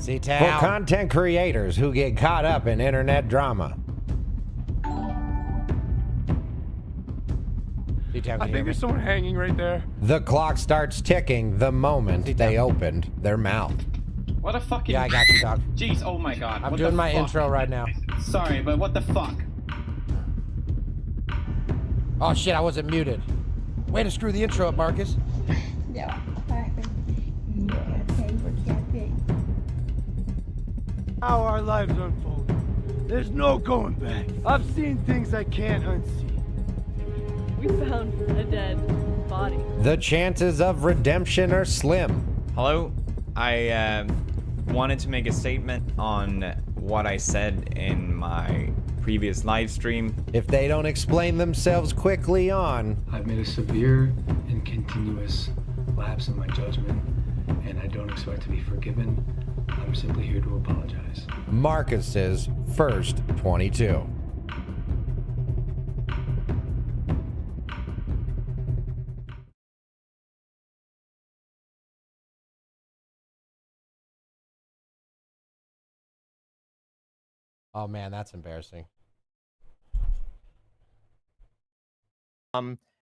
CTown. For content creators who get caught up in internet drama. CTown, I think there's someone hanging right there. The clock starts ticking the moment they opened their mouth. What a fucking... Yeah, I got you, dog. Jeez, oh my god. I'm doing my intro right now. Sorry, but what the fuck? Oh shit, I wasn't muted. Way to screw the intro up, Marcus. No, How our lives unfold. There's no going back. I've seen things I can't unsee. We found a dead body. The chances of redemption are slim. Hello, I wanted to make a statement on what I said in my previous live stream. If they don't explain themselves quickly on... I've made a severe and continuous lapse in my judgment, and I don't expect to be forgiven. I'm simply here to apologize. Marcus's first 22. Oh man, that's embarrassing.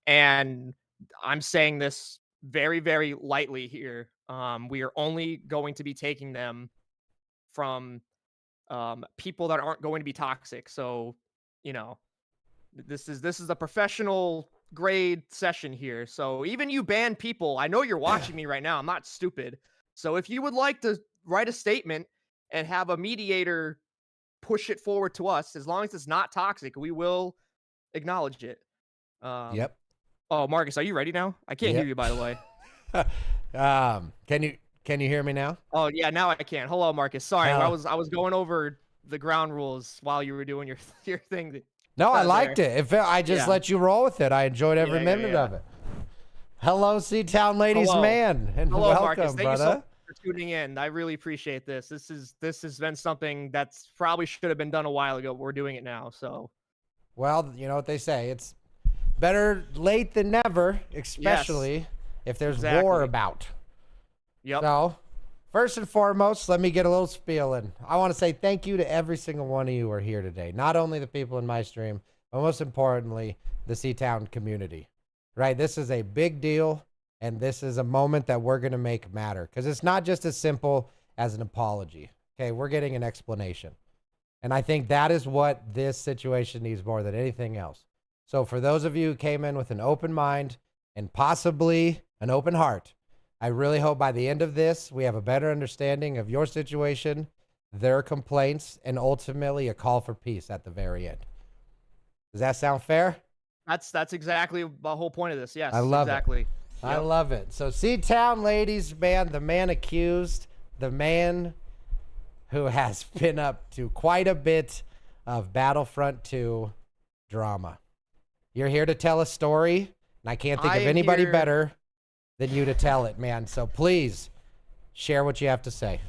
And I'm saying this very, very lightly here. We are only going to be taking them from people that aren't going to be toxic. So, you know, this is a professional grade session here. So even you banned people, I know you're watching me right now. I'm not stupid. So if you would like to write a statement and have a mediator push it forward to us, as long as it's not toxic, we will acknowledge it. Yep. Oh, Marcus, are you ready now? I can't hear you, by the way. Can you hear me now? Oh yeah, now I can. Hello, Marcus. Sorry, Hello. I was going over the ground rules while you were doing your thing. No, I liked it. I just let you roll with it. I enjoyed every minute of it. Hello, CTown ladies, man, and hello, welcome, Marcus. Thank brother. you so much for tuning in. I really appreciate this. This has been something that's probably should have been done a while ago. But we're doing it now, so. Well, you know what they say. It's better late than never, especially if there's war about. Yep. So, first and foremost, let me get a little spiel in. I want to say thank you to every single one of you who are here today. Not only the people in my stream, but most importantly, the CTown community. Right? This is a big deal, and this is a moment that we're going to make matter. Because it's not just as simple as an apology. Okay, we're getting an explanation. And I think that is what this situation needs more than anything else. So for those of you who came in with an open mind and possibly an open heart, I really hope by the end of this, we have a better understanding of your situation, their complaints, and ultimately a call for peace at the very end. Does that sound fair? That's exactly the whole point of this. Yes, I love exactly. it. I love it. So CTown ladies, man, the man accused, the man who has been up to quite a bit of Battlefront 2 drama. You're here to tell a story, and I can't think of anybody better than you to tell it, man. So please share what you have to say.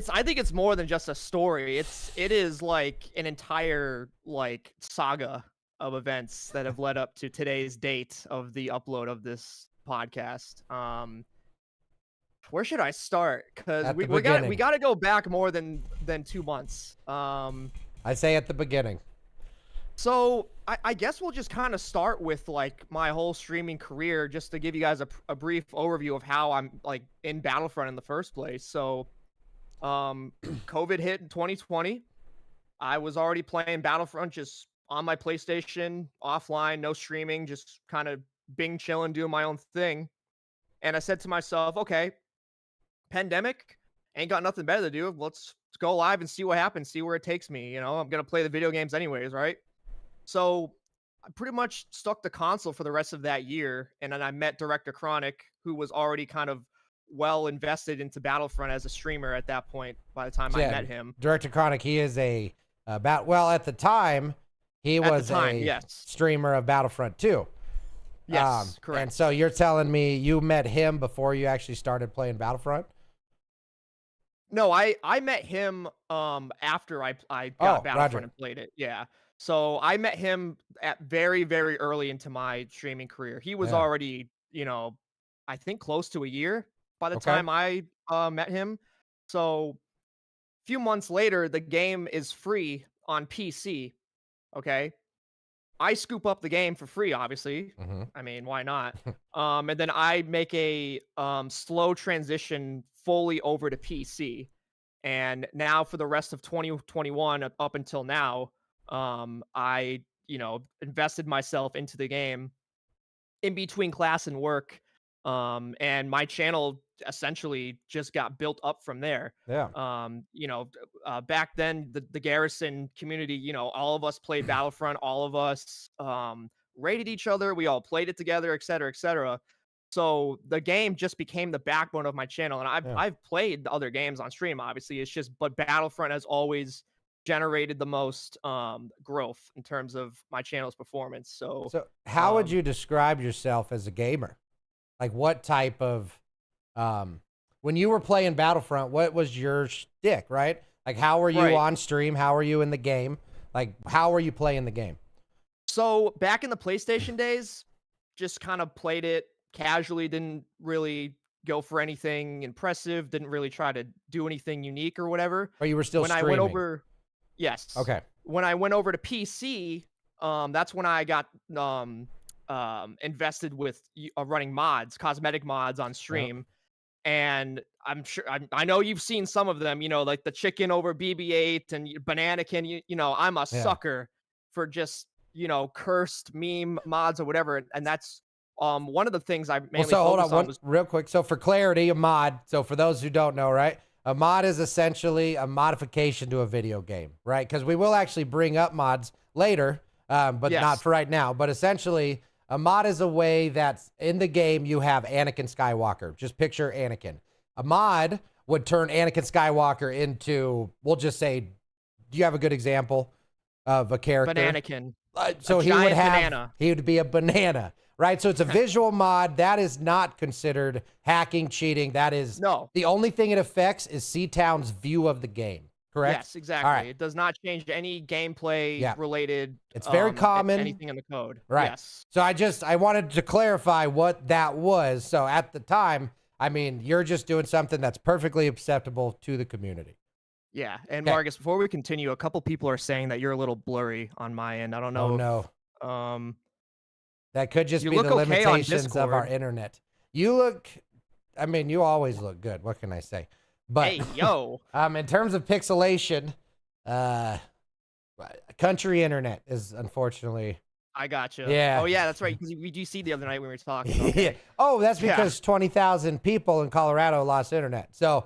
I think it's more than just a story. It is like an entire like saga of events that have led up to today's date of the upload of this podcast. Where should I start? Because we got to go back more than 2 months. I say at the beginning. So I guess we'll just kind of start with like my whole streaming career, just to give you guys a brief overview of how I'm like in Battlefront in the first place. So COVID hit in 2020. I was already playing Battlefront just on my PlayStation, offline, no streaming, just kind of Bing chilling, doing my own thing. And I said to myself, okay, pandemic, ain't got nothing better to do. Let's go live and see what happens, see where it takes me. You know, I'm going to play the video games anyways, right? So I pretty much stuck the console for the rest of that year. And then I met Director Chronic, who was already kind of well invested into Battlefront as a streamer at that point by the time I met him. Director Chronic, he is at the time, he was a streamer of Battlefront 2. Yes, correct. And so you're telling me you met him before you actually started playing Battlefront? No, I met him after I got Battlefront and played it. Yeah. So I met him at very, very early into my streaming career. He was already, you know, I think close to a year by the time I met him. So few months later, the game is free on PC. Okay. I scoop up the game for free, obviously. Hmm. I mean, why not? And then I make a slow transition fully over to PC. And now for the rest of 2021 up until now, I, invested myself into the game in between class and work. And my channel essentially just got built up from there. Yeah. Back then the Garrison community, all of us played Battlefront, all of us rated each other, we all played it together, et cetera, et cetera. So the game just became the backbone of my channel, and I've played the other games on stream, obviously. It's just, but Battlefront has always generated the most growth in terms of my channel's performance. So how would you describe yourself as a gamer? Like, what type of when you were playing Battlefront, what was your shtick, right? Like, how were you on stream? How were you in the game? Like, how were you playing the game? So back in the PlayStation days, just kind of played it casually, didn't really go for anything impressive, didn't really try to do anything unique or whatever. Or you were still streaming? I went over, yes. Okay. When I went over to PC, that's when I got invested with running mods, cosmetic mods on stream. Yep. And I'm sure, I know you've seen some of them, like the chicken over BB-8 and Bananakin, I'm a sucker for just, cursed meme mods or whatever. And that's one of the things I mainly focused on. Real quick. So for clarity, a mod, so for those who don't know, right? A mod is essentially a modification to a video game, right? Because we will actually bring up mods later, but not for right now. But essentially, a mod is a way that's in the game you have Anakin Skywalker. Just picture Anakin. A mod would turn Anakin Skywalker into, we'll just say, do you have a good example of a character? Bananakin. So he would be a banana, right? So it's a visual mod. That is not considered hacking, cheating. That is the only thing it affects is CTown's view of the game. Correct? Yes, exactly. Right. It does not change any gameplay related. It's very common. Anything in the code. Right. Yes. So I wanted to clarify what that was. So at the time, I mean, you're just doing something that's perfectly acceptable to the community. Yeah. And Marcus, before we continue, a couple people are saying that you're a little blurry on my end. I don't know. Oh, no. That could just be the okay limitations of our internet. You look, I mean, you always look good. What can I say? But hey, yo. In terms of pixelation, country internet is unfortunately. I gotcha. Yeah. Oh yeah, that's right. Because we do see the other night when we were talking. Okay. Yeah. Oh, that's because 20,000 people in Colorado lost internet. So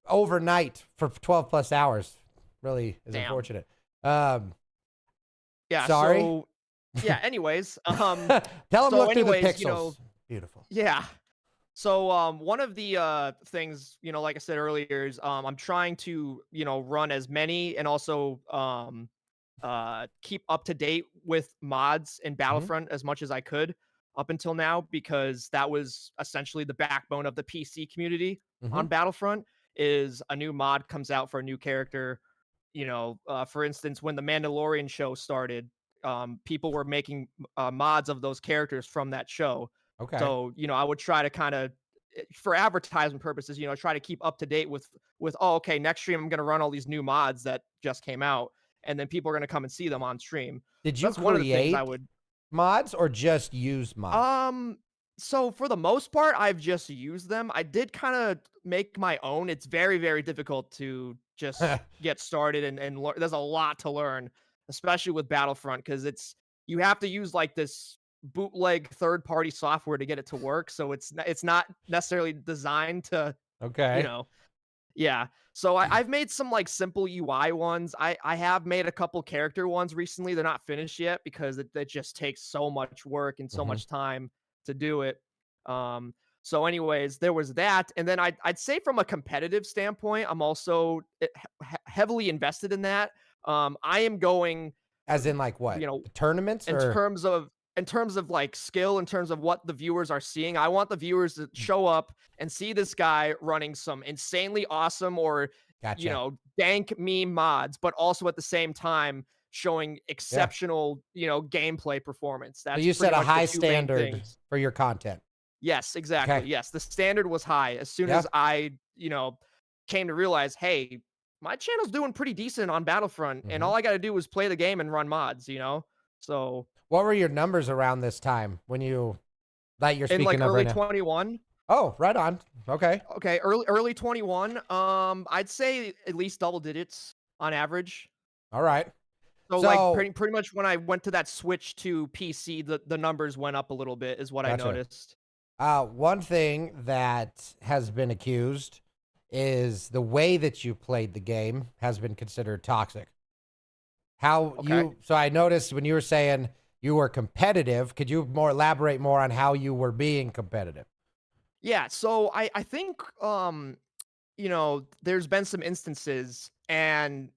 overnight for 12 plus hours really is unfortunate. Yeah. Sorry. So, yeah. Anyways, tell them look through the pixels. Beautiful. Yeah. So one of the things, like I said earlier, is I'm trying to, run as many and also keep up to date with mods in Battlefront as much as I could up until now, because that was essentially the backbone of the PC community on Battlefront. Is a new mod comes out for a new character. For instance, when the Mandalorian show started, people were making mods of those characters from that show. Okay. So, I would try to kind of, for advertisement purposes, try to keep up to date with, okay, next stream, I'm going to run all these new mods that just came out, and then people are going to come and see them on stream. Did you create mods or just use mods? So for the most part, I've just used them. I did kind of make my own. It's very, very difficult to just get started and learn. There's a lot to learn, especially with Battlefront, because you have to use like this bootleg third-party software to get it to work, so it's not necessarily designed to so I've made some like simple UI ones. I have made a couple character ones recently. They're not finished yet because it just takes so much work and so much time to do it. So anyways, there was that, and then I'd say from a competitive standpoint, I'm also heavily invested in that. I am going as in like what, tournaments in terms of like skill, in terms of what the viewers are seeing. I want the viewers to show up and see this guy running some insanely awesome or, dank meme mods, but also at the same time showing exceptional, gameplay performance. That's so you set a high standard for your content. Yes, exactly. Okay. Yes. The standard was high. As soon as I, came to realize, hey, my channel's doing pretty decent on Battlefront, and Mhm. all I got to do is play the game and run mods, So What were your numbers around this time when that you're in speaking like of early right now? 21, Oh, right on. Okay. okay, early 21, I'd say at least double digits on average. All right. So, like, So pretty much when I went to that switch to PC, the numbers went up a little bit, is what I Gotcha. noticed. one thing that has been accused is the way that you played the game has been considered toxic. Okay. So I noticed when you were saying you were competitive, could you elaborate more on how you were being competitive? Yeah, so I think there's been some instances, and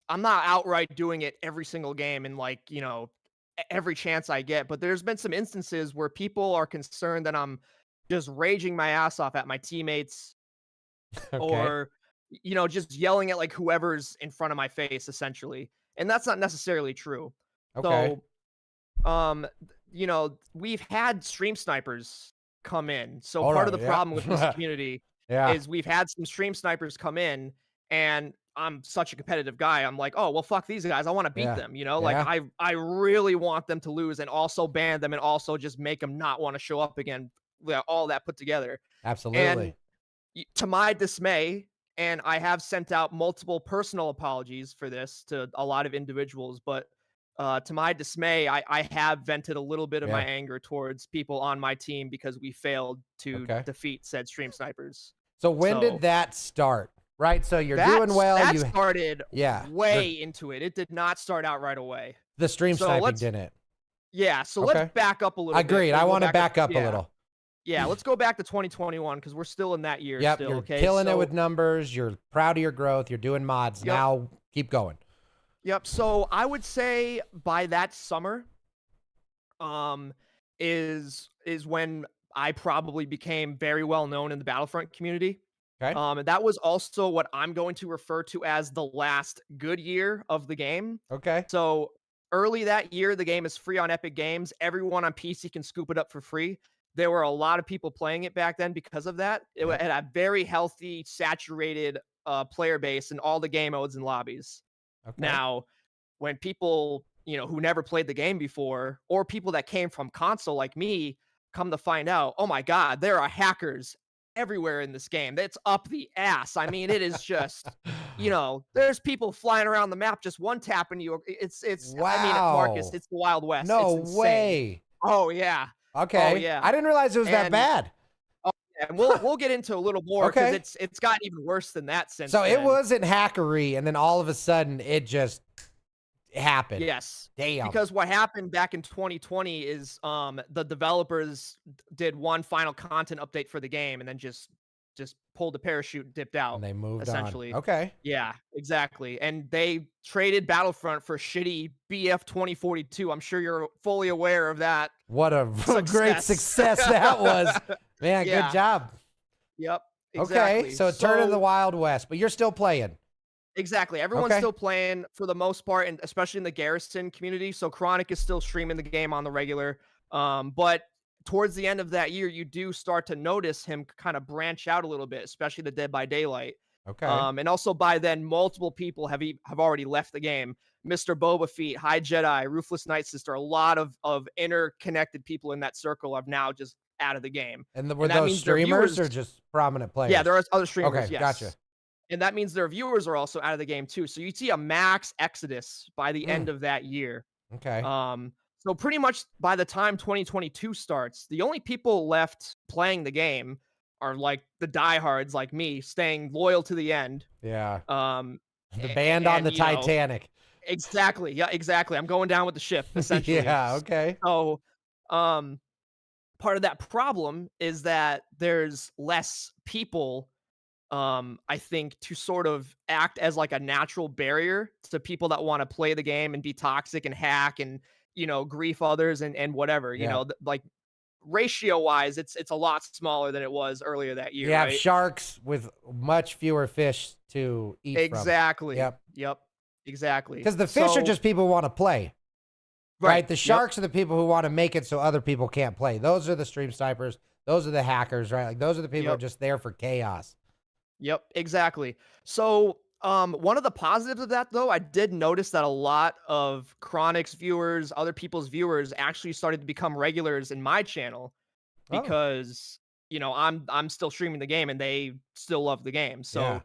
I'm not outright doing it every single game and like, every chance I get, but there's been some instances where people are concerned that I'm just raging my ass off at my teammates Okay. or just yelling at like whoever's in front of my face essentially. And that's not necessarily true. Okay. So we've had stream snipers come in. So All part of right, the yeah. problem with this community Yeah. is we've had some stream snipers come in, and I'm such a competitive guy. I'm like, oh well, fuck these guys. I want to beat Yeah. them. Like Yeah. I really want them to lose and also ban them and also just make them not want to show up again. All that put together. Absolutely. And to my dismay, and I have sent out multiple personal apologies for this to a lot of individuals, but to my dismay, I have vented a little bit of my Yeah. anger towards people on my team because we failed to Okay. defeat said stream snipers. So when So- did that start? Right. So you're That- doing well. That You started yeah. way into it. It did not start out right away. The stream So sniping let's- didn't. Yeah, so Okay. let's back up a little bit. Agreed. Let's I go want to back up a yeah. little. Yeah, let's go back to 2021 because we're still in that year. Yep. Still, You're okay? killing it So- with numbers. You're proud of your growth. You're doing mods. Yep. Now keep going. Yep. So I would say by that summer, is when I probably became very well known in the Battlefront community. Okay. And that was also what I'm going to refer to as the last good year of the game. Okay. So early that year, the game is free on Epic Games. Everyone on PC can scoop it up for free. There were a lot of people playing it back then because of that. It had a very healthy, saturated player base in all the game modes and lobbies. Okay. Now, when people, who never played the game before, or people that came from console like me, come to find out, oh my God, there are hackers everywhere in this game. That's up the ass. I mean, it is just, there's people flying around the map just one tapping you. It's I mean, Marcus, Wow. it's the Wild West. No It's insane. way. Oh yeah. Okay. Oh, yeah. I didn't realize it was that And- bad. And we'll get into a little more because Okay. it's gotten even worse than that since So it then. wasn't hackery, and then all of a sudden it just happened. Yes. Damn. Because what happened back in 2020 is the developers did one final content update for the game and then just pulled the parachute and dipped out. and they moved essentially. on. Okay. Yeah, exactly. And they traded Battlefront for shitty BF 2042. I'm sure you're fully aware of that. What a great success that was. Man, Yeah. good job. Yep. Exactly. Okay. So turn of the Wild West, but you're still playing. Exactly. Everyone's Okay. still playing for the most part, and especially in the Garrison community. So Chronic is still streaming the game on the regular. But towards the end of that year, you do start to notice him kind of branch out a little bit, especially the Dead by Daylight. Okay. And also by then, multiple people have already left the game. Mr. Boba Fett, High Jedi, Ruthless Night Sister, a lot of interconnected people in that circle are now just out of the game. were that those means their streamers or viewers- just prominent players? Yeah, there are other streamers. Okay, Yes. gotcha. And that means their viewers are also out of the game too. So you see a max exodus by the end of that year. Okay. So pretty much by the time 2022 starts, the only people left playing the game are like the diehards like me, staying loyal to the end. Yeah. The a- band on and, the Titanic. Exactly. Yeah, exactly. I'm going down with the ship, essentially. Yeah. Okay. So, part of that problem is that there's less people, I think, to sort of act as like a natural barrier to people that want to play the game and be toxic and hack and, grief others and whatever, Yeah. like ratio wise, it's a lot smaller than it was earlier that year. You have right? sharks with much fewer fish to eat from. Exactly. Yep. Exactly. Because the fish are So- just people who want to play. Right. The Yep. sharks are the people who want to make it so other people can't play. Those are the stream snipers. Those are the hackers, right? Like those are the people who are Yep. just there for chaos. Yep, exactly. So one of the positives of that though, I did notice that a lot of Chronic's viewers, other people's viewers actually started to become regulars in my channel Oh, because, I'm still streaming the game and they still love the game. yeah.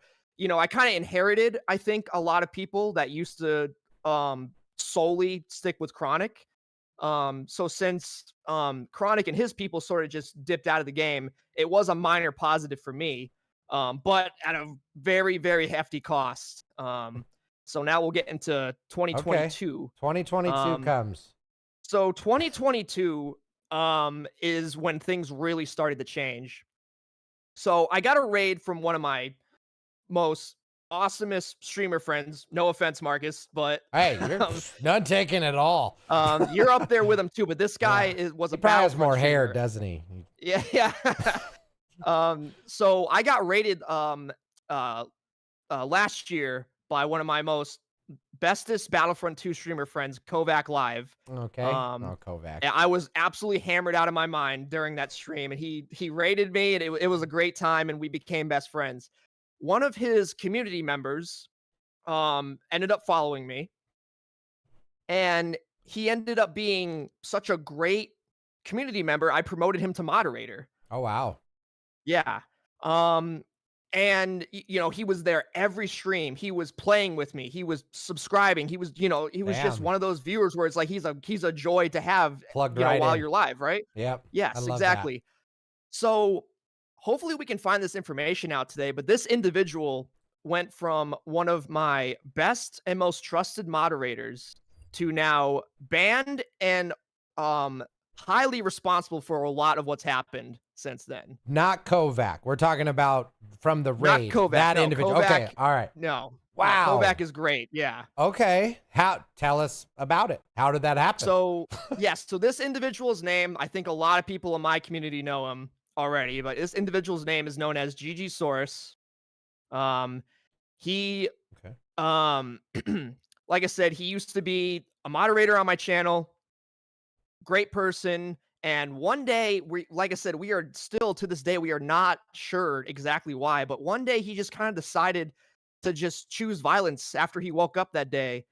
So, I kind of inherited, I think, a lot of people that used to solely stick with Chronic. So since Chronic and his people sort of just dipped out of the game, it was a minor positive for me, but at a very, very hefty cost. So now we'll get into Okay. 2022. 2022 comes. So 2022 is when things really started to change. So I got a raid from one of my most awesomest streamer friends. No offense, Marcus, but Hey, you're none taken at all. you're up there with him too. But this guy was He a probably has Battlefront more hair, streamer. doesn't he? Yeah, yeah. So I got rated last year by one of my most bestest Battlefront 2 streamer friends, Kovac Live. Okay. Um, Kovac. And I was absolutely hammered out of my mind during that stream, and he rated me, and it was a great time, and we became best friends. One of his community members ended up following me, and he ended up being such a great community member. I promoted him to moderator. Oh, wow. Yeah. And he was there every stream. He was playing with me. He was subscribing. He was, he was just Damn. one of those viewers where it's like he's a joy to have, Plugged right while in. you're live, right? Yep. I Yes, love that. exactly. So hopefully we can find this information out today. But this individual went from one of my best and most trusted moderators to now banned and highly responsible for a lot of what's happened since then. Not Kovac. We're talking about from the Not raid. Kovac, That no, individual. Okay. Kovac- All right. No. Wow. Kovac is great. Yeah. Okay. Tell us about it. How did that happen? So, yes. So this individual's name, I think a lot of people in my community know him already, but this individual's name is known as GG Source. He, Okay. like I said, he used to be a moderator on my channel. Great person. And one day, like I said, we are still to this day, we are not sure exactly why, but one day he just kind of decided to just choose violence after he woke up that day.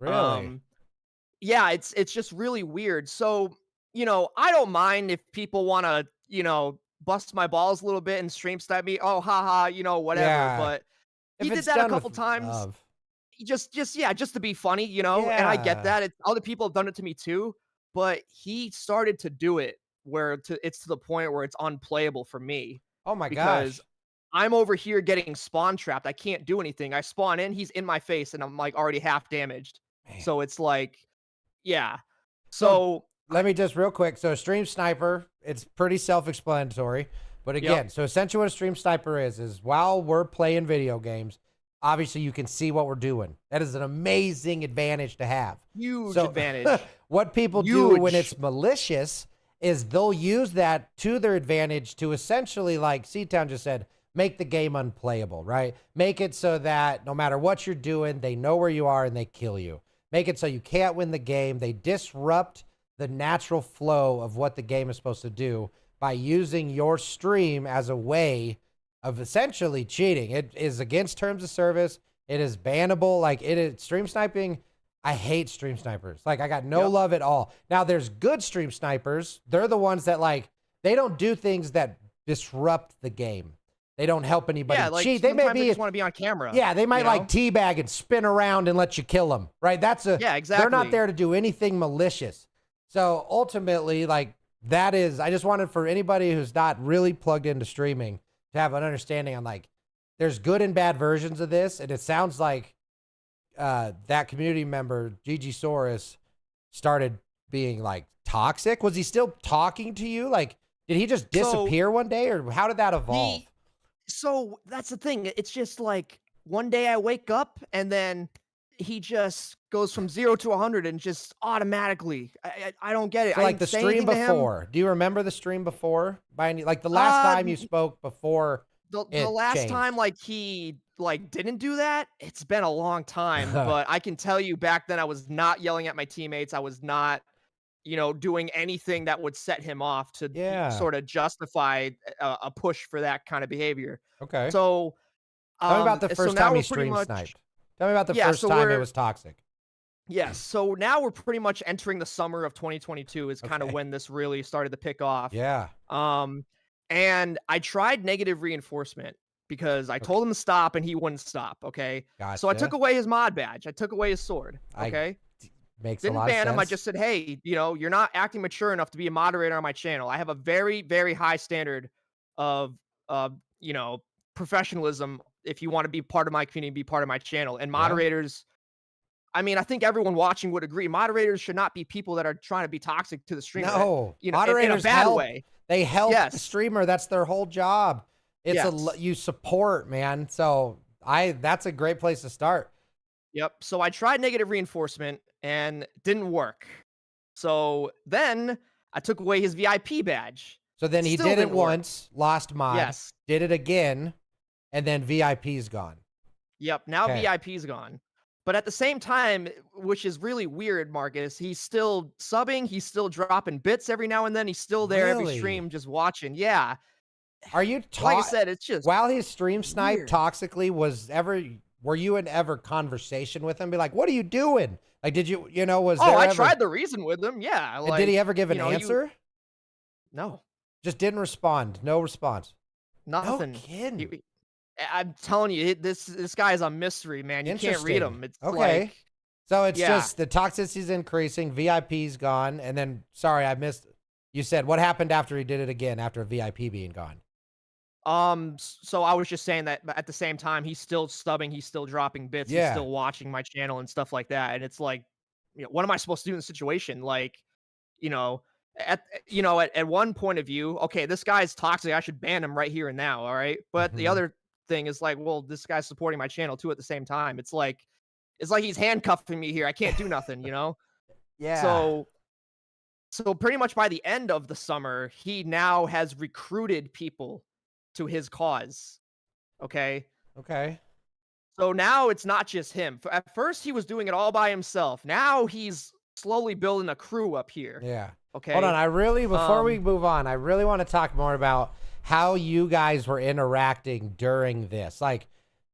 Really? Yeah, it's just really weird. So, I don't mind if people want to, bust my balls a little bit and stream snipe me. Oh, haha, whatever. Yeah. But If he did it's that a done couple with times. love. Just to be funny, and I get Yeah. that. Other people have done it to me too, but he started to do it where it's to the point where it's unplayable for me Oh my because gosh. I'm over here getting spawn trapped. I can't do anything. I spawn in, he's in my face, and I'm like already half damaged. Man. So it's like, yeah. So Let me just real quick. So stream sniper, it's pretty self-explanatory. But again, so essentially what a stream sniper is while we're playing video games, obviously you can see what we're doing. That is an amazing advantage to have. huge advantage. What people do when Huge. it's malicious is they'll use that to their advantage to essentially, like CTown just said, make the game unplayable, right? Make it so that no matter what you're doing, they know where you are and they kill you. Make it so you can't win the game. They disrupt the natural flow of what the game is supposed to do by using your stream as a way of essentially cheating. It is against terms of service. It is bannable. Like it is stream sniping. I hate stream snipers. Like I got no love at all. Now there's good stream snipers. They're the ones that they don't do things that disrupt the game. They don't help anybody cheat. They may sometimes be just want to be on camera. Yeah, they might like teabag and spin around and let you kill them, right? Yeah, exactly. They're not there to do anything malicious. So ultimately, that is, I just wanted for anybody who's not really plugged into streaming to have an understanding on there's good and bad versions of this. And it sounds like that community member, Gigi Soros, started being toxic. Was he still talking to you? Did he just disappear one day or how did that evolve? So that's the thing. It's just one day I wake up and then he just goes from 0 to 100 and just automatically. I don't get it. So the stream before. Do you remember the stream before? By any the last time you spoke before? The last time he didn't do that, it's been a long time. But I can tell you back then I was not yelling at my teammates. I was not, doing anything that would set him off to sort of justify a push for that kind of behavior. Okay. So Tell me about the so first now time we're you pretty stream much- sniped. Tell me about the Yeah, first so time it we're- was toxic. Yes. So now we're pretty much entering the summer of 2022 is kind of Okay. when this really started to pick off. Yeah. And I tried negative reinforcement because I told him to stop and he wouldn't stop. Okay. So I Gotcha. took away his mod badge. I took away his sword. Okay. Makes a Didn't lot ban of him. I sense. just said, hey, you're not acting mature enough to be a moderator on my channel. I have a very, very high standard of, professionalism. If you want to be part of my community, be part of my channel. And moderators, I mean, I think everyone watching would agree. Moderators should not be people that are trying to be toxic to the streamer. No, in moderators a bad help. way. They help the Yes. streamer. That's their whole job. It's Yes. you support, man. So that's a great place to start. Yep. So I tried negative reinforcement and didn't work. So then I took away his VIP badge. So then he Still did it didn't work. once, lost mod, Yes. did it again, and then VIP's gone. Yep. Now Okay. VIP's gone. But at the same time, which is really weird, Marcus, he's still subbing. He's still dropping bits every now and then. He's still there every Really? stream just watching. Yeah. Are you Like I said, it's just while he stream sniped weird. toxically, were you in ever conversation with him? Be like, what are you doing? Like, did you was there I ever, tried the reason with him. Yeah. and Like, did he ever give an you- answer? No. Just didn't respond. No response. Nothing. No kidding. I'm telling you, this guy is a mystery, man. You can't read him. It's Okay. like, So it's Yeah. just the toxicity's increasing, VIP's gone, and then sorry, I missed. You said what happened after he did it again after VIP being gone? so I was just saying that at the same time, he's still subbing, he's still dropping bits, he's Yeah. still watching my channel and stuff like that. And it's like, what am I supposed to do in the situation? Like, at one point of view, okay, this guy's toxic. I should ban him right here and now. All right. But the Mhm. other thing is like, well, this guy's supporting my channel too at the same time. It's like he's handcuffing me here. I can't do nothing, Yeah. So pretty much by the end of the summer, he now has recruited people to his cause. Okay. Okay. So now it's not just him. At first, he was doing it all by himself. Now he's slowly building a crew up here. Yeah. Okay. Hold on. Before we move on, I really want to talk more about how you guys were interacting during this. Like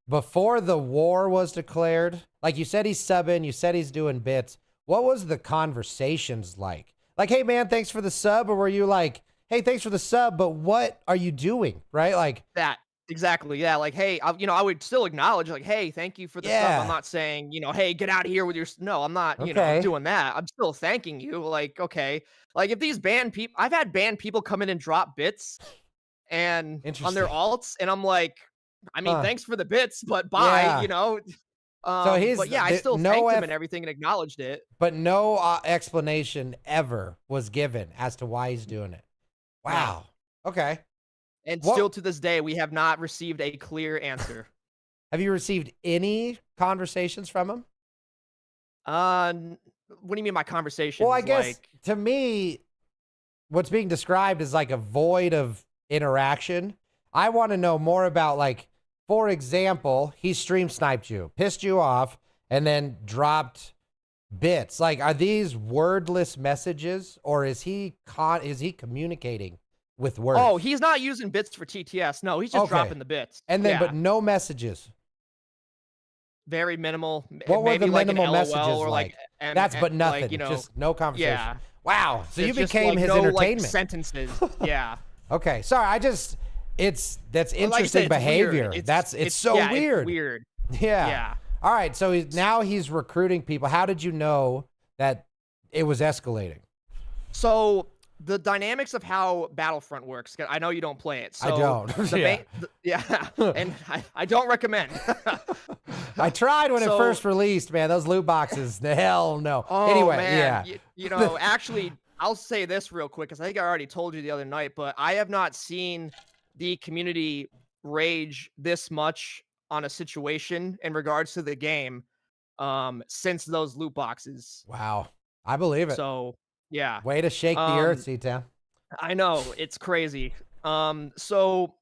before the war was declared, like you said, he's subbing, you said he's doing bits. What was the conversations like? Like, hey man, thanks for the sub. Or were you like, hey, thanks for the sub, but what are you doing? Right? Like That. Exactly. Yeah. Like, hey, I would still acknowledge, like, hey, thank you for the Yeah. sub. I'm not saying, hey, get out of here with your. No, I'm not, Okay. doing that. I'm still thanking you. Like, okay. Like, if these banned people, I've had banned people come in and drop bits and on their Interesting. alts. And I'm like, I mean, Huh. thanks for the bits, but bye, Yeah. So but yeah, I still no thanked him F- and everything and acknowledged it. but no explanation ever was given as to why he's doing it. Wow. Okay. And What- still to this day, we have not received a clear answer. Have you received any conversations from him? What do you mean by conversations? Well, I guess like, to me, what's being described is like a void of interaction. I want to know more about, like, for example, he stream sniped you, pissed you off, and then dropped bits. Like, are these wordless messages, or is he communicating with words? oh, he's not using bits for TTS. No, he's just Okay. dropping the bits. and then Yeah, but no messages. very minimal. What were maybe the like an minimal LOL messages or like? That's but nothing. Like, Just no conversation. yeah. Wow. So you It's just, became like, his no, like, entertainment. sentences. Yeah. Okay, sorry. That's Well, like you interesting said, it's behavior. weird. It's so yeah, weird. It's weird. Yeah. Yeah. All right. So now he's recruiting people. How did you know that it was escalating? So the dynamics of how Battlefront works. 'Cause I know you don't play it. So I don't. The Yeah. yeah. And I don't recommend. I tried when it So- first released, man. Those loot boxes, the hell no. Oh, Anyway, man. yeah. Actually, I'll say this real quick because I think I already told you the other night, but I have not seen the community rage this much on a situation in regards to the game since those loot boxes. Wow. I believe it. So yeah, Way to shake the earth, C-Town. I know it's crazy. So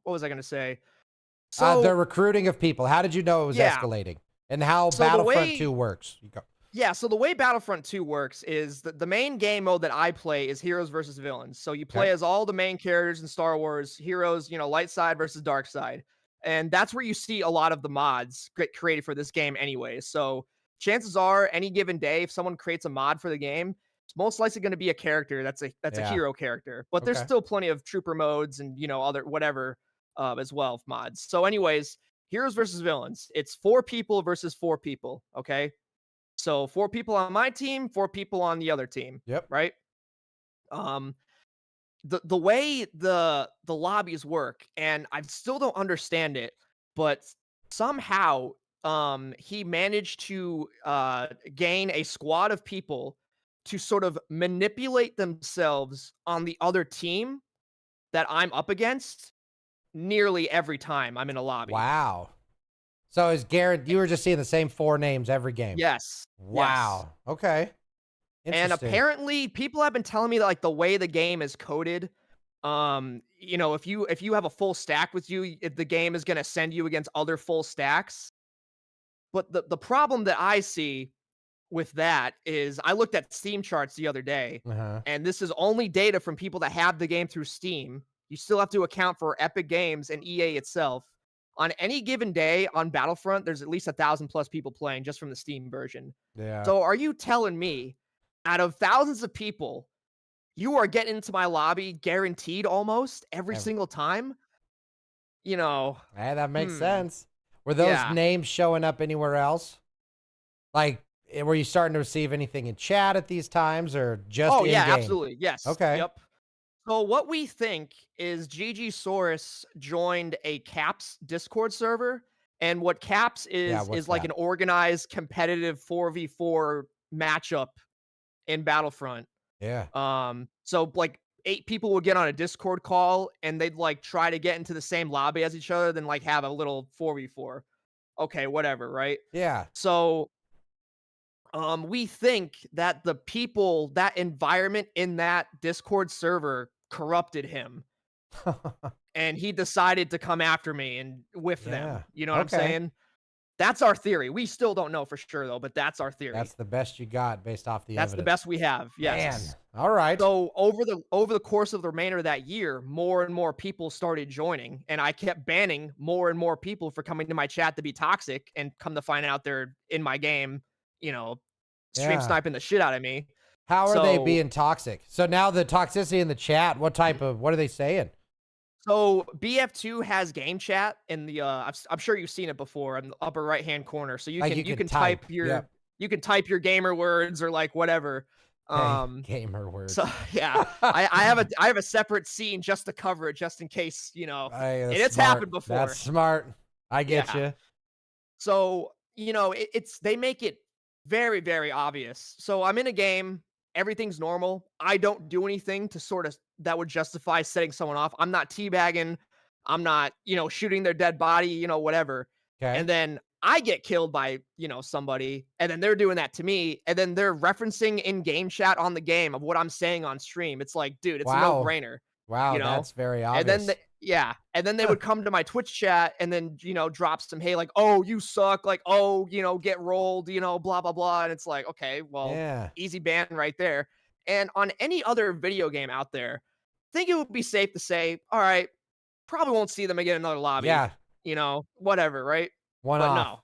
what was I gonna say? So The recruiting of people. How did you know it was Yeah. escalating? And how So the Battlefront way- 2 works? You go. Yeah, so the way Battlefront 2 works is the main game mode that I play is heroes versus villains. So you play Okay. as all the main characters in Star Wars, heroes, light side versus dark side. and that's where you see a lot of the mods created for this game anyway. So chances are, any given day, if someone creates a mod for the game, it's most likely going to be a character that's a hero character. But there's Okay. still plenty of trooper modes and other whatever as well mods. So anyways, heroes versus villains. It's 4 people versus 4 people. Okay, so 4 people on my team, 4 people on the other team. Yep. Right. The way the lobbies work, and I still don't understand it, but somehow he managed to gain a squad of people to sort of manipulate themselves on the other team that I'm up against nearly every time I'm in a lobby. Wow. So is Garrett, you were just seeing the same 4 names every game? Yes. Wow. Okay. And Interesting. apparently people have been telling me that like the way the game is coded, if you have a full stack with you, if the game is going to send you against other full stacks. But the problem that I see with that is I looked at Steam charts the other day, and this is only data from people that have the game through Steam. You still have to account for Epic Games and EA itself. On any given day on Battlefront, there's at least 1,000+ people playing just from the Steam version. Yeah. So are you telling me, out of thousands of people, you are getting into my lobby guaranteed almost every single time? Hey, that makes sense. Were those names showing up anywhere else? Like, were you starting to receive anything in chat at these times, or just Oh, in yeah, game? absolutely. Yes. Okay. Yep. So what we think is GG Saurus joined a Caps Discord server, and what Caps is like that? an organized competitive 4v4 matchup in Battlefront. Yeah. So like 8 people would get on a Discord call and they'd like try to get into the same lobby as each other, then like have a little 4v4. Okay, whatever, right? Yeah. So we think that the people, that environment in that Discord server corrupted him. And he decided to come after me and whiff them. You know what I'm saying? That's our theory. We still don't know for sure though, but that's our theory. That's the best you got based off the That's evidence. the best we have. Yes. Man. All right. So over the course of the remainder of that year, more and more people started joining, and I kept banning more and more people for coming to my chat to be toxic, and come to find out they're in my game, stream sniping the shit out of me. How are they being toxic? So now the toxicity in the chat, what are they saying? So BF2 has game chat in the I'm sure you've seen it before in the upper right hand corner. So you can type your you can type your gamer words or like whatever. Gamer words. So yeah, I have a separate scene just to cover it, just in case, and it's happened before. That's smart. I get you. So they make it very, very obvious. So I'm in a game, everything's normal. I don't do anything to sort of that would justify setting someone off. I'm not teabagging. I'm not, shooting their dead body, whatever. Okay. And then I get killed by, somebody, and then they're doing that to me, and then they're referencing in game chat on the game of what I'm saying on stream. It's like, dude, it's a no-brainer. Wow, that's very obvious. And then they would come to my Twitch chat and then, drop some, hey, like, oh, you suck, like, oh, get rolled, blah, blah, blah. And it's like, okay, well, easy ban right there. And on any other video game out there, I think it would be safe to say, all right, probably won't see them again in another lobby. Yeah. Whatever, right? One-off.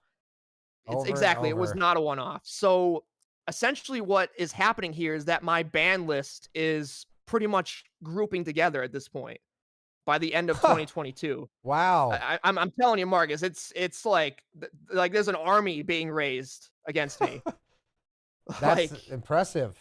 No. It's exactly. It was not a one-off. So essentially what is happening here is that my ban list is pretty much grouping together at this point by the end of 2022. Wow. I'm telling you, Marcus, it's like there's an army being raised against me. That's impressive.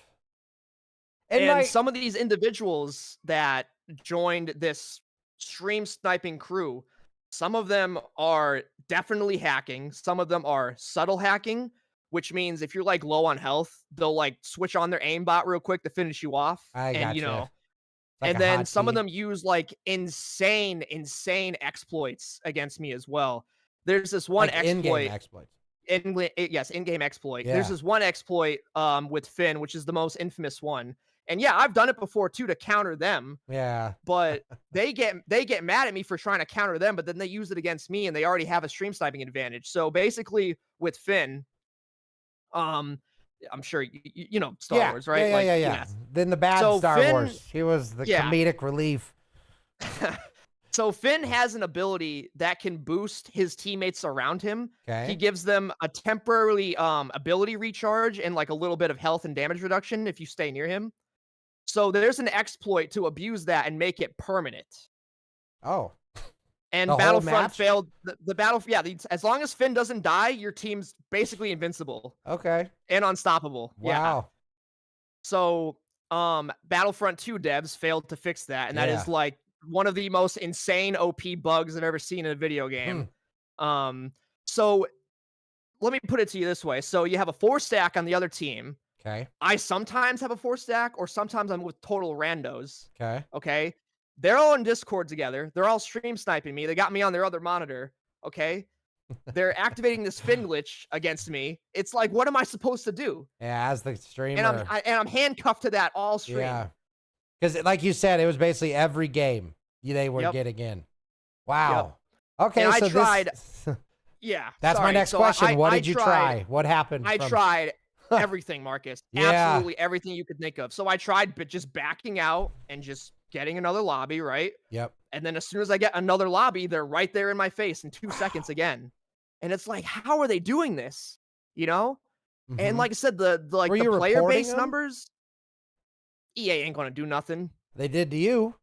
And some of these individuals that joined this stream sniping crew, some of them are definitely hacking. Some of them are subtle hacking, which means if you're like low on health, they'll like switch on their aimbot real quick to finish you off. And then some of them use like insane exploits against me as well. There's this one exploit. In-game exploits. In-game exploit. Yeah. There's this one exploit with Finn, which is the most infamous one. And yeah, I've done it before too to counter them. Yeah. But they get mad at me for trying to counter them, but then they use it against me and they already have a stream sniping advantage. So basically with Finn, I'm sure you know Star Wars, right? Yeah. Then the bad Star Wars. He was the comedic relief. So Finn has an ability that can boost his teammates around him. Okay. He gives them a temporary ability recharge and like a little bit of health and damage reduction if you stay near him. So there's an exploit to abuse that and make it permanent. Oh. And The whole Battlefront match? failed the battle. Yeah, as long as Finn doesn't die, your team's basically invincible Okay. and unstoppable. Yeah. Wow. So Battlefront 2 devs failed to fix that, and that Yeah. is like one of the most insane OP bugs I've ever seen in a video game. So let me put it to you this way. So you have a 4-stack on the other team. Okay. I sometimes have a 4-stack, or sometimes I'm with total randos. Okay. Okay. They're all in Discord together. They're all stream sniping me. They got me on their other monitor. Okay. They're activating this Finn glitch against me. It's like, what am I supposed to do? Yeah, as the streamer. And I'm handcuffed to that all stream. Yeah. Because, like you said, it was basically every game they were Yep. getting in. Wow. Okay, And so I tried. this. Yeah. That's my sorry. next So question. What I did you tried- try? What happened? I from- tried everything, Marcus. Yeah. Absolutely everything you could think of. So I tried, but just backing out and just getting another lobby, right? Yep. And then as soon as I get another lobby, they're right there in my face in 2 seconds again. And it's like, how are they doing this? You know? And Mhm. like I said, the Were you player reporting base them? numbers, EA ain't gonna do nothing. They did to you.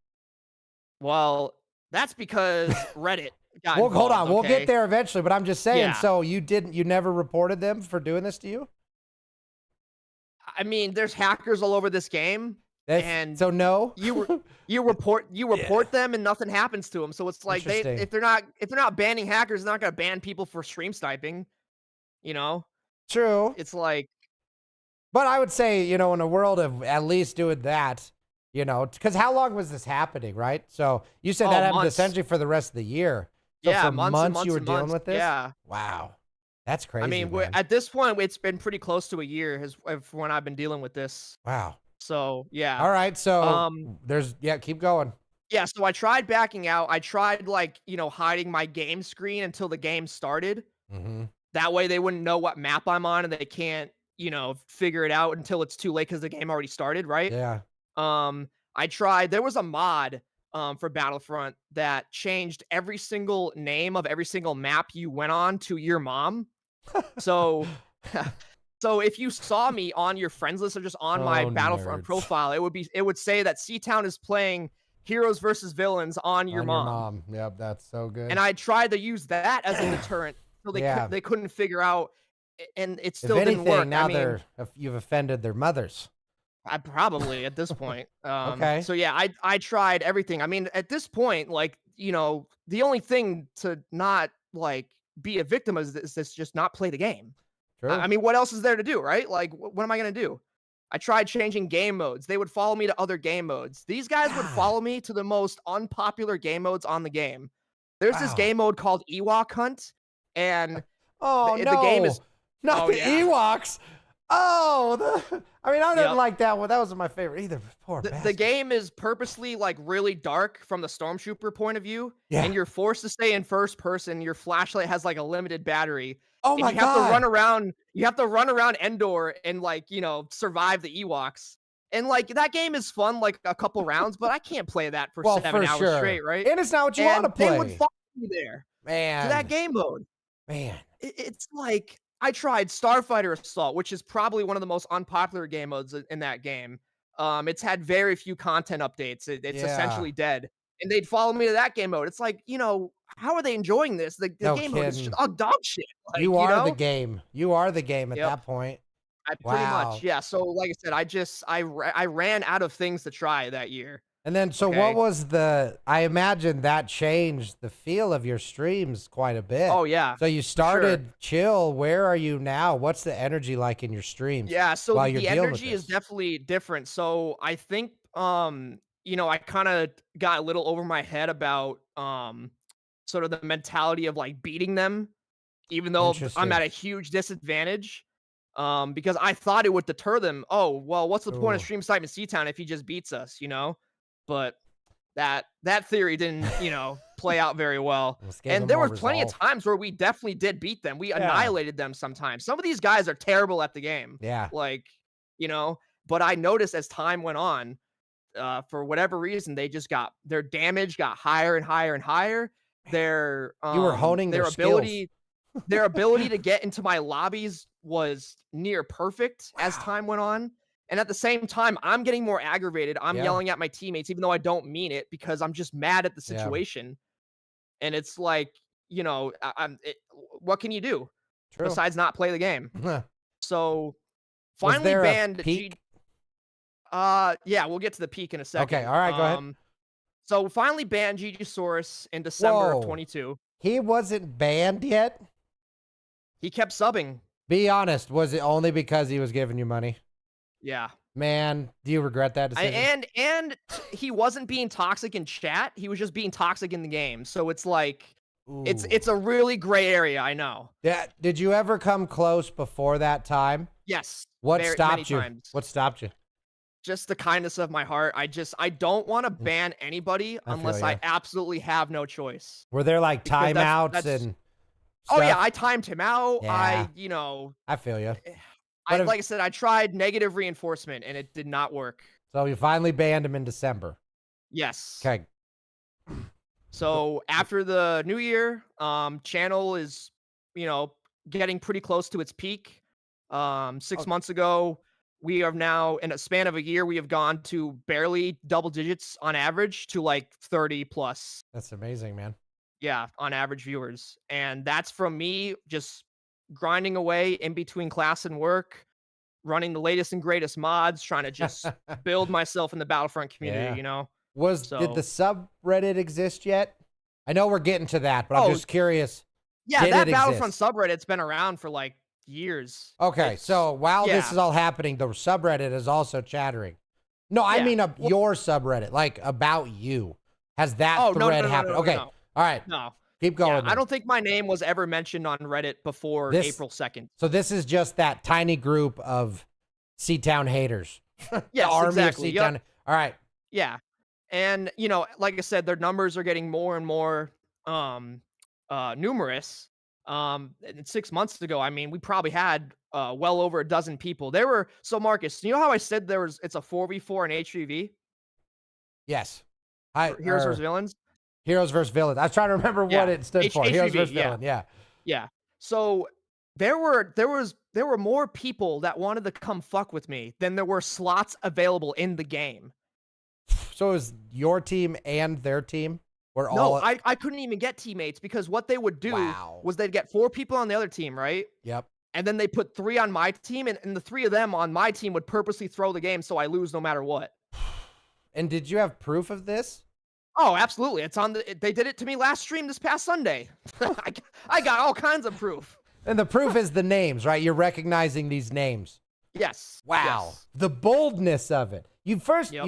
Well, that's because Reddit got Well, hold on. involved, We'll okay? get there eventually, but I'm just saying. Yeah. So you never reported them for doing this to you? I mean, there's hackers all over this game. And so no. You report them and nothing happens to them. So it's like Interesting. if they're not banning hackers, they're not gonna ban people for stream sniping. You know, True. it's like But I would say, in a world of at least doing that, because how long was this happening, right? So you said that happened months. essentially for the rest of the year. So yeah, for months and months you were and dealing months. with this? Yeah, Wow. That's crazy. I mean, man. at this point, it's been pretty close to a year when I've been dealing with this. Wow. So yeah. All right. So keep going. Yeah, so I tried backing out. I tried hiding my game screen until the game started. Mm-hmm. That way they wouldn't know what map I'm on and they can't, figure it out until it's too late because the game already started, right? Yeah. I tried. There was a mod for Battlefront that changed every single name of every single map you went on to your mom. So so if you saw me on your friends list or just on my Battlefront nerds. profile, it would say that CTown is playing Heroes versus Villains on your mom. Yep, that's so good. And I tried to use that as a deterrent, so they couldn't figure out, and it still if anything, didn't work. now I mean, you've offended their mothers. I probably at this point. Okay. So yeah, I tried everything. I mean, at this point, the only thing to not be a victim is just not play the game. True. I mean, what else is there to do, right? Like, what am I gonna do? I tried changing game modes. They would follow me to other game modes. These guys would follow me to the most unpopular game modes on the game. There's this game mode called Ewok Hunt, and the game is not the Ewoks. I didn't like that one. That wasn't my favorite either. Poor the game is purposely really dark from the stormtrooper point of view, and you're forced to stay in first person. Your flashlight has a limited battery. Oh my god! You have to run around Endor and survive the Ewoks. And that game is fun, a couple rounds, but I can't play that for 7 hours straight, right? And it's not what you want to play. They would follow me there, man. to that game mode. Man, it's like I tried Starfighter Assault, which is probably one of the most unpopular game modes in that game. It's had very few content updates. It's essentially dead. And they'd follow me to that game mode. It's like, how are they enjoying this? The game mode is just dog shit. You are the game. You are the game at that point. Pretty much, yeah. So, like I said, I ran out of things to try that year. And then, so what was I imagine that changed the feel of your streams quite a bit. Oh, yeah. So you started chill. Where are you now? What's the energy like in your streams? Yeah, so the energy is definitely different. So I think, I kind of got a little over my head about sort of the mentality of beating them, even though I'm at a huge disadvantage. Because I thought it would deter them. Oh, well, what's the point of stream sniping CTown if he just beats us, But that theory didn't, play out very well. And there were plenty of times where we definitely did beat them. We annihilated them sometimes. Some of these guys are terrible at the game. Yeah. But I noticed as time went on, for whatever reason, their damage got higher and higher and higher. Their You were honing their ability, their ability to get into my lobbies was near perfect as time went on. And at the same time, I'm getting more aggravated. I'm yelling at my teammates, even though I don't mean it, because I'm just mad at the situation. And it's like, what can you do besides not play the game? So finally banned peak? yeah, we'll get to the peak in a second. Okay, all right, go ahead. So finally banned Gigisaurus in December of 22. He wasn't banned yet? He kept subbing. Be honest, was it only because he was giving you money? Yeah. Man, do you regret that decision? And he wasn't being toxic in chat. He was just being toxic in the game. So it's like, it's a really gray area, I know. Yeah. Did you ever come close before that time? Yes. What stopped you? Times. What stopped you? Just the kindness of my heart. I don't want to ban anybody unless I absolutely have no choice. Were there like timeouts and stuff? Oh yeah, I timed him out. Yeah. I feel you. Like I said, I tried negative reinforcement and it did not work. So you finally banned him in December. Yes. Okay. So after the new year, channel is, getting pretty close to its peak. 6 months ago, we are now in a span of a year, we have gone to barely double digits on average to like 30 plus. That's amazing, man. Yeah, on average viewers. And that's from me just grinding away in between class and work, running the latest and greatest mods, trying to just build myself in the Battlefront community, Did the subreddit exist yet? I know we're getting to that, but I'm just curious. Yeah, that Battlefront subreddit's been around for like years. Okay, so while this is all happening, the subreddit is also chattering. No, I mean your subreddit, like about you. Has that thread happened? Okay, all right. No. Keep going. I don't think my name was ever mentioned on Reddit before April 2nd. So this is just that tiny group of CTown haters. Yes, army exactly. Of CTown. All right. Yeah. And, like I said, their numbers are getting more and more numerous. And 6 months ago, I mean, we probably had well over a dozen people. So Marcus, you know how I said it's a 4v4 in HVV? Yes. Heroes versus Villains? Heroes versus Villains. I was trying to remember what it stood for. Heroes versus Villains. Yeah. So there were more people that wanted to come fuck with me than there were slots available in the game. So is your team and their team? I couldn't even get teammates because what they would do was they'd get 4 people on the other team, right? Yep. And then they put 3 on my team, and the 3 of them on my team would purposely throw the game so I lose no matter what. And did you have proof of this? Oh, absolutely. They did it to me last stream this past Sunday. I got all kinds of proof. And the proof is the names, right? You're recognizing these names. Yes. Wow. Yes. The boldness of it. You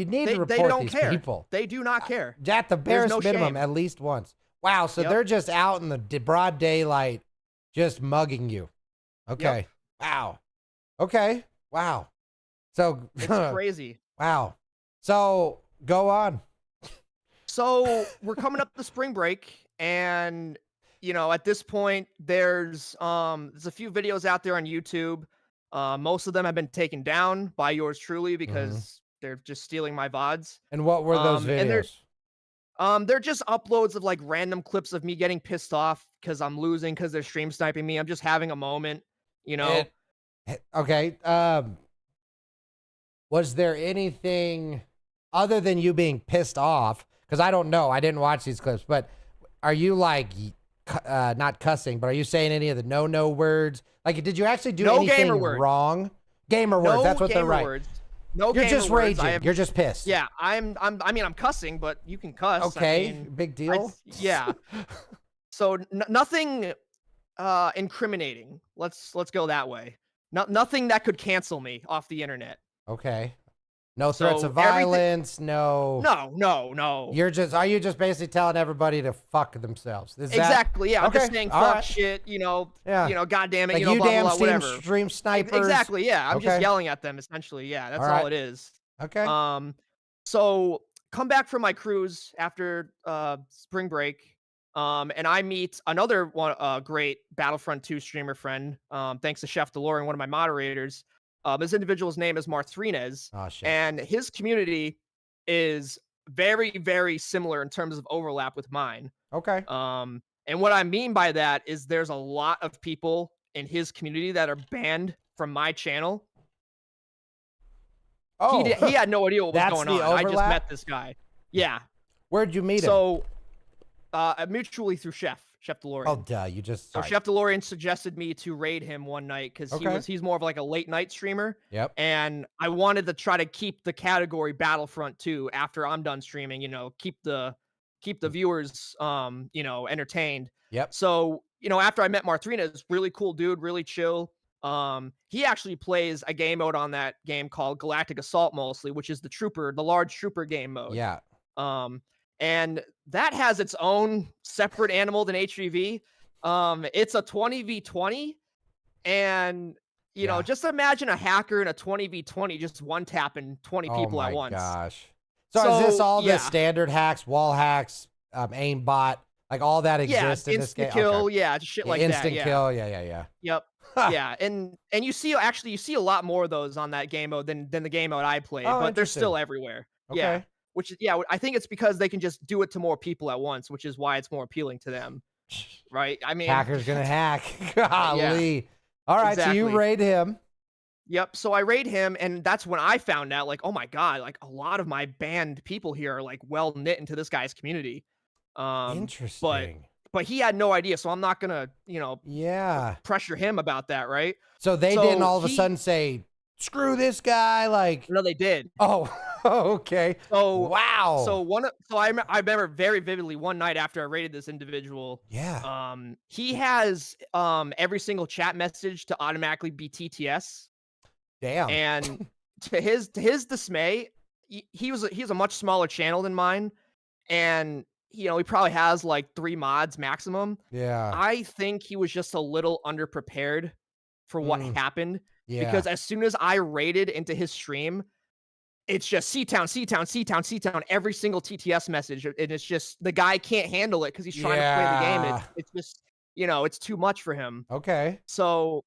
need to report these people. They do not care. At the barest minimum, shame. At least once. Wow. So they're just out in the broad daylight, just mugging you. Okay. Wow. Okay. Wow. So it's crazy. Wow. So go on. So we're coming up to spring break, and at this point, there's a few videos out there on YouTube. Most of them have been taken down by yours truly because they're just stealing my VODs. And what were those videos? They're just uploads of like random clips of me getting pissed off because I'm losing because they're stream sniping me. I'm just having a moment, Okay. Was there anything other than you being pissed off? Because I don't know. I didn't watch these clips, but are you like not cussing, but are you saying any of the no words? Like, did you actually do anything wrong? Gamer words. That's what they're right. Words. No, you're just raging. You're just pissed. Yeah, I'm cussing, but you can cuss. Okay, big deal. Yeah. So nothing incriminating. Let's go that way. Nothing that could cancel me off the internet. Okay. No threats of violence. No. No. Are you just basically telling everybody to fuck themselves? Exactly. Yeah. I'm just saying fuck shit. God damn it. Like blah, blah, blah, whatever. Stream snipers. Exactly. Yeah. I'm just yelling at them essentially. Yeah. That's all it is. Okay. So come back from my cruise after spring break. And I meet another one, great Battlefront 2 streamer friend. Thanks to Chef DeLorean, one of my moderators. This individual's name is Marthrines, oh, shit. and his community is very, very similar in terms of overlap with mine. Okay. And what I mean by that is there's a lot of people in his community that are banned from my channel. Oh, He had no idea what was that's going the on. I just overlap? met this guy. Yeah. Where'd you meet him? So, mutually through Chef DeLorean. Oh, duh. You just. So Sorry. Chef DeLorean suggested me to raid him one night because Okay. he's more of like a late night streamer. Yep. And I wanted to try to keep the category Battlefront too after I'm done streaming, keep the viewers entertained. Yep. So, after I met Marthinez, really cool dude, really chill. He actually plays a game mode on that game called Galactic Assault mostly, which is the large trooper game mode. Yeah. And that has its own separate animal than HVV. It's a 20v20, and just imagine a hacker in a 20v20 just one tapping 20 people at once. Oh my gosh. So is this all yeah. the standard hacks, wall hacks, aimbot, like all that exists in this game? Instant kill, Okay. yeah, shit like that. Instant Yeah. kill, yeah. Yep. Yeah, and you see a lot more of those on that game mode than the game mode I played, Oh, but they're interesting. still everywhere. Yeah. Okay. Which I think it's because they can just do it to more people at once, which is why it's more appealing to them. Right? I mean, Hacker's gonna hack. Golly. All right, so you Exactly. raid him. Yep. So I raid him, and that's when I found out, like, oh my god, like a lot of my banned people here are like well knit into this guy's community. Interesting. But he had no idea, so I'm not gonna, Yeah. pressure him about that, right? So they So didn't all of a sudden say, screw this guy, like, No, they did. oh, okay. So Wow. I remember very vividly one night after I raided this individual. Yeah. He has every single chat message to automatically be TTS, Damn. and to his dismay, he's a much smaller channel than mine, and he probably has like 3 mods maximum. Yeah. I think he was just a little underprepared for what happened, Yeah. because as soon as I raided into his stream, it's just CTown every single TTS message, and it's just the guy can't handle it because he's trying to play the game. Yeah. It's just it's too much for him. Okay. So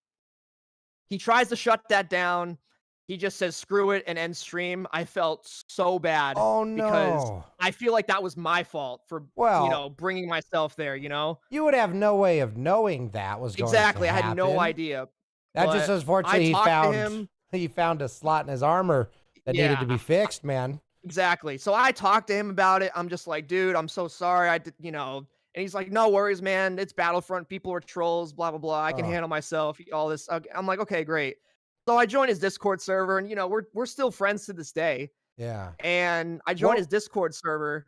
he tries to shut that down. He just says screw it and end stream. I felt so bad. Oh, Because no. I feel like that was my fault for Well, bringing myself there. you would have no way of knowing that was going Exactly. to I had no happen. idea. That just but unfortunately I he talked to found him. he found a slot in his armor that needed to be fixed, man. Exactly. So I talked to him about it. I'm just like, dude, I'm so sorry. I did, and he's like, no worries, man. It's Battlefront. People are trolls, blah, blah, blah. I can handle myself, all this. I'm like, okay, great. So I joined his Discord server, and, we're still friends to this day. Yeah. And I joined his Discord server,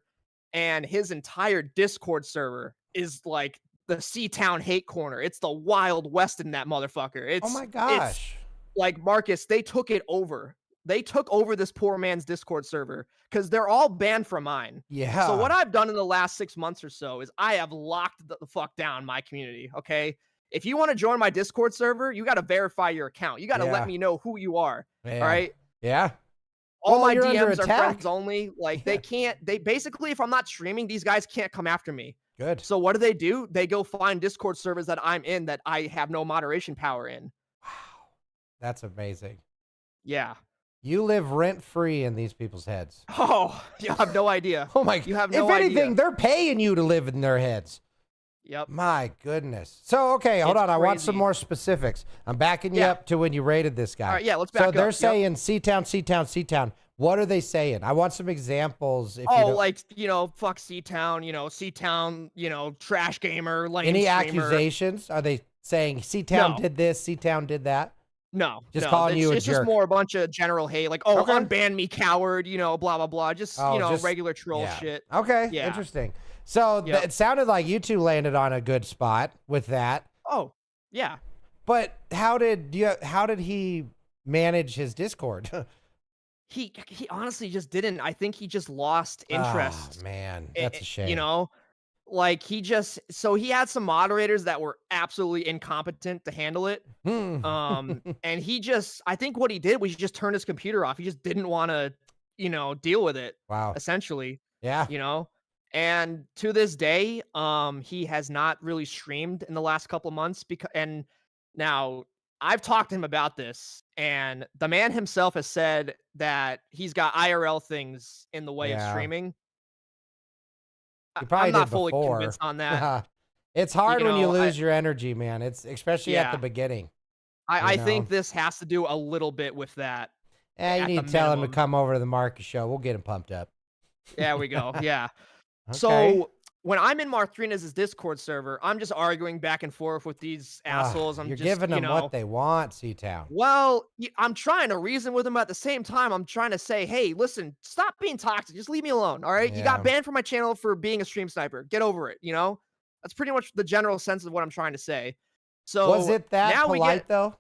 and his entire Discord server is like the CTown hate corner. It's the Wild West in that motherfucker. It's Oh my It's, gosh. like, Marcus, they took it over. They took over this poor man's Discord server because they're all banned from mine. Yeah. So what I've done in the last 6 months or so is I have locked the fuck down my community, okay? If you want to join my Discord server, you got to verify your account. You got to Yeah. let me know who you are, Man. all right? Yeah. All Well, my you're under DMs are attack. friends only. Like, they basically, if I'm not streaming, these guys can't come after me. Good. So what do? They go find Discord servers that I'm in that I have no moderation power in. Wow. That's amazing. Yeah. You live rent free in these people's heads. Oh, you have no idea. Oh my! You have no if anything, idea. they're paying you to live in their heads. Yep. My goodness. So okay, hold It's on. I want some crazy. more specifics. I'm backing you Yeah. up to when you rated this guy. All right, yeah, let's So back up. they're Yep. saying CTown. What are they saying? I want some examples. If you Oh, don't, like, fuck CTown, CTown, trash gamer, lame any streamer. accusations? Are they saying CTown No. did this, CTown did that? No, Just no, calling it's, you a it's just jerk. more a bunch of general hate, like, oh, Okay. unban me, coward, blah, blah, blah. Just, Oh, just- regular troll Yeah. shit. Okay, Yeah. interesting. So Yep. it sounded like you two landed on a good spot with that. Oh, yeah. But how did he manage his Discord? He honestly just didn't. I think he just lost interest. Oh, man, I- that's a shame. Like, he had some moderators that were absolutely incompetent to handle it. Hmm. And I think what he did was he just turned his computer off. He just didn't want to, deal with it, Wow. essentially, Yeah. And to this day, he has not really streamed in the last couple months and now I've talked to him about this, and the man himself has said that he's got IRL things in the way of Yeah. streaming. You probably I'm not did fully before. convinced on that. It's hard when you know, lose your energy, man. It's especially at the Yeah. beginning. I You think know? this has to do a little bit with that. You at need the to tell him to minimum. come over to the Marcus show. We'll get him pumped up. There we go. Yeah. Okay. So when I'm in Marthrina's Discord server, I'm just arguing back and forth with these assholes. I'm You're just, giving them you know, what they want, CTown. well, I'm trying to reason with them at the same time. I'm trying to say, hey, listen, stop being toxic. Just leave me alone. All right. You Yeah. got banned from my channel for being a stream sniper. Get over it. You know, that's pretty much the general sense of what I'm trying to say. So Was it that now polite though?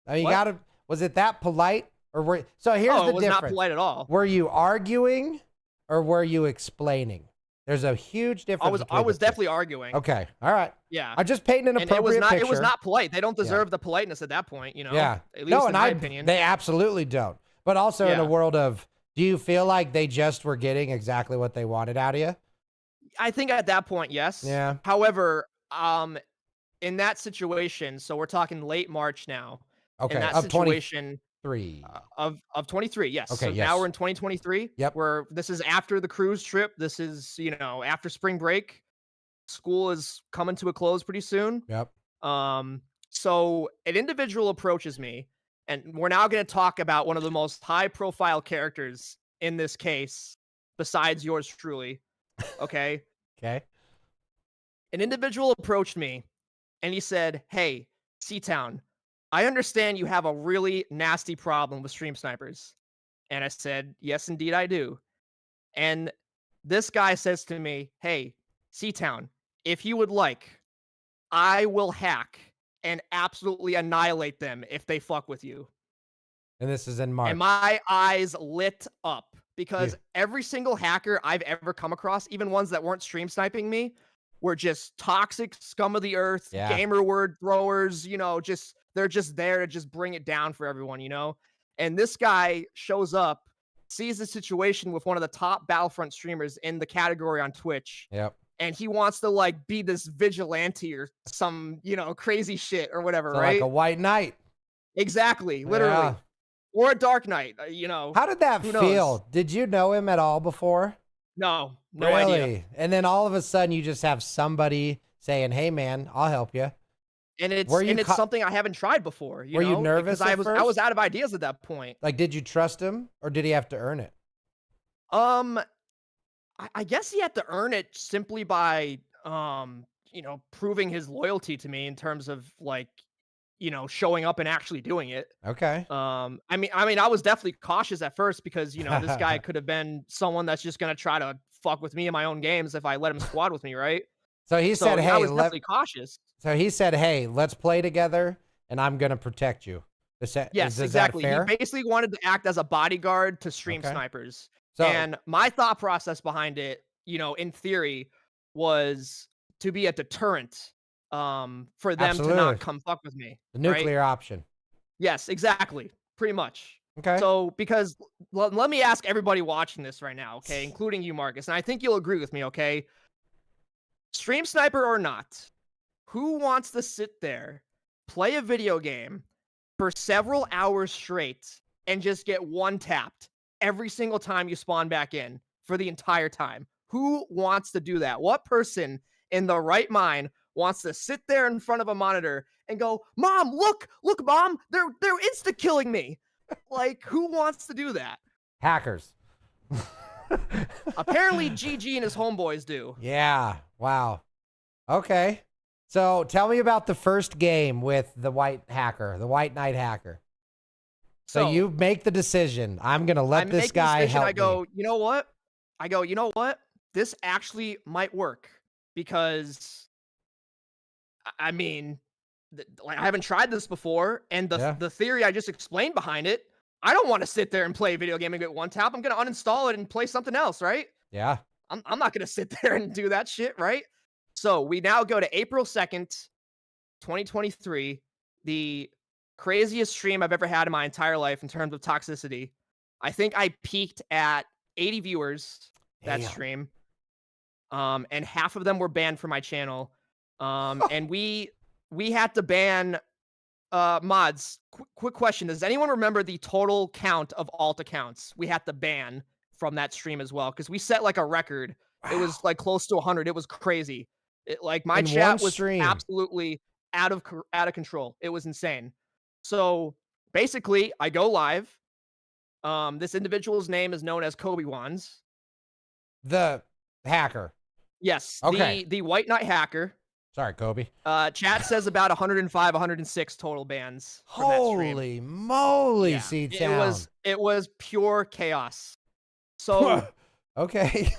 I mean, you What? gotta. Was it that polite, or were? So here's Oh, the it was difference. not polite at all. Were you arguing, or were you explaining? There's a huge difference. I was between the two. definitely arguing. Okay. All right. Yeah. I just painted an And it appropriate was not picture. it was not polite. They don't deserve the politeness at that point, you know. Yeah. At least No, in and my opinion. They absolutely don't. But also in a Yeah. world of, do you feel like they just were getting exactly what they wanted out of you? I think at that point, yes. Yeah. However, in that situation, so we're talking late March now. Okay. In that Of situation 23. of 23, yes. Okay, So yes. now we're in 2023. Yep. This is after the cruise trip. This is, you know, after spring break. School is coming to a close pretty soon. Yep. So an individual approaches me, and we're now going to talk about one of the most high-profile characters in this case, besides yours truly. Okay. Okay. An individual approached me, and he said, "Hey, CTown, I understand you have a really nasty problem with stream snipers." And I said, "Yes, indeed, I do." And this guy says to me, "Hey, CTown, if you would like, I will hack and absolutely annihilate them if they fuck with you." And this is in March. And my eyes lit up because every single hacker I've ever come across, even ones that weren't stream sniping me, were just toxic scum of the earth, Yeah. gamer word throwers, you know, they're just there to just bring it down for everyone, you know? And this guy shows up, sees the situation with one of the top Battlefront streamers in the category on Twitch, Yep. and he wants to like be this vigilante or some, you know, crazy shit or whatever, So right? like a white knight. Exactly, literally. Yeah. Or a Dark Knight, you know. How did that Who feel? knows? Did you know him at all before? No Really? idea. And then all of a sudden you just have somebody saying, "Hey man, I'll help you." And it's Were you and it's something I haven't tried before. Were you know? nervous Because I at was I was first? out of ideas at that point. Like, did you trust him, or did he have to earn it? I guess he had to earn it simply by you know, proving his loyalty to me in terms of like, you know, showing up and actually doing it. Okay. I mean, I was definitely cautious at first because, you know, this guy could have been someone that's just gonna try to fuck with me in my own games if I let him squad with me, right? So he So said, I "Hey, was definitely cautious. let's play together, and I'm gonna protect you." Yes, is exactly. That fair? He basically wanted to act as a bodyguard to stream Okay. snipers. So And my thought process behind it, you know, in theory, was to be a deterrent for them to Absolutely. not come fuck with me. the right? nuclear option. Yes, exactly. Pretty much. Okay. So, because let me ask everybody watching this right now, okay, including you, Marcus, and I think you'll agree with me, okay? Stream sniper or not, who wants to sit there, play a video game for several hours straight, and just get one tapped every single time you spawn back in for the entire time? Who wants to do that? What person in the right mind wants to sit there in front of a monitor and go, "Mom, look, Mom, they're insta killing me"? Like, who wants to do that? Hackers. Apparently, GG and his homeboys do. Yeah. Wow. Okay. So tell me about the first game with the white hacker, the white knight hacker. So you make the decision. I'm gonna let this guy help I go, me. you know what? This actually might work because, I mean, like I haven't tried this before, and the theory I just explained behind it. I don't want to sit there and play a video game and get one tap. I'm gonna uninstall it and play something else, right? Yeah. I'm not gonna sit there and do that shit, right? So we now go to April 2nd, 2023, the craziest stream I've ever had in my entire life in terms of toxicity. I think I peaked at 80 viewers that Damn. stream. And half of them were banned from my channel. And we had to ban Mods, quick question. Does anyone remember the total count of alt accounts we had to ban from that stream as well? Because we set like a record. It was like close to 100. It was crazy. Like my In chat one was stream. absolutely out of control. It was insane. So basically, I go live. This individual's name is known as Kobe Wands. The hacker. Yes. Okay. The White Knight hacker. Sorry, Kobe. Chat says about 105, 106 total bans. From that stream. Holy moly, Yeah, CTown. it was pure chaos. So okay.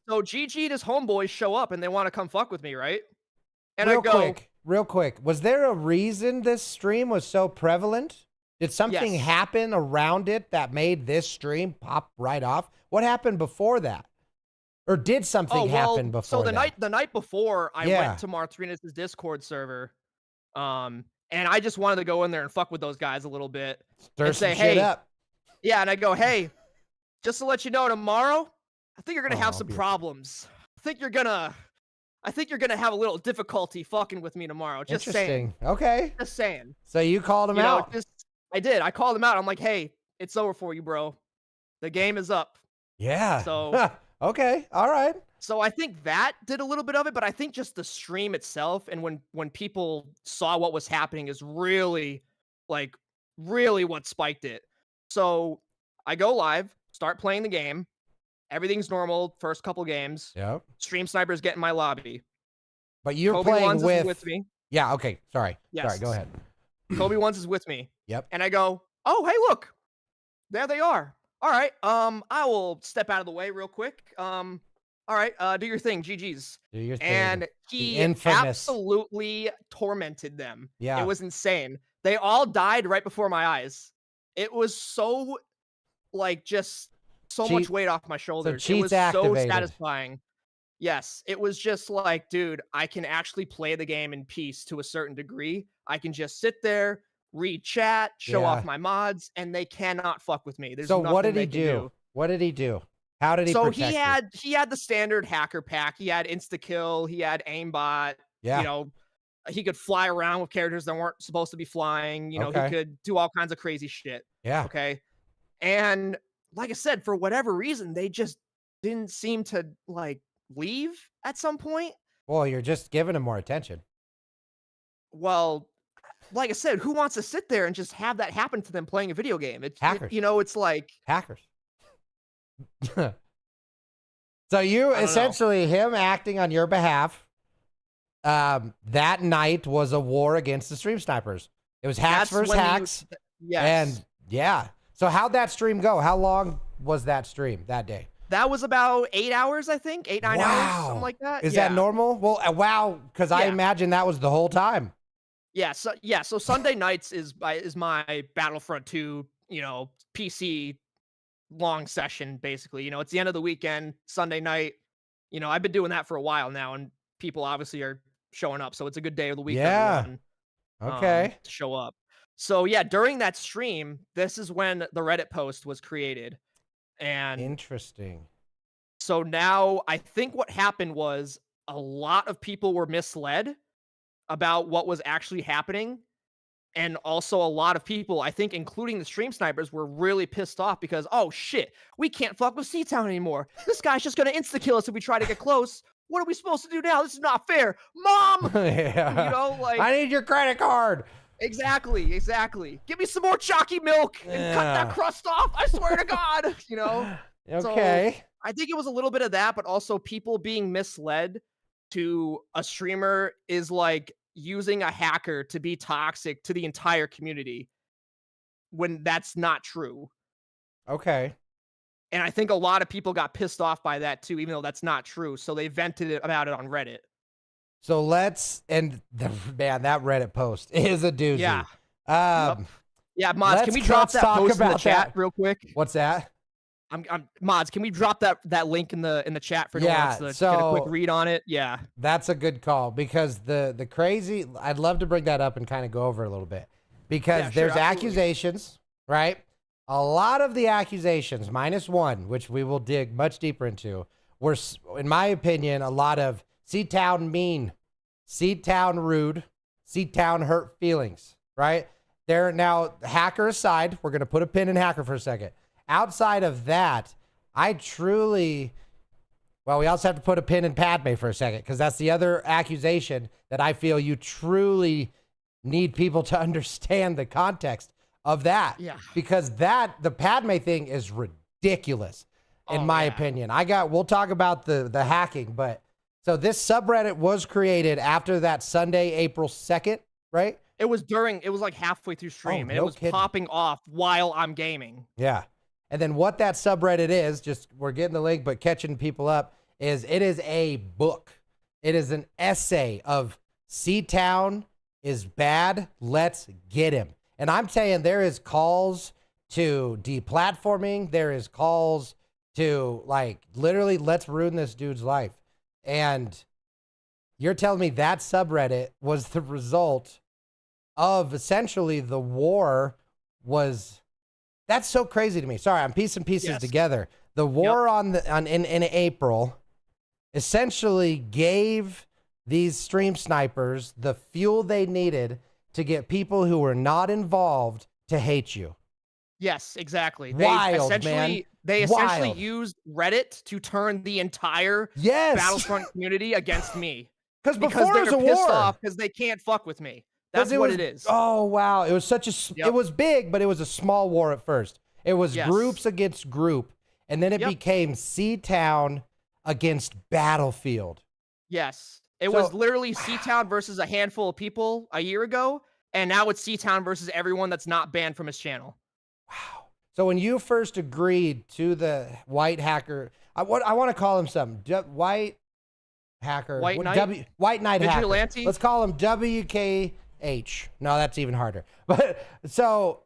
so GG and his homeboys show up and they want to come fuck with me, right? And Real quick. Was there a reason this stream was so prevalent? Did something Yes. happen around it that made this stream pop right off? What happened before that? Or did something happen before so the that? night before I Yeah. went to Martrinus' Discord server, and I just wanted to go in there and fuck with those guys a little bit. Stir and some say, shit hey, up. Yeah, and I go, hey, just to let you know, tomorrow, I think you're gonna have some beautiful. problems. I think you're gonna have a little difficulty fucking with me tomorrow. Just saying. Interesting. Okay. Just saying. So you called him You know, out. I did. I called him out. I'm like, hey, it's over for you, bro. The game is up. Yeah. So okay. All right. So I think that did a little bit of it, but I think just the stream itself and when people saw what was happening is really what spiked it. So I go live, start playing the game. Everything's normal first couple games. Yep. Stream snipers get in my lobby. But you're Kobe playing Wands is with me. Yeah, okay. Sorry. Yes. Sorry, go ahead. Kobe Wands is with me. Yep. And I go, "Oh, hey, look. There they are. All right. I will step out of the way real quick. All right, do your thing, GG's." Do your thing. And The he infamous. absolutely tormented them. Yeah. It was insane. They all died right before my eyes. It was so, just so much weight off my shoulders. It was cheats activated. so satisfying. Yes, it was just like, dude, I can actually play the game in peace to a certain degree. I can just sit there, read chat, show off my mods, and they cannot fuck with me. There's So what nothing did he they can do? What did he do? How did he So protect you? he had the standard hacker pack. He had insta kill. He had aimbot. Yeah. You know, he could fly around with characters that weren't supposed to be flying. You know, Okay. he could do all kinds of crazy shit. Yeah. Okay. And like I said, for whatever reason, they just didn't seem to leave at some point. Well, you're just giving him more attention. Well, like I said, who wants to sit there and just have that happen to them playing a video game? Hackers. It's like Hackers. So you essentially him acting on your behalf. That night was a war against the stream snipers. It was hacks that's versus when hacks. yes. And yeah. So how'd that stream go? How long was that stream that day? That was about 8 hours, I think. 8, 9 hours, something like that. Is that normal? Well, wow, because I Yeah. imagine that was the whole time. Yeah, so Sunday nights is my Battlefront 2, PC long session, basically. It's the end of the weekend, Sunday night. I've been doing that for a while now, and people obviously are showing up, so it's a good day of the week for Yeah. everyone, Okay. to show up. So yeah, during that stream, this is when the Reddit post was created. And Interesting. so now I think what happened was a lot of people were misled about what was actually happening. And also a lot of people, I think, including the stream snipers, were really pissed off because, oh shit, we can't fuck with CTown anymore. This guy's just gonna insta-kill us if we try to get close. What are we supposed to do now? This is not fair. Mom! Yeah. I need your credit card. Exactly. Give me some more chalky milk and cut that crust off. I swear to God, Okay. So I think it was a little bit of that, but also people being misled to a streamer is like using a hacker to be toxic to the entire community when that's not true. Okay. And I think a lot of people got pissed off by that too, even though that's not true. So they vented about it on Reddit. So man, that Reddit post is a doozy. Yeah. Um, Yeah, mods, can we drop that post in the chat real quick? What's that? I'm mods, can we drop that link in the chat for anyone who wants to get a quick read on it? Yeah. That's a good call because the crazy, I'd love to bring that up and kind of go over it a little bit because Yeah, sure, there's absolutely. accusations, right? A lot of the accusations, -1, which we will dig much deeper into, were, in my opinion, a lot of CTown mean, CTown rude, CTown hurt feelings, right? There now, hacker aside, we're gonna put a pin in hacker for a second. Outside of that, I truly, well, we also have to put a pin in Padme for a second, because that's the other accusation that I feel you truly need people to understand the context of that. Yeah. Because the Padme thing is ridiculous, in my opinion. We'll talk about the hacking, but so this subreddit was created after that Sunday, April 2nd, right? It was like halfway through stream, and no it was kidding. popping off while I'm gaming. Yeah. And then what that subreddit is, just we're getting the link, but catching people up, is it is a book. It is an essay of CTown is bad. Let's get him. And I'm saying there is calls to deplatforming. There is calls to like literally let's ruin this dude's life. And you're telling me that subreddit was the result of essentially the war was. That's so crazy to me. Sorry, I'm piecing pieces together. The war in April essentially gave these stream snipers the fuel they needed to get people who were not involved to hate you. Yes, exactly. Wild, They man. essentially Wild. used Reddit to turn the entire Yes. Battlefront community against me. Because before it was they're a pissed war. off because they can't fuck with me. That's what it is. Oh, wow. It was such a, it was big, but it was a small war at first. It was groups against group. And then it became CTown against Battlefield. Yes. It was literally CTown versus a handful of people a year ago. And now it's CTown versus everyone that's not banned from his channel. Wow. So when you first agreed to the white hacker, I want to call him something. White hacker. White Knight? White Knight hacker. Vigilante? Let's call him WKH. No, that's even harder. But so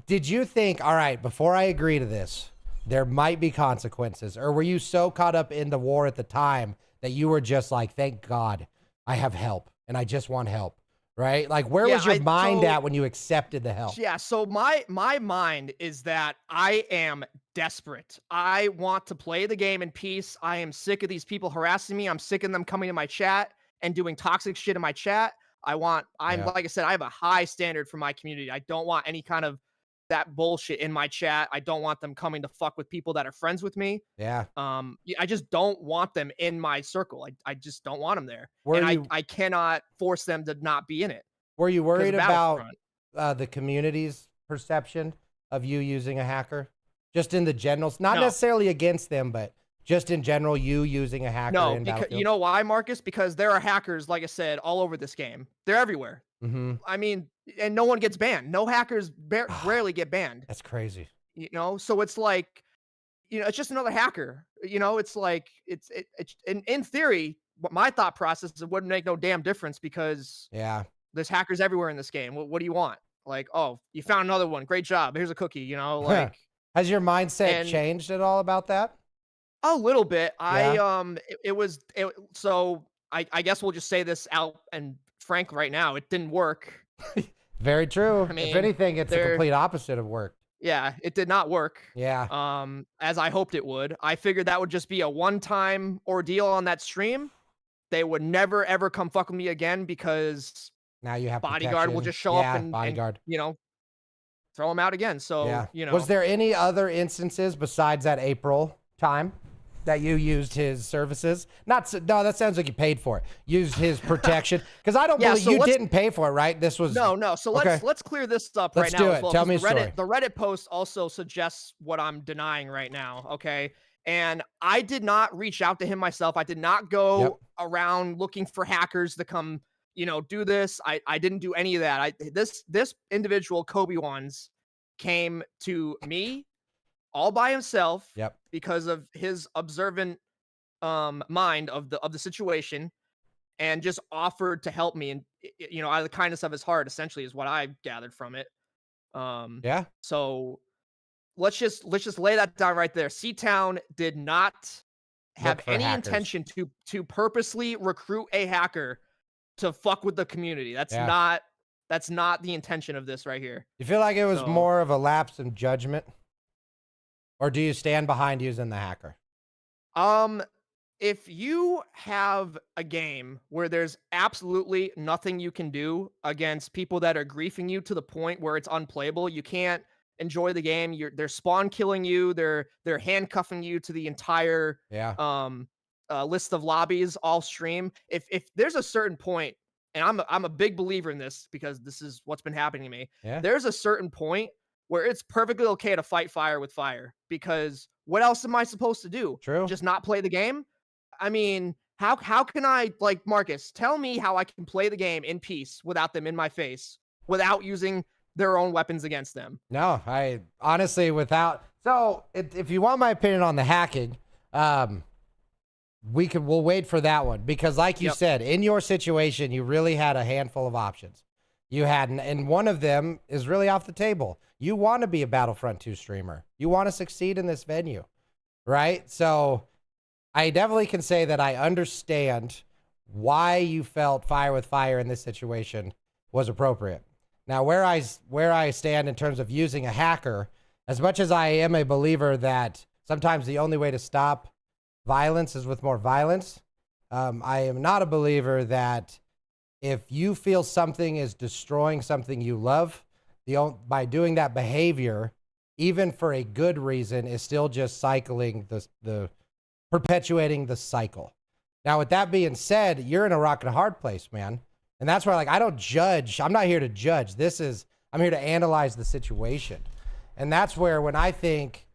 did you think, all right, before I agree to this, there might be consequences? Or were you so caught up in the war at the time that you were just like, thank God I have help and I just want help? Right? Like, where was your mind at when you accepted the help? Yeah, so my mind is that I am desperate. I want to play the game in peace. I am sick of these people harassing me. I'm sick of them coming to my chat and doing toxic shit in my chat. Like I said, I have a high standard for my community. I don't want any kind of that bullshit in my chat. I don't want them coming to fuck with people that are friends with me. Yeah. I just don't want them in my circle. I just don't want them there. I cannot force them to not be in it. Were you worried about the community's perception of you using a hacker? Just in the generals, not necessarily against them, but just in general, you using a hacker in Battlefield? You know why, Marcus? Because there are hackers, like I said, all over this game. They're everywhere. Mm-hmm. I mean, and no one gets banned. No hackers rarely get banned. That's crazy. You know, so it's like, it's just another hacker. It's like it's in theory. My thought process is it wouldn't make no damn difference because there's hackers everywhere in this game. What do you want? Like, oh, you found another one. Great job. Here's a cookie. Like. Has your mindset changed at all about that? A little bit. Yeah. So I guess we'll just say this out and frank right now. It didn't work. Very true. I mean, if anything, it's the complete opposite of work. Yeah, it did not work. Yeah. As I hoped it would. I figured that would just be a one-time ordeal on that stream. They would never ever come fuck with me again because now you have bodyguard will just show up and throw them out again. So was there any other instances besides that April time that you used his services? No, that sounds like you paid for it. Used his protection, because I don't believe you didn't pay for it, right? This was no. So let's clear this up right now. Do it. As well, Tell me a story. The Reddit post also suggests what I'm denying right now. Okay, and I did not reach out to him myself. I did not go around looking for hackers to come, do this. I didn't do any of that. This individual Kobe ones came to me all by himself because of his observant mind of the situation, and just offered to help me, and out of the kindness of his heart, essentially, is what I gathered from it. So let's just lay that down right there. CTown did not have any intention to purposely recruit a hacker to fuck with the community. That's not the intention of this right here. You feel like it was more of a lapse in judgment? Or do you stand behind using the hacker? if you have a game where there's absolutely nothing you can do against people that are griefing you to the point where it's unplayable, you can't enjoy the game. They're spawn killing you. They're handcuffing you to the entire Yeah. list of lobbies all stream. If there's a certain point, and I'm a big believer in this because this is what's been happening to me. Yeah. There's a certain point where it's perfectly okay to fight fire with fire, because what else am I supposed to do? True. Just not play the game? I mean, how can I, like, Marcus, tell me how I can play the game in peace without them in my face, without using their own weapons against them? No, I honestly, without, so if you want my opinion on the hacking, we'll wait for that one, because like you Yep. said, in your situation, you really had a handful of options. You had, and one of them is really off the table. You want to be a Battlefront 2 streamer. You want to succeed in this venue, right? So I definitely can say that I understand why you felt fire with fire in this situation was appropriate. Now, where I stand in terms of using a hacker, as much as I am a believer that sometimes the only way to stop violence is with more violence, I am not a believer that if you feel something is destroying something you love, by doing that behavior, even for a good reason, is still just cycling the perpetuating the cycle. Now, with that being said, you're in a rock and a hard place, man. And that's why, like, I don't judge. I'm not here to judge. I'm here to analyze the situation. And that's where, when I think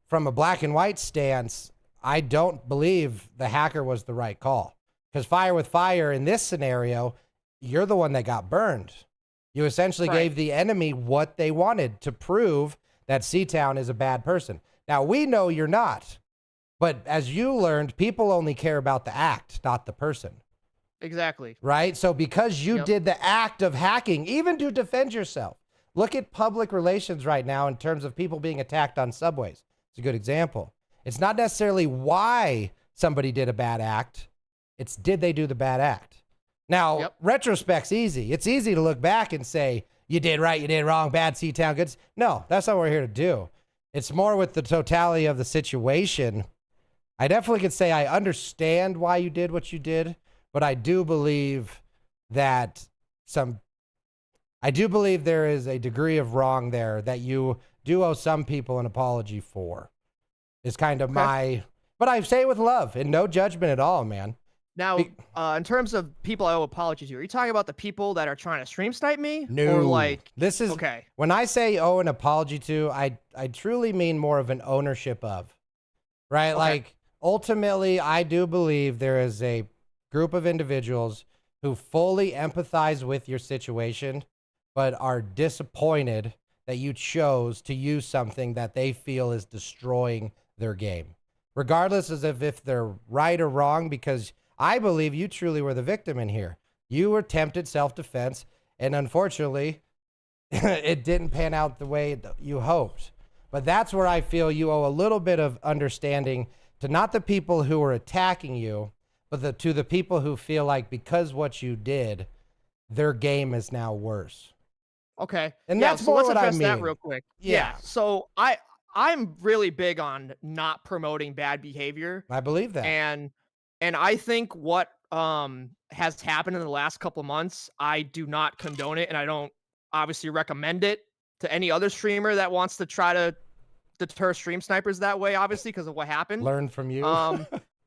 from a black and white stance, I don't believe the hacker was the right call. Because fire with fire in this scenario, you're the one that got burned. You essentially gave the enemy what they wanted to prove that CTown is a bad person. Now, we know you're not. But as you learned, people only care about the act, not the person. Exactly. Right? So because you Yep. did the act of hacking, even to defend yourself, look at public relations right now in terms of people being attacked on subways. It's a good example. It's not necessarily why somebody did a bad act. It's did they do the bad act? Now, retrospect's easy. It's easy to look back and say, you did right, you did wrong, bad CTown goods. No, that's not what we're here to do. It's more with the totality of the situation. I definitely could say I understand why you did what you did, but I do believe that there is a degree of wrong there that you do owe some people an apology for. Is kind of but I say it with love and no judgment at all, man. Now, in terms of people I owe apologies to, are you talking about the people that are trying to stream snipe me? No. Or like, this is okay. When I say owe an apology to, I truly mean more of an ownership of, right? Okay. Like, ultimately, I do believe there is a group of individuals who fully empathize with your situation, but are disappointed that you chose to use something that they feel is destroying their game, regardless as if they're right or wrong, because I believe you truly were the victim in here. You attempted self-defense, and unfortunately, it didn't pan out the way you hoped. But that's where I feel you owe a little bit of understanding to not the people who are attacking you, but to the people who feel like because what you did, their game is now worse. Okay. And yeah, that's so more let's what I address that mean. real quick. Yeah. So I'm really big on not promoting bad behavior. I believe that. And I think what has happened in the last couple of months, I do not condone it, and I don't obviously recommend it to any other streamer that wants to try to deter stream snipers that way, obviously, because of what happened. Learn from you.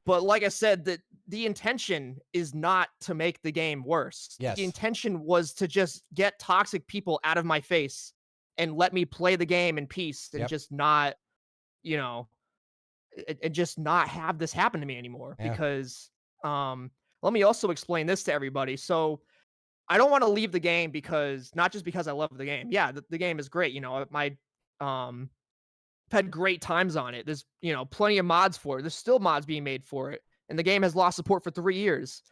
But like I said, the intention is not to make the game worse. Yes. The intention was to just get toxic people out of my face and let me play the game in peace and just not, and just not have this happen to me anymore. Yeah. Because let me also explain this to everybody. So I don't want to leave the game because not just because I love the game. Yeah, the game is great. I've had great times on it. There's, plenty of mods for it. There's still mods being made for it. And the game has lost support for 3 years.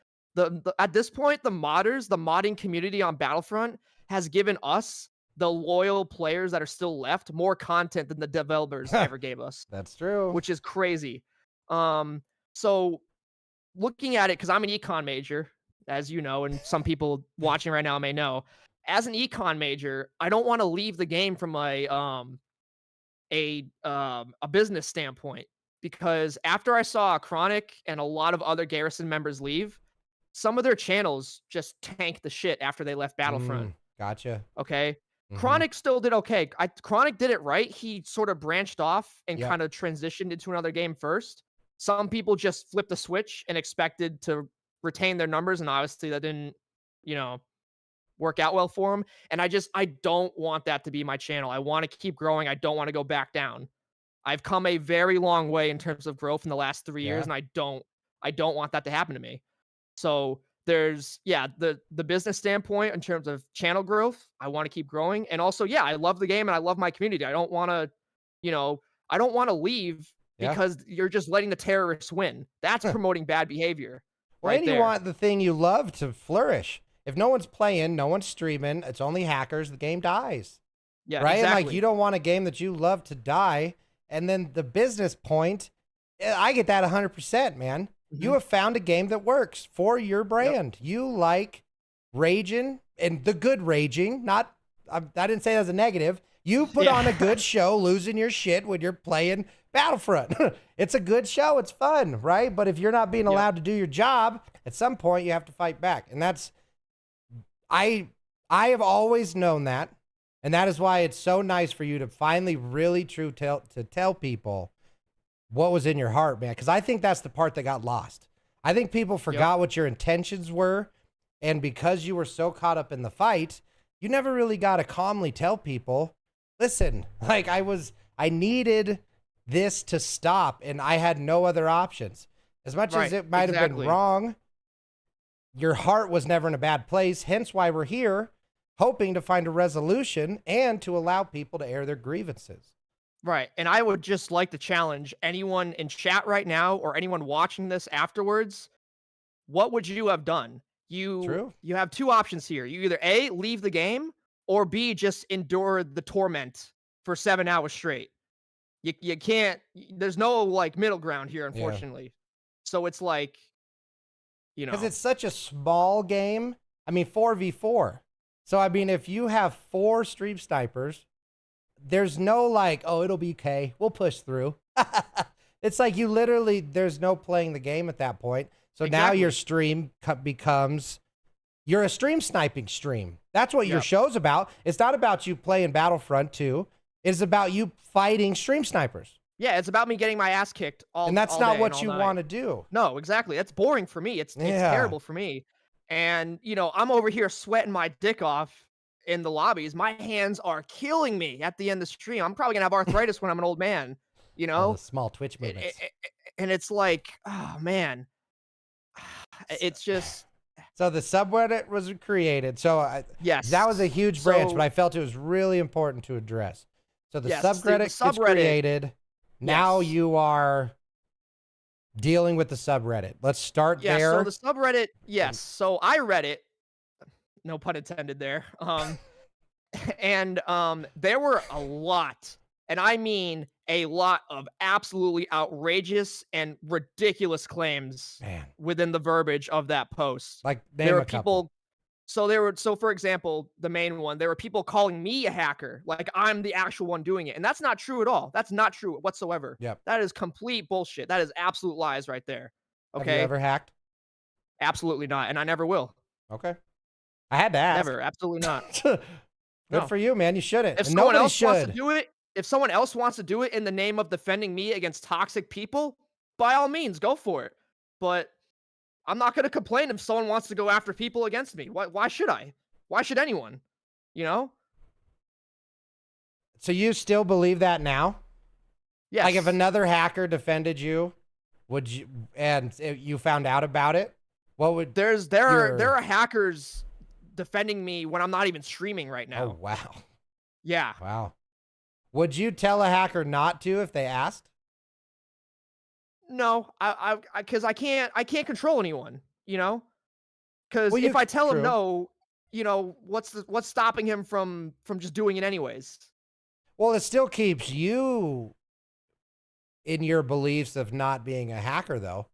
At this point, the modding community on Battlefront has given us, the loyal players that are still left, more content than the developers ever gave us. That's true. Which is crazy. So looking at it, because I'm an econ major, as you know, and some people watching right now may know, as an econ major, I don't want to leave the game from a business standpoint, because after I saw Chronic and a lot of other Garrison members leave, some of their channels just tanked the shit after they left Battlefront. Gotcha. Okay. Mhm. Chronic still did okay. Chronic did it right. He sort of branched off and Yep. kind of transitioned into another game first. Some people just flipped the switch and expected to retain their numbers, and obviously that didn't, work out well for him. And I don't want that to be my channel. I want to keep growing. I don't want to go back down. I've come a very long way in terms of growth in the last 3 years, Yeah. and I don't want that to happen to me. So there's the business standpoint in terms of channel growth. I want to keep growing, and also I love the game and I love my community. I don't want to leave Yeah. because you're just letting the terrorists win. That's promoting bad behavior. Well, Right and you there. want the thing you love to flourish. If no one's playing, no one's streaming, it's only hackers, the game dies. Yeah, Right? And exactly. like, you don't want a game that you love to die. And then the business point, I get that 100%, man. You have found a game that works for your brand. You like raging, and the good raging, I didn't say that as a negative. You put on a good show, losing your shit when you're playing Battlefront. It's a good show. It's fun, right? But if you're not being allowed to do your job, at some point you have to fight back. And that's, I have always known that. And that is why it's so nice for you to finally really tell people what was in your heart, man. Because I think that's the part that got lost. I think people forgot what your intentions were. And because you were so caught up in the fight, you never really got to calmly tell people, listen, like I needed this to stop and I had no other options. As much as it might have been wrong, your heart was never in a bad place. Hence why we're here, hoping to find a resolution and to allow people to air their grievances. Right. And I would just like to challenge anyone in chat right now or anyone watching this afterwards. What would you have done? You have two options here. You either A, leave the game, or B, just endure the torment for 7 hours straight. You can't, there's no like middle ground here, unfortunately. So it's like, because it's such a small game. I mean, 4v4. So, I mean, if you have 4 stream snipers, there's no like, oh, it'll be okay. We'll push through. It's like you literally, there's no playing the game at that point. So now your stream becomes, you're a stream sniping stream. That's what your show's about. It's not about you playing Battlefront 2. It's about you fighting stream snipers. Yeah, it's about me getting my ass kicked all And that's all not day what and you all night. want to do. No, exactly. That's boring for me. It's terrible for me. And, I'm over here sweating my dick off in the lobbies. My hands are killing me at the end of the stream. I'm probably going to have arthritis when I'm an old man, All the small Twitch movements. And it's like, oh, man. It's just... So the subreddit was created. So yes, that was a huge branch, but I felt it was really important to address. So the subreddit is created. Now you are dealing with the subreddit. Let's start there. So the subreddit, So I read it. No pun intended there. And there were a lot, and I mean a lot of absolutely outrageous and ridiculous claims within the verbiage of that post. Like there were people. So for example, the main one, there were people calling me a hacker, like I'm the actual one doing it. And that's not true at all. That's not true whatsoever. Yep. That is complete bullshit. That is absolute lies right there. Okay. Have you ever hacked? Absolutely not. And I never will. Okay. I had to ask. Never. Absolutely not. Good for you, man. You shouldn't. If And someone nobody else should. wants to do it, if someone else wants to do it in the name of defending me against toxic people, by all means, go for it. But I'm not going to complain if someone wants to go after people against me. Why should I? Why should anyone? So you still believe that now? Yes. Like if another hacker defended you, would you, and you found out about it, what would there are hackers defending me when I'm not even streaming right now. Oh wow. Yeah. Wow. Would you tell a hacker not to if they asked? No, because I can't control anyone, because if I tell him no, what's stopping him from just doing it anyways? Well, it still keeps you in your beliefs of not being a hacker, though.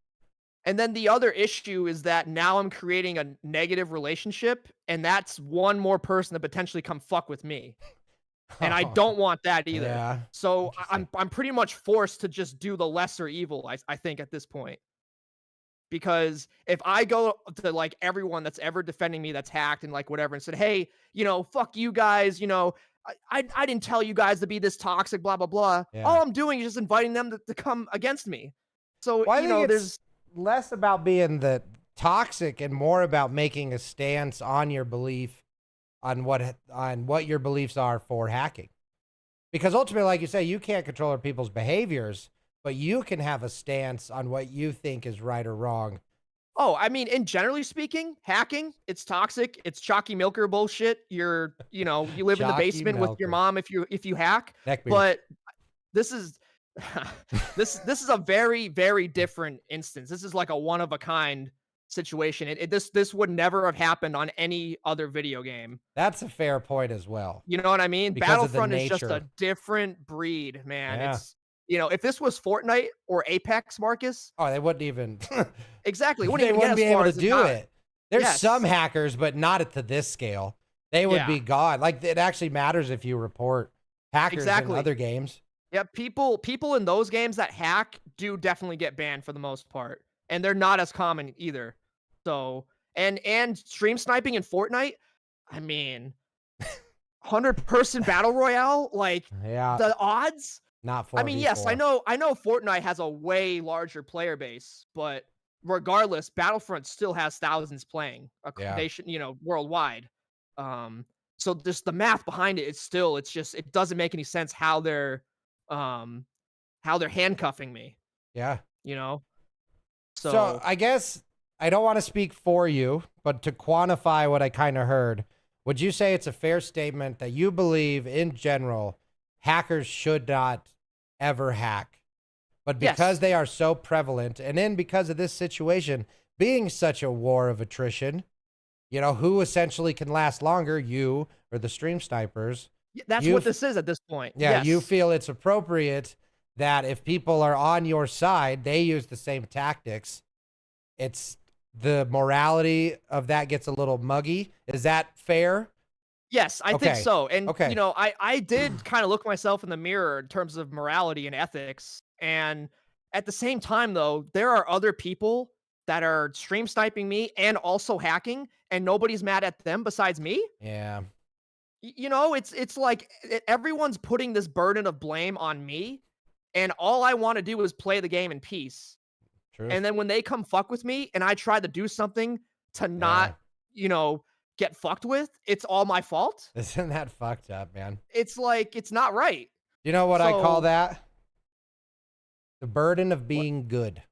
And then the other issue is that now I'm creating a negative relationship, and that's one more person to potentially come fuck with me. and I don't want that either. Yeah. So Interesting. I'm pretty much forced to just do the lesser evil. I think at this point, because if I go to like everyone that's ever defending me that's hacked and like whatever and said, hey, fuck you guys, I didn't tell you guys to be this toxic, blah blah blah. Yeah. All I'm doing is just inviting them to come against me. So Well, I think there's it's less about being the toxic and more about making a stance on your belief on what your beliefs are for hacking. Because ultimately, like you say, you can't control other people's behaviors, but you can have a stance on what you think is right or wrong. Oh, I mean, and generally speaking, hacking, it's toxic. It's chalky milker bullshit. You live in the Chalky basement with your milker. mom if you hack. Neckbeard. But this is this is a very, very different instance. This is like a one of a kind situation. This would never have happened on any other video game. That's a fair point as well. You know what I mean? Because of the Battlefront is just a nature. different breed, man. Yeah. It's if this was Fortnite or Apex, Marcus, Oh, they wouldn't even. exactly, They wouldn't even wouldn't get be as far able as to it do got. it. There's Yes. some hackers, but not at to this scale. They would Yeah. be gone. Like it actually matters if you report hackers in Exactly. other games. Yeah, people in those games that hack do definitely get banned for the most part, and they're not as common either. So, and stream sniping in Fortnite, I mean, 100-person battle royale, like Yeah, the odds. not 4v4. I mean, yes, I know Fortnite has a way larger player base, but regardless, Battlefront still has thousands playing. Yeah. They should, worldwide. So just the math behind it, it doesn't make any sense how they're handcuffing me, Yeah. So I guess I don't want to speak for you, but to quantify what I kind of heard, would you say it's a fair statement that you believe in general hackers should not ever hack, but because Yes. they are so prevalent, and then because of this situation being such a war of attrition, who essentially can last longer, you or the stream snipers? That's you what f- this is at this point. Yeah, you Yes. feel it's appropriate that if people are on your side, they use the same tactics. It's the morality of that gets a little muggy. Is that fair? Yes, I think Okay. so. And Okay. I did kind of look myself in the mirror in terms of morality and ethics. And at the same time, though, there are other people that are stream sniping me and also hacking, and nobody's mad at them besides me. Yeah. It's like everyone's putting this burden of blame on me, and all I want to do is play the game in peace. True. And then when they come fuck with me and I try to do something to not, get fucked with, it's all my fault. Isn't that fucked up, man? It's like, it's not right. You know what I call So- that? The burden of being good.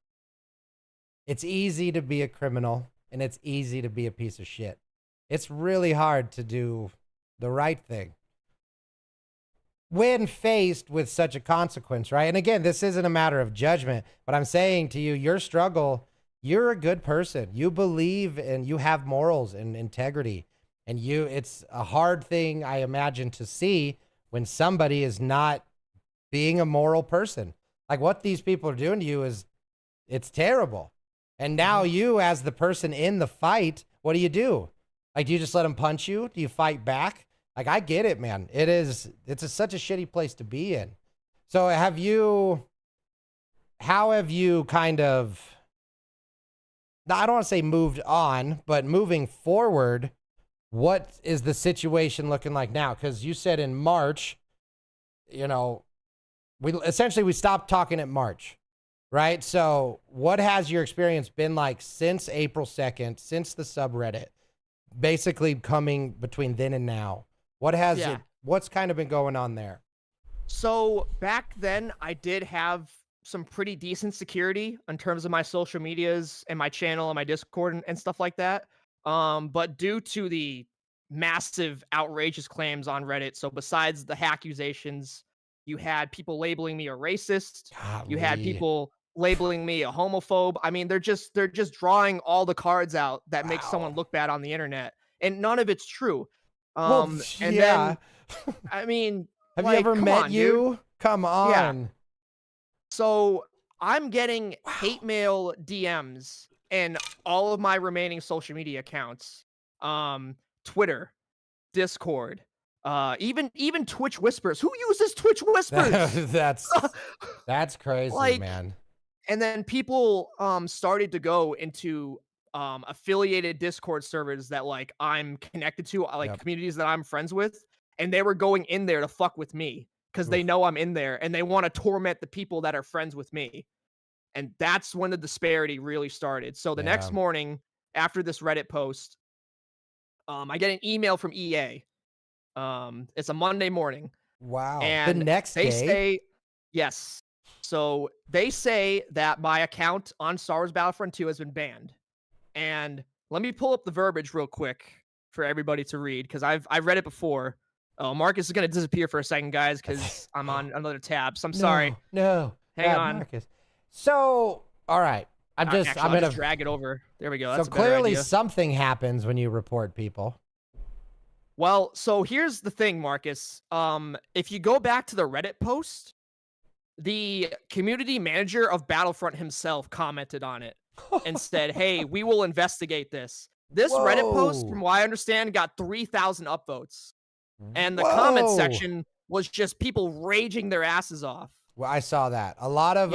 It's easy to be a criminal and it's easy to be a piece of shit. It's really hard to do the right thing when faced with such a consequence, right? And again, this isn't a matter of judgment, but I'm saying to you, your struggle, you're a good person. You believe and you have morals and integrity. And it's a hard thing, I imagine, to see when somebody is not being a moral person. Like what these people are doing to you it's terrible. And now you, as the person in the fight, what do? Like, do you just let them punch you? Do you fight back? Like, I get it, man. It's such a shitty place to be in. So how have you kind of, I don't want to say moved on, but moving forward, what is the situation looking like now? Because you said in March, we stopped talking at March, right? So what has your experience been like since April 2nd, since the subreddit, basically coming between then and now? What's kind of been going on there? So back then, I did have some pretty decent security in terms of my social medias and my channel and my Discord and stuff like that. But due to the massive outrageous claims on Reddit, so besides the hack accusations, you had people labeling me a racist. You had Golly. people labeling me a homophobe. I mean, they're just drawing all the cards out that make someone Wow. look bad on the internet, and none of it's true. Well, And yeah. then, I mean, Have like, you ever come met on, you? dude. Come on. So I'm getting hate mail DMs and all of my remaining social media accounts, Twitter, Discord, Even Twitch Whispers. Who uses Twitch Whispers? that's crazy, Like, man. And then people started to go into affiliated Discord servers that like I'm connected to, like Yep. communities that I'm friends with, and they were going in there to fuck with me because they know I'm in there and they want to torment the people that are friends with me. And that's when the disparity really started. So the next morning after this Reddit post, I get an email from EA. It's a Monday morning. Wow. And the next they day? say, yes. So they say that my account on Star Wars Battlefront 2 has been banned. And let me pull up the verbiage real quick for everybody to read because I've read it before. Oh, Marcus is gonna disappear for a second, guys, because I'm on another tab. So I'm sorry. No. Hang on. Marcus. So, all right. Actually, I'm I'll gonna just drag it over. There we go. That's so a better clearly idea. something happens when you report people. Well, so here's the thing, Marcus. If you go back to the Reddit post, the community manager of Battlefront himself commented on it and said, "Hey, we will investigate this." This Reddit post, from what I understand, got 3,000 upvotes. And the comment section was just people raging their asses off. Well, I saw that. A lot of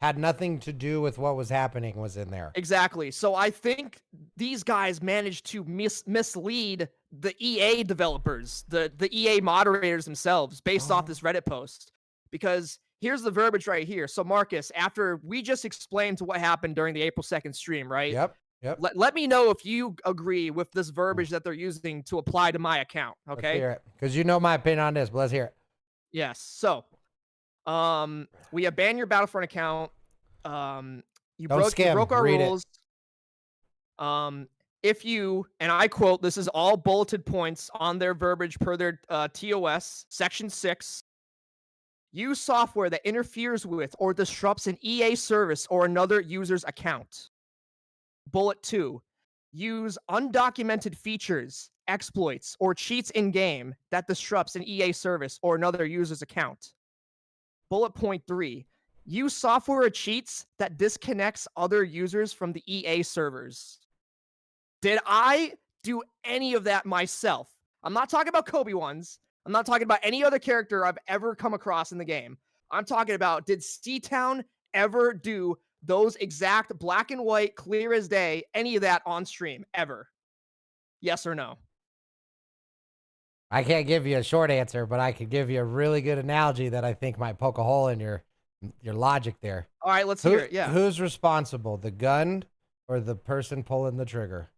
had nothing to do with what was happening was in there. Exactly. So I think these guys managed to mislead the EA developers, the EA moderators themselves based off this Reddit post. Because here's the verbiage right here. So Marcus, after we just explained what happened during the April 2nd stream, right? Yep. Let me know if you agree with this verbiage that they're using to apply to my account, okay? Let's hear it. Because you know my opinion on this, but let's hear it. Yes. So, we have banned your Battlefront account. You broke our Read rules. If you, and I quote, this is all bulleted points on their verbiage per their TOS, Section 6. Use software that interferes with or disrupts an EA service or another user's account. Bullet 2. Use undocumented features, exploits, or cheats in-game that disrupts an EA service or another user's account. Bullet point 3. Use software or cheats that disconnects other users from the EA servers. Did I do any of that myself? I'm not talking about Kobe ones. I'm not talking about any other character I've ever come across in the game. I'm talking about, did CTown ever do those exact black and white, clear as day, any of that on stream, ever? Yes or no? I can't give you a short answer, but I could give you a really good analogy that I think might poke a hole in your logic there. All right, let's hear it. Yeah. Who's responsible, the gun or the person pulling the trigger?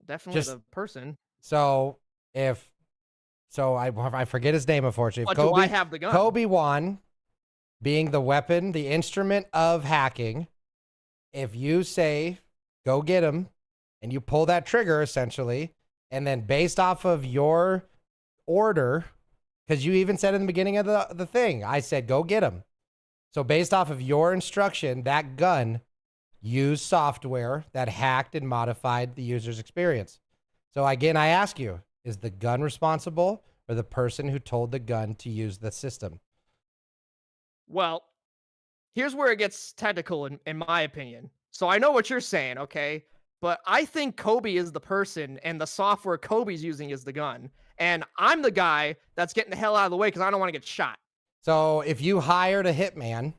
Definitely the person. So I forget his name, unfortunately. But do I have the gun? Kobe won, being the weapon, the instrument of hacking. If you say, go get him, and you pull that trigger, essentially, and then based off of your order, because you even said in the beginning of the thing, I said, go get him. So based off of your instruction, that gun used software that hacked and modified the user's experience. So again, I ask you, is the gun responsible or the person who told the gun to use the system? Well, here's where it gets technical in my opinion. So I know what you're saying, okay? But I think Kobe is the person and the software Kobe's using is the gun. And I'm the guy that's getting the hell out of the way because I don't want to get shot. So if you hired a hitman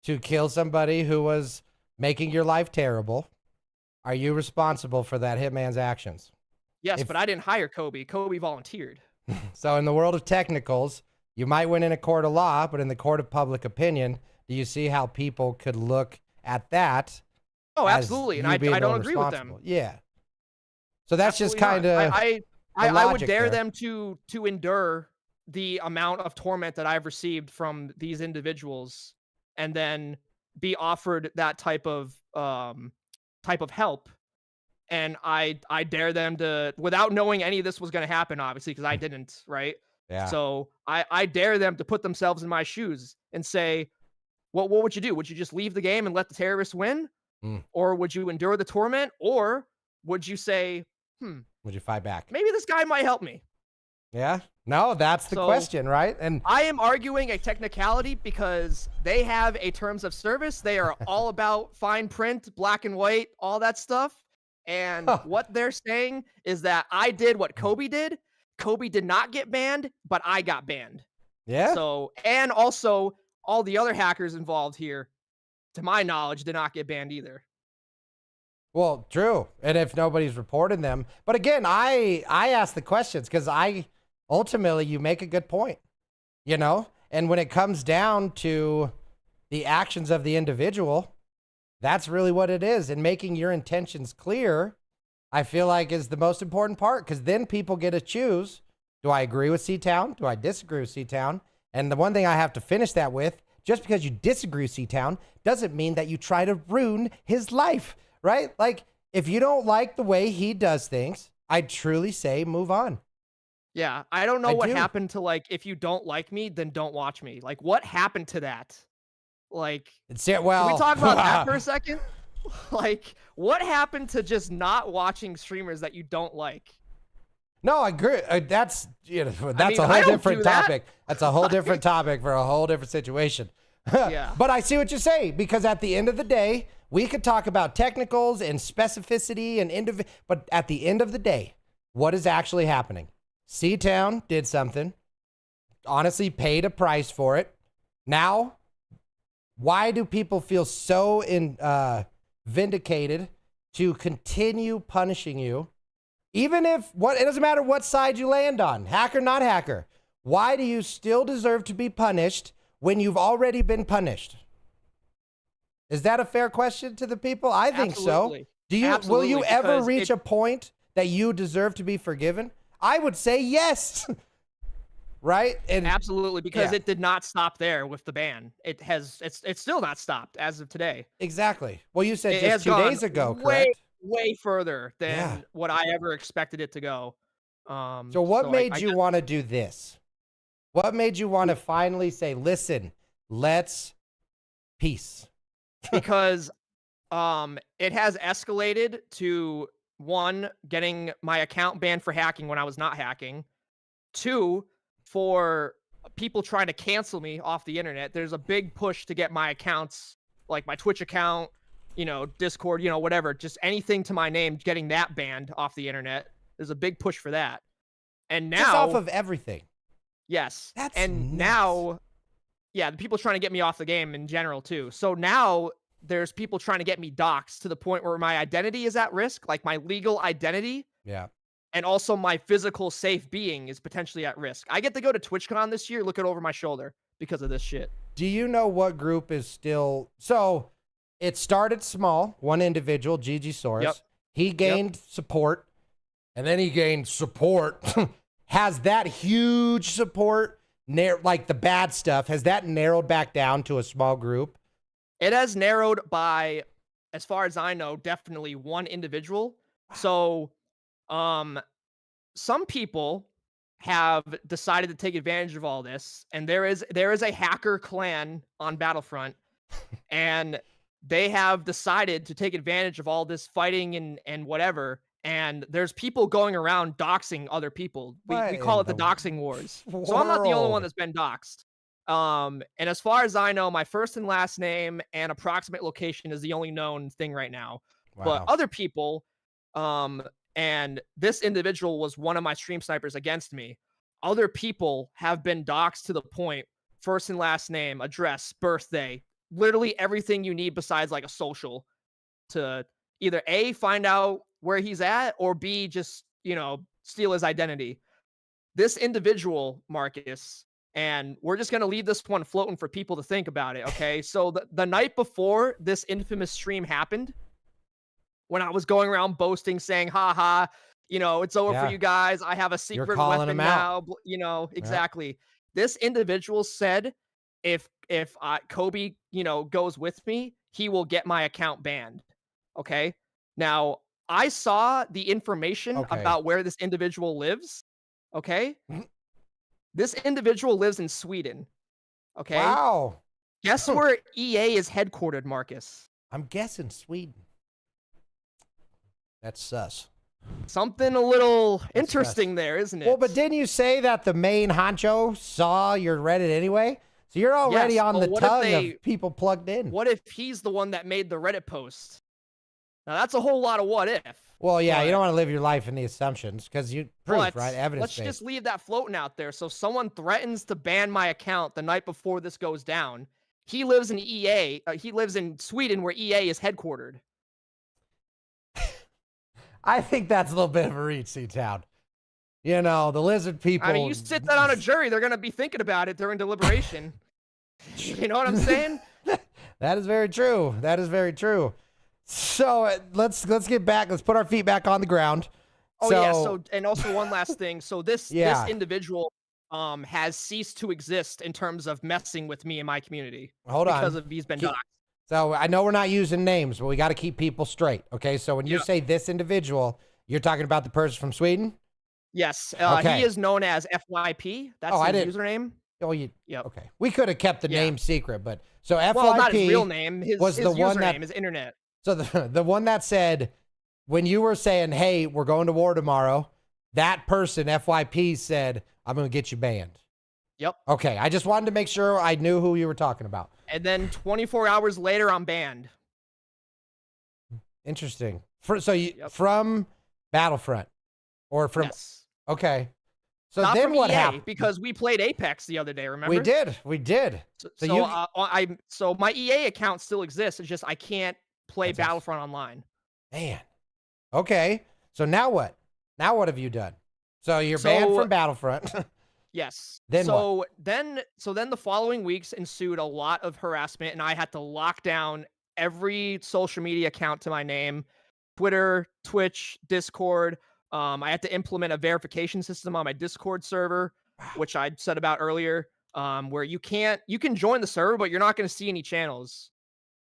to kill somebody who was making your life terrible, are you responsible for that hitman's actions? Yes, but I didn't hire Kobe. Kobe volunteered. So in the world of technicals, you might win in a court of law, but in the court of public opinion, do you see how people could look at that? Oh, absolutely. And I don't agree with them. Yeah. So that's Absolutely just kind of I would dare them to endure the amount of torment that I've received from these individuals and then be offered that type of help. And I dare them to, without knowing any of this was going to happen, obviously, because I didn't, right? Yeah. So I dare them to put themselves in my shoes and say, what would you do? Would you just leave the game and let the terrorists win? Or would you endure the torment? Or would you say, would you fight back? Maybe this guy might help me. Yeah. No, that's the question, right? And I am arguing a technicality because they have a terms of service. They are all about fine print, black and white, all that stuff. And what they're saying is that I did what Kobe did. Kobe did not get banned, but I got banned. Yeah. So, and also all the other hackers involved here, to my knowledge, did not get banned either. Well, true. And if nobody's reporting them, but again, I ask the questions because ultimately you make a good point, you know. And when it comes down to the actions of the individual, that's really what it is. And making your intentions clear, I feel like, is the most important part, because then people get to choose. Do I agree with CTown? Do I disagree with CTown? And the one thing I have to finish that with, just because you disagree with CTown doesn't mean that you try to ruin his life, right? Like, if you don't like the way he does things, I'd truly say move on. Yeah, I don't know I what do. happened to, like, if you don't like me, then don't watch me. Like, what happened to that? Like, Well, can we talk about that for a second? Like, what happened to just not watching streamers that you don't like? No, I agree. That's that's mean, a I whole don't different do that. topic. That's a whole different topic for a whole different situation. Yeah. But I see what you say, because at the end of the day, we could talk about technicals and specificity and but at the end of the day, what is actually happening? CTown did something, honestly paid a price for it. Now, why do people feel so vindicated to continue punishing you? Even if it doesn't matter what side you land on, hacker, not hacker. Why do you still deserve to be punished when you've already been punished? Is that a fair question to the people? I think Absolutely. so. Will you ever because reach a point that you deserve to be forgiven? I would say yes. Right? And Absolutely, because yeah. it did not stop there with the ban. It's still not stopped as of today. Exactly. Well, you said It just has 2 gone days ago, way, correct? way further than Yeah. what I ever expected it to go. So what made you want to do this? What made you want to finally say, listen, let's peace? Because it has escalated to, 1, getting my account banned for hacking when I was not hacking. 2, for people trying to cancel me off the internet. There's a big push to get my accounts, like my Twitch account, Discord, whatever, just anything to my name, getting that banned off the internet. There's a big push for that. And now, Just off of everything. yes. That's and nuts. now, yeah, the people trying to get me off the game in general too. So now there's people trying to get me doxxed to the point where my identity is at risk, like my legal identity. Yeah. And also my physical safe being is potentially at risk. I get to go to TwitchCon this year looking over my shoulder because of this shit. Do you know what group is still? So it started small, one individual, GG Soros. Yep. He gained support, and then he gained support. Has that huge support, like the bad stuff, has that narrowed back down to a small group? It has narrowed by, as far as I know, definitely one individual. So, some people have decided to take advantage of all this, and there is a hacker clan on Battlefront, and they have decided to take advantage of all this fighting and whatever. And there's people going around doxing other people. We call it the doxing wars. So I'm not the only one that's been doxed. And as far as I know, my first and last name and approximate location is the only known thing right now. Wow. But other people, and this individual was one of my stream snipers against me. Other people have been doxed to the point, first and last name, address, birthday, literally everything you need besides like a social to either A, find out where he's at, or B, just, steal his identity. This individual, Marcus, and we're just going to leave this one floating for people to think about it, okay? So the night before this infamous stream happened, when I was going around boasting, saying, haha, it's over for you guys. I have a secret weapon now. Exactly. This individual said, if Kobe, goes with me, he will get my account banned. Okay. Now, I saw the information about where this individual lives. Okay. This individual lives in Sweden. Okay. Wow. Guess where EA is headquartered, Marcus? I'm guessing Sweden. That's sus. Something a little interesting there, isn't it? Well, but didn't you say that the main honcho saw your Reddit anyway? So you're already on the tongue of people plugged in. What if he's the one that made the Reddit post? Now that's a whole lot of what if. Well, yeah, you but- don't want to live your life in the assumptions because you proof, but right? Evidence. let's just leave that floating out there. So if someone threatens to ban my account the night before this goes down, he lives in EA. He lives in Sweden, where EA is headquartered. I think that's a little bit of a reach, CTown. You know, the lizard people. I mean, you sit that on a jury, they're gonna be thinking about it during deliberation. You know what I'm saying? That is very true. That is very true. So let's get back. Let's put our feet back on the ground. Oh yeah. So and also one last thing. So this individual has ceased to exist in terms of messing with me and my community. Hold on. Because of he's been doxxed. So I know we're not using names, but we got to keep people straight. Okay. So when you say this individual, you're talking about the person from Sweden? Yes. Okay. He is known as FYP. That's his username. Oh, you. Yep. Okay. We could have kept the name secret, but so FYP well, not his real name. His was the username, one that his internet. So the one that said when you were saying, "Hey, we're going to war tomorrow," that person FYP said, "I'm going to get you banned." Yep. Okay. I just wanted to make sure I knew who you were talking about. And then 24 hours later, I'm banned. Interesting. From Battlefront or from Yes. Okay. So Not then from what EA, happened? because we played Apex the other day, remember? We did. So my EA account still exists. It's just I can't play Battlefront online. Man. Okay. So now what? Now what have you done? So you're banned from Battlefront. Yes. Then then the following weeks ensued a lot of harassment, and I had to lock down every social media account to my name, Twitter, Twitch, Discord. I had to implement a verification system on my Discord server, which I said about earlier, where you can join the server, but you're not going to see any channels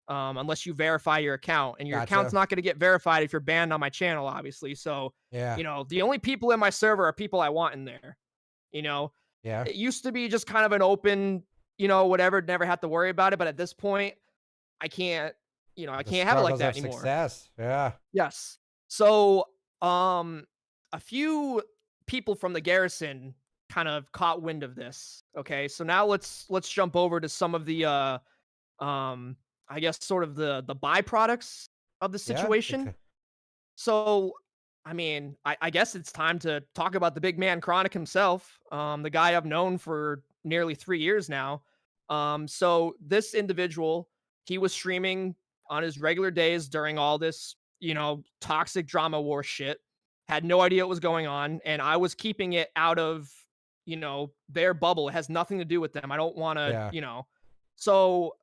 unless you verify your account, and your account's not going to get verified if you're banned on my channel, obviously. So, you know, the only people in my server are people I want in there. You know, it used to be just kind of an open, you know, whatever, never had to worry about it. But at this point, I can't, I can't have it like that anymore. Success. Yeah. Yes. So, a few people from the garrison kind of caught wind of this. Okay. So now let's jump over to some of the, I guess sort of the byproducts of the situation. Okay. So, I mean, I guess it's time to talk about the big man Chronic himself, the guy I've known for nearly 3 years now. So this individual, he was streaming on his regular days during all this, toxic drama war shit, had no idea what was going on. And I was keeping it out of, their bubble. It has nothing to do with them. I don't want to, so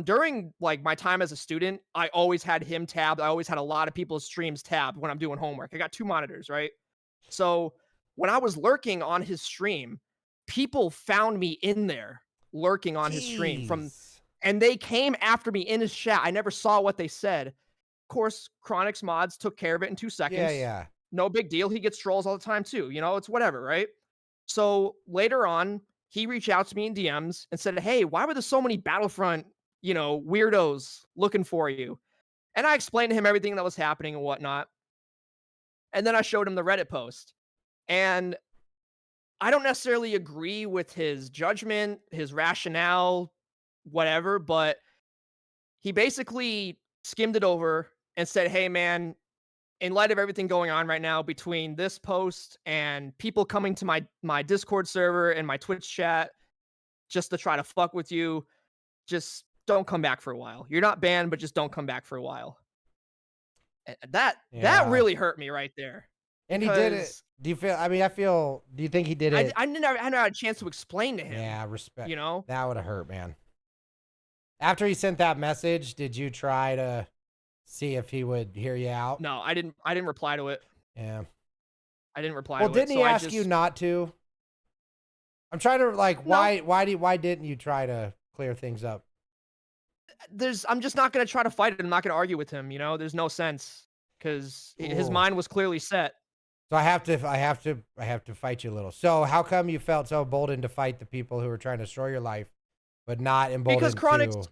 during like my time as a student, I always had him tabbed. I always had a lot of people's streams tabbed when I'm doing homework. I got 2 monitors, right? So when I was lurking on his stream, people found me in there lurking on his stream and they came after me in his chat. I never saw what they said. Of course, Chronic's mods took care of it in 2 seconds. Yeah. No big deal. He gets trolls all the time too. It's whatever, right? So later on, he reached out to me in DMs and said, "Hey, why were there so many Battlefront, weirdos looking for you?" And I explained to him everything that was happening and whatnot. And then I showed him the Reddit post. And I don't necessarily agree with his judgment, his rationale, whatever, but he basically skimmed it over and said, "Hey, man, in light of everything going on right now between this post and people coming to my Discord server and my Twitch chat just to try to fuck with you, just don't come back for a while. You're not banned, but just don't come back for a while." And that really hurt me right there. And he did it. Do you feel? I mean, do you think he did it? I never had a chance to explain to him. Yeah, respect. That would have hurt, man. After he sent that message, did you try to see if he would hear you out? No, I didn't reply to it. Yeah. I didn't reply to it. Well, didn't he ask you not to? I'm trying to why didn't you try to clear things up? I'm just not going to try to fight it. I'm not going to argue with him, There's no sense cuz his mind was clearly set. So I have to fight you a little. So how come you felt so emboldened to fight the people who were trying to destroy your life, but not emboldened because Chronic's to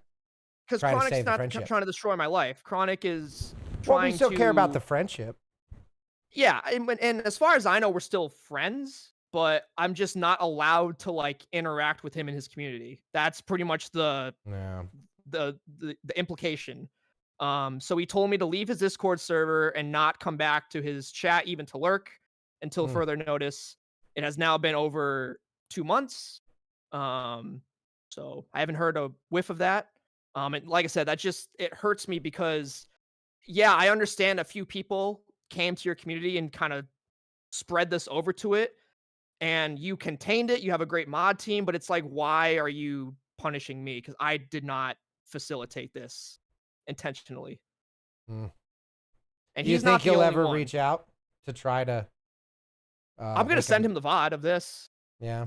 not trying to destroy my life. Chronic is trying we still care about the friendship. Yeah, and as far as I know, we're still friends, but I'm just not allowed to like interact with him in his community. That's pretty much the implication. So he told me to leave his Discord server and not come back to his chat even to lurk until further notice. It has now been over 2 months. So I haven't heard a whiff of that. And like I said, it hurts me because, yeah, I understand a few people came to your community and kind of spread this over to it, and you contained it. You have a great mod team, but it's like, why are you punishing me? Because I did not facilitate this intentionally. Mm. And Do you he's not think the he'll only ever one. reach out to try to? I'm gonna send him the VOD of this. Yeah.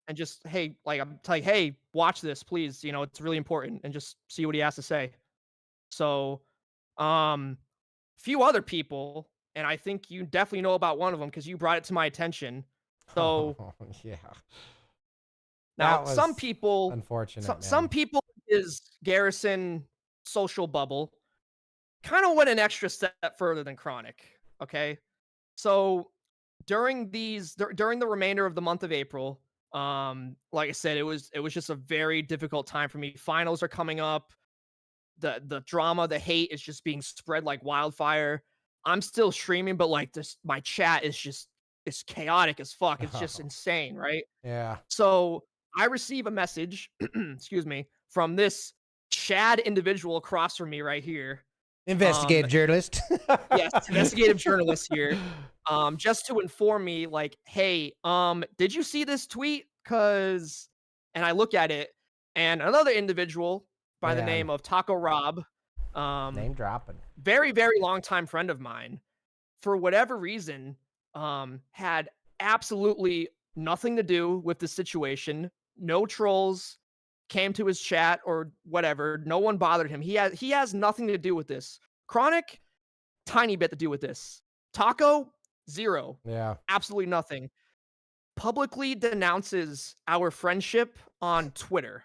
And just, hey, like, I'm like, hey, watch this, please. You know, it's really important, and just see what he has to say. So, few other people, and I think you definitely know about one of them because you brought it to my attention. So yeah. now, That was some people, unfortunate. some people in his Garrison social bubble kind of went an extra step further than Chronic. Okay, so during the remainder of the month of April, like I said, it was just a very difficult time for me. Finals are coming up. The drama, the hate is just being spread like wildfire. I'm still streaming, but like my chat is just, it's chaotic as fuck. It's just insane, right? Yeah. So I receive a message, excuse me, from this Chad individual across from me right here. Investigative journalist. Yes, investigative journalist here. Just to inform me, like, hey, did you see this tweet? And I look at it, and another individual by the name of Taco Rob, Name dropping. very, very long time friend of mine, for whatever reason, had absolutely nothing to do with the situation. No trolls came to his chat or whatever. No one bothered him. He has nothing to do with this. Chronic, tiny bit to do with this. Taco, zero. Yeah. Absolutely nothing. Publicly denounces our friendship on Twitter.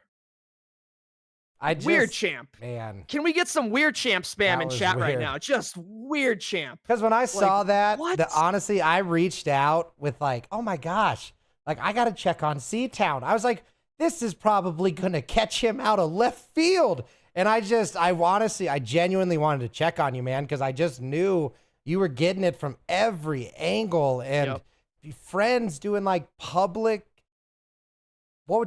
Weird Champ. Man. Can we get some Weird Champ spam That in was chat right weird. now? Just Weird Champ. Because when I saw that, what? honestly, I reached out with like, oh my gosh, like I got to check on CTown. I was like, this is probably going to catch him out of left field. And I genuinely wanted to check on you, man, because I just knew you were getting it from every angle. And friends doing like public,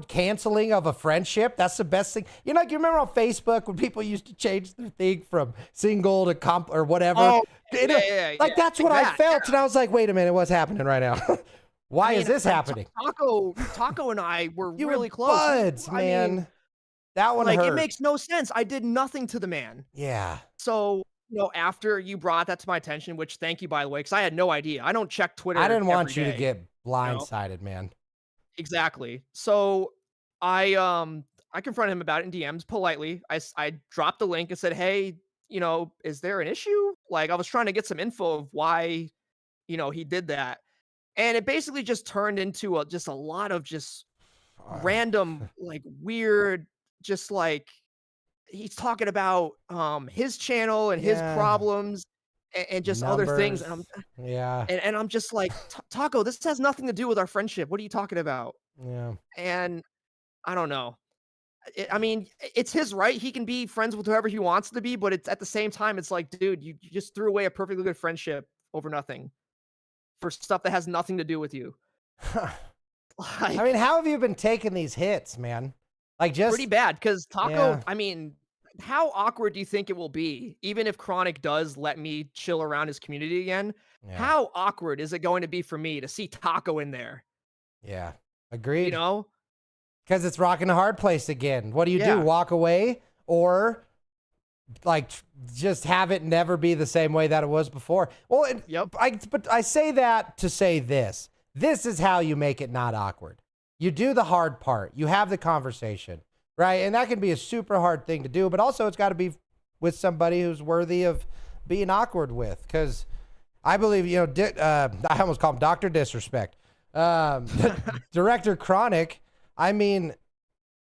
canceling of a friendship? That's the best thing. You know, like you remember on Facebook when people used to change their thing from single to comp or whatever? Oh, That's what I felt. And I was like, wait a minute, what's happening right now? Why is this happening? Taco and I were You really were close. buds, man. I mean, that one like, hurt. it makes no sense. I did nothing to the man. Yeah. So, you know, after you brought that to my attention, which thank you, by the way, because I had no idea. I don't check Twitter. I didn't want you every to day, get blindsided, man. Exactly. So I confronted him about it in DMs politely. I dropped the link and said, hey, you know, is there an issue? Like, I was trying to get some info of why, you know, he did that. And it basically just turned into just a lot of just random, like weird, just like he's talking about his channel and his problems and just other things. And I'm just like, Taco, this has nothing to do with our friendship. What are you talking about? Yeah. And I don't know. I mean, it's his right. He can be friends with whoever he wants to be, but it's at the same time, it's like, dude, you just threw away a perfectly good friendship over nothing for stuff that has nothing to do with you. I mean, how have you been taking these hits, man? Like, just pretty bad, because Taco, I mean, how awkward do you think it will be, even if Chronic does let me chill around his community again? How awkward is it going to be for me to see Taco in there? Yeah, agreed. You know? Because it's rocking a hard place again. What do you do? Walk away, or like just have it never be the same way that it was before? Well, but I say that to say this. This is how you make it not awkward. You do the hard part. You have the conversation, right? And that can be a super hard thing to do, but also it's got to be with somebody who's worthy of being awkward with. Because I believe, you know, I almost call him Dr. Disrespect. Director Chronic, I mean,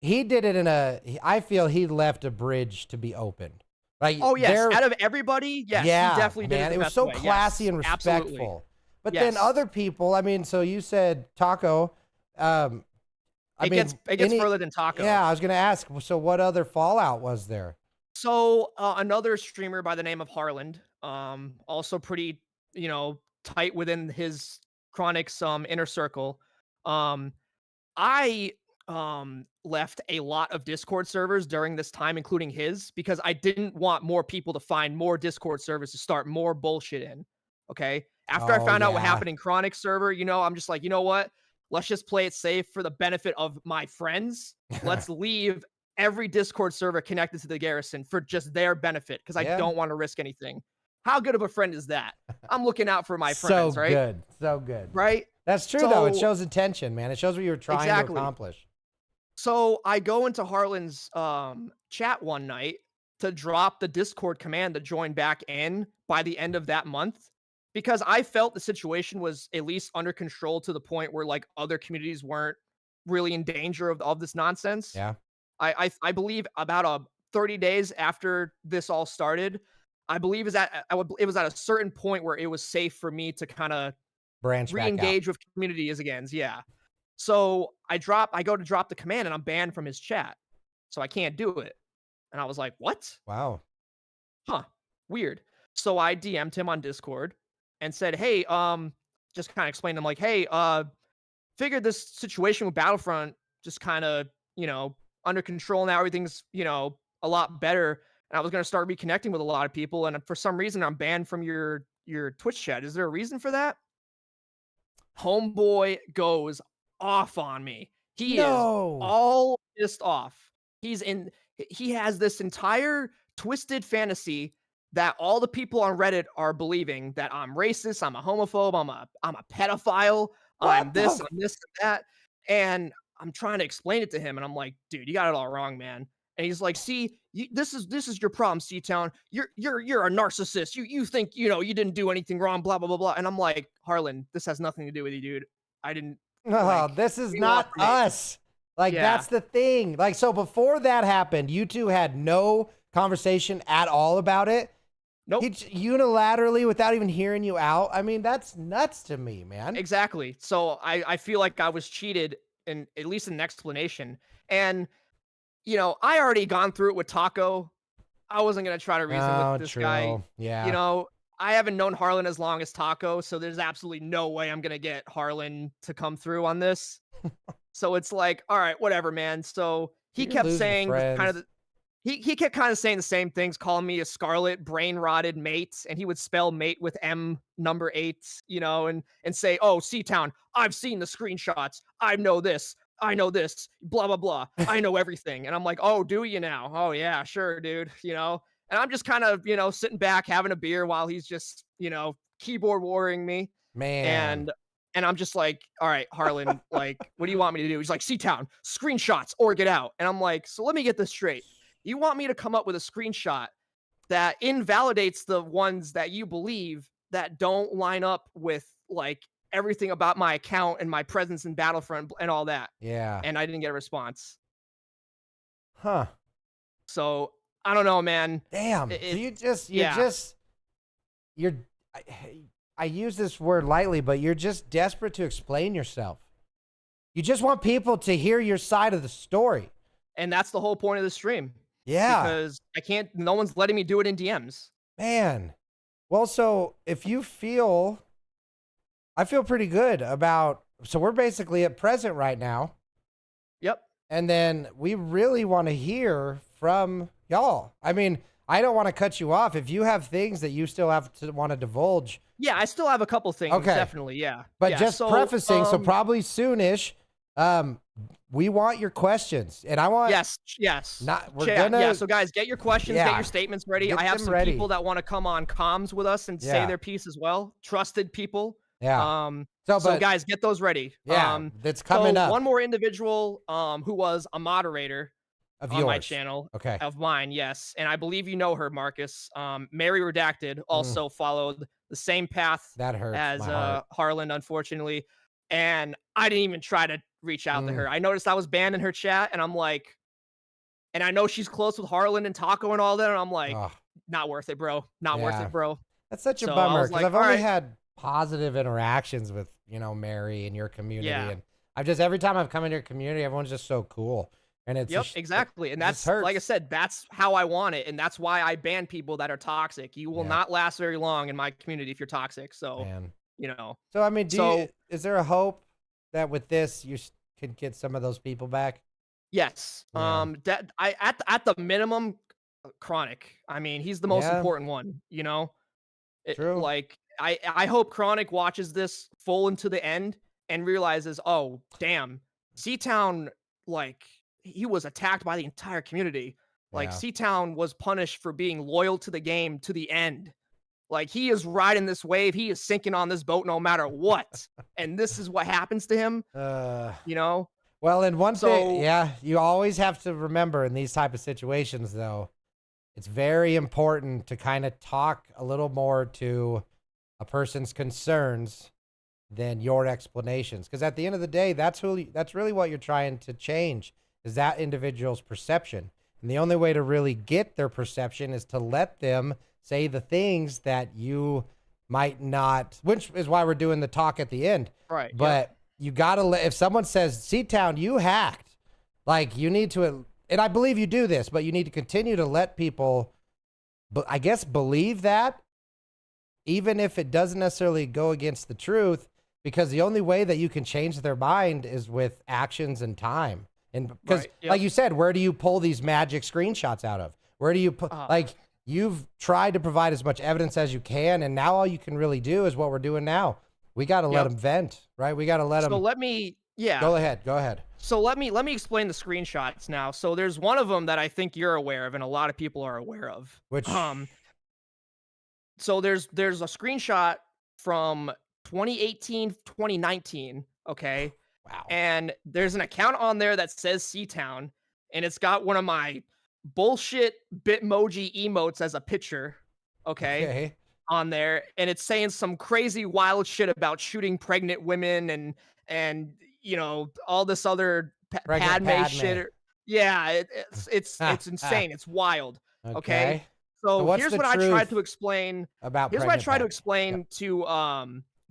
he did it I feel he left a bridge to be opened. Like, oh, yes. Out of everybody, yes. He definitely did it. It was so classy and respectful. Absolutely. But then other people, I mean, so you said Taco. It gets further than Taco. Yeah, I was going to ask, so what other fallout was there? So another streamer by the name of Harland, also pretty, tight within his Chronix inner circle. Um, I left a lot of Discord servers during this time, including his, because I didn't want more people to find more Discord servers to start more bullshit in. Okay. After I Oh, found out what yeah. happened in Chronic server, I'm just like, you know what? Let's just play it safe for the benefit of my friends. Let's leave every Discord server connected to the garrison for just their benefit because I Yeah. don't want to risk anything. How good of a friend is that? I'm looking out for my So friends, right? good. So good. Right? That's true, though. It So- shows intention, man. It shows what you were trying to Exactly. accomplish. So I go into Harlan's chat one night to drop the Discord command to join back in by the end of that month because I felt the situation was at least under control to the point where like other communities weren't really in danger of this nonsense. Yeah. I believe about 30 days after this all started, I believe it was at a certain point where it was safe for me to kind of Branch back out. re-engage with community as again. Yeah. So I go to drop the command and I'm banned from his chat. So I can't do it. And I was like, what? Wow. Huh. Weird. So I DM'd him on Discord and said, hey, just kind of explained to him like, hey, figured this situation with Battlefront just kind of, under control now. Everything's, a lot better. And I was going to start reconnecting with a lot of people. And for some reason, I'm banned from your Twitch chat. Is there a reason for that? Homeboy goes off on me. He is all pissed off. He has this entire twisted fantasy that all the people on Reddit are believing that I'm racist, I'm a homophobe, I'm a pedophile, I'm this, I'm this, and that. And I'm trying to explain it to him, and I'm like, dude, you got it all wrong, man. And he's like, see, this is your problem, CTown. You're a narcissist. You think you didn't do anything wrong, blah blah blah blah. And I'm like, Harlan, this has nothing to do with you, dude. I didn't. No, this is not us. Like, Yeah. that's the thing. Like, so before that happened, you two had no conversation at all about it. Nope. He unilaterally, without even hearing you out. I mean, that's nuts to me, man. Exactly. So I feel like I was cheated in at least an explanation. And I already gone through it with Taco. I wasn't gonna try to reason with this guy. Yeah. I haven't known Harlan as long as Taco, so there's absolutely no way I'm gonna get Harlan to come through on this. So it's like, all right, whatever, man. So he You're kept losing saying kind friends. of he kept kind of saying the same things, calling me a scarlet brain rotted mate, and he would spell mate with M number 8, and say, oh, CTown, I've seen the screenshots, I know this, blah blah blah, I know everything. And I'm like, oh, do you now? Oh yeah, sure, dude. And I'm just kind of sitting back having a beer while he's just keyboard warring me. Man. And I'm just like, all right, Harlan, like, what do you want me to do? He's like, CTown, screenshots or get out. And I'm like, so let me get this straight. You want me to come up with a screenshot that invalidates the ones that you believe that don't line up with like everything about my account and my presence in Battlefront and all that. Yeah. And I didn't get a response. Huh. So I don't know, man. Damn. Yeah. I use this word lightly, but you're just desperate to explain yourself. You just want people to hear your side of the story. And that's the whole point of the stream. Yeah. Because no one's letting me do it in DMs. Man. Well, so if you feel, I feel pretty good about, so we're basically at present right now. Yep. And then we really want to hear from y'all. I mean, I don't want to cut you off. If you have things that you still have to want to divulge. Yeah, I still have a couple things. Okay. Definitely, yeah. But Yeah, just so, prefacing, so probably soonish, we want your questions. And I want... Yes. We're so guys, get your questions, get your statements ready. Get I have them some ready. people that want to come on comms with us and say their piece as well. Trusted people. Yeah. So guys, get those ready. Yeah, that's coming up. One more individual who was a moderator of on my yours. channel. Okay. Of mine, yes. And I believe you know her, Marcus. Mary Redacted also followed the same path That hurts as my heart. Harlan, unfortunately. And I didn't even try to reach out to her. I noticed I was banned in her chat, and I'm like, and I know she's close with Harlan and Taco and all that, and I'm like, not worth it, bro. Not worth it, bro. That's such a So I bummer, was because like, I've only all right. had positive interactions with, Mary and your community. Yeah. And I've just, every time I've come into your community, everyone's just so cool. And it's Yep, exactly. And it just that's like I hurts. said, that's how I want it, and that's why I ban people that are toxic. You will Yeah. not last very long in my community if you're toxic. So, Man. you know. So I mean, So is there a hope that with this you can get some of those people back? yes. Yeah. That I at the minimum, Chronic. I mean, he's the most Yeah. important one, you know? True. Like I hope Chronic watches this full into the end and realizes, "Oh, damn. CTown like he was attacked by the entire community. Like Yeah. CTown was punished for being loyal to the game to the end. Like he is riding this wave, he is sinking on this boat no matter what. And this is what happens to him, you know? Well, and one thing, So yeah, you always have to remember in these type of situations, though, it's very important to kind of talk a little more to a person's concerns than your explanations, because at the end of the day, that's really what you're trying to change is that individual's perception, and the only way to really get their perception is to let them say the things that you might not, which is why we're doing the talk at the end. right. But you got to let, if someone says, CTown, you hacked, like you need to, and I believe you do this, but you need to continue to let people, but I guess, believe that, even if it doesn't necessarily go against the truth, because the only way that you can change their mind is with actions and time. And because, Right, yep. like you said, where do you pull these magic screenshots out of? Where do you put, like, you've tried to provide as much evidence as you can, and now all you can really do is what we're doing now. We got to let them vent, right? We got to let them. So let me, yeah. Go ahead. So let me explain the screenshots now. So there's one of them that I think you're aware of and a lot of people are aware of. Which so there's a screenshot from 2018, 2019, okay? Wow. And there's an account on there that says CTown, and it's got one of my bullshit Bitmoji emotes as a picture, okay? On there, and it's saying some crazy wild shit about shooting pregnant women and you know all this other Padme shit. Yeah, it's insane. It's wild. Okay. So here's what I tried to explain about. Here's what I tried to explain to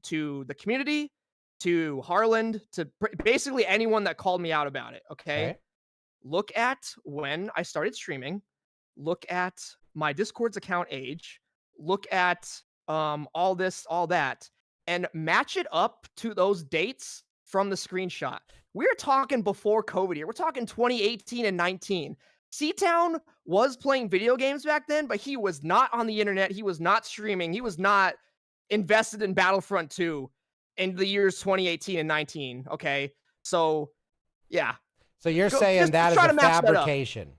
the community, to Harland, to basically anyone that called me out about it. Okay. Look at when I started streaming. Look at my Discord's account age. Look at all this, all that, and match it up to those dates from the screenshot. We're talking before COVID here. We're talking 2018 and 19. CTown was playing video games back then, but he was not on the internet. He was not streaming. He was not invested in Battlefront 2 in the years 2018 and 19. Okay. So, yeah. So you're saying that is a fabrication.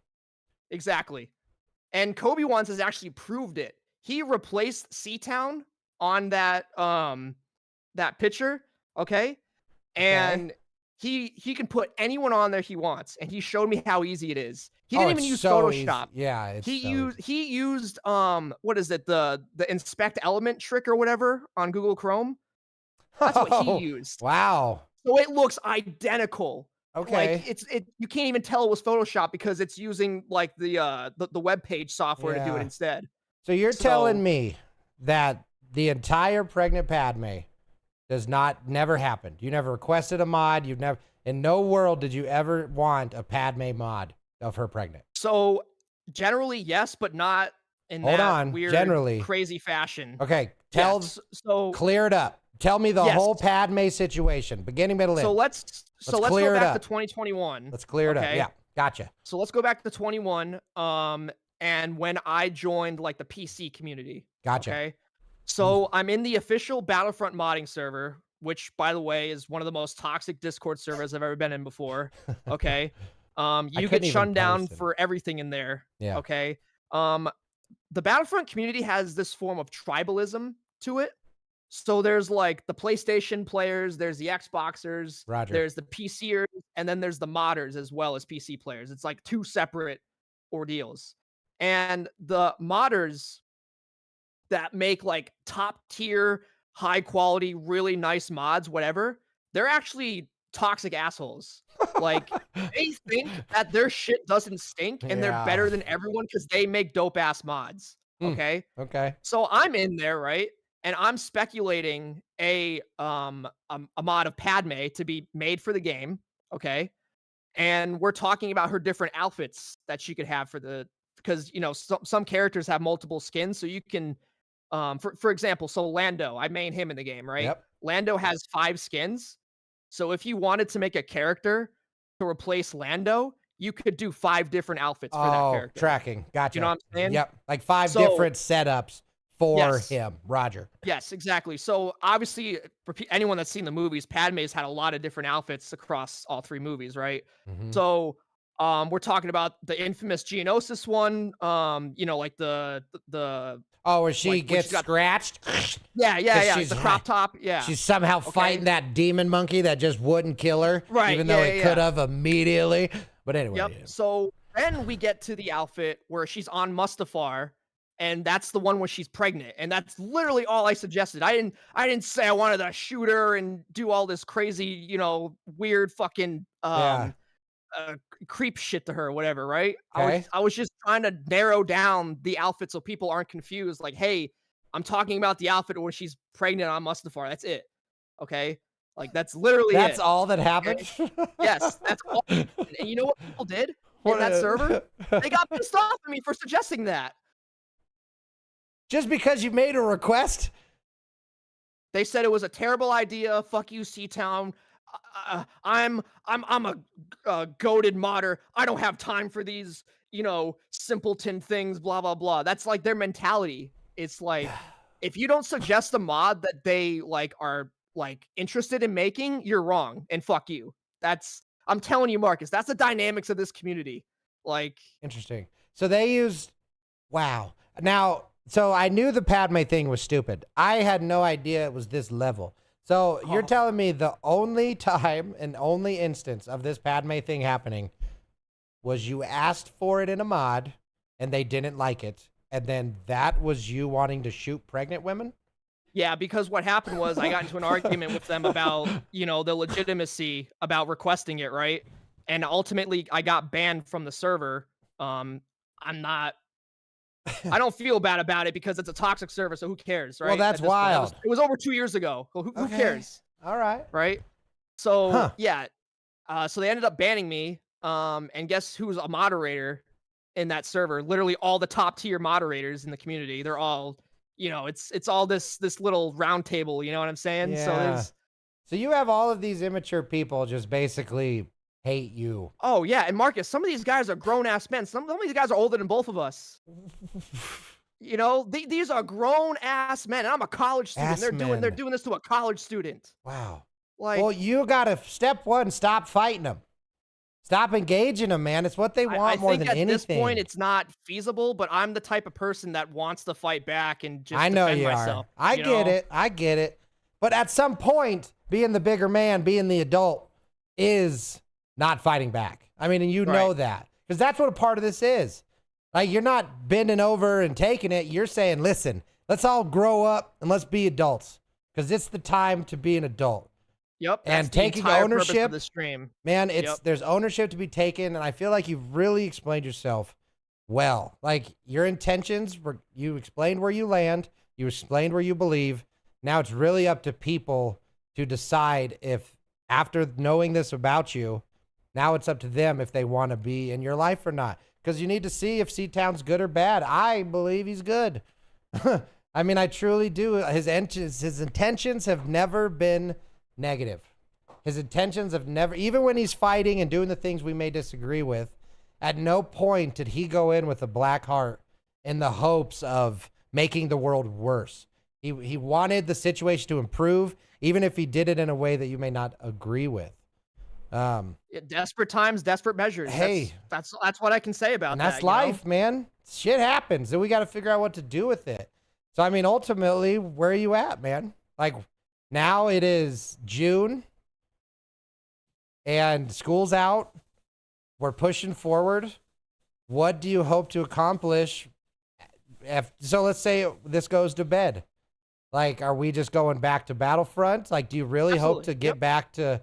Exactly. And Kobe once has actually proved it. He replaced CTown on that that picture, okay? And he can put anyone on there he wants, and he showed me how easy it is. He didn't even use Photoshop. Easy. Yeah, he used what is it, the inspect element trick or whatever on Google Chrome. That's what he used. Wow. So it looks identical. Okay. Like you can't even tell it was Photoshop because it's using like the web page software to do it instead. So you're telling me that the entire pregnant Padme never happened. You never requested a mod. You've never, in no world did you ever want a Padme mod of her pregnant. So generally, yes, but not in weird, crazy fashion. Okay. Clear it up. Tell me the whole Padme situation, beginning, middle, end. So let's go back to 2021. Let's clear it up. Yeah, gotcha. So let's go back to 21. And when I joined like the PC community. Gotcha. Okay. So I'm in the official Battlefront modding server, which by the way is one of the most toxic Discord servers I've ever been in before. Okay. You get shunned down for everything in there. Yeah. Okay. The Battlefront community has this form of tribalism to it. So there's like the PlayStation players, there's the Xboxers, there's the PCers, and then there's the modders as well as PC players. It's like two separate ordeals. And the modders that make like top tier, high quality, really nice mods, whatever, they're actually toxic assholes. Like they think that their shit doesn't stink and they're better than everyone because they make dope ass mods. Okay. Okay. So I'm in there, right? And I'm speculating a mod of Padme to be made for the game. Okay. and we're talking about her different outfits that she could have for the because some characters have multiple skins, so you can for example, so Lando, I main him in the game, right? Yep. Lando has 5 skins. So if you wanted to make a character to replace Lando, you could do 5 different outfits for that character. Tracking. Gotcha. You know what I'm saying? Yep. Like 5 So- different setups for Yes. him. Roger. Yes, exactly. So obviously, for anyone that's seen the movies, Padme's had a lot of different outfits across all 3 movies, right? Mhm. So we're talking about the infamous Geonosis one, like the Oh, where she like, when gets she's got- scratched? yeah, she's the high. crop top, yeah. She's somehow fighting that demon monkey that just wouldn't kill her. Right, Even though yeah, it yeah, could yeah. have immediately. But anyway. Yep. yeah. So then we get to the outfit where she's on Mustafar, and that's the one where she's pregnant, and that's literally all I suggested. I didn't say I wanted to shoot her and do all this crazy, weird fucking Yeah. creep shit to her or whatever, right? Okay. I was just trying to narrow down the outfit so people aren't confused. Like, hey, I'm talking about the outfit where she's pregnant on Mustafar. That's it. Okay. Like that's literally That's it. all that happened? Yes, that's all. And you know what people did in that server? They got pissed off at me for suggesting that. Just because you made a request? They said it was a terrible idea. Fuck you, CTown. I'm a goated modder. I don't have time for these, simpleton things. Blah blah blah. That's like their mentality. It's like if you don't suggest a mod that they are interested in making, you're wrong and fuck you. I'm telling you, Marcus. That's the dynamics of this community. Interesting. So they used, wow. Now, so I knew the Padme thing was stupid. I had no idea it was this level. So you're telling me the only time and only instance of this Padme thing happening was you asked for it in a mod and they didn't like it. And then that was you wanting to shoot pregnant women? Yeah, because what happened was I got into an argument with them about, the legitimacy about requesting it, right? And ultimately I got banned from the server. I don't feel bad about it because it's a toxic server, so who cares, right? Well, that's At this point. wild. It was over 2 years ago. Who Okay. cares, All right. right? So Huh. so they ended up banning me. And guess who's a moderator in that server? Literally all the top tier moderators in the community. They're all, it's all this little round table. You know what I'm saying? So Yeah. So you have all of these immature people just basically hate you. oh yeah, and Marcus, some of these guys are grown ass men. Some of these guys are older than both of us. These are grown ass men, and I'm a college student. Ass They're men. doing this to a college student. Wow. Like, Well, you gotta, step one, stop fighting them. Stop engaging them, man. It's what they want I more think than at anything. this point it's not feasible, but I'm the type of person that wants to fight back and just I know defend you myself. are. I get it. I get it. But at some point, being the bigger man, being the adult, is not fighting back. I mean, and you know Right. that. Because that's what a part of this is. Like, you're not bending over and taking it. You're saying, listen, let's all grow up and let's be adults. Because it's the time to be an adult. Yep. And that's the taking entire purpose ownership- of the stream. Man, Yep. there's ownership to be taken, and I feel like you've really explained yourself well. Like, your intentions were, you explained where you land, you explained where you believe. Now it's really up to people to decide if, after knowing this about you, now it's up to them if they want to be in your life or not. Because you need to see if CTown's good or bad. I believe he's good. I mean, I truly do. His intentions have never been negative. His intentions have never, even when he's fighting and doing the things we may disagree with, at no point did he go in with a black heart in the hopes of making the world worse. He wanted the situation to improve, even if he did it in a way that you may not agree with. Desperate times, desperate measures. Hey. that's what I can say about And that. that's life, man. Shit happens, and we got to figure out what to do with it. So, I mean, ultimately, where are you at, man? Like, now it is June, and school's out. We're pushing forward. What do you hope to accomplish? So let's say this goes to bed. Like, are we just going back to Battlefront? Like, do you really hope Absolutely. to get Yep. back to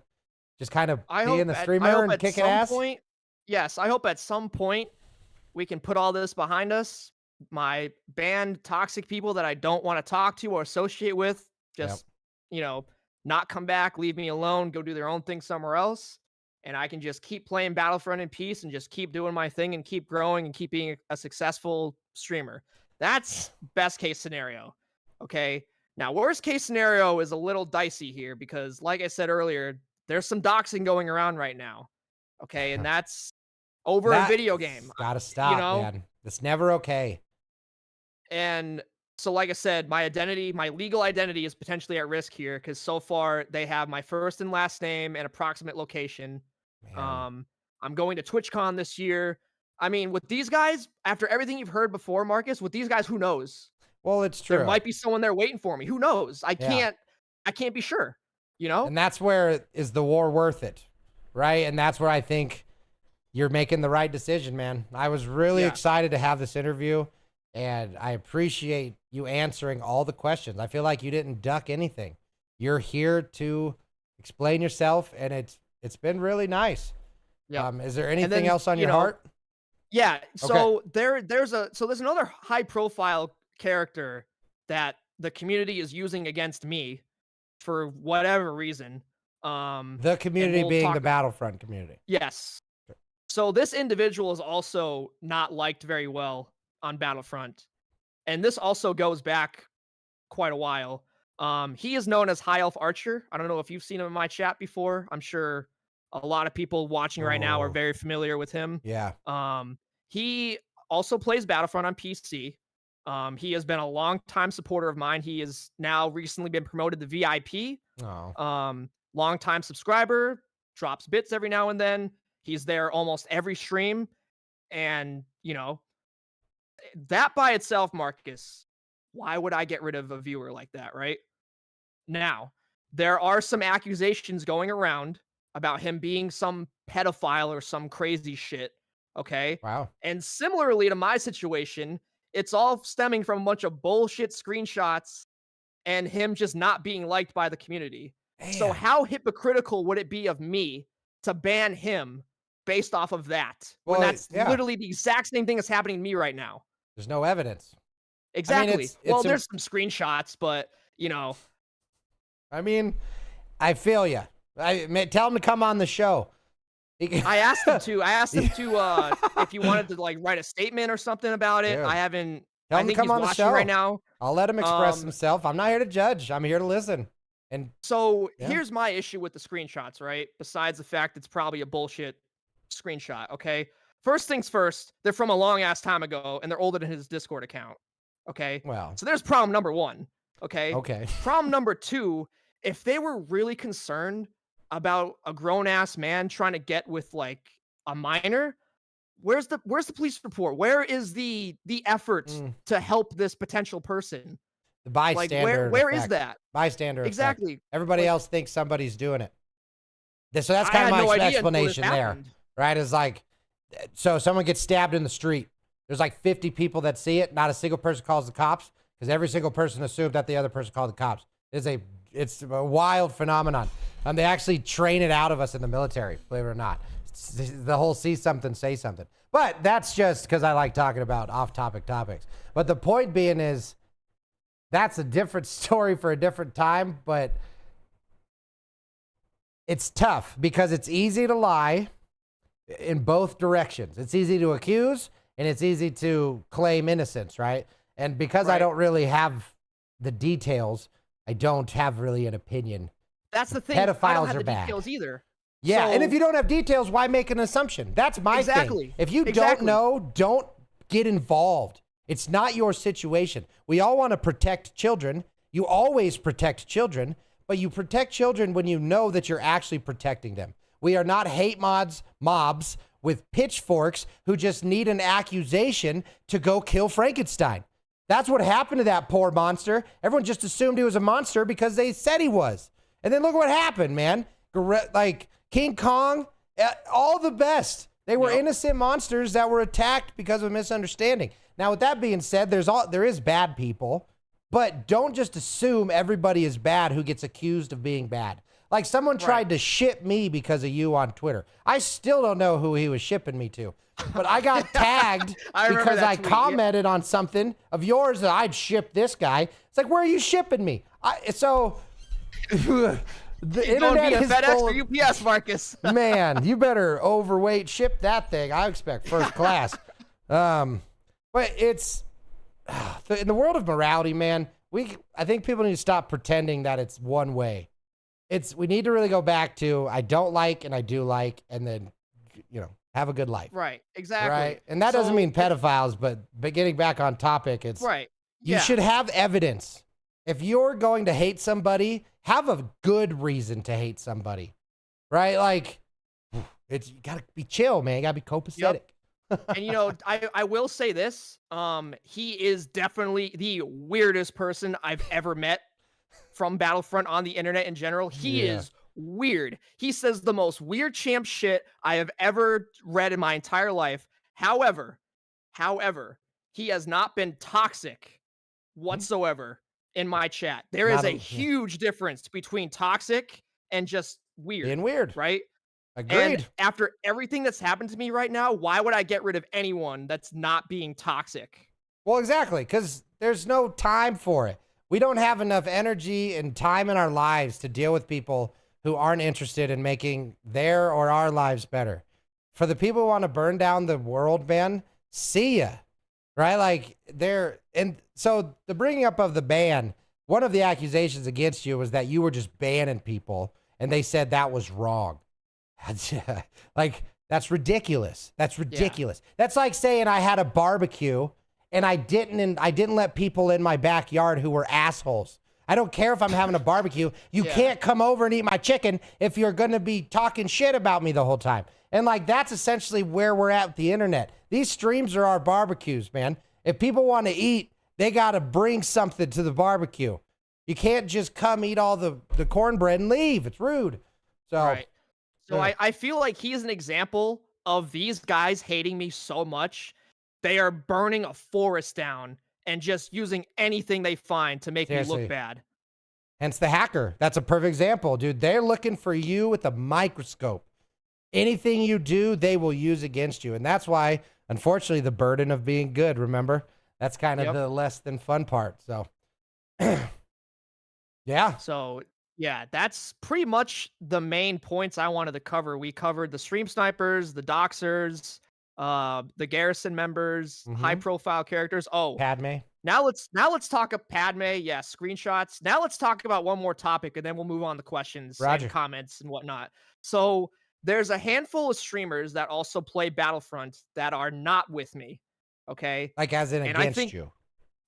just kind of I being hope the at- I streamer hope and at kicking some ass? Point, yes, I hope at some point we can put all this behind us. My banned toxic people that I don't want to talk to or associate with, just not come back, leave me alone, go do their own thing somewhere else. and I can just keep playing Battlefront in peace and just keep doing my thing and keep growing and keep being a successful streamer. That's best case scenario. Okay. Now, worst case scenario is a little dicey here because, like I said earlier, there's some doxing going around right now. Okay. And that's over a video game. Gotta stop, know? man. It's never okay. And so, like I said, my legal identity is potentially at risk here because so far they have my first and last name and approximate location. Man. I'm going to TwitchCon this year. I mean, with these guys, after everything you've heard before, Marcus, with these guys, who knows? Well, it's true. There might be someone there waiting for me. Who knows? I can't be sure, you know? And that's where is the war worth it, right? And that's where I think you're making the right decision, man. I was really excited to have this interview, and I appreciate you answering all the questions. I feel like you didn't duck anything. You're here to explain yourself, and it's been really nice. Yeah. Is there anything else on your heart? Yeah. So Okay. there's another high profile character that the community is using against me for whatever reason. The community being the Battlefront community. Yes. So this individual is also not liked very well on Battlefront. And this also goes back quite a while. He is known as High Elf Archer. I don't know if you've seen him in my chat before. I'm sure a lot of people watching right now are very familiar with him. Yeah. He also plays Battlefront on PC. He has been a long-time supporter of mine. He has now recently been promoted to VIP. Long-time subscriber, drops bits every now and then. He's there almost every stream. And, you know, that by itself, Marcus, why would I get rid of a viewer like that, right? Now, there are some accusations going around about him being some pedophile or some crazy shit, okay? Wow. And similarly to my situation, it's all stemming from a bunch of bullshit screenshots and him just not being liked by the community. Man. So how hypocritical would it be of me to ban him based off of that? When that's literally the exact same thing that's happening to me right now. There's no evidence. Exactly. I mean, well, there's some screenshots, but, you know. I mean, I feel you. Tell him to come on the show. I asked him to if you wanted to like write a statement or something about it. Dude. I haven't. Tell I him think to come he's on the watching show right now. I'll let him express himself. I'm not here to judge. I'm here to listen. And so here's my issue with the screenshots, right? Besides the fact it's probably a bullshit screenshot, okay? First things first, they're from a long ass time ago and they're older than his Discord account. Okay. Well. So there's problem number one. Okay. Okay. Problem number two, if they were really concerned about a grown ass man trying to get with like a minor, where's the police report? Where is the effort to help this potential person? The bystander. Like where is that? Bystander. Exactly. Effect. Everybody else thinks somebody's doing it. So that's kind of my explanation there, right? Is like, so someone gets stabbed in the street. There's like 50 people that see it. Not a single person calls the cops because every single person assumed that the other person called the cops. It's a wild phenomenon. They actually train it out of us in the military, believe it or not. It's the whole see something, say something. But that's just because I like talking about off-topic topics. But the point being is, that's a different story for a different time, but it's tough because it's easy to lie in both directions. It's easy to accuse and it's easy to claim innocence, right? And because I don't really have the details, I don't have really an opinion. That's the thing. Pedophiles I don't have are the bad. details either. Yeah, So- and if you don't have details, why make an assumption? That's my thing. If you don't know, don't get involved. It's not your situation. We all want to protect children. You always protect children, but you protect children when you know that you're actually protecting them. We are not hate mobs with pitchforks who just need an accusation to go kill Frankenstein. That's what happened to that poor monster. Everyone just assumed he was a monster because they said he was. And then look what happened, man. Like King Kong, all the best. They were innocent monsters that were attacked because of a misunderstanding. Now, with that being said, there is bad people, but don't just assume everybody is bad who gets accused of being bad. Like someone tried to ship me because of you on Twitter. I still don't know who he was shipping me to, but I got tagged because I commented on something of yours that I'd ship this guy. It's like, where are you shipping me? The You going internet via is FedEx full or of, UPS, Marcus? man, you better overweight ship that thing. I expect first class. But it's in the world of morality, man. I think people need to stop pretending that it's one way. We need to really go back to I don't like and I do like, and then have a good life. Right, exactly. Right, and that doesn't mean pedophiles, but getting back on topic, it's right. You should have evidence. If you're going to hate somebody, have a good reason to hate somebody, right? Like, you gotta be chill, man. You gotta be copacetic. And I will say this: he is definitely the weirdest person I've ever met from Battlefront on the internet in general. He is weird. He says the most weird champ shit I have ever read in my entire life. However, he has not been toxic whatsoever in my chat. There is a huge difference between toxic and just weird. Being weird. Right? Agreed. And after everything that's happened to me right now, why would I get rid of anyone that's not being toxic? Well, exactly, because there's no time for it. We don't have enough energy and time in our lives to deal with people who aren't interested in making their or our lives better. For the people who want to burn down the world, man, see ya. Right? Like, and so the bringing up of the ban, one of the accusations against you was that you were just banning people, and they said that was wrong. Like, that's ridiculous. That's ridiculous. Yeah. That's like saying I had a barbecue and I didn't let people in my backyard who were assholes. I don't care if I'm having a barbecue. You can't come over and eat my chicken if you're going to be talking shit about me the whole time. And like, that's essentially where we're at with the internet. These streams are our barbecues, man. If people want to eat, they got to bring something to the barbecue. You can't just come eat all the cornbread and leave. It's rude. So, right. So I feel like he is an example of these guys hating me so much. They are burning a forest down and just using anything they find to make me look bad. Hence the hacker. That's a perfect example, dude. They're looking for you with a microscope. Anything you do, they will use against you. And that's why, unfortunately, the burden of being good, remember? That's kind of the less than fun part. So, yeah. So, yeah, that's pretty much the main points I wanted to cover. We covered the stream snipers, the doxers, the garrison members, high-profile characters. Oh, Padme. Now let's talk of Padme. Yeah, screenshots. Now let's talk about one more topic, and then we'll move on to questions and comments and whatnot. So there's a handful of streamers that also play Battlefront that are not with me. Okay, like as in against you.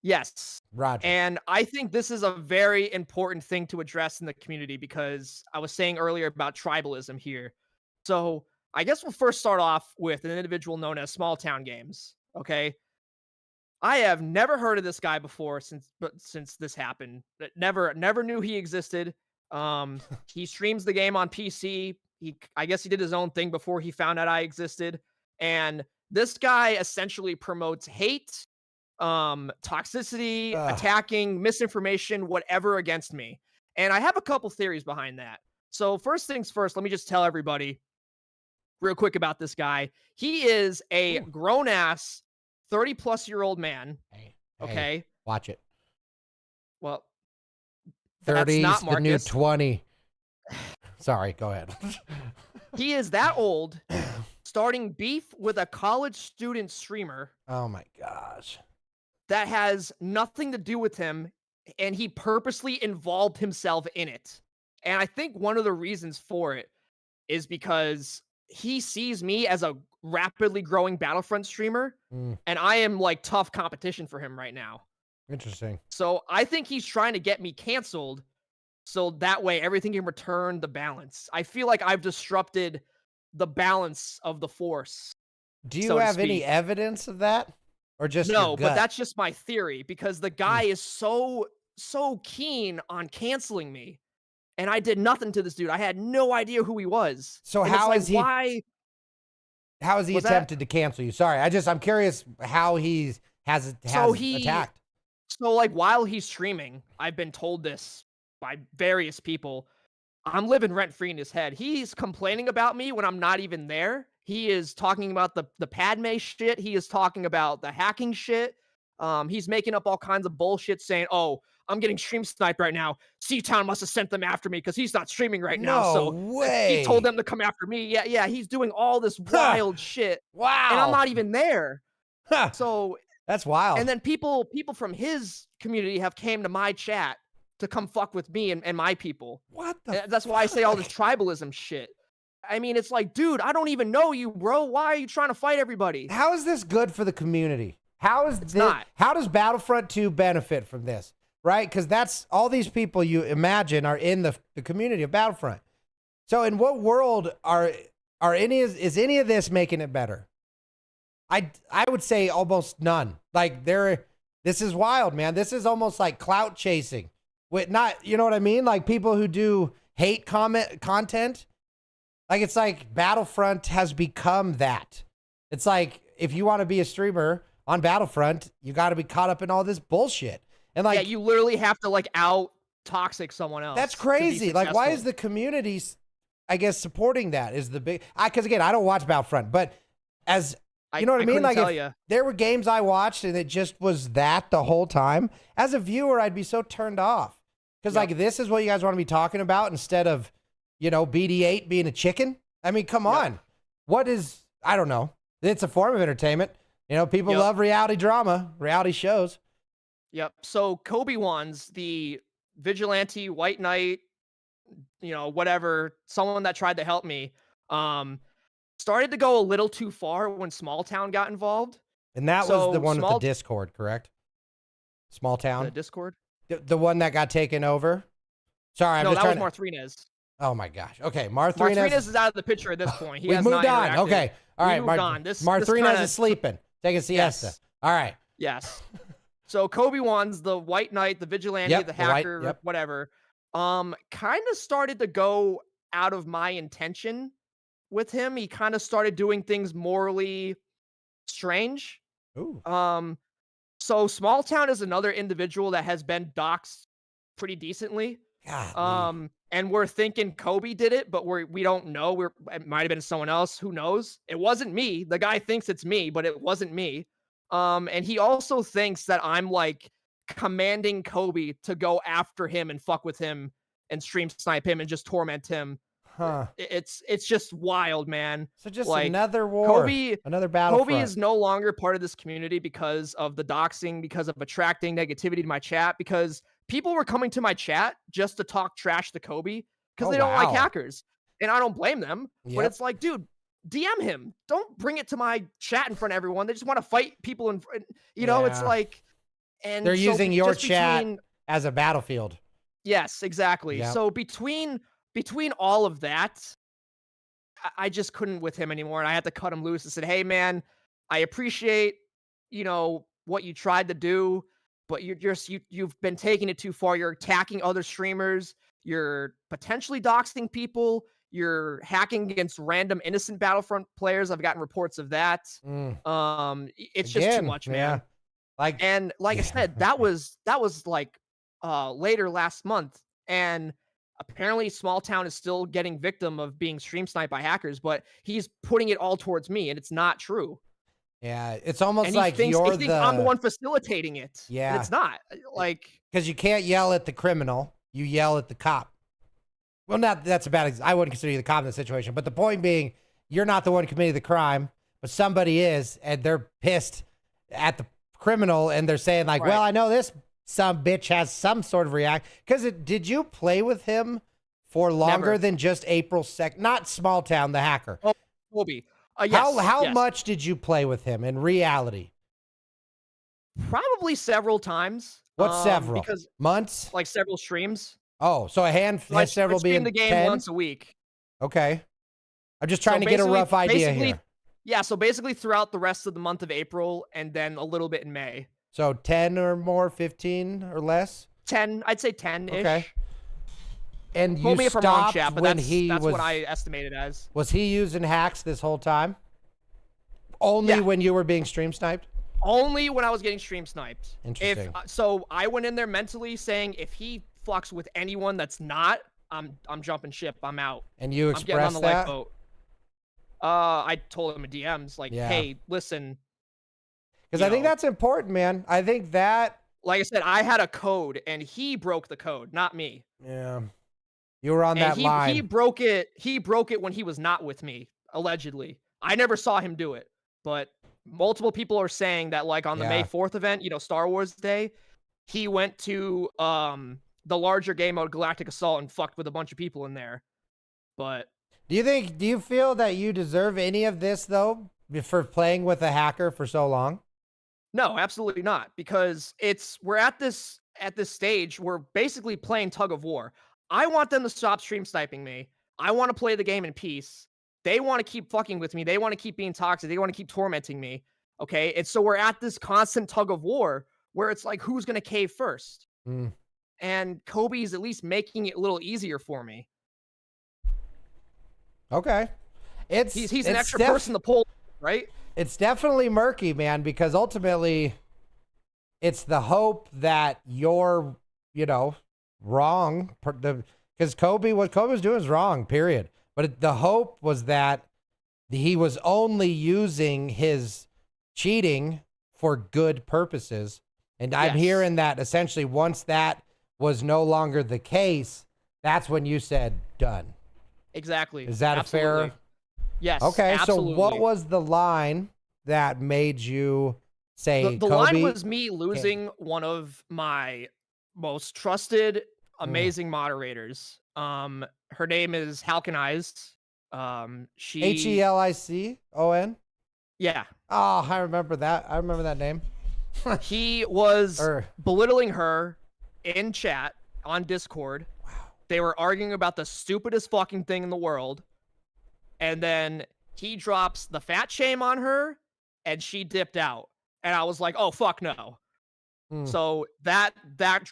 Yes. Roger. And I think this is a very important thing to address in the community because I was saying earlier about tribalism here. So I guess we'll first start off with an individual known as Small Town Games. Okay. I have never heard of this guy before since this happened. Never knew he existed. He streams the game on PC. I guess he did his own thing before he found out I existed. And this guy essentially promotes hate, toxicity, attacking, misinformation, whatever against me. And I have a couple theories behind that. So first things first, let me just tell everybody real quick about this guy. He is a grown-ass 30-plus-year-old man. Okay. Watch it. Well, 30 that's is not the new Marcus. 20. Sorry, go ahead. He is that old, starting beef with a college student streamer. Oh my gosh. That has nothing to do with him, and he purposely involved himself in it. And I think one of the reasons for it is because he sees me as a rapidly growing Battlefront streamer, and I am like tough competition for him right now. Interesting. So I think he's trying to get me canceled so that way everything can return the balance. I feel like I've disrupted the balance of the force. Do you have any evidence of that? Or just no, your gut? But that's just my theory because the guy is so keen on canceling me. And I did nothing to this dude. I had no idea who he was. So and how like, is he How has he attempted to cancel you? Sorry, I'm curious how he has attacked. So like while he's streaming, I've been told this by various people. I'm living rent-free in his head. He's complaining about me when I'm not even there. He is talking about the Padme shit. He is talking about the hacking shit. He's making up all kinds of bullshit saying, "Oh, I'm getting stream sniped right now. CTown must have sent them after me because he's not streaming right now. No So way. he told them to come after me." Yeah. He's doing all this wild shit, Wow. and I'm not even there. Huh. So That's wild. and then people from his community have came to my chat to come fuck with me and my people. What the? That's why I say all this tribalism shit. I mean, it's like, dude, I don't even know you, bro. Why are you trying to fight everybody? How is this good for the community? How is this? not. How does Battlefront 2 benefit from this? Right? Because that's all these people you imagine are in the community of Battlefront. So in what world is any of this making it better? I would say almost none. Like this is wild, man. This is almost like clout chasing. With not, you know what I mean? Like people who do hate content. Like it's like Battlefront has become that. It's like if you want to be a streamer on Battlefront, you got to be caught up in all this bullshit. And like, yeah, you literally have to like out toxic someone else. that's to be crazy. Like, why is successful. the community, I guess, supporting that? Is the big? Because again, I don't watch Battlefront, but as you know what I mean? couldn't Like, tell if ya. there were games I watched and it just was that the whole time, as a viewer, I'd be so turned off. Because Yep. like, this is what you guys want to be talking about instead of, you know, BD8 being a chicken. I mean, come on. What is? I don't know. It's a form of entertainment. You know, people Yep. love reality drama, reality shows. Yep. So Kobe Ones, the vigilante white knight, you know, whatever, someone that tried to help me, started to go a little too far when Small Town got involved. And that So was the one with small- the Discord, correct? Small The town. Discord. The one that got taken over. Sorry, I'm No, just that was trying. Marthinez. Oh my gosh. Okay, Marthinez is out of the picture at this point. He We've has moved not on. interacted. Okay. All We right. moved on. This Marthinez kinda- is sleeping, taking siesta. Yes. All right. Yes. So Kobe Ones, the white knight, the vigilante, Yep, the the white- hacker, yep. whatever, kind of started to go out of my intention with him. He kind of started doing things morally strange. Ooh. So Small Town is another individual that has been doxxed pretty decently. God. And we're thinking Kobe did it, but we don't know. It might have been someone else. Who knows? It wasn't me. The guy thinks it's me, but it wasn't me. And he also thinks that I'm like commanding Kobe to go after him and fuck with him and stream snipe him and just torment him. Huh. It's just wild, man. So just like, another war. Kobe- Another battle. Kobe is no longer part of this community because of the doxing, because of attracting negativity to my chat, because people were coming to my chat just to talk trash to Kobe because Oh, they don't wow. like hackers. And I don't blame them. But Yep. it's like, dude, DM him. Don't bring it to my chat in front of everyone. They just want to fight people. You know, it's Yeah. like, and They're so using your just chat between- as a battlefield. Yes, exactly. Yep. So between all of that, I just couldn't with him anymore, and I had to cut him loose and said, "Hey, man, I appreciate, you know, what you tried to do, but you've been taking it too far. You're attacking other streamers. You're potentially doxing people. You're hacking against random innocent Battlefront players. I've gotten reports of that. It's just too Again, much, yeah. man. And like I said, that was like later last month, and apparently Small Town is still getting victim of being stream sniped by hackers, but he's putting it all towards me, and it's not true. Yeah, it's almost And like he thinks you're I'm the one facilitating it. Yeah. And it's not. Like, because you can't yell at the criminal, you yell at the cop. Well, that's a bad. I wouldn't consider you the cop in this situation, but the point being, you're not the one committing the crime, but somebody is, and they're pissed at the criminal, and they're saying like, Right. "Well, I know this some bitch has some sort of react." Because did you play with him for longer Never. than just April 2nd? Not Small Town, the hacker. Oh, Kobe. Yes, How yes. much did you play with him in reality? Probably several times. What's several? Because Months? like several streams. Oh, so a hand So I several stream being the game 10? once a week. Okay. I'm just trying So to get a basically- rough idea basically- here. Yeah, so basically throughout the rest of the month of April and then a little bit in May. So 10 or more, 15 or less? 10, I'd say 10-ish. Okay. And you Quote me if I'm wrong, stopped chat, but when that's what I estimated as. Was he using hacks this whole time? Only Yeah. when you were being stream sniped? Only when I was getting stream sniped. Interesting. So I went in there mentally saying if he fucks with anyone that's not, I'm jumping ship. I'm out. And you I'm getting on expressed the that? lifeboat. I told him in DMs like, Yeah. hey, listen. Because I think that's important, man. I think that, like I said, I had a code and he broke the code, not me. yeah, you were on And that line. he broke it. He broke it when he was not with me, allegedly. I never saw him do it, but multiple people are saying that, like, on the May 4th event, Star Wars Day, he went to the larger game mode Galactic Assault and fucked with a bunch of people in there. But do you feel that you deserve any of this though for playing with a hacker for so long? no, absolutely not, because we're at this stage, we're basically playing tug of war. I want them to stop stream sniping me. I want to play the game in peace. They want to keep fucking with me. They want to keep being toxic. They want to keep tormenting me. Okay. And so we're at this constant tug of war where it's like, who's going to cave first? And Kobe's at least making it a little easier for me. Okay. He's an extra person to pull, right? It's definitely murky, man, because ultimately it's the hope that you're, wrong. Because what Kobe was doing is wrong, period. But the hope was that he was only using his cheating for good purposes. And I'm hearing that essentially once that was no longer the case, that's when you said done. Exactly. Is that absolutely. a fair? Yes. Okay. Absolutely. So what was the line that made you say the Kobe? line was me losing one of my most trusted, amazing moderators. Her name is Halkanized. She HELICON? Yeah. Oh, I remember that. I remember that name. He was belittling her in chat on Discord. Wow. They were arguing about the stupidest fucking thing in the world. And then he drops the fat shame on her and she dipped out. And I was like, oh, fuck no. So that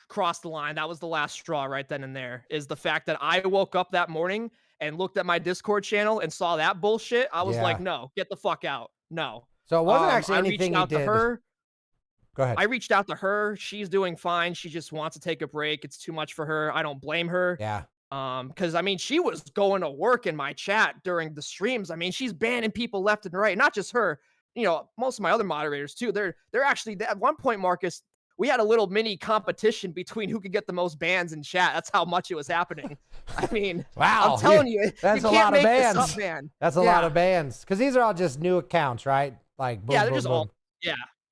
crossed the line. That was the last straw right then and there, is the fact that I woke up that morning and looked at my Discord channel and saw that bullshit. I was like, no, get the fuck out. No. So it wasn't actually anything you did. Her. Go ahead. I reached out to her. She's doing fine. She just wants to take a break. It's too much for her. I don't blame her. Yeah. Because I mean, she was going to work in my chat during the streams. I mean, she's banning people left and right. Not just her. Most of my other moderators too. They're actually at one point, Marcus, we had a little mini competition between who could get the most bans in chat. That's how much it was happening. I mean, wow, I'm telling you, that's you a can't lot of make this bans. up, man. That's a lot of bans, because these are all just new accounts, right? Like, boom, yeah, they're boom, just boom. all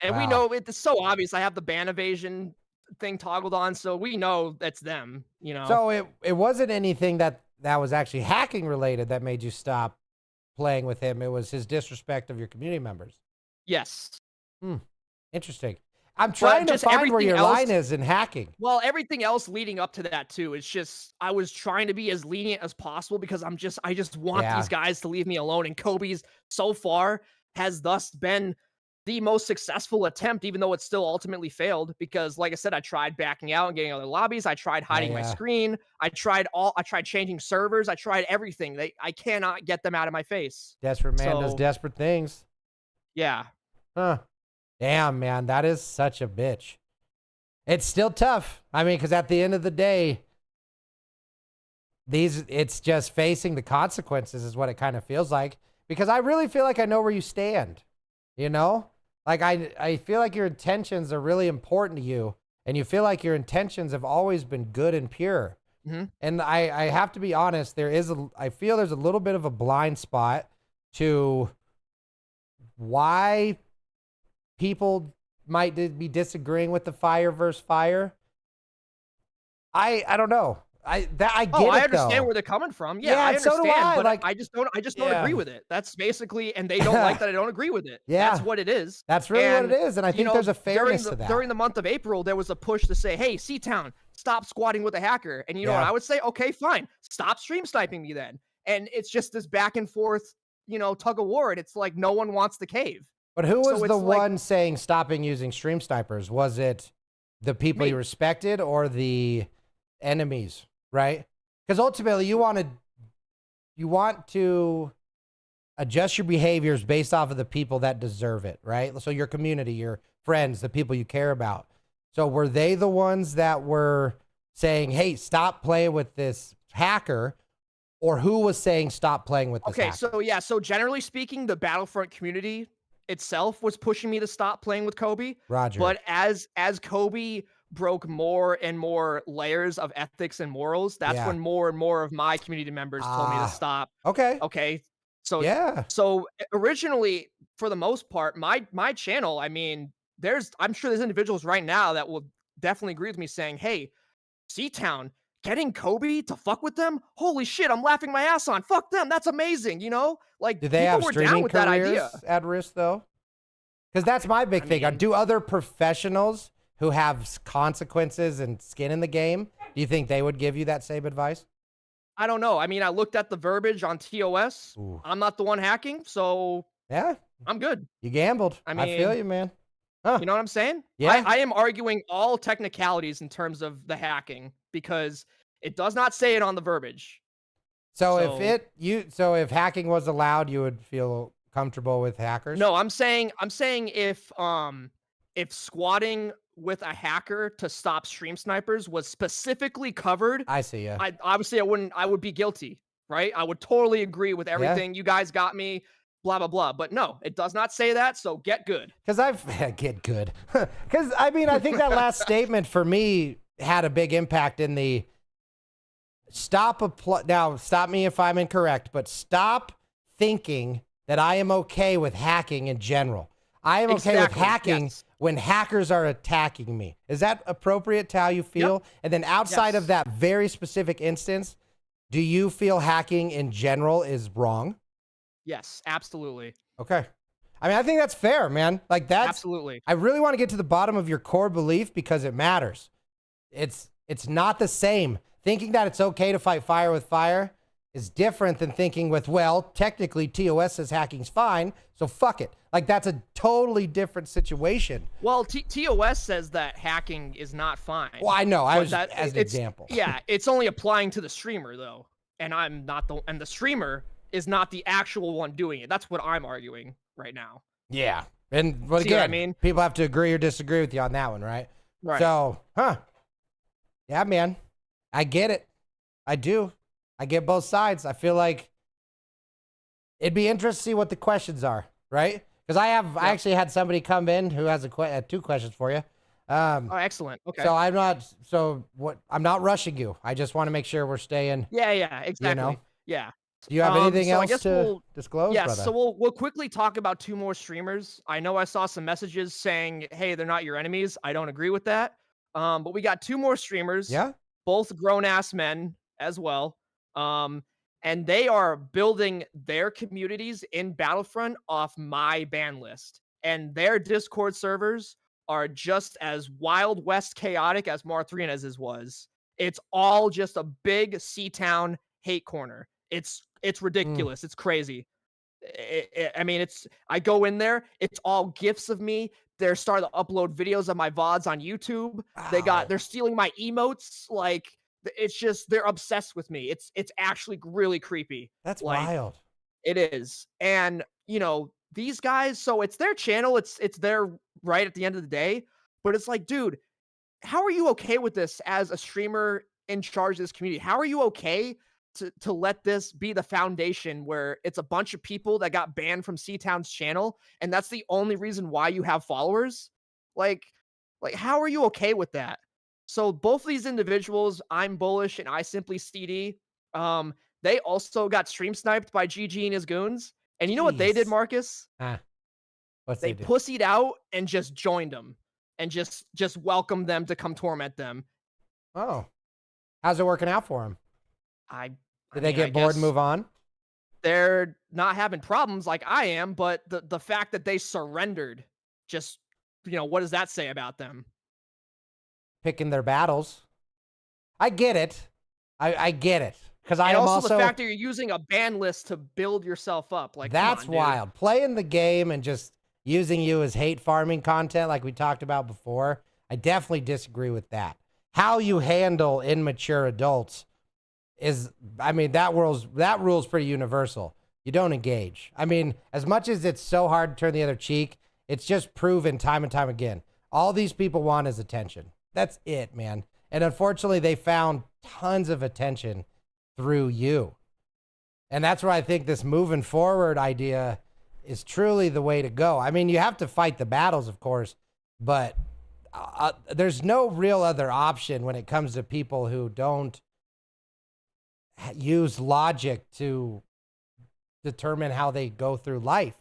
and we know it's so obvious. I have the ban evasion thing toggled on, so we know that's them. So it wasn't anything that was actually hacking related that made you stop playing with him. It was his disrespect of your community members. Yes. Interesting. I'm trying to find where your line is in hacking. Well, everything else leading up to that too. It's just I was trying to be as lenient as possible because I just want these guys to leave me alone. And Kobe's so far has thus been the most successful attempt, even though it still ultimately failed. Because, like I said, I tried backing out and getting other lobbies. I tried hiding my screen. I tried changing servers. I tried everything. I cannot get them out of my face. Desperate man does desperate things. Yeah. Huh. Damn, man, that is such a bitch. It's still tough. I mean, because at the end of the day, it's just facing the consequences is what it kind of feels like. Because I really feel like I know where you stand, Like, I feel like your intentions are really important to you, and you feel like your intentions have always been good and pure. And I have to be honest, I feel there's a little bit of a blind spot to why people might be disagreeing with the fire versus fire. I don't know. I get it, I understand where they're coming from. Yeah, I understand, so do I. But like, I just don't agree with it. That's basically, and they don't like that I don't agree with it. Yeah. That's what it is. That's really what it is, and I think there's a fairness to that. During the month of April, there was a push to say, hey, CTown, stop squatting with a hacker. And you know what I would say? Okay, fine. Stop stream sniping me then. And it's just this back and forth, tug of war, and it's like no one wants to cave. But who was the one saying stopping using stream snipers? Was it the people you respected or the enemies, right? Because ultimately you want to adjust your behaviors based off of the people that deserve it, right? So your community, your friends, the people you care about. So were they the ones that were saying, hey, stop playing with this hacker? Or who was saying stop playing with this hacker? So generally speaking, the Battlefront community itself was pushing me to stop playing with Kobe. Roger. But as Kobe broke more and more layers of ethics and morals, that's Yeah. when more and more of my community members told me to stop. Okay. Okay. So Yeah. so originally, for the most part, my channel, I mean, I'm sure there's individuals right now that will definitely agree with me saying, hey, CTown, getting Kobe to fuck with them? Holy shit, I'm laughing my ass on. Fuck them. That's amazing, you know? Like, Do they people have were down streaming with that idea. careers at risk though? Because that's my big thing. mean- Do other professionals who have consequences and skin in the game, do you think they would give you that same advice? I don't know. I mean, I looked at the verbiage on TOS. Ooh. I'm not the one hacking, so Yeah, I'm good. you gambled. I I feel mean, you, man. Huh. You know what I'm saying? Yeah. I am arguing all technicalities in terms of the hacking because it does not say it on the verbiage. So So- if hacking was allowed, you would feel comfortable with hackers? No, I'm saying if squatting with a hacker to stop stream snipers was specifically covered, I see. Yeah. I would be guilty, right? I would totally agree with everything. You guys got me, blah blah blah. But no, it does not say that, so get good. Because get good. Because I mean, I think that last statement for me had a big impact in the now stop me if I'm incorrect, but stop thinking that I am okay with hacking in general. I am okay with Exactly, hacking yes. when hackers are attacking me. Is that appropriate to how you feel? And then outside of Yes. that very specific instance, do you feel hacking in general is wrong? Yes, absolutely. Okay. I mean, I think that's fair, man. Like that's Absolutely. I really want to get to the bottom of your core belief because it matters. It's not the same. Thinking that it's okay to fight fire with fire is different than thinking with, well, technically TOS says hacking's fine, so fuck it. Like that's a totally different situation. Well, TOS says that hacking is not fine. Well, I know. I But was that- as an it's- example. Yeah, it's only applying to the streamer though, and the streamer is not the actual one doing it. That's what I'm arguing right now. Yeah. And but See what again, I mean? people have to agree or disagree with you on that one, right? Right. So, yeah, man, I get it. I do. I get both sides. I feel like it'd be interesting to see what the questions are, right? Because I actually had somebody come in who has two questions for you. Oh, excellent. Okay. So I'm not rushing you. I just want to make sure we're staying. yeah, exactly. know? Yeah. Do you have anything so I else guess to we'll- disclose, Yeah, brother? so we'll quickly talk about two more streamers. I know I saw some messages saying, "Hey, they're not your enemies." I don't agree with that. But we got two more streamers. Yeah. Both grown-ass men as well. And they are building their communities in Battlefront off my ban list. And their Discord servers are just as Wild West chaotic as Marthrena's was. It's all just a big CTown hate corner. It's ridiculous. It's crazy. I mean, I go in there, it's all gifs of me. They're starting to upload videos of my VODs on YouTube. Wow. They're stealing my emotes. Like, it's just, they're obsessed with me. It's actually really creepy. That's like, wild. It is. And, you know, these guys, so it's their channel. It's their right at the end of the day. But it's like, dude, how are you okay with this as a streamer in charge of this community? How are you okay to let this be the foundation where it's a bunch of people that got banned from CTown's channel, and that's the only reason why you have followers? Like how are you okay with that? So both of these individuals, I'm bullish and I simply CD, they also got stream sniped by GG and his goons. And you know what they did, Jeez. Marcus? What's They do? pussied out and just joined them and just welcomed them to come torment them. Oh, how's it working out for them? Did they get bored and move on? They're not having problems like I am, but the fact that they surrendered, just, you know, what does that say about them? Picking their battles. I get it. I get it. Because I And am also the fact that you're using a ban list to build yourself up. Like, come that's on, dude. wild. Playing the game and just using you as hate farming content like we talked about before. I definitely disagree with that. How you handle immature adults is, I mean, that rule's pretty universal. You don't engage. I mean, as much as it's so hard to turn the other cheek, it's just proven time and time again. All these people want is attention. That's it, man. And unfortunately, they found tons of attention through you. And that's where I think this moving forward idea is truly the way to go. I mean, you have to fight the battles, of course, but there's no real other option when it comes to people who don't use logic to determine how they go through life.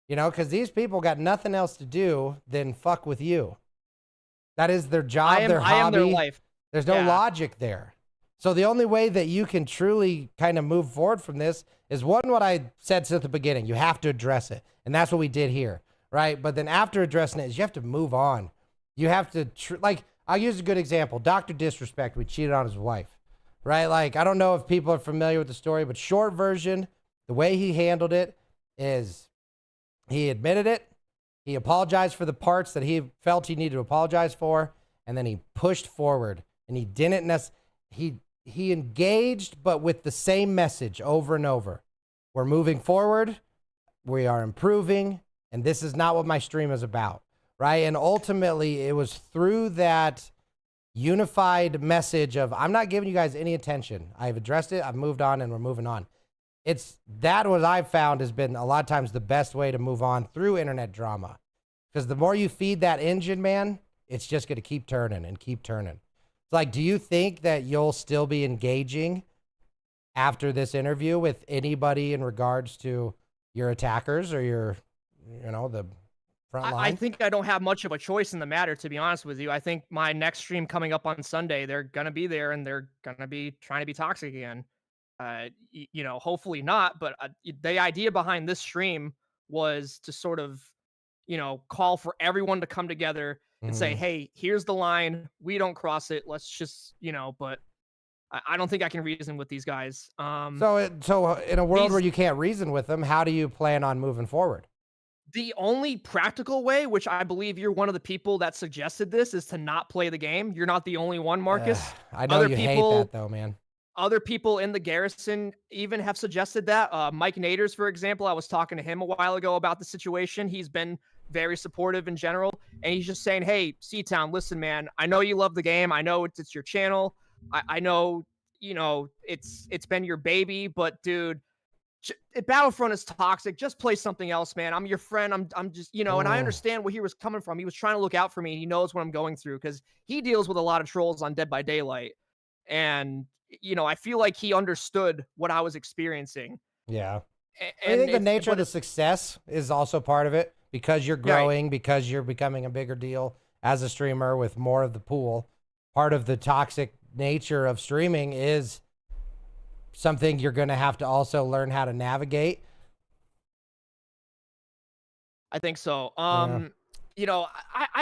You know, because these people got nothing else to do than fuck with you. That is their job, their hobby. I am their life. There's no logic there. So the only way that you can truly kind of move forward from this is one, what I said since the beginning. You have to address it. And that's what we did here, right? But then after addressing it is you have to move on. You have to, like, I'll use a good example. Dr. Disrespect, we cheated on his wife, right? Like, I don't know if people are familiar with the story, but short version, the way he handled it is he admitted it. He apologized for the parts that he felt he needed to apologize for. And then he pushed forward and he didn't he engaged, but with the same message over and over. We're moving forward. We are improving. And this is not what my stream is about. Right. And ultimately it was through that unified message of, I'm not giving you guys any attention. I've addressed it. I've moved on and we're moving on. It's that what I've found has been a lot of times the best way to move on through internet drama. Because the more you feed that engine, man, it's just going to keep turning and keep turning. It's like, do you think that you'll still be engaging after this interview with anybody in regards to your attackers or your, the front line? I think I don't have much of a choice in the matter, to be honest with you. I think my next stream coming up on Sunday, they're going to be there and they're going to be trying to be toxic again. Hopefully not, but the idea behind this stream was to sort of, call for everyone to come together and say, hey, here's the line. We don't cross it. Let's just, but I don't think I can reason with these guys. So in a world where you can't reason with them, how do you plan on moving forward? The only practical way, which I believe you're one of the people that suggested this, is to not play the game. You're not the only one, Marcus. I know you hate that though, man. Other people in the garrison even have suggested that. Mike Naders, for example, I was talking to him a while ago about the situation. He's been very supportive in general. And he's just saying, hey, CTown, listen, man, I know you love the game. I know it's your channel. I know, it's been your baby, but dude, Battlefront is toxic. Just play something else, man. I'm your friend. I'm just, and I understand where he was coming from. He was trying to look out for me. He knows what I'm going through because he deals with a lot of trolls on Dead by Daylight. And, I feel like he understood what I was experiencing. Yeah. I think the nature of the success is also part of it because you're growing, because you're becoming a bigger deal as a streamer with more of the pool. Part of the toxic nature of streaming is something you're going to have to also learn how to navigate. I think so. I've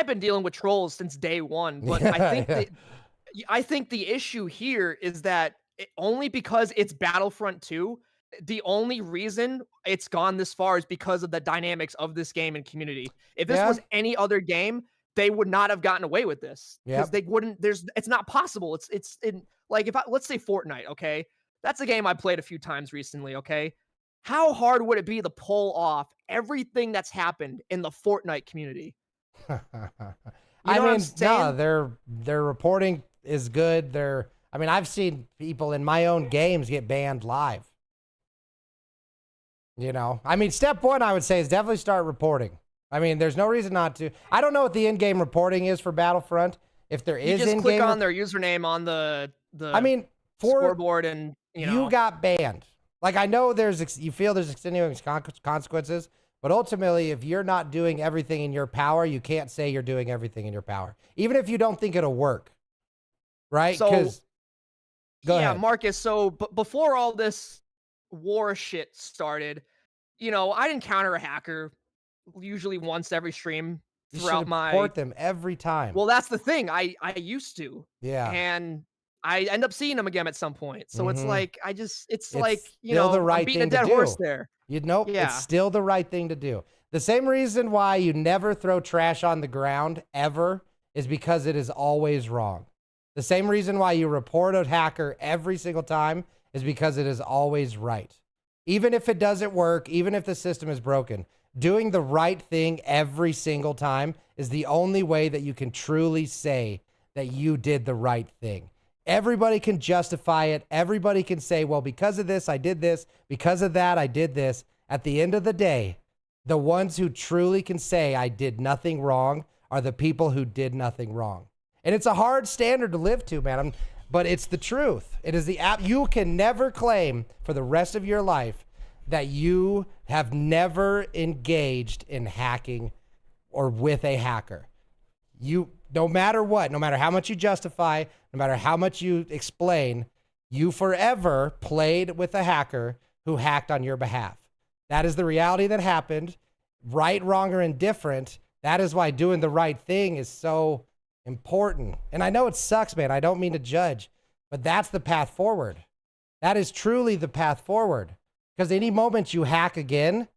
been dealing with trolls since day one, but I think the issue here is that only because it's Battlefront 2, the only reason it's gone this far is because of the dynamics of this game and community. If this was any other game, they would not have gotten away with this because they wouldn't. It's not possible. Let's say Fortnite. Okay, that's a game I played a few times recently. Okay, how hard would it be to pull off everything that's happened in the Fortnite community? Their reporting is good. I've seen people in my own games get banned live. Step one, I would say, is definitely start reporting. There's no reason not to. I don't know what the in-game reporting is for Battlefront. If there is in-game, click on their username on the scoreboard, and you got banned. Like, I know you feel there's extenuating consequences, but ultimately, if you're not doing everything in your power, you can't say you're doing everything in your power, even if you don't think it'll work. Right? Go ahead, Marcus. So before all this war shit started, I'd encounter a hacker usually once every stream throughout report them every time. Well, that's the thing. I used to. Yeah. And I end up seeing them again at some point. So it's like it's like, the right I'm beating thing a dead to horse do. there. It's still the right thing to do. The same reason why you never throw trash on the ground ever is because it is always wrong. The same reason why you report a hacker every single time is because it is always right. Even if it doesn't work, even if the system is broken, doing the right thing every single time is the only way that you can truly say that you did the right thing. Everybody can justify it. Everybody can say, well, because of this, I did this. Because of that, I did this. At the end of the day, The ones who truly can say I did nothing wrong are the people who did nothing wrong. And it's a hard standard to live to, man. But it's the truth. It is the app. You can never claim for the rest of your life that you have never engaged in hacking or with a hacker. You, no matter what, no matter how much you justify, no matter how much you explain, you forever played with a hacker who hacked on your behalf. That is the reality that happened. Right, wrong, or indifferent. That is why doing the right thing is so important. And I know it sucks, man. I don't mean to judge, but that's the path forward. That is truly the path forward. Because any moment you hack again,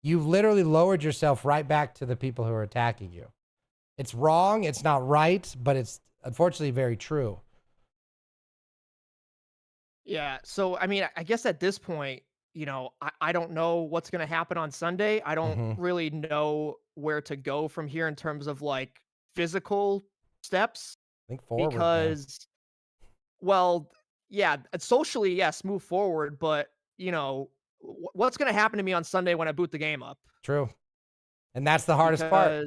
you've literally lowered yourself right back to the people who are attacking you. It's wrong. It's not right, but it's unfortunately very true. Yeah. So, I mean, I guess at this point, you know, I don't know what's going to happen on Sunday. I don't really know where to go from here in terms of like physical steps. Think forward, because, well, yeah, socially, yes, move forward. But, you know, what's going to happen to me on Sunday when I boot the game up? True. And that's the hardest part.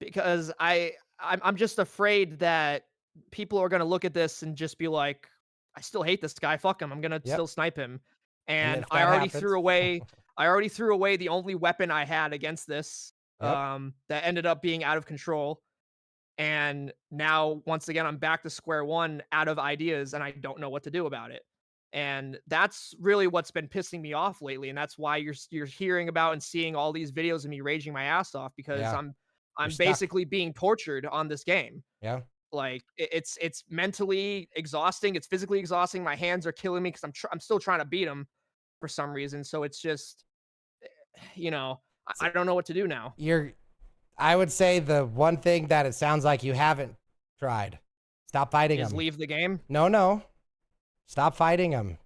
Because I'm just afraid that people are going to look at this and just be like, I still hate this guy. Fuck him. I'm going to still snipe him. And I already threw away the only weapon I had against this that ended up being out of control. And now, once again, I'm back to square one out of ideas, and I don't know what to do about it. And that's really what's been pissing me off lately. And that's why you're hearing about and seeing all these videos of me raging my ass off, because I'm basically being tortured on this game. Yeah. Like it's mentally exhausting. It's physically exhausting. My hands are killing me because I'm still trying to beat them for some reason. So it's just, you know, I don't know what to do now. I would say the one thing that it sounds like you haven't tried, stop fighting them. Leave the game? No. Stop fighting them.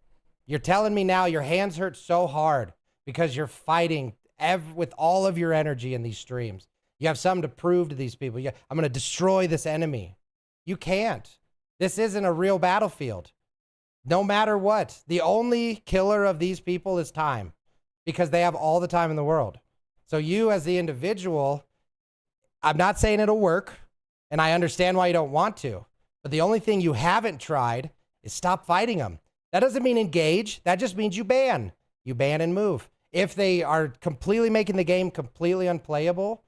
You're telling me now your hands hurt so hard because you're fighting with all of your energy in these streams. You have something to prove to these people. I'm going to destroy this enemy. You can't. This isn't a real battlefield. No matter what, the only killer of these people is time, because they have all the time in the world. So you as the individual, I'm not saying it'll work, and I understand why you don't want to, but the only thing you haven't tried is stop fighting them. That doesn't mean engage. That just means you ban. You ban and move. If they are completely making the game completely unplayable,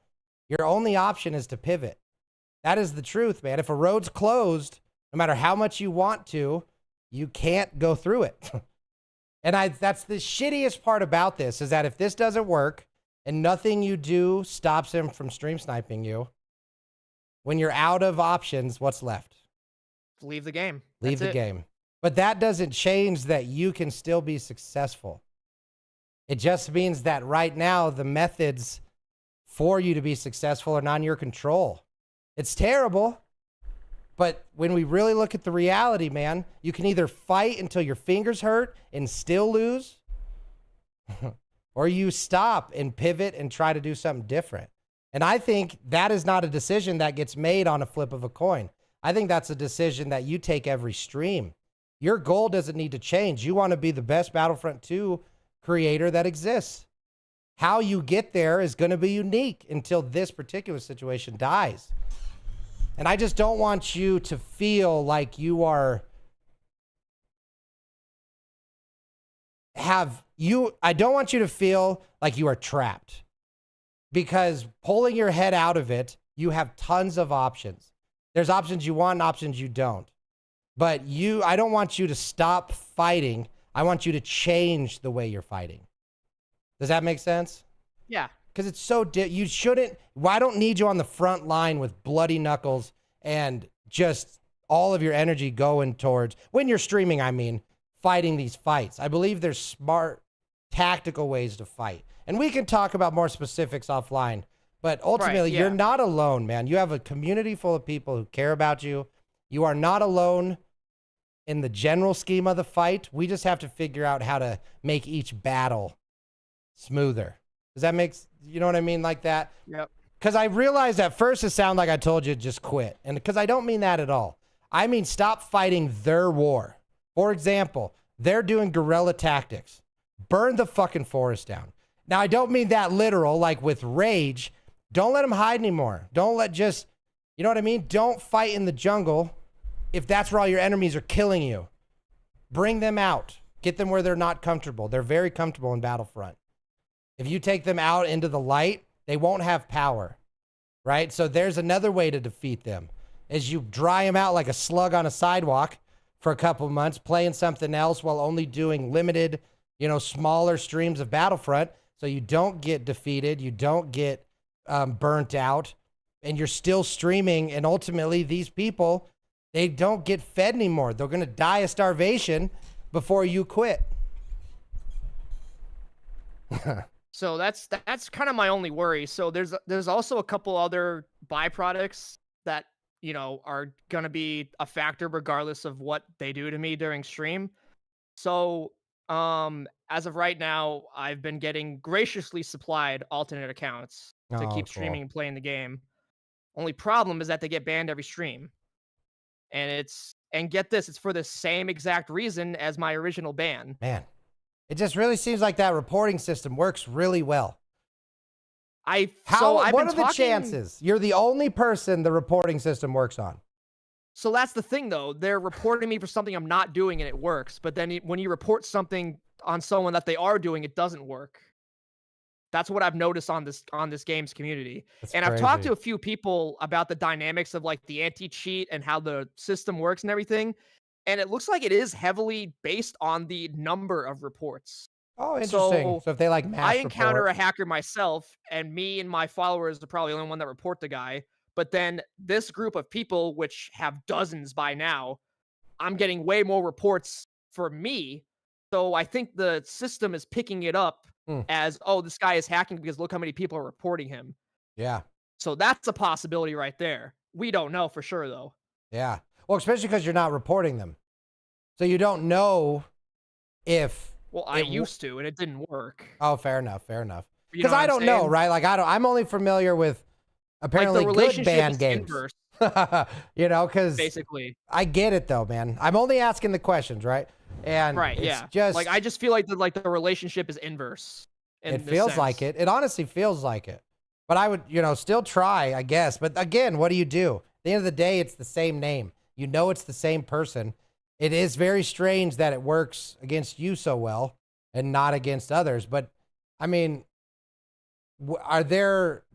your only option is to pivot. That is the truth, man. If a road's closed, no matter how much you want to, you can't go through it. And that's the shittiest part about this, is that if this doesn't work and nothing you do stops him from stream sniping you, when you're out of options, what's left? Leave the game. Leave the game. But that doesn't change that you can still be successful. It just means that right now, the methods for you to be successful are not in your control. It's terrible, but when we really look at the reality, man, you can either fight until your fingers hurt and still lose, or you stop and pivot and try to do something different. And I think that is not a decision that gets made on a flip of a coin. I think that's a decision that you take every stream. Your goal doesn't need to change. You want to be the best Battlefront 2 creator that exists. How you get there is going to be unique until this particular situation dies. And I just don't want you to feel like you are I don't want you to feel like you are trapped, because pulling your head out of it, you have tons of options. There's options you want and options you don't. But I don't want you to stop fighting. I want you to change the way you're fighting. Does that make sense? Yeah. Because it's so, you shouldn't, I don't need you on the front line with bloody knuckles and just all of your energy going towards, when you're streaming, I mean, fighting these fights. I believe there's smart, tactical ways to fight. And we can talk about more specifics offline. But ultimately, you're not alone, man. You have a community full of people who care about you. You are not alone in the general scheme of the fight. We just have to figure out how to make each battle smoother. Does that make, you know what I mean, like that? Yep. Because I realized at first it sounded like I told you just quit. And because I don't mean that at all. I mean stop fighting their war. For example, they're doing guerrilla tactics. Burn the fucking forest down. Now, I don't mean that literal, like with rage. Don't let them hide anymore. Don't let just, you know what I mean? Don't fight in the jungle if that's where all your enemies are killing you. Bring them out. Get them where they're not comfortable. They're very comfortable in Battlefront. If you take them out into the light, they won't have power, right? So there's another way to defeat them, is you dry them out like a slug on a sidewalk for a couple months, playing something else while only doing limited, smaller streams of Battlefront, so you don't get defeated, you don't get burnt out, and you're still streaming. And ultimately, these people, they don't get fed anymore. They're going to die of starvation before you quit. So that's kind of my only worry. So there's also a couple other byproducts that are gonna be a factor regardless of what they do to me during stream. So as of right now, I've been getting graciously supplied alternate accounts to keep streaming and playing the game. Only problem is that they get banned every stream, and get this, it's for the same exact reason as my original ban. Man, it just really seems like that reporting system works really well. What are the chances? You're the only person the reporting system works on. So that's the thing, though. They're reporting me for something I'm not doing, and it works. But then when you report something on someone that they are doing, it doesn't work. That's what I've noticed on this game's community. And I've talked to a few people about the dynamics of like the anti-cheat and how the system works and everything. And it looks like it is heavily based on the number of reports. Oh, interesting. So if they like mass I encounter report. a hacker myself, and me and my followers are probably the only one that report the guy. But then this group of people, which have dozens by now, I'm getting way more reports for me. So I think the system is picking it up as, oh, this guy is hacking because look how many people are reporting him. Yeah. So that's a possibility right there. We don't know for sure, though. Yeah. Well, especially because you're not reporting them. So you don't know if... Well, I used to, and it didn't work. Oh, fair enough. Fair enough. You know Because what I I'm don't know, saying? right? Like, I'm only familiar with apparently Like, the good relationship band is games. inverse, Because basically. I get it though, man. I'm only asking the questions, right? And Right, it's yeah. just Like, I just feel like the relationship is inverse. it feels like it. It honestly feels like it. But I would, still try, I guess. But again, what do you do? At the end of the day, it's the same name. You know it's the same person. It is very strange that it works against you so well and not against others. But I mean, do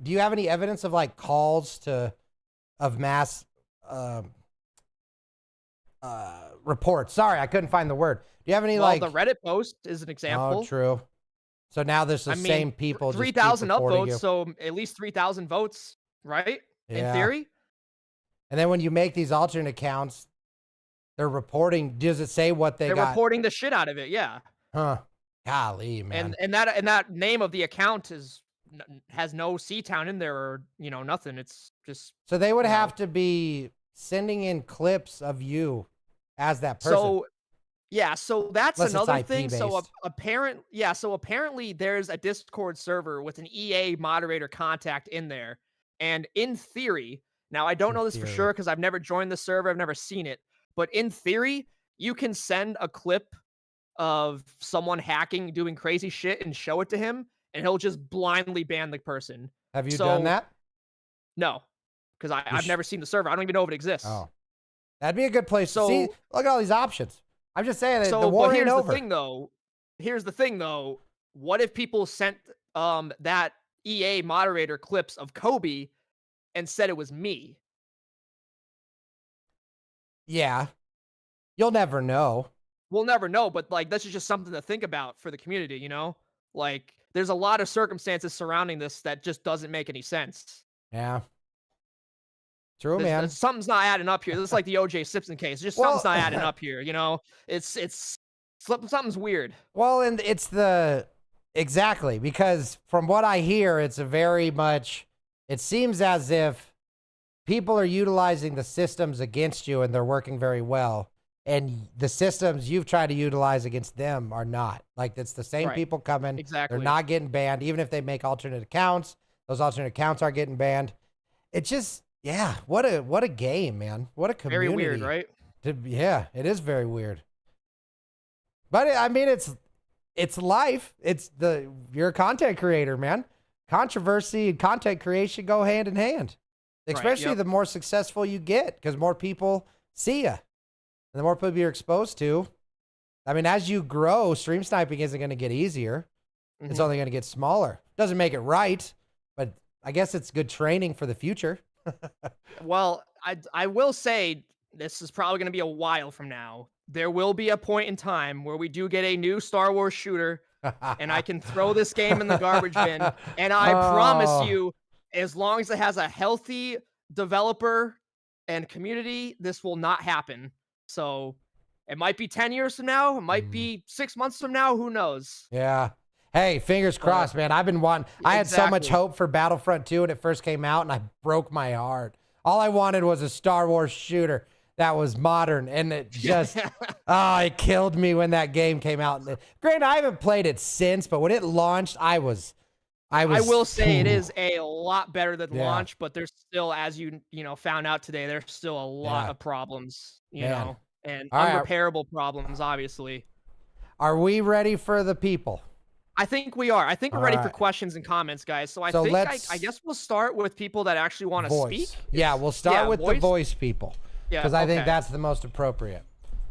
you have any evidence of like calls of mass reports? Sorry, I couldn't find the word. Do you have any the Reddit post is an example. Oh, true. So now there's the same people. 3,000 upvotes, you. so at least 3,000 votes, right? Yeah. In theory. And then when you make these alternate accounts, they're reporting. Does it say what They're got? reporting the shit out of it, yeah. Huh. Golly, man. And that name of the account has no CTown in there or nothing. It's just So they would have to be sending in clips of you as that person. So yeah, so that's Unless it's another IP thing. So based. apparently there's a Discord server with an EA moderator contact in there. And in theory, now I don't know this for sure because I've never joined the server, I've never seen it, but in theory, you can send a clip of someone hacking, doing crazy shit and show it to him, and he'll just blindly ban the person. Have you done that? No, because I've never seen the server. I don't even know if it exists. Oh, that'd be a good place to see. Look at all these options. I'm just saying that the war but ain't here's over. Here's the thing, though. What if people sent that EA moderator clips of Kobe and said it was me? Yeah, you'll never know. We'll never know, but like this is just something to think about for the community, Like there's a lot of circumstances surrounding this that just doesn't make any sense. Yeah. True, man. Something's not adding up here. This is like the OJ Simpson case. Just something's not adding up here, It's something's weird. Well, and it's exactly because from what I hear, it's it seems as if people are utilizing the systems against you and they're working very well. And the systems you've tried to utilize against them are not. Like, it's the same people coming. Exactly. They're not getting banned. Even if they make alternate accounts, those alternate accounts aren't getting banned. It's just, yeah, what a game, man. What a community. Very weird, right? Yeah, it is very weird. But, I mean, it's life. You're a content creator, man. Controversy and content creation go hand in hand, especially yep. the more successful you get, because more people see you, and the more people you're exposed to. I mean, as you grow, stream sniping isn't going to get easier. It's only going to get smaller. Doesn't make it right, but I guess it's good training for the future. Well, I will say this is probably going to be a while from now. There will be a point in time where we do get a new Star Wars shooter, and I can throw this game in the garbage bin. And I promise you, as long as it has a healthy developer and community, this will not happen. So it might be 10 years from now. It might be 6 months from now. Who knows? Yeah. Hey, fingers crossed, man. I've been wanting. I had so much Exactly. hope for Battlefront 2 when it first came out, and I broke my heart. All I wanted was a Star Wars shooter that was modern, and it just, it killed me when that game came out. Granted, I haven't played it since, but when it launched, I will say it is a lot better than Yeah. launch, but there's still, as you found out today, there's still a lot Yeah. of problems, you Man. know, and All right. unrepairable problems, obviously. Are we ready for the people? I think we are. I think we're All ready for right. questions and comments, guys. So I So think let's- I guess we'll start with people that actually want to speak. Yeah, we'll start with the voice. voice people, Yeah, because I think okay. that's the most appropriate.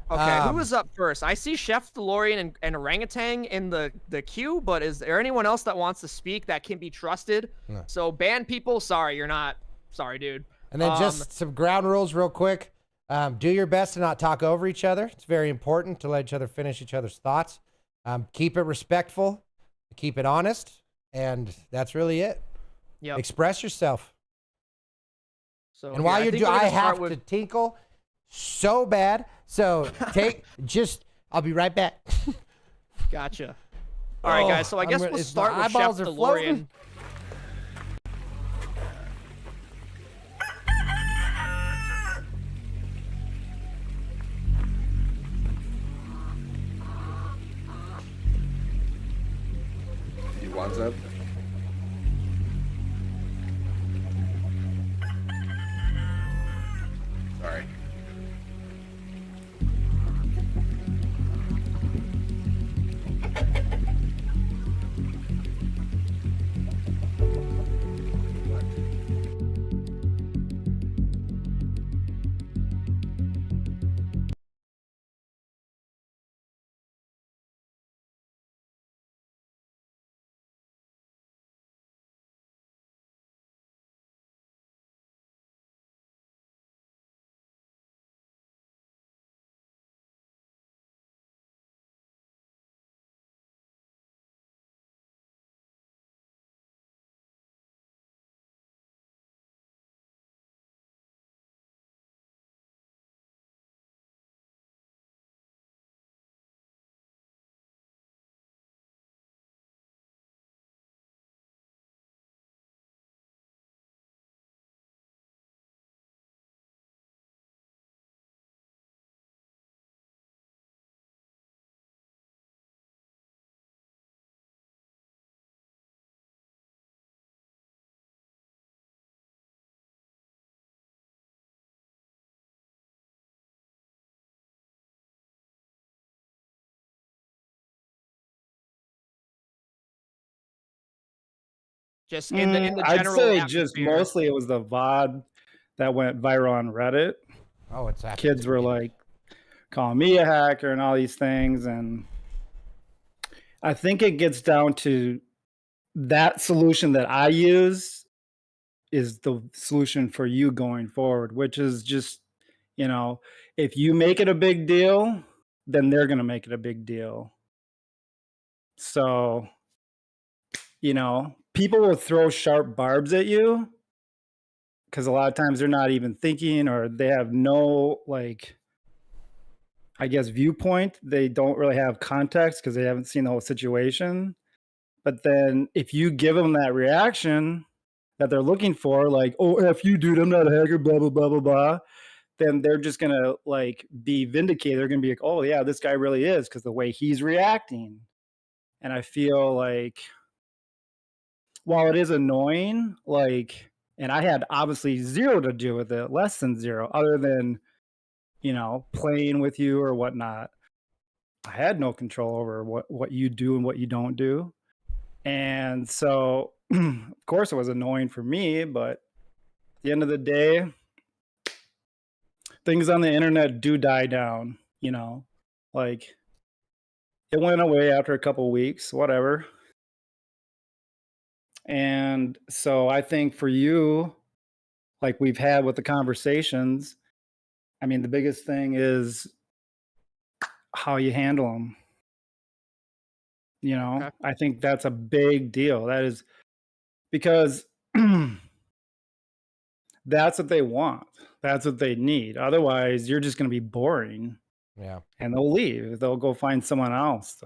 Okay, who is up first? I see Chef DeLorean and Orangutan in the queue, but is there anyone else that wants to speak that can be trusted? No. So banned people, sorry, you're not. Sorry, dude. And then just some ground rules real quick. Do your best to not talk over each other. It's very important to let each other finish each other's thoughts. Keep it respectful, keep it honest, and that's really it. Yep. Express yourself. So And while yeah, you think do, we're gonna I start have with- to tinkle so bad. So I'll be right back. Gotcha. All right, guys. So I guess we'll my start with Chef eyeballs are DeLorean. floating. What's up? Sorry. Just in the I'd general say just atmosphere. mostly it was the VOD that went viral on Reddit. Oh, it's happening. Kids were like calling me a hacker and all these things, and I think it gets down to that solution that I use is the solution for you going forward, which is just, if you make it a big deal, then they're going to make it a big deal. So, people will throw sharp barbs at you because a lot of times they're not even thinking, or they have no, viewpoint. They don't really have context because they haven't seen the whole situation. But then if you give them that reaction that they're looking for, like, oh, F you, dude, I'm not a hacker, blah, blah, blah, blah, blah, then they're just going to, be vindicated. They're going to be like, oh, yeah, this guy really is, because the way he's reacting. And I feel like, while it is annoying, and I had obviously zero to do with it, less than zero, other than, playing with you or whatnot. I had no control over what you do and what you don't do. And so, of course, it was annoying for me, but at the end of the day, things on the internet do die down, you know, like it went away after a couple weeks, whatever. And so I think for you, like we've had with the conversations, I mean, the biggest thing is how you handle them. You know, Okay. I think that's a big deal. That is because that's what they want. That's what they need. Otherwise, you're just going to be boring Yeah. and they'll leave. They'll go find someone else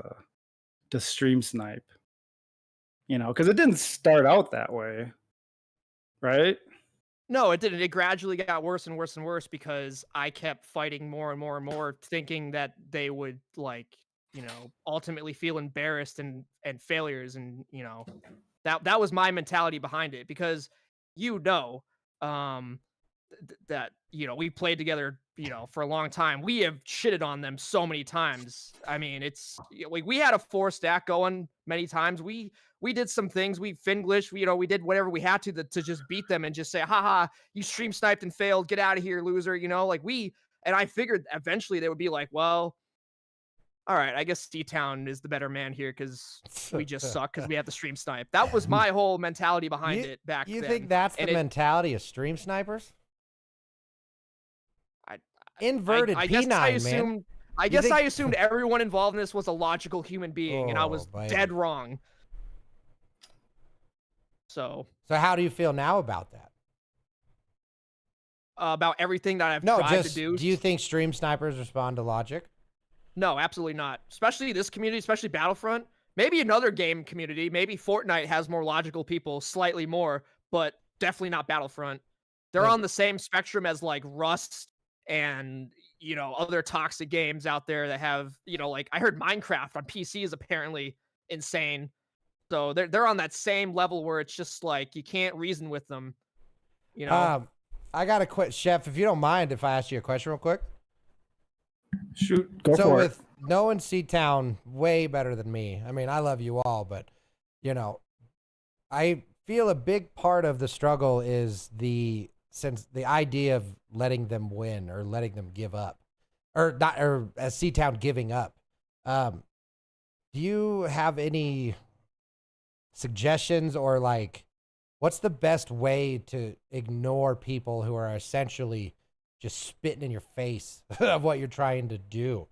to stream snipe. You know, because it didn't start out that way, right? No, it didn't. It gradually got worse and worse and worse because I kept fighting more and more and more, thinking that they would like, ultimately feel embarrassed and failures, and that was my mentality behind it because um that we played together for a long time. We have shitted on them so many times. I mean, it's like we had a 4-stack going many times. We did some things. We Finglish, we did whatever we had to just beat them and just say, haha, you stream sniped and failed, get out of here, loser. And I figured eventually they would be like, well, all right, I guess CTown is the better man here because we just suck because we have to stream snipe. That was my whole mentality behind it back then. You think that's the mentality of stream snipers? Inverted I guess P9, man. I guess I assumed everyone involved in this was a logical human being, and I was dead wrong. So how do you feel now about that? About everything that I've tried to do? Do you think stream snipers respond to logic? No, absolutely not. Especially this community, especially Battlefront. Maybe another game community. Maybe Fortnite has more logical people, slightly more, but definitely not Battlefront. They're on the same spectrum as like Rust and other toxic games out there that have like I heard Minecraft on PC is apparently insane. So they're on that same level where it's just like you can't reason with them. I gotta quit, Chef. If you don't mind, if I ask you a question real quick. Shoot, go so for with it. knowing CTown way better than me, I mean, I love you all, but I feel a big part of the struggle is the idea of letting them win or letting them give up, or not, or as CTown giving up. Do you have any suggestions or like, what's the best way to ignore people who are essentially just spitting in your face of what you're trying to do?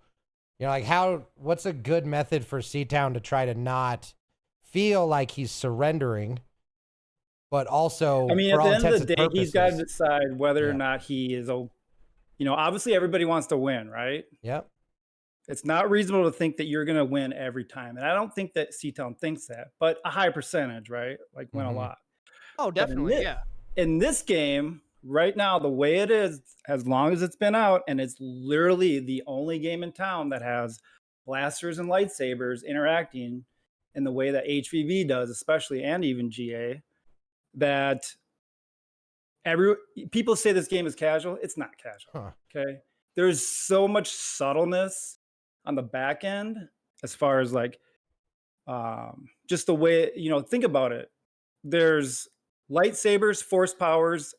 Like what's a good method for CTown to try to not feel like he's surrendering, but also, I mean, for at all the end of the day, intents and he's got to purposes- decide whether or not he is, obviously everybody wants to win, right? Yep. It's not reasonable to think that you're going to win every time. And I don't think that CTown thinks that, but a high percentage, right? Like win a lot. Oh, definitely. Yeah. In this game right now, the way it is, as long as it's been out, and it's literally the only game in town that has blasters and lightsabers interacting in the way that HVV does, especially, and even GA, that people say this game is casual. It's not casual. Okay. There's so much subtleness on the back end as far as like just the way, think about it. There's lightsabers, force powers,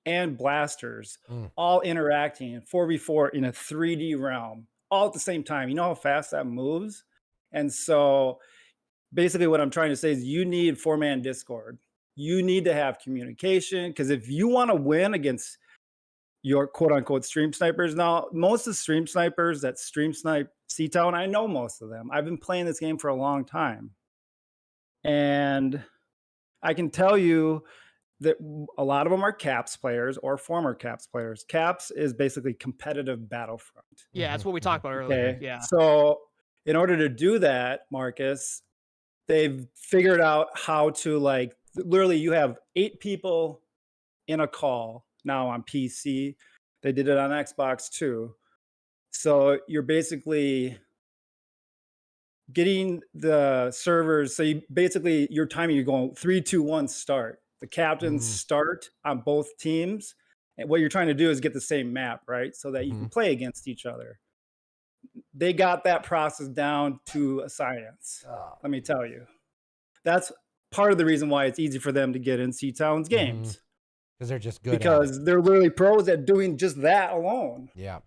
and blasters all interacting in 4v4 in a 3D realm all at the same time. You know how fast that moves? And so basically what I'm trying to say is you need 4-man Discord. You need to have communication, because if you want to win against your quote unquote stream snipers, now most of the stream snipers that stream snipe CTown, I know most of them. I've been playing this game for a long time. And I can tell you that a lot of them are Caps players or former Caps players. Caps is basically competitive Battlefront. Yeah, that's what we talked about earlier. Okay. Yeah. So in order to do that, Marcus, they've figured out how to, like, literally you have 8 people in a call now on PC. They did it on Xbox too. So you're basically getting the servers. So your timing, you're going 3, 2, 1, start. The captains start on both teams. And what you're trying to do is get the same map, right? So that you can play against each other. they got that process down to a science. Let me tell you. That's part of the reason why it's easy for them to get in CTown's games. Because they're just good at it. Because they're literally pros at doing just that alone. Yeah.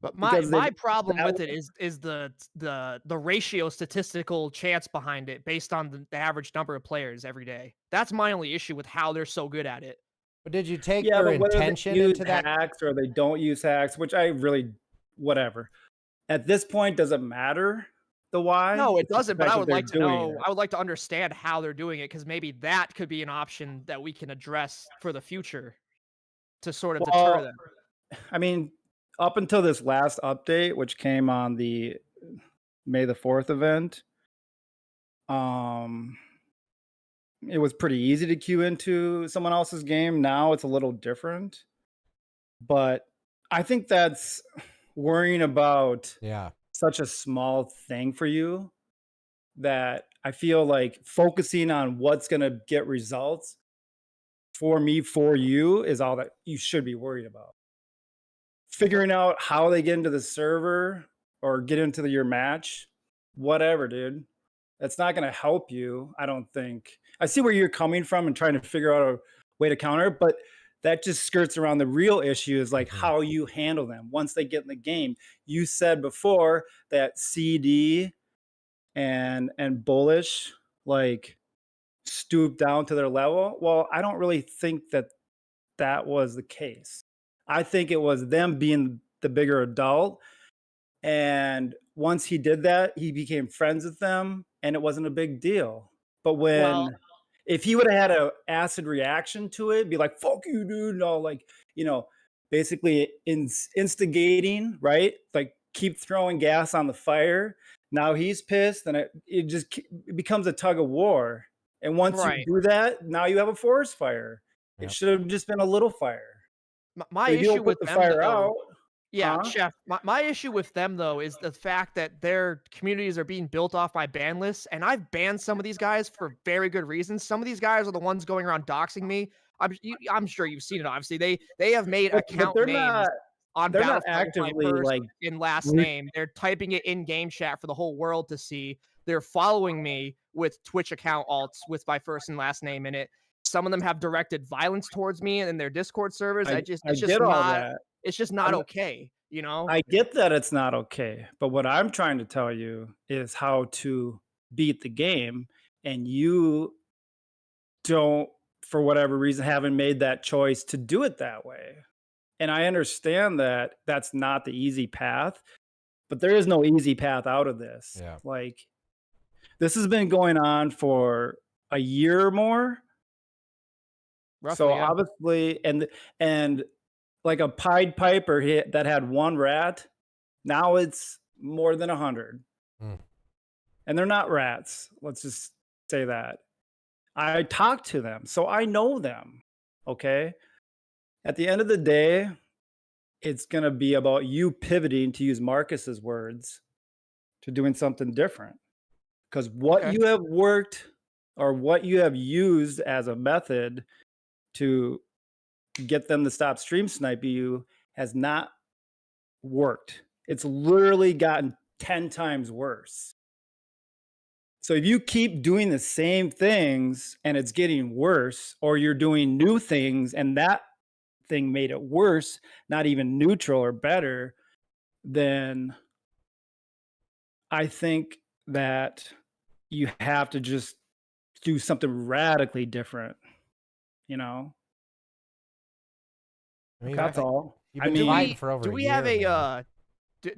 But Because my they- problem that with it is the ratio statistical chance behind it based on the average number of players every day. That's my only issue with how they're so good at it. But did you take Yeah, their but whether intention they use into that? hacks or they don't use hacks, which I really, whatever. At this point, does it matter the why? No, it It's just the doesn't. But fact I that would they're like to doing know. it. I would like to understand how they're doing it because maybe that could be an option that we can address for the future to sort of deter Well, them. I mean, up until this last update, which came on the May the 4th event, it was pretty easy to queue into someone else's game. Now it's a little different. But I think that's worrying about Yeah. such a small thing for you that I feel like focusing on what's going to get results for me, for you, is all that you should be worried about. Figuring out how they get into the server or get into your match, whatever, dude. That's not going to help you, I don't think. I see where you're coming from and trying to figure out a way to counter it, but that just skirts around the real issue is like how you handle them once they get in the game. You said before that CD and Bullish like stooped down to their level. Well, I don't really think that that was the case. I think it was them being the bigger adult. And once he did that, he became friends with them and it wasn't a big deal. But if he would have had an acid reaction to it, be like, fuck you, dude. No, like, basically instigating, right? Like keep throwing gas on the fire. Now he's pissed and it becomes a tug of war. And once you do that, now you have a forest fire. Yep. It should have just been a little fire. My If you issue don't with put the them, fire though, out. yeah, Huh? Chef. My issue with them though is the fact that their communities are being built off my ban lists, and I've banned some of these guys for very good reasons. Some of these guys are the ones going around doxing me. I'm sure you've seen it. Obviously, they have made But account they're names not. on They're not Battlefront with my actively first like. and last re- name. They're typing it in game chat for the whole world to see. They're following me with Twitch account alts with my first and last name in it. Some of them have directed violence towards me in their Discord servers. I it's just get all not. that. It's just not I'm- okay. I get that it's not okay, but what I'm trying to tell you is how to beat the game, and you don't, for whatever reason, haven't made that choice to do it that way. And I understand that that's not the easy path, but there is no easy path out of this. Yeah. Like, this has been going on for a year or more. Roughly, So yeah. obviously, and like a Pied Piper that had one rat, now it's more than 100. Hmm. And they're not rats. Let's just say that. I talk to them, so I know them. Okay. At the end of the day, it's going to be about you pivoting, to use Marcus's words, to doing something different. Because what you have worked or what you have used as a method to get them to stop stream sniping you has not worked. It's literally gotten 10 times worse. So if you keep doing the same things and it's getting worse, or you're doing new things and that thing made it worse, not even neutral or better, then I think that you have to just do something radically different, I mean, That's all. You've I been mean, fighting for over do a we year, have a man.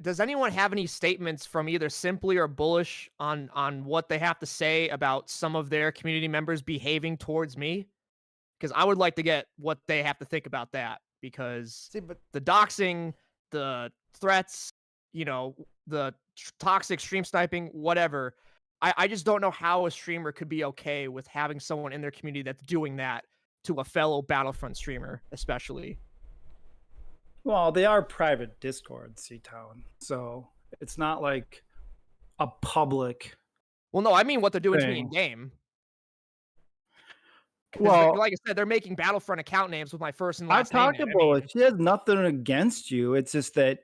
does anyone have any statements from either Simply or Bullish on what they have to say about some of their community members behaving towards me? Because I would like to get what they have to think about that, because the doxing, the threats, the toxic stream sniping, whatever. I just don't know how a streamer could be okay with having someone in their community that's doing that to a fellow Battlefront streamer, especially. Well, they are private Discord, CTown, so it's not like a public. Well, no, I mean what they're doing to me in thing. game. Well, like I said, they're making Battlefront account names with my first and I last name. talked in it. about it. She has nothing against you. It's just that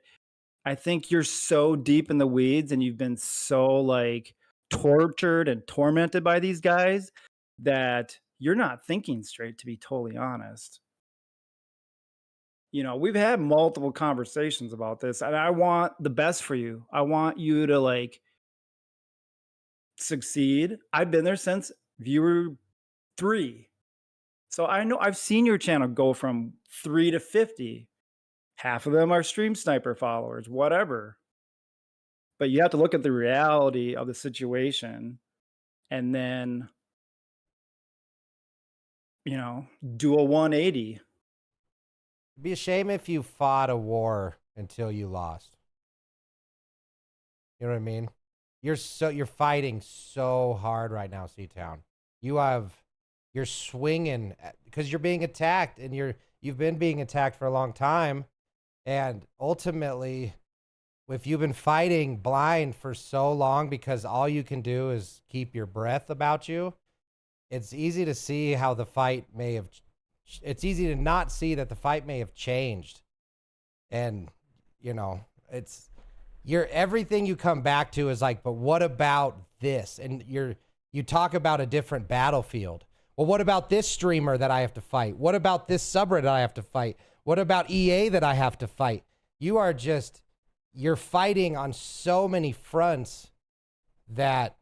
I think you're so deep in the weeds and you've been so like tortured and tormented by these guys that you're not thinking straight, to be totally honest. You know, we've had multiple conversations about this, and I want the best for you. I want you to like succeed. I've been there since viewer 3. So I know I've seen your channel go from 3 to 50. Half of them are Stream Sniper followers, whatever. But you have to look at the reality of the situation and then, you know, do a 180. It'd be a shame if you fought a war until you lost. You know what I mean? You're fighting so hard right now, CTown. You're swinging because you're being attacked, and you've been being attacked for a long time, and ultimately, if you've been fighting blind for so long because all you can do is keep your breath about you, it's easy to see how the fight may have. It's easy to not see that the fight may have changed, and you know everything you come back to is like, but what about this? And you talk about a different battlefield. Well, what about this streamer that I have to fight? What about this subreddit that I have to fight? What about EA that I have to fight? You're fighting on so many fronts that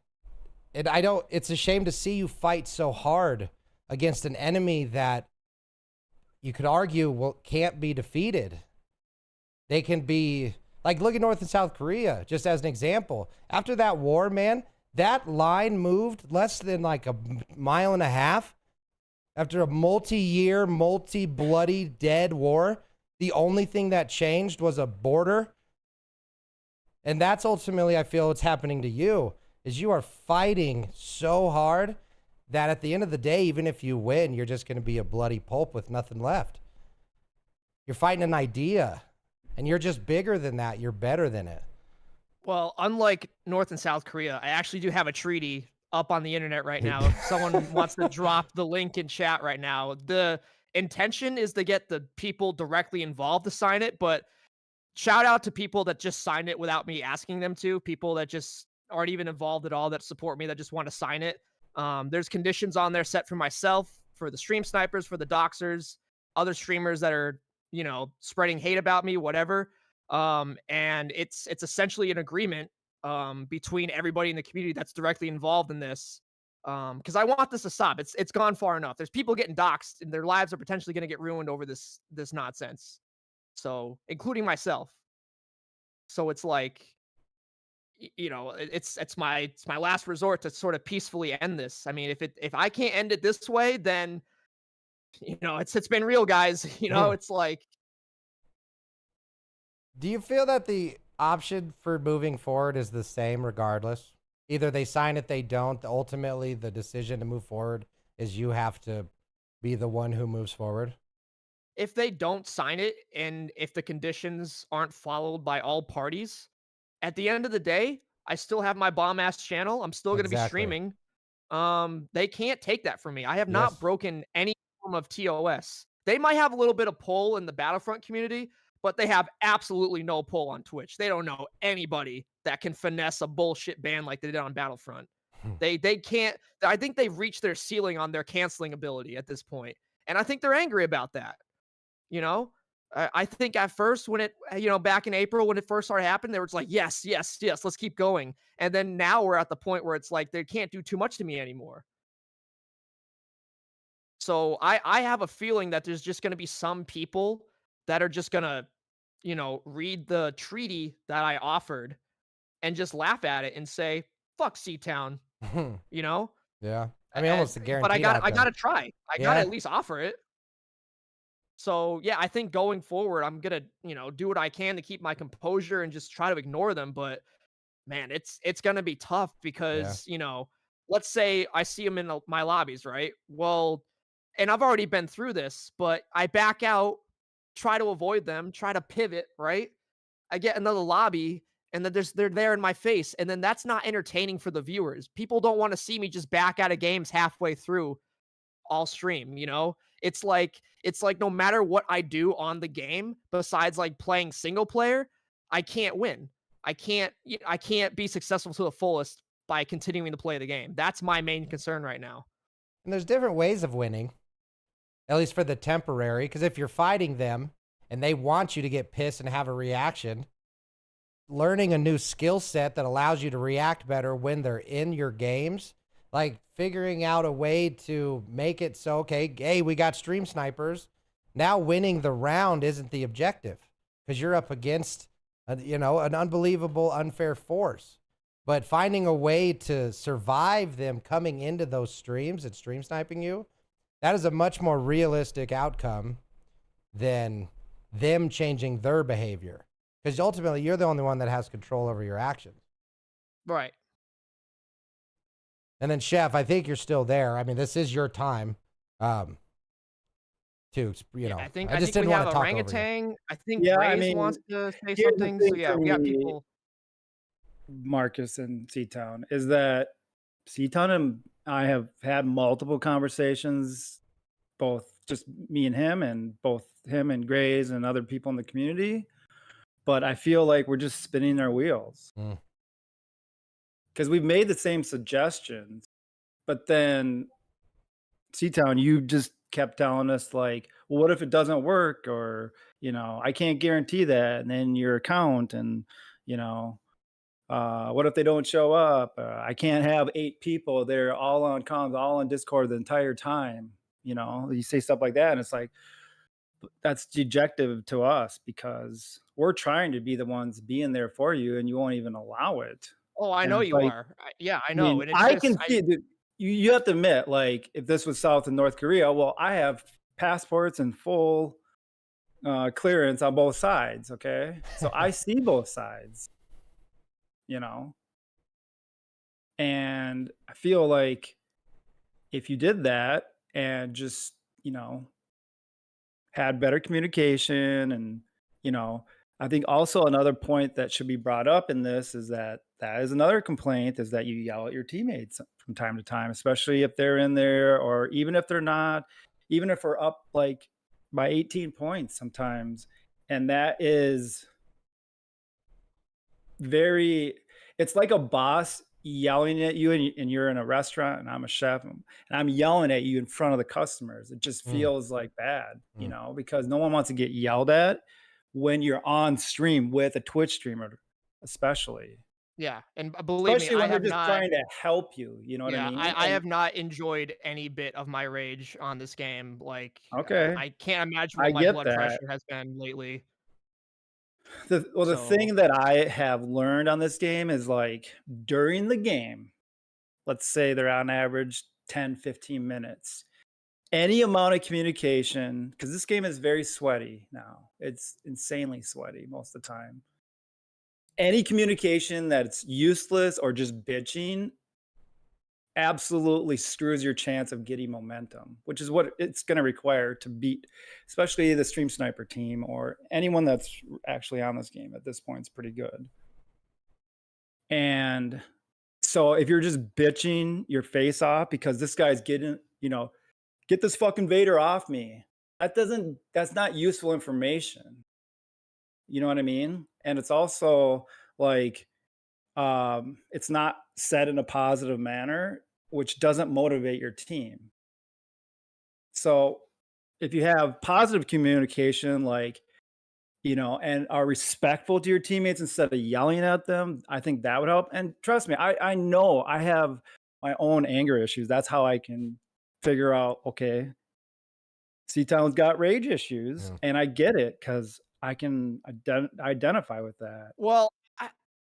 it's a shame to see you fight so hard against an enemy that you could argue can't be defeated. They can be like, look at North and South Korea, just as an example. After that war, man, that line moved less than like a mile and a half. After a multi-year, multi-bloody dead war, the only thing that changed was a border. And that's ultimately, I feel, what's happening to you, is you are fighting so hard that at the end of the day, even if you win, you're just going to be a bloody pulp with nothing left. You're fighting an idea, and you're just bigger than that. You're better than it. Well, unlike North and South Korea, I actually do have a treaty up on the internet right now. If someone wants to drop the link in chat right now, the intention is to get the people directly involved to sign it, but shout out to people that just signed it without me asking them to, people that just aren't even involved at all, that support me, that just want to sign it. There's conditions on there set for myself, for the stream snipers, for the doxers, other streamers that are, spreading hate about me, whatever. And it's essentially an agreement between everybody in the community that's directly involved in this. Because I want this to stop. It's gone far enough. There's people getting doxxed, and their lives are potentially going to get ruined over this nonsense. So, including myself. So it's like, it's my last resort to sort of peacefully end this. I mean, if I can't end it this way, then it's been real, guys. It's like. Do you feel that the option for moving forward is the same regardless? Either they sign it, they don't. Ultimately, the decision to move forward is you have to be the one who moves forward. If they don't sign it, and if the conditions aren't followed by all parties, at the end of the day, I still have my bomb ass channel. I'm still going to be streaming. They can't take that from me. I have not broken any form of TOS. They might have a little bit of pull in the Battlefront community, but they have absolutely no pull on Twitch. They don't know anybody that can finesse a bullshit ban like they did on Battlefront. They can't. I think they've reached their ceiling on their canceling ability at this point, and I think they're angry about that. I think at first when it, back in April when it first started happening, they were just like, yes, let's keep going. And then now we're at the point where it's like they can't do too much to me anymore. So I have a feeling that there's just going to be some people that are just going to, read the treaty that I offered and just laugh at it and say, fuck CTown, Yeah. I mean, almost a guarantee. But I got to try. I got to at least offer it. So, yeah, I think going forward, I'm going to, do what I can to keep my composure and just try to ignore them. But, man, it's going to be tough because, let's say I see them in my lobbies, right? Well, and I've already been through this, but I back out, try to avoid them, try to pivot, right? I get another lobby, and then they're there in my face. And then that's not entertaining for the viewers. People don't want to see me just back out of games halfway through all stream, It's like no matter what I do on the game, besides like playing single player, I can't win. I can't be successful to the fullest by continuing to play the game. That's my main concern right now. And there's different ways of winning, at least for the temporary, because if you're fighting them and they want you to get pissed and have a reaction, learning a new skill set that allows you to react better when they're in your games, like figuring out a way to make it so, okay, hey, we got stream snipers. Now winning the round isn't the objective because you're up against, an unbelievable, unfair force. But finding a way to survive them coming into those streams and stream sniping you, that is a much more realistic outcome than them changing their behavior. Because ultimately, you're the only one that has control over your actions. Right. And then, Chef, I think you're still there. I mean, this is your time. I just we didn't have want to talk over you. orangutan. I think Yeah, I Graves mean, wants to say here's the something. So thing yeah, for we got me. people. Marcus and CTown is that CTown and I have had multiple conversations, both just me and him, and both him and Grays and other people in the community. But I feel like we're just spinning our wheels because we've made the same suggestions, but then CTown, you just kept telling us like, well, what if it doesn't work? Or, I can't guarantee that. And then your account and, what if they don't show up? I can't have 8 people. They're all on comms, all on Discord the entire time. You say stuff like that. And it's like, that's dejective to us because we're trying to be the ones being there for you and you won't even allow it. Oh, I And know it's you like, are. Yeah, I I know. mean, And it's I just, can see it. You have to admit, like, if this was South and North Korea, well, I have passports and full clearance on both sides. Okay. So I see both sides, and I feel like if you did that and just, had better communication and, I think also another point that should be brought up in this is that is another complaint is that you yell at your teammates from time to time, especially if they're in there or even if they're not, even if we're up like by 18 points sometimes. And that is it's like a boss yelling at you and you're in a restaurant and I'm a chef and I'm yelling at you in front of the customers. It just feels like bad, because no one wants to get yelled at when you're on stream with a Twitch streamer, especially. yeah. And believe Especially me, when I they're have just not. trying to help you. You know what I mean? I have not enjoyed any bit of my rage on this game. Like, Okay. I can't imagine I what my get blood that. pressure has been lately. The So- thing that I have learned on this game is like during the game, let's say they're on average 10, 15 minutes. Any amount of communication, because this game is very sweaty now. It's insanely sweaty most of the time. Any communication that's useless or just bitching absolutely screws your chance of getting momentum, which is what it's going to require to beat, especially the Stream Sniper team or anyone that's actually on this game at this point is pretty good. And so if you're just bitching your face off because this guy's getting, get this fucking Vader off me, that's not useful information. You know what I mean? And it's also like, it's not said in a positive manner, which doesn't motivate your team. So if you have positive communication, like, and are respectful to your teammates instead of yelling at them, I think that would help. And trust me, I know I have my own anger issues. That's how I can figure out, okay, CTown's got rage issues, and I get it because I can identify with that. Well,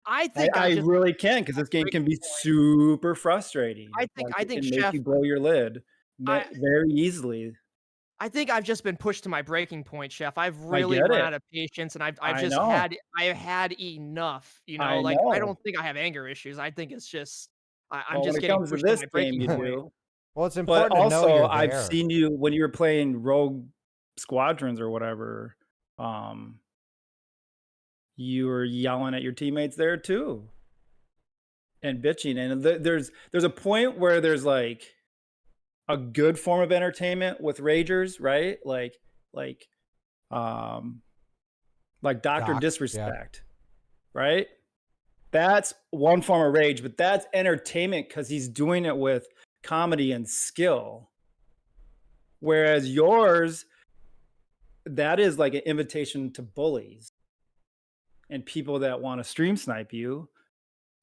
I think I really can because this game can be super frustrating. I think it can Chef, make you blow your lid very easily. I think I've just been pushed to my breaking point, Chef. I've really run out of patience, and I've had enough. I I know. don't think I have anger issues. I think it's just I'm Well, just when it getting comes to pushed to this my game, breaking you point. do. Well, it's But important to know also, you're I've there. seen you when you were playing Rogue Squadrons or whatever. You were yelling at your teammates there too, and bitching. And there's a point where there's like a good form of entertainment with ragers, right? Like Dr. Doc, Disrespect. right? That's one form of rage, but that's entertainment because he's doing it with comedy and skill. Whereas yours, that is like an invitation to bullies and people that want to stream snipe you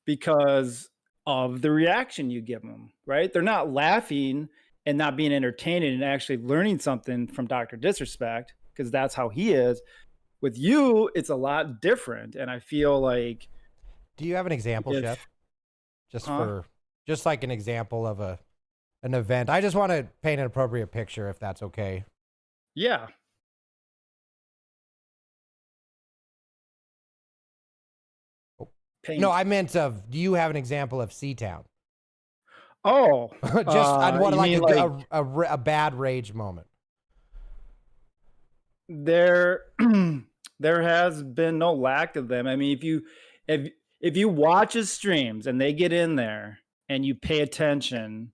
because of the reaction you give them, right? They're not laughing and not being entertained and actually learning something from Dr. Disrespect because that's how he is. With you, it's a lot different. And I feel like... Do you have an example, if- Chef? Just like an example of an event. I just want to paint an appropriate picture, if that's okay. Yeah. No, I meant do you have an example of CTown? Oh, Just I want you like, mean a bad rage moment. There has been no lack of them. I mean, if you watch his streams and they get in there and you pay attention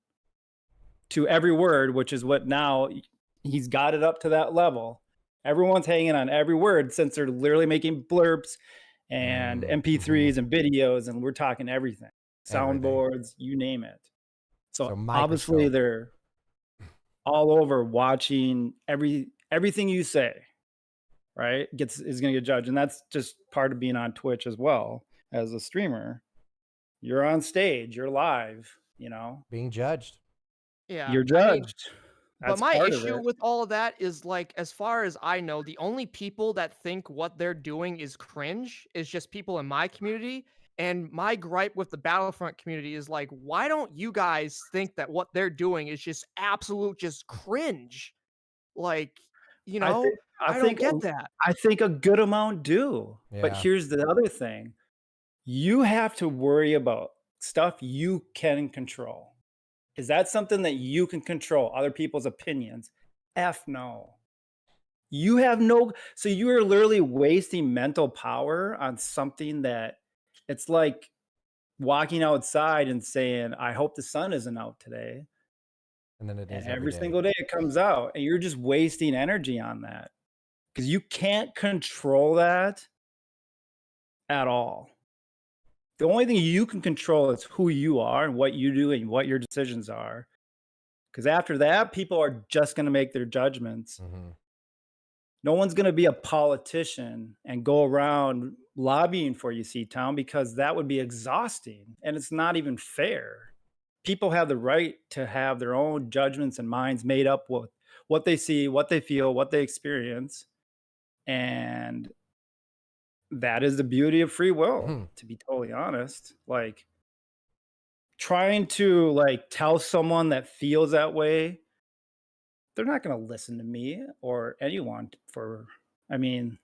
to every word, which is what now he's got it up to that level. Everyone's hanging on every word since they're literally making blurbs and MP3s and videos, and we're talking everything. Soundboards, you name it. So obviously they're all over watching everything you say, right? Is going to get judged. And that's just part of being on Twitch as well as a streamer. You're on stage, you're live, you know, being judged. Yeah. You're judged. But my issue with all of that is, like, as far as I know, the only people that think what they're doing is cringe is just people in my community. And my gripe with the Battlefront community is, like, why don't you guys think that what they're doing is just absolute just cringe? Like, you know, I don't get that. I think a good amount do. But here's the other thing. You have to worry about stuff you can control. Is that something that you can control? Other people's opinions? F no. You have no, so you are literally wasting mental power on something that it's like walking outside and saying, I hope the sun isn't out today. And then it is every single day it comes out, and you're just wasting energy on that because you can't control that at all. The only thing you can control is who you are and what you do and what your decisions are. Because after that, people are just going to make their judgments. No one's going to be a politician and go around lobbying for you, CTown, because that would be exhausting and it's not even fair. People have the right to have their own judgments and minds made up with what they see, what they feel, what they experience. And that is the beauty of free will, to be totally honest. Like, trying to like tell someone that feels that way, they're not going to listen to me or anyone I mean,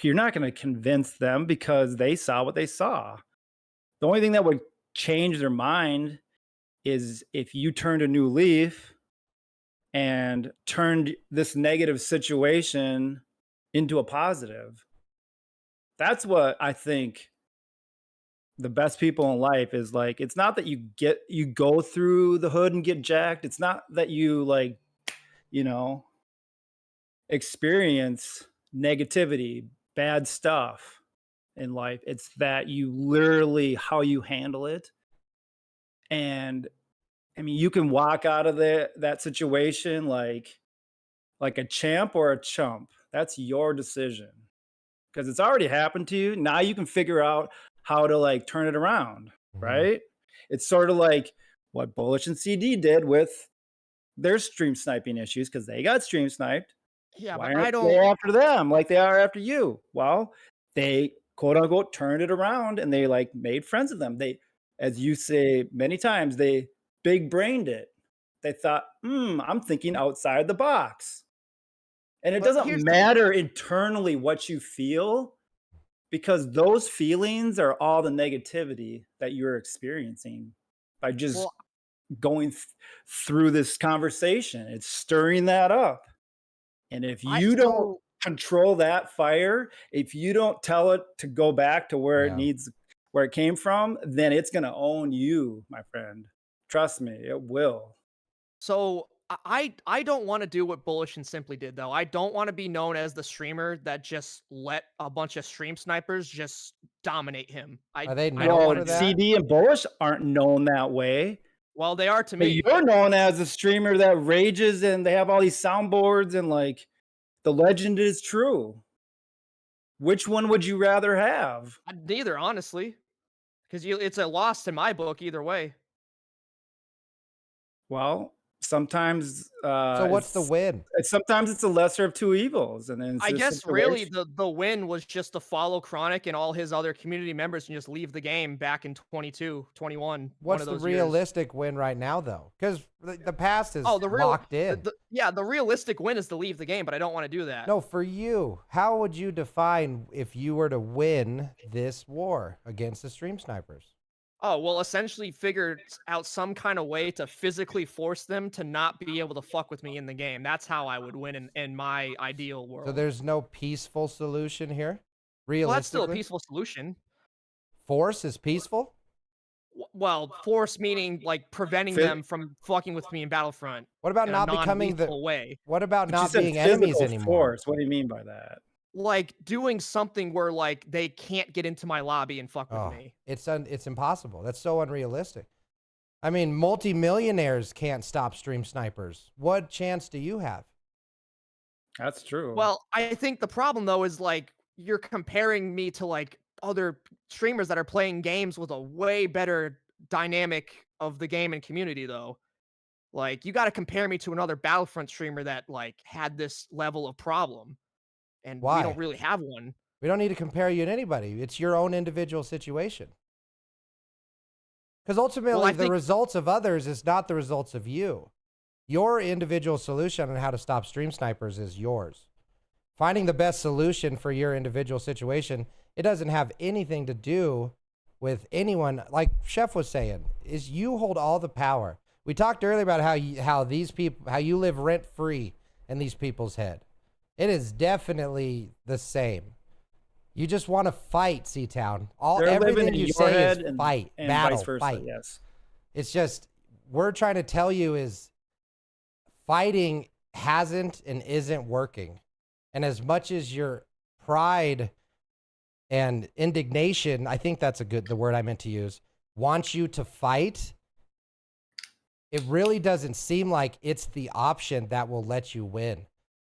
you're not going to convince them because they saw what they saw. The only thing that would change their mind is if you turned a new leaf and turned this negative situation into a positive. That's what I think the best people in life is like. It's not that you go through the hood and get jacked. It's not that you like, you know, experience negativity, bad stuff in life. It's that you literally how you handle it. And I mean, you can walk out of that situation like a champ or a chump. That's your decision. Because it's already happened to you. Now you can figure out how to like turn it around, right? It's sort of like what Bullish and CD did with their stream sniping issues because they got stream sniped. Yeah, Why but I aren't don't. they after them like they are after you? Well, they quote unquote turned it around and they like made friends with them. They, as you say many times, they big brained it. They thought, I'm thinking outside the box. And it doesn't matter internally what you feel, because those feelings are all the negativity that you're experiencing by just going through this conversation. It's stirring that up. And if you don't control that fire, if you don't tell it to go back to where where it came from, then it's going to own you, my friend. Trust me, it will. So I don't want to do what Bullish and Simply did though. I don't want to be known as the streamer that just let a bunch of stream snipers just dominate him. Are they I known don't No, want for to do that? that. CD and Bullish aren't known that way. Well, they are to But me. you're known as a streamer that rages and they have all these soundboards and like the legend is true. Which one would you rather have? Neither, honestly, because it's a loss in my book either way. Well, sometimes So what's the win? sometimes it's the lesser of two evils, and then it's I a guess really situation. the win was just to follow Chronic and all his other community members and just leave the game back in 22, 21. one What's of the those years. realistic win right now, though? Because the past is Oh, the real locked in. the realistic win is to leave the game, but I don't want to do that. No, for you, how would you define if you were to win this war against the stream snipers? Oh, well, essentially figured out some kind of way to physically force them to not be able to fuck with me in the game. That's how I would win in my ideal world. So there's no peaceful solution here? Well, that's still a Realistically? peaceful solution. Force is peaceful? Well, force meaning like preventing Fit- them from fucking with me in Battlefront What about in a not becoming the non-lethal way. What about But you not said being enemies physical anymore? force. What do you mean by that? Like doing something where like they can't get into my lobby and fuck with Oh, me. it's impossible. That's so unrealistic. I mean, multimillionaires can't stop stream snipers. What chance do you have? That's true. Well, I think the problem though is like you're comparing me to like other streamers that are playing games with a way better dynamic of the game and community though. Like you got to compare me to another Battlefront streamer that like had this level of problem. And we Why? don't really have one. We don't need to compare you to anybody. It's your own individual situation. Because ultimately, I the think- results of others is not the results of you. Your individual solution on how to stop stream snipers is yours. Finding the best solution for your individual situation, it doesn't have anything to do with anyone. Like Chef was saying, is you hold all the power. We talked earlier about how these people, how you live rent free in these people's head. It is definitely the same. You just want to fight, CTown. They're living Everything in you your say head is fight, and battle, vice versa. fight. Yes. It's just we're trying to tell you is fighting hasn't and isn't working. And as much as your pride and indignation, I think that's the word I meant to use, wants you to fight, it really doesn't seem like it's the option that will let you win.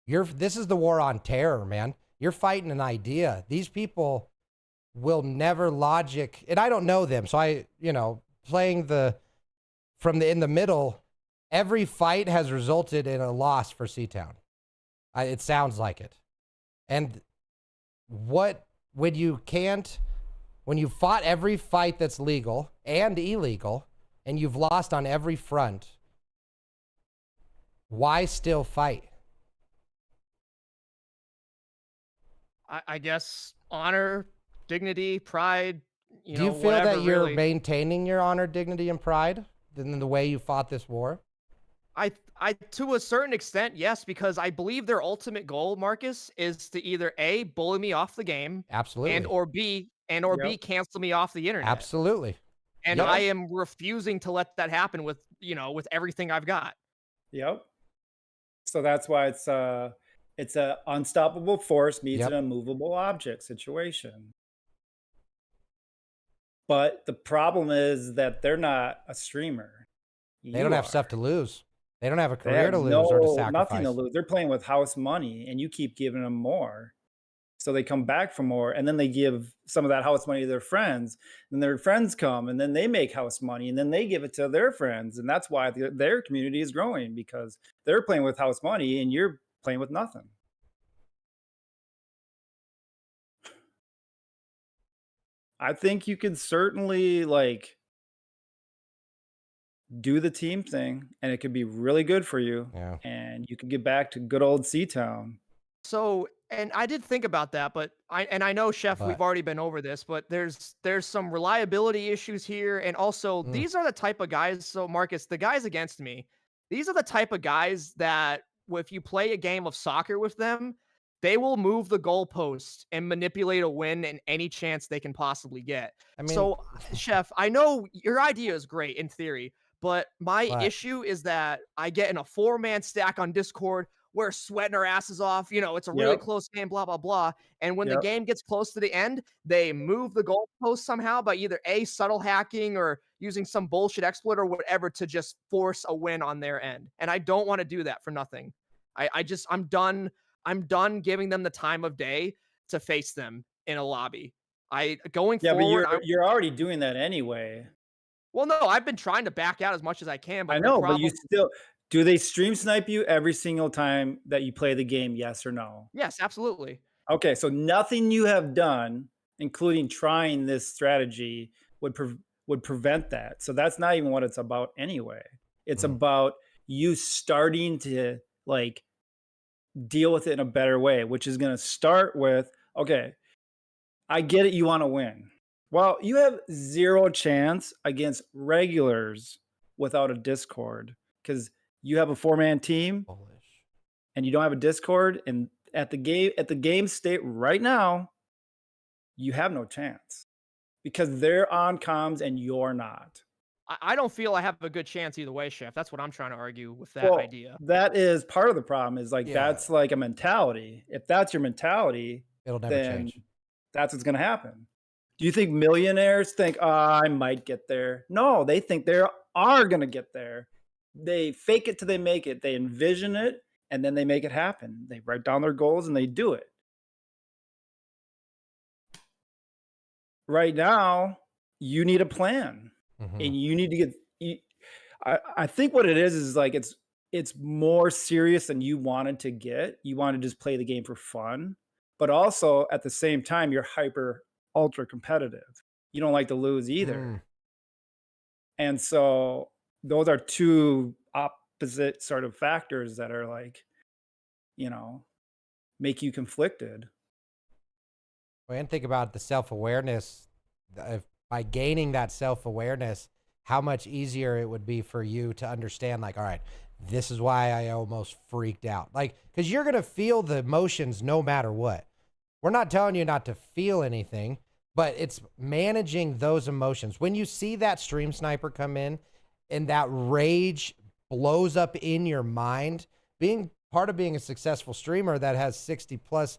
This is the war on terror, man. You're fighting an idea. These people will never logic, and I don't know them, so playing in the middle, every fight has resulted in a loss for CTown. It sounds like it. And when you fought every fight that's legal and illegal, and you've lost on every front, why still fight? I guess honor, dignity, pride. Do you feel that you're maintaining your honor, dignity, and pride in the way you fought this war? I to a certain extent, yes, because I believe their ultimate goal, Marcus, is to either A, bully me off the game, Absolutely. and or B, cancel me off the internet. Absolutely. And Yep. I am refusing to let that happen with everything I've got. Yep. So that's why it's a unstoppable force meets Yep. an immovable object situation. But the problem is that they're not a streamer. They don't have stuff to lose. They don't have a They career have to lose or to sacrifice. nothing to lose. They're playing with house money, and you keep giving them more. So they come back for more, and then they give some of that house money to their friends, and their friends come, and then they make house money, and then they give it to their friends, and that's why their community is growing, because they're playing with house money, and you're playing with nothing. I think you could certainly do the team thing, and it could be really good for you, Yeah. and you could get back to good old CTown. So, and I did think about that, but I know, Chef, we've But- already been over this, but there's some reliability issues here, and also these are the type of guys. So, Marcus, the guys against me, these are the type of guys that if you play a game of soccer with them, they will move the goalpost and manipulate a win in any chance they can possibly get. I mean, So, Chef, I know your idea is great in theory, But my But issue is that I get in a 4-man stack on Discord. We're sweating our asses off. You know, it's a really Yep. close game, blah, blah, blah. And when the Yep. game gets close to the end, they move the goalpost somehow by either A, subtle hacking or using some bullshit exploit or whatever to just force a win on their end. And I don't want to do that for nothing. I'm done. I'm done giving them the time of day to face them in a lobby. Going Yeah, but forward, you're already doing that anyway. well, no, I've been trying to back out as much as I can, I but the know, but you problem, still do they stream snipe you every single time that you play the game, yes or no? yes, absolutely. Okay, so nothing you have done, including trying this strategy, would prevent that. So that's not even what it's about anyway. It's about you starting to like deal with it in a better way, which is going to start with, okay, I get it, you want to win. Well, you have zero chance against regulars without a Discord because you have a 4-man team bullish. and you don't have a Discord, and at the game state right now, you have no chance because they're on comms and you're not. I don't feel I have a good chance either way, Chef. That's what I'm trying to argue with that idea. That is part of the problem. Is like Yeah. that's like a mentality. If that's your mentality, It'll never then change. that's what's going to happen. Do you think millionaires think, oh, I might get there? No, they think they are going to get there. They fake it till they make it. They envision it and then they make it happen. They write down their goals and they do it. Right now, you need a plan and you need to get. I think what it is like it's more serious than you wanted to get. You want to just play the game for fun, but also at the same time, you're hyper ultra competitive. You don't like to lose either. And so those are two opposite sort of factors that are like, make you conflicted. Well, and think about the self-awareness. By gaining that self-awareness, how much easier it would be for you to understand, like, all right, this is why I almost freaked out. Like, because you're going to feel the emotions no matter what. We're not telling you not to feel anything, but it's managing those emotions. When you see that stream sniper come in and that rage blows up in your mind, being part of being a successful streamer that has 60 plus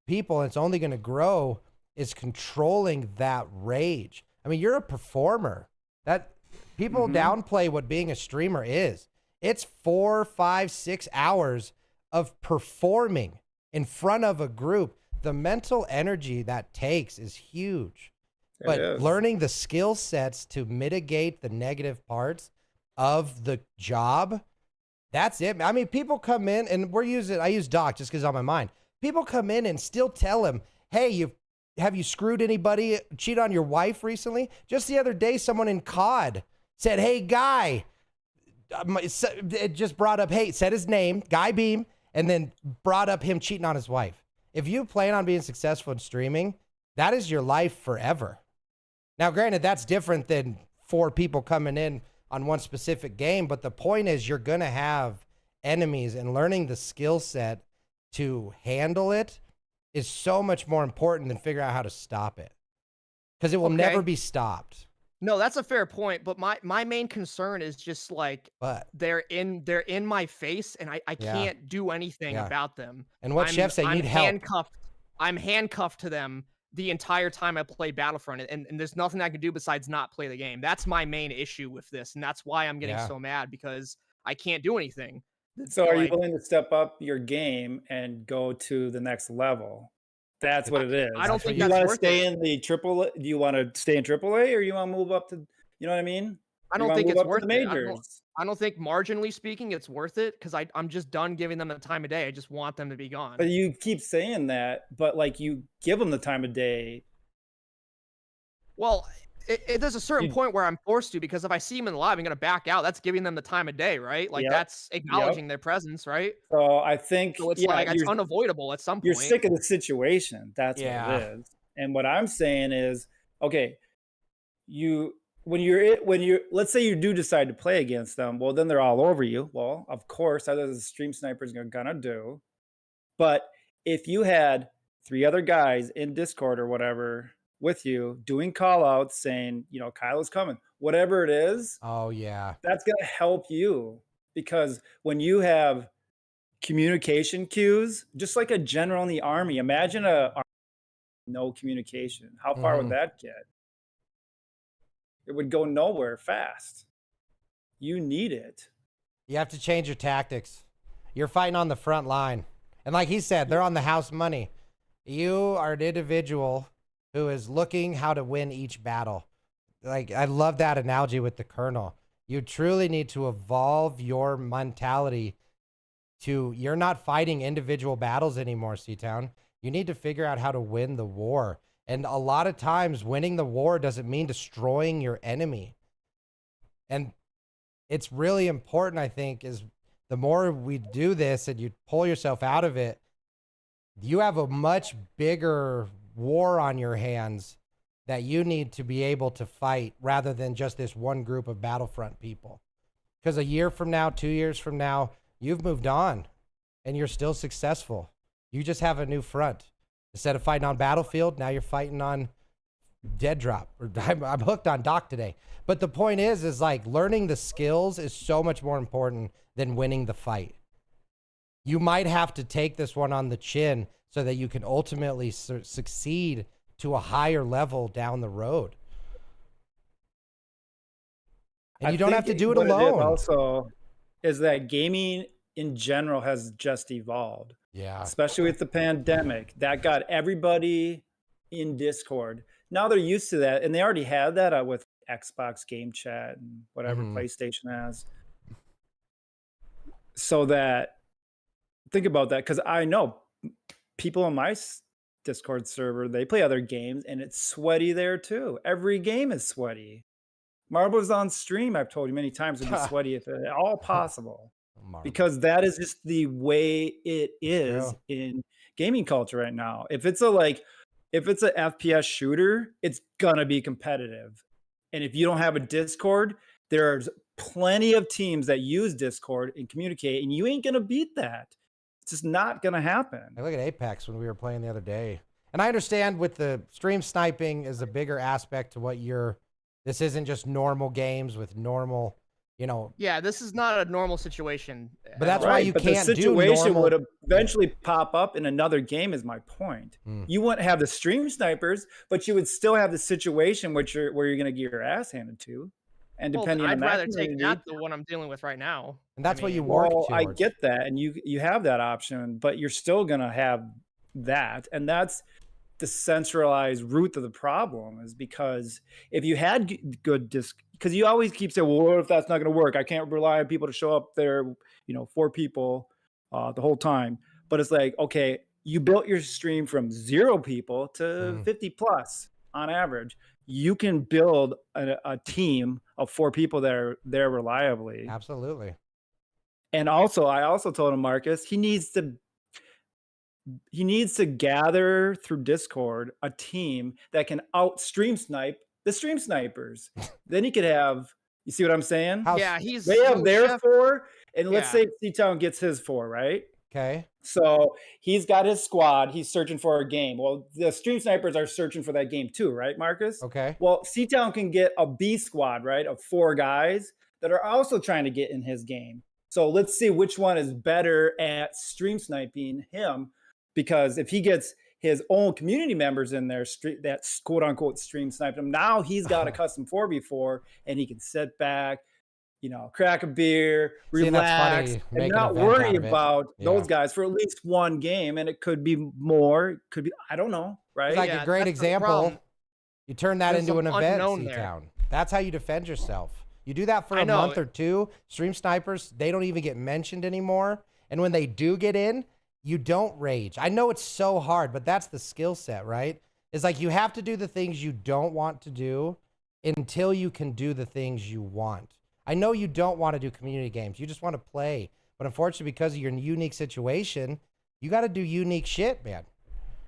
people and it's only going to grow is controlling that rage. I mean, you're a performer. That people downplay what being a streamer is. It's 4, 5, 6 hours of performing in front of a group. The mental energy that takes is huge. But learning the skill sets to mitigate the negative parts of the job, that's it. I mean, people come in and I use Doc just because it's on my mind. People come in and still tell him, hey, have you screwed anybody, cheat on your wife recently? Just the other day, someone in COD said, hey, Guy, it just brought up, hey, said his name, Guy Beam, and then brought up him cheating on his wife. If you plan on being successful in streaming, that is your life forever. Now, granted, that's different than 4 people coming in on one specific game, but the point is you're going to have enemies, and learning the skill set to handle it is so much more important than figuring out how to stop it, because it will never be stopped. No, that's a fair point, but my main concern is just like they're in my face and I can't do anything about them. And what Chef said, you need help. I'm handcuffed to them the entire time I play Battlefront, and there's nothing I can do besides not play the game. That's my main issue with this, and that's why I'm getting so mad, because I can't do anything. So are you willing to step up your game and go to the next level? That's what it is. I don't think you that's want to worth stay it. in the triple. Do you want to stay in AAA, or you want to move up to? You know what I mean? I don't think it's worth the it. majors. I don't think marginally speaking it's worth it, because I'm just done giving them the time of day. I just want them to be gone. But you keep saying that, but like you give them the time of day. Well, there's a certain point where I'm forced to, because if I see them in the lobby, I'm going to back out. That's giving them the time of day, right? Like that's acknowledging their presence, right? So I think it's like it's unavoidable at some point. You're sick of the situation. That's what it is. And what I'm saying is, okay, when you're let's say you do decide to play against them, well, then they're all over you. Well, of course, that's what the stream snipers are gonna do. But if you had 3 other guys in Discord or whatever with you doing call outs saying, Kylo's coming, whatever it is, Oh yeah. that's going to help you because when you have communication cues, just like a general in the army, imagine no communication. How far would Mhm. that get? It would go nowhere fast. You need it. You have to change your tactics. You're fighting on the front line. And like he said, they're on the house money. You are an individual who is looking how to win each battle. Like, I love that analogy with the colonel. You truly need to evolve your mentality to, you're not fighting individual battles anymore, CTown. You need to figure out how to win the war. And a lot of times winning the war doesn't mean destroying your enemy. And it's really important, I think, is the more we do this and you pull yourself out of it, you have a much bigger war on your hands that you need to be able to fight rather than just this one group of Battlefront people. Because a year from now, 2 years from now, you've moved on and you're still successful. You just have a new front. Instead of fighting on Battlefield, now you're fighting on Dead Drop. I'm hooked on Doc today. But the point is like learning the skills is so much more important than winning the fight. You might have to take this one on the chin so that you can ultimately succeed to a higher level down the road. And you don't have to do it alone. Also, is that gaming in general has just evolved. Yeah. Especially with the pandemic. That got everybody in Discord. Now they're used to that, and they already had that with Xbox Game Chat and whatever PlayStation has. So that, think about that, because I know people on my Discord server, they play other games, and it's sweaty there too. Every game is sweaty. Marbles on stream, I've told you many times, would be sweaty if at all possible. Because that is just the way it is in gaming culture right now. If it's a FPS shooter, it's gonna be competitive. And if you don't have a Discord, there's plenty of teams that use Discord and communicate, and you ain't gonna beat that. It's just not gonna happen. I look at Apex when we were playing the other day. And I understand with the stream sniping is a bigger aspect to what this isn't just normal games with normal, Yeah, this is not a normal situation. But that's why you can't the situation do normal. would eventually pop up in another game is my point. You wouldn't have the stream snipers, but you would still have the situation where you're going to get your ass handed to. And depending I'd on that rather take community- that than what I'm dealing with right now. And that's what you Well, work I towards. get that, and you have that option, but you're still going to have that, and that's the centralized root of the problem. Is because if you had good because you always keep saying, well, what if that's not going to work? I can't rely on people to show up there, 4 people the whole time. But it's like, okay, you built your stream from 0 people to 50 plus on average. You can build a team of 4 people that are there reliably. Absolutely. And also, I also told him, Marcus, he needs to gather through Discord a team that can out stream snipe the stream snipers. Then he could have, you see what I'm saying? Yeah, They have their Chef. and let's say CTown gets his 4, right? Okay. So he's got his squad. He's searching for a game. Well, the stream snipers are searching for that game too, right, Marcus? Okay. Well, CTown can get a B squad, right, of 4 guys that are also trying to get in his game. So let's see which one is better at stream sniping him, because if he gets his own community members in there that's quote unquote stream sniped him, now he's got a custom 4v4 and he can sit back, crack a beer, See, and that's relax, funny, and make an not event worry out of it. about Yeah. those guys for at least one game. And it could be more, it could be, I don't know, right? It's like Yeah, a great that's the example. problem. You turn that There's into an some event, unknown there. CTown. That's how you defend yourself. You do that for I a know. month or 2. Stream snipers, they don't even get mentioned anymore. And when they do get in, you don't rage. I know it's so hard, but that's the skill set, right? It's like you have to do the things you don't want to do until you can do the things you want. I know you don't want to do community games. You just want to play. But unfortunately, because of your unique situation, you got to do unique shit, man.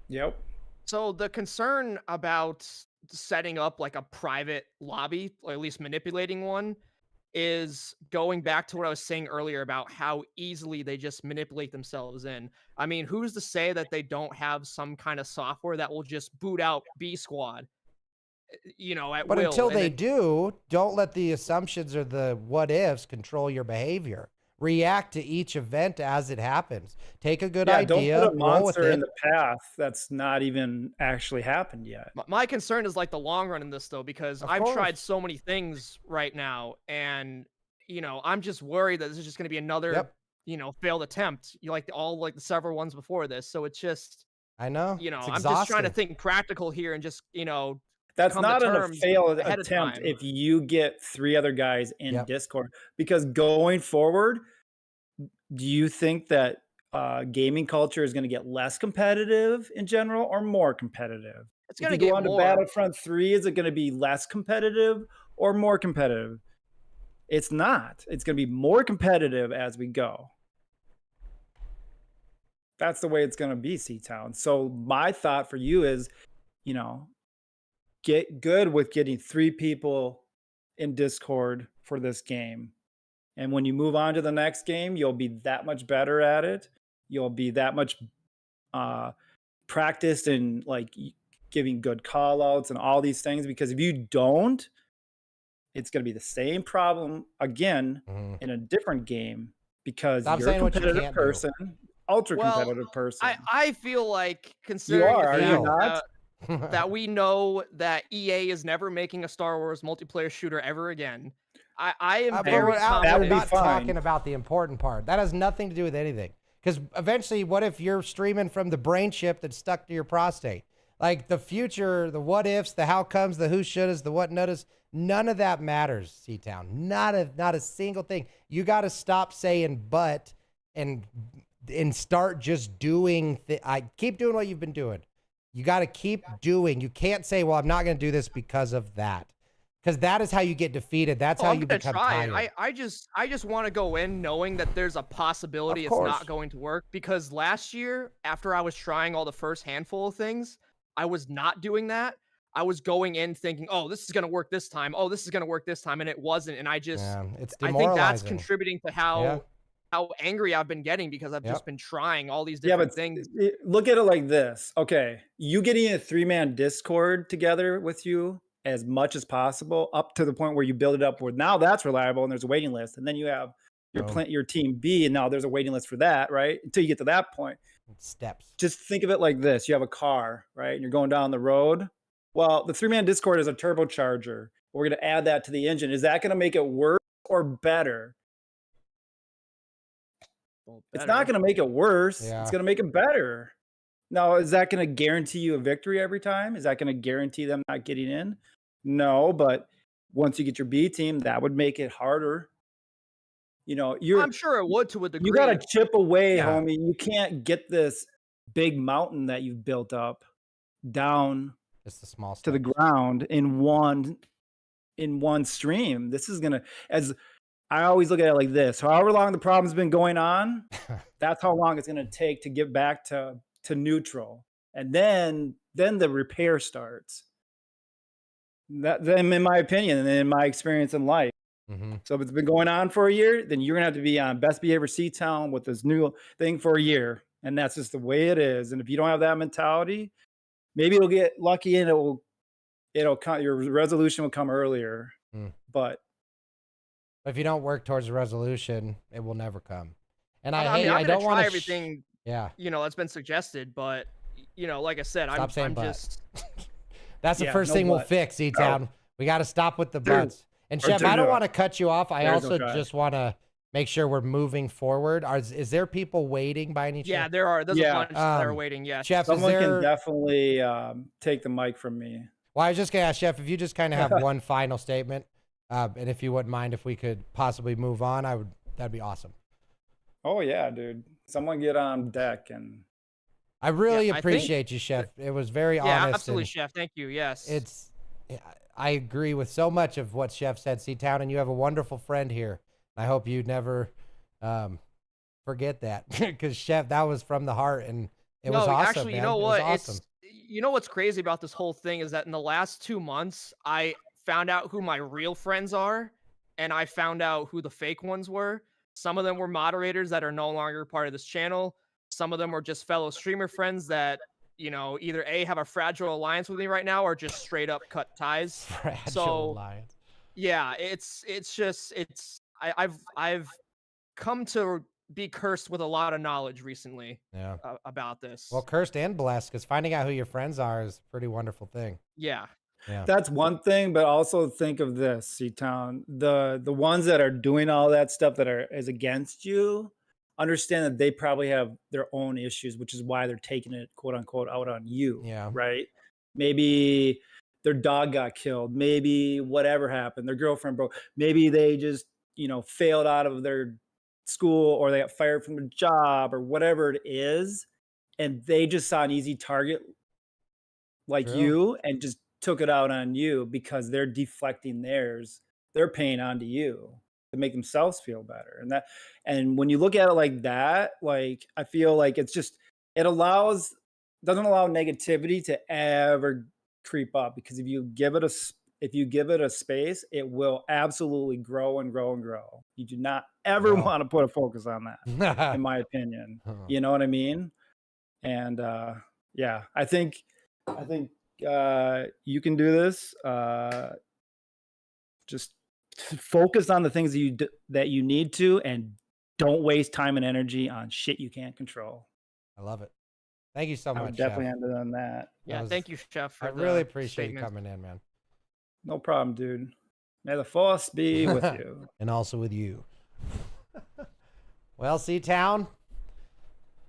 Yep. So the concern about setting up like a private lobby, or at least manipulating one, is going back to what I was saying earlier about how easily they just manipulate themselves in. I mean, who's to say that they don't have some kind of software that will just boot out B squad at But will. until and they then- do, don't let the assumptions or the what ifs control your behavior. React to each event as it happens. Take a good Yeah, idea, don't put a roll with monster in it. the path that's not even actually happened yet. My concern is like the long run in this though, because Of I've tried course. so many things right now, and I'm just worried that this is just going to be another, Yep. failed attempt. Like the several ones before this. So it's just, I know. It's I'm just trying to exhausting. think practical here and just, That's come to not a terms failed ahead of attempt time. if you get 3 other guys in Yep. Discord. Because going forward, do you think that gaming culture is going to get less competitive in general or more competitive? It's If going you to go get on to more. Battlefront 3, is it going to be less competitive or more competitive? It's not. It's going to be more competitive as we go. That's the way it's going to be, CTown. So my thought for you is, get good with getting 3 people in Discord for this game. And when you move on to the next game, you'll be that much better at it. You'll be that much practiced in like giving good call outs and all these things. Because if you don't, it's going to be the same problem again in a different game because Stop you're a saying what you competitive can't do. person, ultra Well, competitive person. I feel like You considering are the you fact not? that we know that EA is never making a Star Wars multiplayer shooter ever again. I am But very we're confident. not fine. talking about the important part. That has nothing to do with anything. Because eventually, what if you're streaming from the brain chip that's stuck to your prostate? Like the future, the what ifs, the how comes, the who shouldas, the what nuttas, none of that matters, CTown. Not a single thing. You got to stop saying but and start just doing. I keep doing what you've been doing. You got to keep doing. You can't say, well, I'm not going to do this because of that. Because that is how you get defeated. That's how I'm you gonna become try tired. it. I just want to go in knowing that there's a possibility Of it's course. not going to work. Because last year, after I was trying all the first handful of things, I was not doing that. I was going in thinking, oh, this is gonna work this time. Oh, this is gonna work this time, and it wasn't. And It's I think that's demoralizing. contributing to Yeah. how angry I've been getting because I've just been trying all these Yeah, different but things. look at it like this. Okay, you getting a 3-man Discord together with you as much as possible, up to the point where you build it up where now that's reliable and there's a waiting list, and then you have your team B, and now there's a waiting list for that, right? Until you get to that point. Steps. Just think of it like this: you have a car, right, and you're going down the road. Well, the 3-man Discord is a turbocharger. We're going to add that to the engine. Is that going to make it worse or better? It's not going to make it worse. Yeah. It's going to make it better. Now, is that going to guarantee you a victory every time? Is that going to guarantee them not getting in? No, but once you get your B team, that would make it harder. I'm sure it would to a degree. You got to chip away, Yeah. homie. You can't get this big mountain that you've built up down It's the small to the steps. ground in one stream. This is gonna, as I always look at it like this: however long the problem's been going on, that's how long it's gonna take to get back to neutral, and then the repair starts. Then, in my opinion, and in my experience in life. So if it's been going on for a year, then you're gonna have to be on best behavior CTown with this new thing for a year, and that's just the way it is. And if you don't have that mentality, maybe it'll get lucky and it'll come. Your resolution will come earlier, but If you don't work towards a resolution, it will never come. And I I mean, hate. I'm I gonna don't try want everything. Yeah. That's been suggested, but like I said, Stop saying I'm but. just. That's the Yeah, first no thing we'll but. fix, E-Town. We got to stop with the buts. And Or Chef, I turn don't it want to up. cut you off. I There's no also try. just want to make sure we're moving forward. Is there people waiting by any chance? Yeah, there's Yeah. a bunch that are waiting. Yes. Chef, Someone is there? can definitely take the mic from me. Well, I was just gonna ask Chef if you just kind of have one final statement, and if you wouldn't mind if we could possibly move on, that'd be awesome. Oh yeah, dude. Someone get on deck and. I really I think- appreciate you, Chef. It was very Yeah, honest. absolutely, and Chef. Thank you. Yes. I agree with so much of what Chef said, CTown, and you have a wonderful friend here. I hope you never forget that, because Chef, that was from the heart, and it was awesome. Actually, man. you know It what? was awesome. What's crazy about this whole thing is that in the last 2 months, I found out who my real friends are, and I found out who the fake ones were. Some of them were moderators that are no longer part of this channel. Some of them were just fellow streamer friends that you know, either A, have a fragile alliance with me right now, or just straight up cut ties. Fragile So alliance. yeah, I've come to be cursed with a lot of knowledge recently Yeah. about this. Well, cursed and blessed, because finding out who your friends are is a pretty wonderful thing. Yeah. Yeah. That's one thing, but also think of this, C-Town. The ones that are doing all that stuff that is against you, understand that they probably have their own issues, which is why they're taking it, quote unquote, out on you. Yeah. Right? Maybe their dog got killed. Maybe whatever happened, their girlfriend broke. Maybe they just, you know, failed out of their school, or they got fired from a job, or whatever it is, and they just saw an easy target like True. you and just took it out on you because they're deflecting their pain onto you to make themselves feel better. And when you look at it like that, like, I feel like it doesn't allow negativity to ever creep up, because if you give it a space, it will absolutely grow and grow and grow. You do not ever want to put a focus on that, in my opinion. You know what I mean? And yeah, I think you can do this. Just focus on the things that you need to, and don't waste time and energy on shit you can't control. I love it. Thank you so I much. would definitely Chef. end it on that. Yeah, thank you, Chef. I For really the appreciate you statement. coming in, man. No problem, dude. May the force be with you. And also with you. Well, C-Town,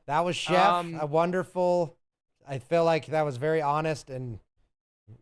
that was Chef. A wonderful. I feel like that was very honest, and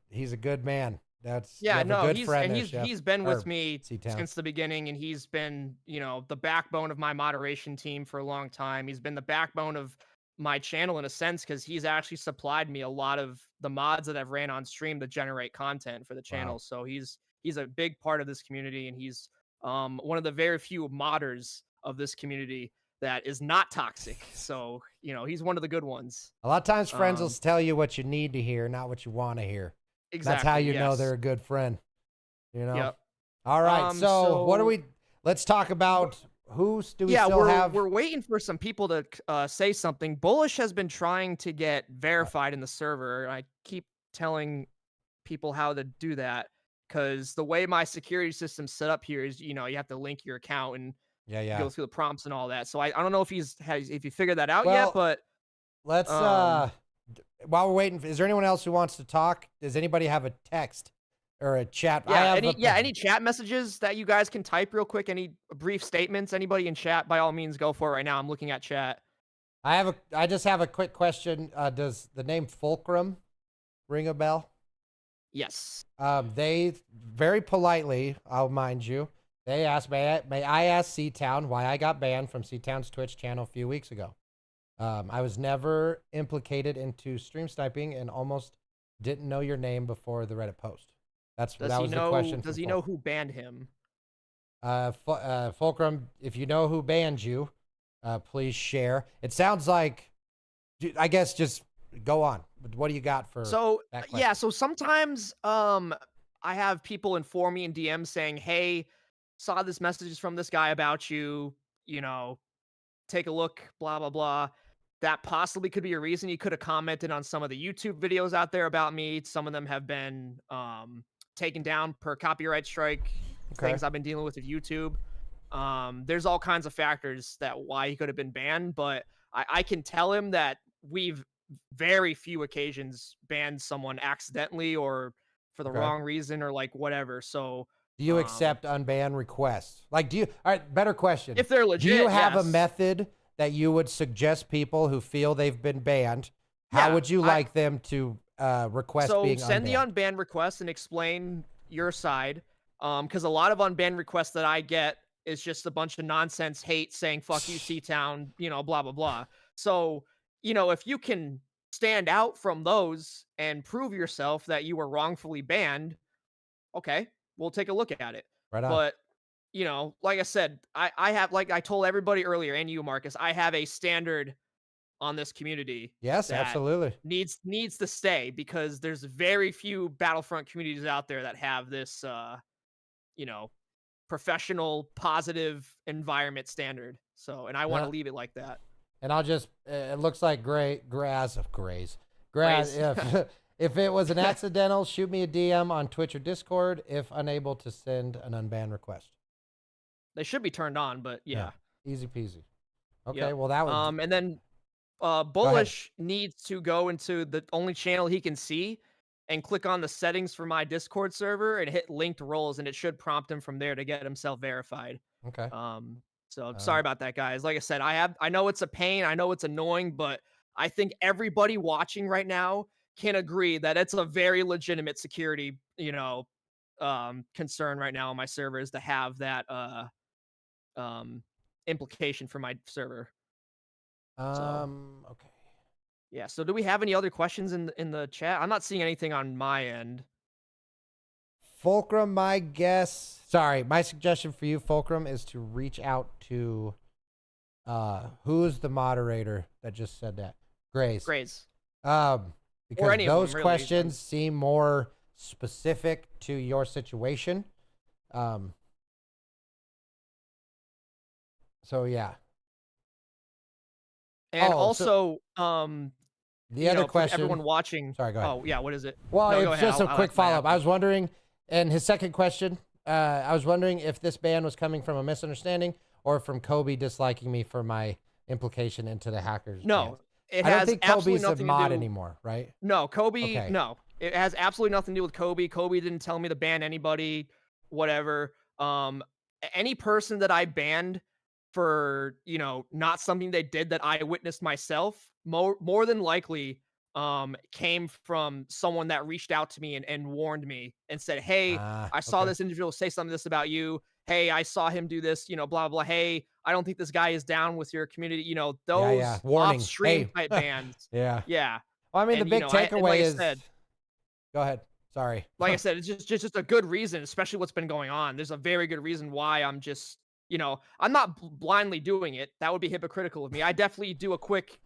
he's a good man. That's you have a good friend there, Chef. He's been with Or me C-Town. since the beginning, and he's been, you know, the backbone of my moderation team for a long time. He's been the backbone of my channel in a sense, because he's actually supplied me a lot of the mods that I've ran on stream to generate content for the channel. Wow. So he's a big part of this community, and he's one of the very few modders of this community that is not toxic. So, you know, he's one of the good ones. A lot of times friends will tell you what you need to hear, not what you want to hear. Exactly. That's how you know they're a good friend. You know? Yep. All right. So what let's talk about do we still have? We're waiting for some people to say something. Bullish has been trying to get verified in the server. I keep telling people how to do that, because the way my security system's set up here is, you know, you have to link your account and go through the prompts and all that. So I don't know if if you figured that out yet, but let's while we're waiting, is there anyone else who wants to talk? Does anybody have a text or a chat? Any chat messages that you guys can type real quick? Any brief statements? Anybody in chat, by all means, go for it right now. I'm looking at chat. I just have a quick question. Does the name Fulcrum ring a bell? Yes. They very politely, I'll mind you, they asked, may I ask CTown why I got banned from CTown's Twitch channel a few weeks ago? I was never implicated into stream sniping and almost didn't know your name before the Reddit post. That was the question. Does he know who banned him? Fulcrum, if you know who banned you, please share. It sounds like, I guess, just go on. What do you got for that question? Yeah, so sometimes I have people inform me in DM saying, hey, saw this message from this guy about you, you know, take a look, blah, blah, blah. That possibly could be a reason. He could have commented on some of the YouTube videos out there about me. Some of them have been taken down per copyright strike, things I've been dealing with YouTube. There's all kinds of factors why he could have been banned, but I can tell him that we've very few occasions banned someone accidentally or for the wrong reason or like whatever. So do you accept unban requests? Like, all right, better question. If they're legit, do you have a yes. method that you would suggest people who feel they've been banned? How would you like them to request being unbanned? So send the unban request and explain your side. Because a lot of unban requests that I get is just a bunch of nonsense hate saying, fuck you, C-Town, you know, blah, blah, blah. So, you know, if you can stand out from those and prove yourself that you were wrongfully banned, okay, we'll take a look at it. Right on. But, you know, like I said, I have, like I told everybody earlier, and you, Marcus, I have a standard on this community. Yes, absolutely. Needs to stay, because there's very few Battlefront communities out there that have this, you know, professional, positive environment standard. So, and I want to leave it like that. And I'll just, it looks like Grays Grass, Grace. if it was an accidental, shoot me a DM on Twitch or Discord if unable to send an unbanned request. They should be turned on, but yeah. Easy peasy. Okay, Yep. well that was And then Bullish needs to go into the only channel he can see and click on the settings for my Discord server and hit linked roles, and it should prompt him from there to get himself verified. okay. So I'm sorry about that, guys. Like I said, I know it's a pain, I know it's annoying, but I think everybody watching right now can agree that it's a very legitimate security, concern right now on my server is to have that implication for my server. Okay. Yeah. So do we have any other questions in the chat? I'm not seeing anything on my end. Fulcrum, my suggestion for you, Fulcrum, is to reach out to who's the moderator that just said that? Grace. Because any of them, those really. questions seem more specific to your situation. So yeah. And Oh, also, The other for question. everyone watching. Sorry, go ahead. Oh yeah, what is it? Well, No, go it's ahead. just a I'll quick ask my follow up. I after. was wondering, and his second question, I was wondering if this ban was coming from a misunderstanding or from Kobe disliking me for my implication into the hackers. No, bans. it I don't has think absolutely Kobe's a nothing mod to do. anymore, right? No, Kobe. Okay. No, it has absolutely nothing to do with Kobe. Kobe didn't tell me to ban anybody, whatever. Any person that I banned for not something they did that I witnessed myself, more than likely came from someone that reached out to me and warned me and said, hey, I saw Okay. this individual say something this about you. Hey, I saw him do this, blah blah. Hey, I don't think this guy is down with your community. Those yeah. Warning. off-stream Hey. type bans. Yeah. Yeah. Well, I mean, And, the big like takeaway I is. said- Go ahead. Sorry. Like I said, it's just a good reason, especially what's been going on. There's a very good reason why I'm just, I'm not blindly doing it. That would be hypocritical of me. I definitely do a quick,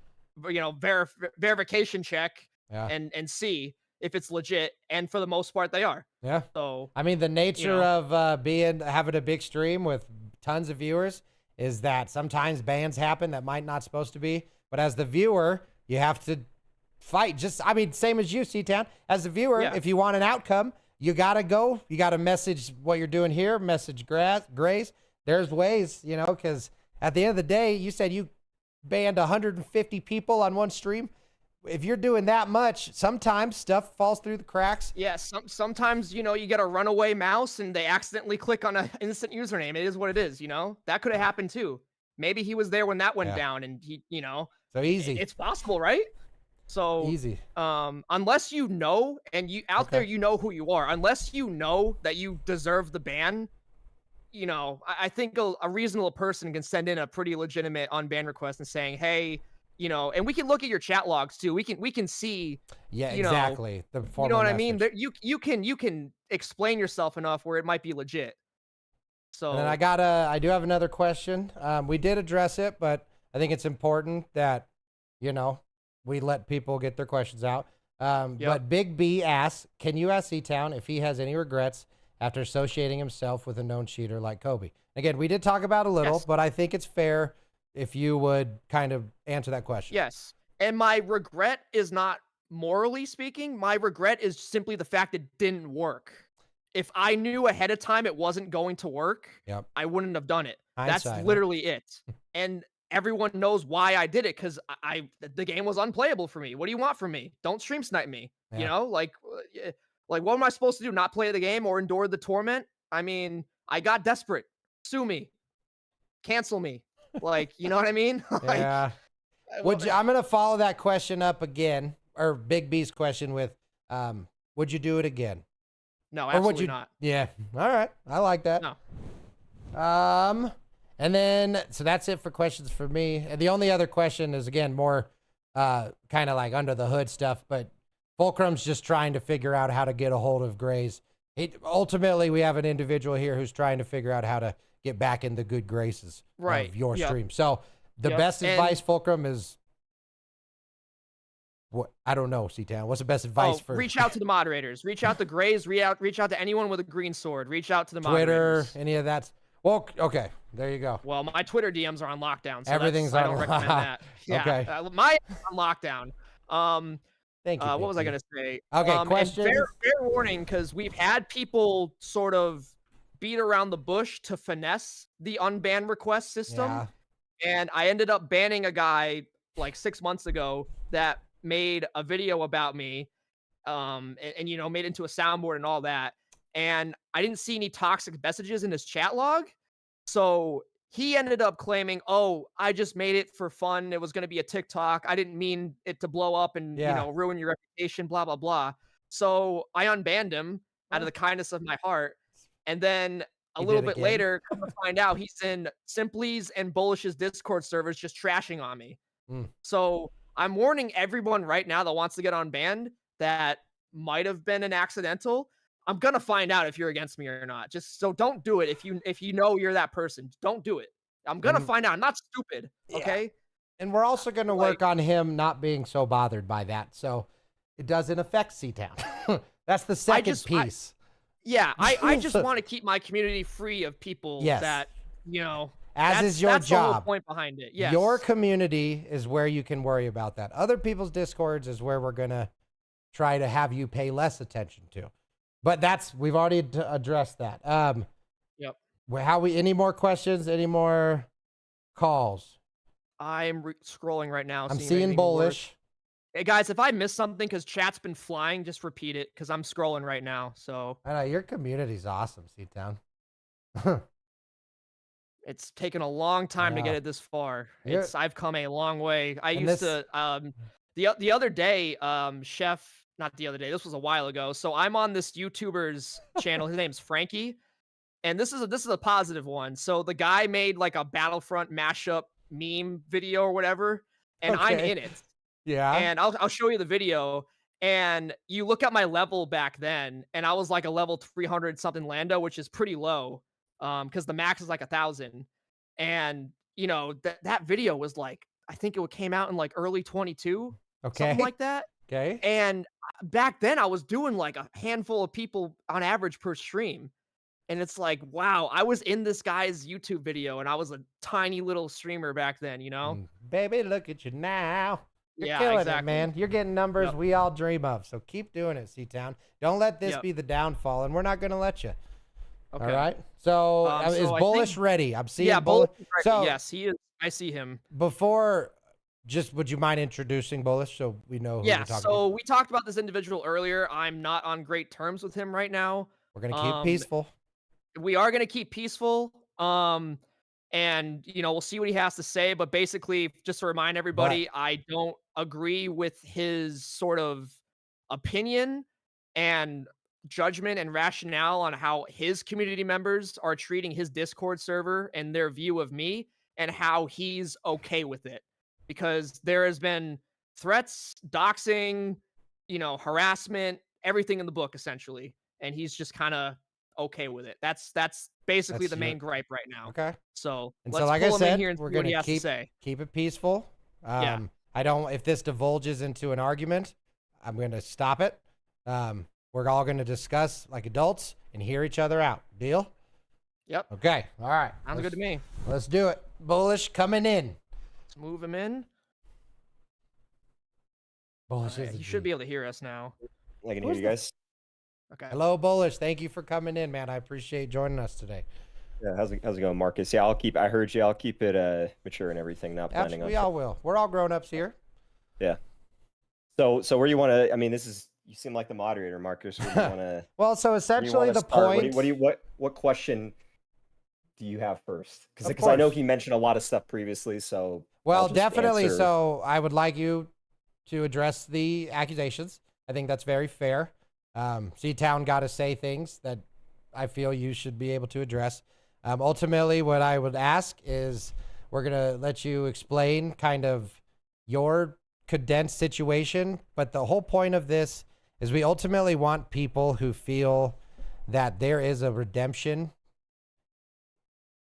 verification check Yeah. and see if it's legit. And for the most part, they are. Yeah. So I mean, the nature know. of having a big stream with tons of viewers is that sometimes bans happen that might not supposed to be. But as the viewer, you have to fight. Same as you, CTown. As the viewer, Yeah. if you want an outcome, you gotta go. You gotta message what you're doing here. Message Grace. There's ways, because at the end of the day, you said you banned 150 people on one stream. If you're doing that much, sometimes stuff falls through the cracks. yeah, sometimes, you get a runaway mouse and they accidentally click on an instant username. It is what it is, That could have happened too. Maybe he was there when that went Yeah. down and he, So easy. it's possible, right? So Easy. unless you know, and you out there, Okay. you know who you are. Unless you know that you deserve the ban, I think a reasonable person can send in a pretty legitimate unban request and saying, hey, and we can look at your chat logs too. We can see, Yeah, you know, exactly. The you formal know what I mean? message. There, you can explain yourself enough where it might be legit. So And then I do have another question. We did address it, but I think it's important that, we let people get their questions out. But Big B asks, can you ask CTown if he has any regrets after associating himself with a known cheater like Kobe? Again, we did talk about it a little, Yes. but I think it's fair if you would kind of answer that question. Yes. And my regret is not morally speaking. My regret is simply the fact it didn't work. If I knew ahead of time it wasn't going to work, Yep. I wouldn't have done it. Hindsight, That's huh? literally it. And everyone knows why I did it because the game was unplayable for me. What do you want from me? Don't stream snipe me. Yeah. Like what am I supposed to do? Not play the game or endure the torment? I mean, I got desperate. Sue me. Cancel me. You know what I mean? Yeah. I'm going to follow that question up again, or Big B's question with, would you do it again? No, Or would absolutely you? not. Yeah. All right. I like that. No. And then, so that's it for questions for me. And the only other question is, again, more kind of like under the hood stuff, but Fulcrum's just trying to figure out how to get a hold of Grays. Ultimately, we have an individual here who's trying to figure out how to get back in the good graces Right. of your Yep. stream. So the Yep. best And- advice, Fulcrum, is what? I don't know, C-Town. What's the best advice for reach out to the moderators. Reach out to Grays. Reach out to anyone with a green sword. Reach out to the Twitter, moderators. any of that? Well, okay, there you go. Well, my Twitter DMs are on lockdown. So Everything's I on don't recommend that. Yeah, Okay. my on lockdown. Thank you. What was I Pinky. gonna say? Okay, And questions? fair warning, because we've had people sort of beat around the bush to finesse the unban request system, Yeah. and I ended up banning a guy like 6 months ago that made a video about me, and you know, made it into a soundboard and all that. And I didn't see any toxic messages in his chat log, so he ended up claiming, "Oh, I just made it for fun. It was going to be a TikTok. I didn't mean it to blow up and Yeah. you know, ruin your reputation." Blah blah blah. So I unbanned him out of the kindness of my heart, and then a He little did bit again? later, come to find out he's in Simply's and Bullish's Discord servers just trashing on me. Mm. So I'm warning everyone right now that wants to get unbanned that might have been an accidental. I'm gonna find out if you're against me or not. Just so don't do it if you know you're that person. Don't do it. I'm gonna And- find out. I'm not stupid. Yeah. Okay. And we're also going to work on him not being so bothered by that, so it doesn't affect CTown. That's the second piece. Yeah, I just want to keep my community free of people Yes. that, you know, As is your that's the whole job. point behind it. Yes. Your community is where you can worry about that. Other people's Discords is where we're going to try to have you pay less attention to. But we've already addressed that. Yep. Any more questions? Any more calls? I'm scrolling right now. I'm if seeing anything will work. bullish. Hey guys, if I miss something because chat's been flying, just repeat it because I'm scrolling right now. So I know your community's awesome, CTown. it's taken a long time to Yeah. get it this far. You're- I've come a long way. I And used this- to the other day, Chef, not the other day, this was a while ago. So I'm on this YouTuber's channel. His name's Frankie. And this is a positive one. So the guy made like a Battlefront mashup meme video or whatever, and I'm Okay. in it. Yeah. And I'll show you the video. And you look at my level back then, and I was like a level 300 something Lando, which is pretty low, because the max is like 1,000. And you know that video was like, I think it came out in like early 22, Okay. something like that. Okay. And back then, I was doing like a handful of people on average per stream. And it's like, wow, I was in this guy's YouTube video, and I was a tiny little streamer back then, you know? Baby, look at you now. You're Yeah, killing exactly. it, man. You're getting numbers Yep. we all dream of. So keep doing it, CTown. Don't let this Yep. be the downfall, and we're not going to let you. Okay. All right. So, is so I Bullish think- ready? I'm seeing Yeah, Bullish. Bullish is ready. So Yes, he is. I see him. before, would you mind introducing Bullish so we know who Yeah, we're talking so to? we talked about this individual earlier. I'm not on great terms with him right now. We're going to keep um, peaceful. We are going to keep peaceful. And you know, we'll see what he has to say, but basically just to remind everybody, I don't agree with his sort of opinion and judgment and rationale on how his community members are treating his Discord server and their view of me, and how he's okay with it, because there has been threats, doxing, you know, harassment, everything in the book essentially, and he's just kind of okay with it. That's basically That's the your- main gripe right now. Okay. So And let's so, like I pull him said, in here and see we're what going he to has to say. keep it peaceful. Yeah. I don't, if this divulges into an argument, I'm going to stop it. We're all going to discuss like adults and hear each other out. Deal? Yep. Okay. All right. Sounds good to me. Let's do it. Bullish coming in. Let's move him in. Bullish Alright, is a he should G. be able to hear us now. I can hear you guys. Okay. Hello, Bullish. Thank you for coming in, man. I appreciate joining us today. Yeah, how's it going, Marcus? Yeah, I heard you. I'll keep it mature and everything. Not planning Absolutely, we on. all will. We're all grown ups here. Yeah. So where you want to? I mean, you seem like the moderator, Marcus. Where do you want to? Well, so essentially the point. What question do you have first? Of Because I know course. he mentioned a lot of stuff previously. So Well, I'll just definitely. answer- So I would like you to address the accusations. I think that's very fair. CTown got to say things that I feel you should be able to address. Ultimately, what I would ask is we're going to let you explain kind of your condensed situation. But the whole point of this is we ultimately want people who feel that there is a redemption,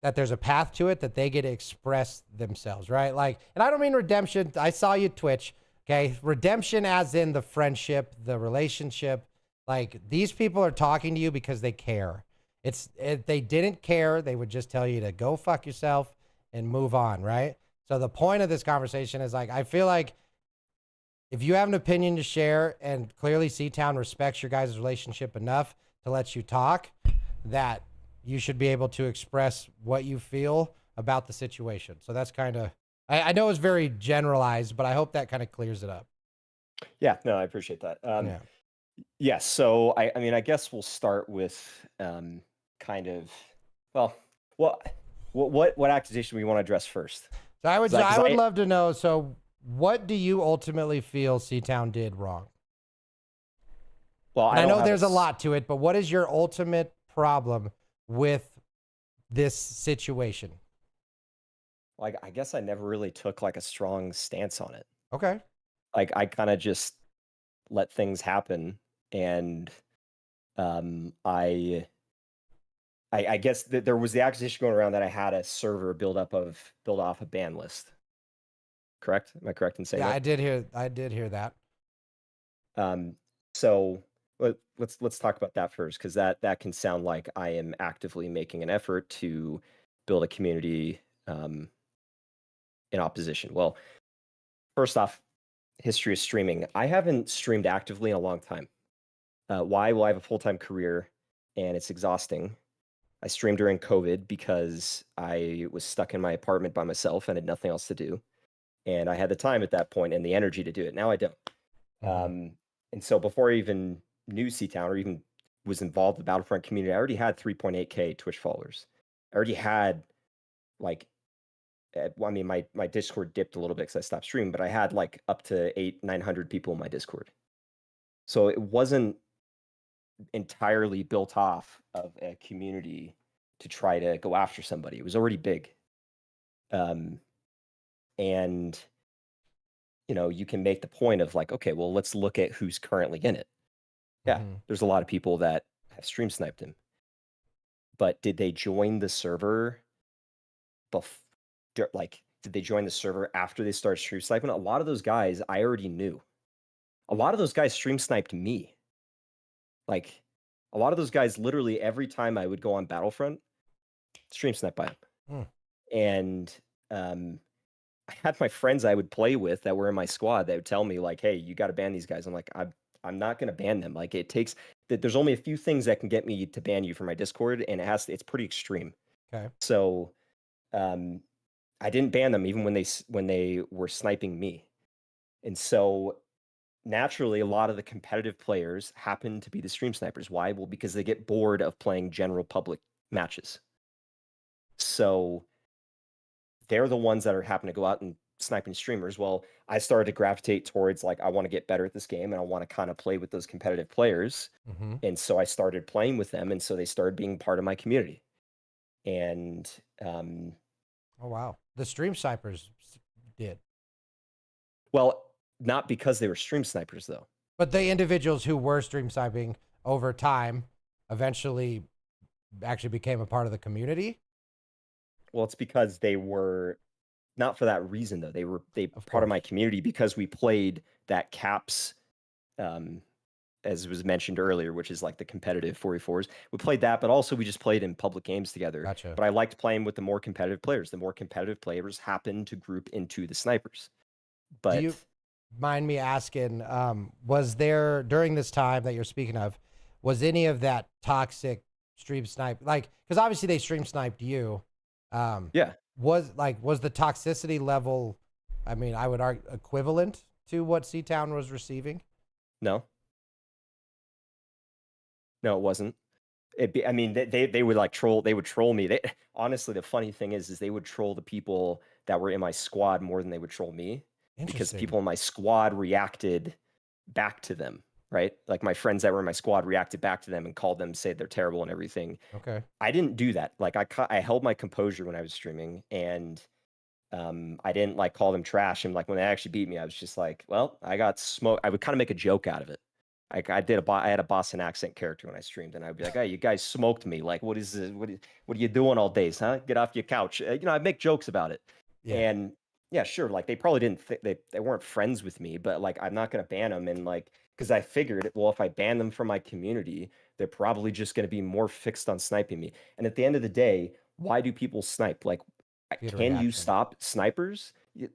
that there's a path to it, that they get to express themselves, right? Like, and I don't mean redemption. I saw you Twitch. Okay. Redemption as in the friendship, the relationship. Like, these people are talking to you because they care. If they didn't care, they would just tell you to go fuck yourself and move on, right? So the point of this conversation is like, I feel like if you have an opinion to share, and clearly CTown respects your guys' relationship enough to let you talk, that you should be able to express what you feel about the situation. So that's kind of, I know it's very generalized, but I hope that kind of clears it up. Yeah, no, I appreciate that. Yeah. Yes, so I mean, I guess we'll start with kind of, well, what accusation we want to address first? So I would, So, 'cause I would love to know. So what do you ultimately feel CTown did wrong? Well, And I don't know have there's a s- lot to it, but what is your ultimate problem with this situation? Like, I guess I never really took like a strong stance on it. Okay. Like, I kind of just let things happen, and I guess that there was the accusation going around that I had a server built off a ban list. Correct? Am I correct in saying Yeah, that? I did hear that. So let's talk about that first, because that can sound like I am actively making an effort to build a community in opposition. Well, first off, history of streaming. I haven't streamed actively in a long time. Why? Well, I have a full-time career, and it's exhausting. I streamed during COVID because I was stuck in my apartment by myself and had nothing else to do. And I had the time at that point and the energy to do it. Now I don't. And so before I even knew CTown or even was involved in the Battlefront community, I already had 3.8K Twitch followers. I already had like, well, I mean, my Discord dipped a little bit because I stopped streaming, but I had like up to 900 people in my Discord. So it wasn't entirely built off of a community to try to go after somebody. It was already big. And you can make the point of like, okay, well, let's look at who's currently in it. Yeah, there's a lot of people that have stream sniped him. But did they join the server did they join the server after they started stream sniping? A lot of those guys I already knew. A lot of those guys stream sniped me. Like, a lot of those guys, literally every time I would go on Battlefront, stream snipe by them. And I had my friends I would play with that were in my squad that would tell me like, "Hey, you got to ban these guys." I'm like, I'm not going to ban them. Like, it takes that. There's only a few things that can get me to ban you from my Discord, and it's pretty extreme. Okay. So, I didn't ban them even when they were sniping me, and so naturally, a lot of the competitive players happen to be the stream snipers. Why? Well, because they get bored of playing general public matches. So they're the ones that are happen to go out and sniping streamers. Well, I started to gravitate towards like, I want to get better at this game and I want to kind of play with those competitive players. And so I started playing with them. And so they started being part of my community. And oh, wow. The stream snipers did. Well, not because they were stream snipers though. But the individuals who were stream sniping over time eventually actually became a part of the community. Well, it's because they were not for that reason though. They were part of my community because we played that caps, as was mentioned earlier, which is like the competitive 4v4s. We played that, but also we just played in public games together. Gotcha. But I liked playing with the more competitive players. The more competitive players happened to group into the snipers. But do you mind me asking, was there during this time that you're speaking of, was any of that toxic stream snipe, like, because obviously they stream sniped you. Yeah. Was the toxicity level, I mean, I would argue equivalent to what CTown was receiving? No, it wasn't. I mean, they would like troll. They would troll me. Honestly, the funny thing is they would troll the people that were in my squad more than they would troll me, because people in my squad reacted back to them. Right, like my friends that were in my squad reacted back to them and called them, said they're terrible and everything. Okay. I didn't do that. Like I held my composure when I was streaming, and I didn't like call them trash. And like when they actually beat me, I was just like, well, I got smoked. I would kind of make a joke out of it. Like I had a Boston accent character when I streamed, and I'd be like, "Hey, you guys smoked me. Like, what is this? What are you doing all days, huh? Get off your couch." I'd make jokes about it. Yeah. And yeah, sure. Like they probably didn't. They weren't friends with me, but like I'm not gonna ban them. And like, because I figured, well, if I ban them from my community, they're probably just gonna be more fixed on sniping me. And at the end of the day, why do people snipe? Like, can you stop snipers?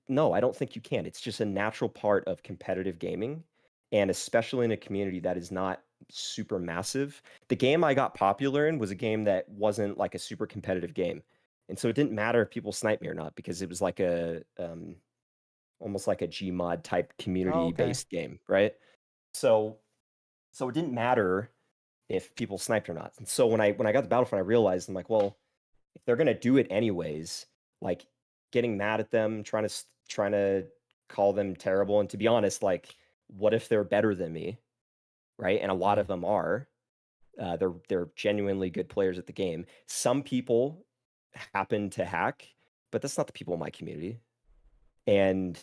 No, I don't think you can. It's just a natural part of competitive gaming, and especially in a community that is not super massive. The game I got popular in was a game that wasn't like a super competitive game, and so it didn't matter if people sniped me or not because it was like a almost like a Gmod type community-based game, right? So it didn't matter if people sniped or not. And so when I got to Battlefront, I realized I'm like, well, if they're gonna do it anyways, like getting mad at them, trying to call them terrible, and to be honest, like, what if they're better than me, right? And a lot of them are. They're genuinely good players at the game. Some people happen to hack, but that's not the people in my community. And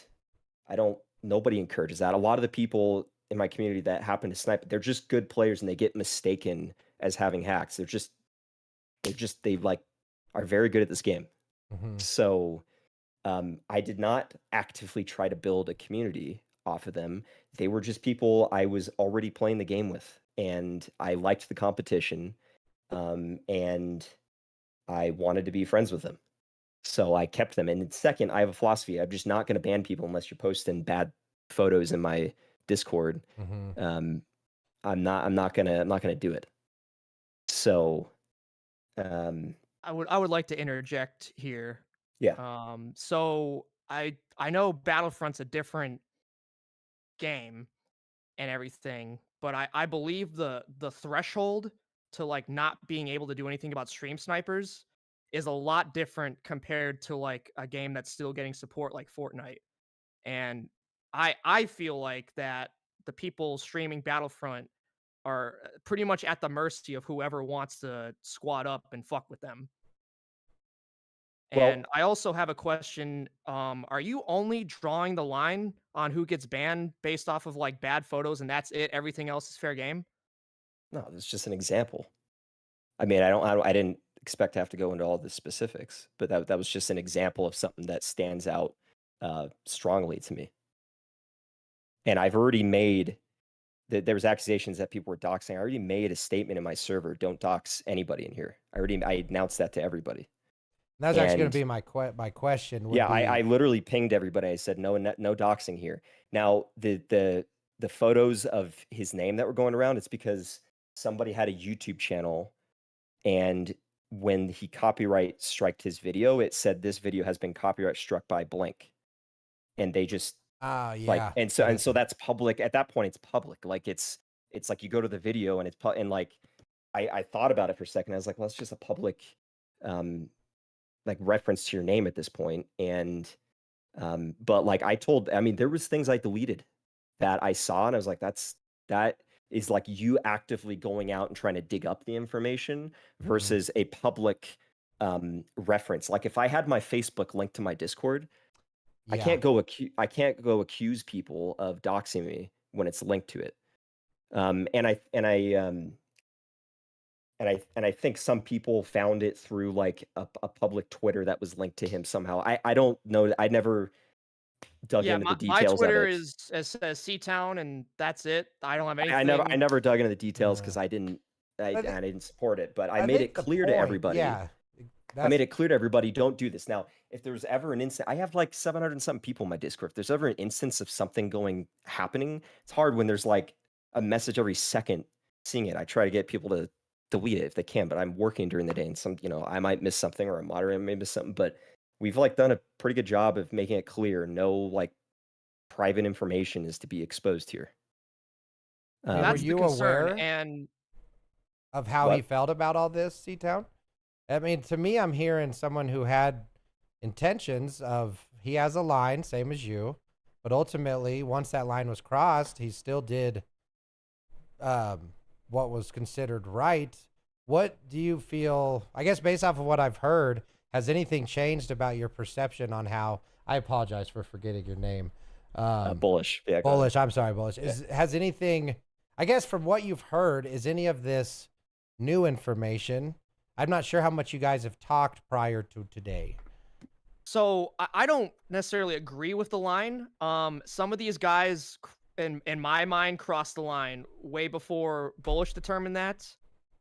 nobody encourages that. A lot of the people in my community that happen to snipe, they're just good players and they get mistaken as having hacks. They like are very good at this game. So I did not actively try to build a community off of them. They were just people I was already playing the game with, and I liked the competition, and I wanted to be friends with them. So I kept them. And second, I have a philosophy. I'm just not going to ban people unless you're posting bad photos in my Discord. I'm not gonna do it. So I would like to interject here. yeah. So I know Battlefront's a different game and everything, but I believe the threshold to like not being able to do anything about stream snipers is a lot different compared to like a game that's still getting support like Fortnite. And I feel like that the people streaming Battlefront are pretty much at the mercy of whoever wants to squad up and fuck with them. Well, And I also have a question. Are you only drawing the line on who gets banned based off of like bad photos and that's it? Everything else is fair game? no, it's just an example. I mean, I didn't expect to have to go into all the specifics, but that was just an example of something that stands out strongly to me. And I've already made there was accusations that people were doxing. I already made a statement in my server: don't dox anybody in here. I announced that to everybody. That's actually going to be my question. Yeah, I literally pinged everybody. I said no doxing here. Now the photos of his name that were going around, it's because somebody had a YouTube channel, and when he copyright striked his video, it said this video has been copyright struck by blank, and they just yeah. and so that's public. At that point, it's public. Like it's like you go to the video and and like I thought about it for a second. I was like, well, it's just a public like reference to your name at this point. And but like I mean, there was things I deleted that I saw, and I was like, that is like you actively going out and trying to dig up the information versus a public reference. Like if I had my Facebook linked to my Discord, I can't go accuse people of doxing me when it's linked to it. And I think some people found it through like a public Twitter that was linked to him somehow. I don't know. I never dug into the details. My Twitter of it. is says CTown, and that's it. I don't have anything. I never dug into the details because I didn't support it. But I made it clear to everybody. Yeah. I made it clear to everybody, don't do this. Now, if there's ever an instance, I have like 700 and something people in my Discord. If there's ever an instance of something happening, it's hard when there's like a message every second seeing it. I try to get people to delete it if they can, but I'm working during the day, and I might miss something, or a moderator may miss something, but we've like done a pretty good job of making it clear no like private information is to be exposed here. That's were you aware of how he felt about all this, CTown? I mean, to me, I'm hearing someone who had intentions of, he has a line, same as you, but ultimately, once that line was crossed, he still did what was considered right. What do you feel, I guess based off of what I've heard, has anything changed about your perception on how, I apologize for forgetting your name. Bullish. Yeah, Bullish, I'm sorry, Bullish. Has anything, I guess from what you've heard, is any of this new information? I'm not sure how much you guys have talked prior to today. So I don't necessarily agree with the line. Some of these guys, in my mind, crossed the line way before Bullish determined that.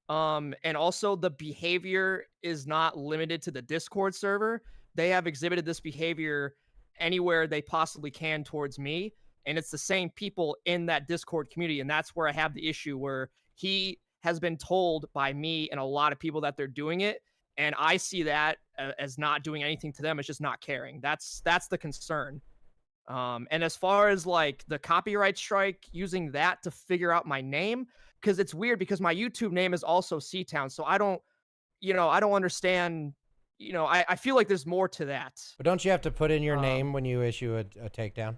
And also the behavior is not limited to the Discord server. They have exhibited this behavior anywhere they possibly can towards me. And it's the same people in that Discord community. And that's where I have the issue, where he has been told by me and a lot of people that they're doing it. And I see that as not doing anything to them. It's just not caring. That's the concern. And as far as like the copyright strike, using that to figure out my name, because it's weird because my YouTube name is also CTown. So I don't understand. I feel like there's more to that. But don't you have to put in your name when you issue a takedown?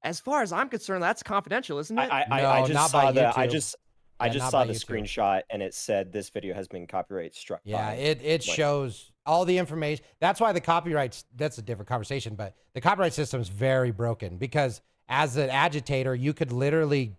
As far as I'm concerned, that's confidential, isn't it? I No, just not saw by the I YouTube. just Yeah, I just not saw by the YouTube. screenshot and it said this video has been copyright struck. Yeah, by, it like- shows all the information. That's why the copyrights, that's a different conversation, but the copyright system is very broken because as an agitator, you could literally,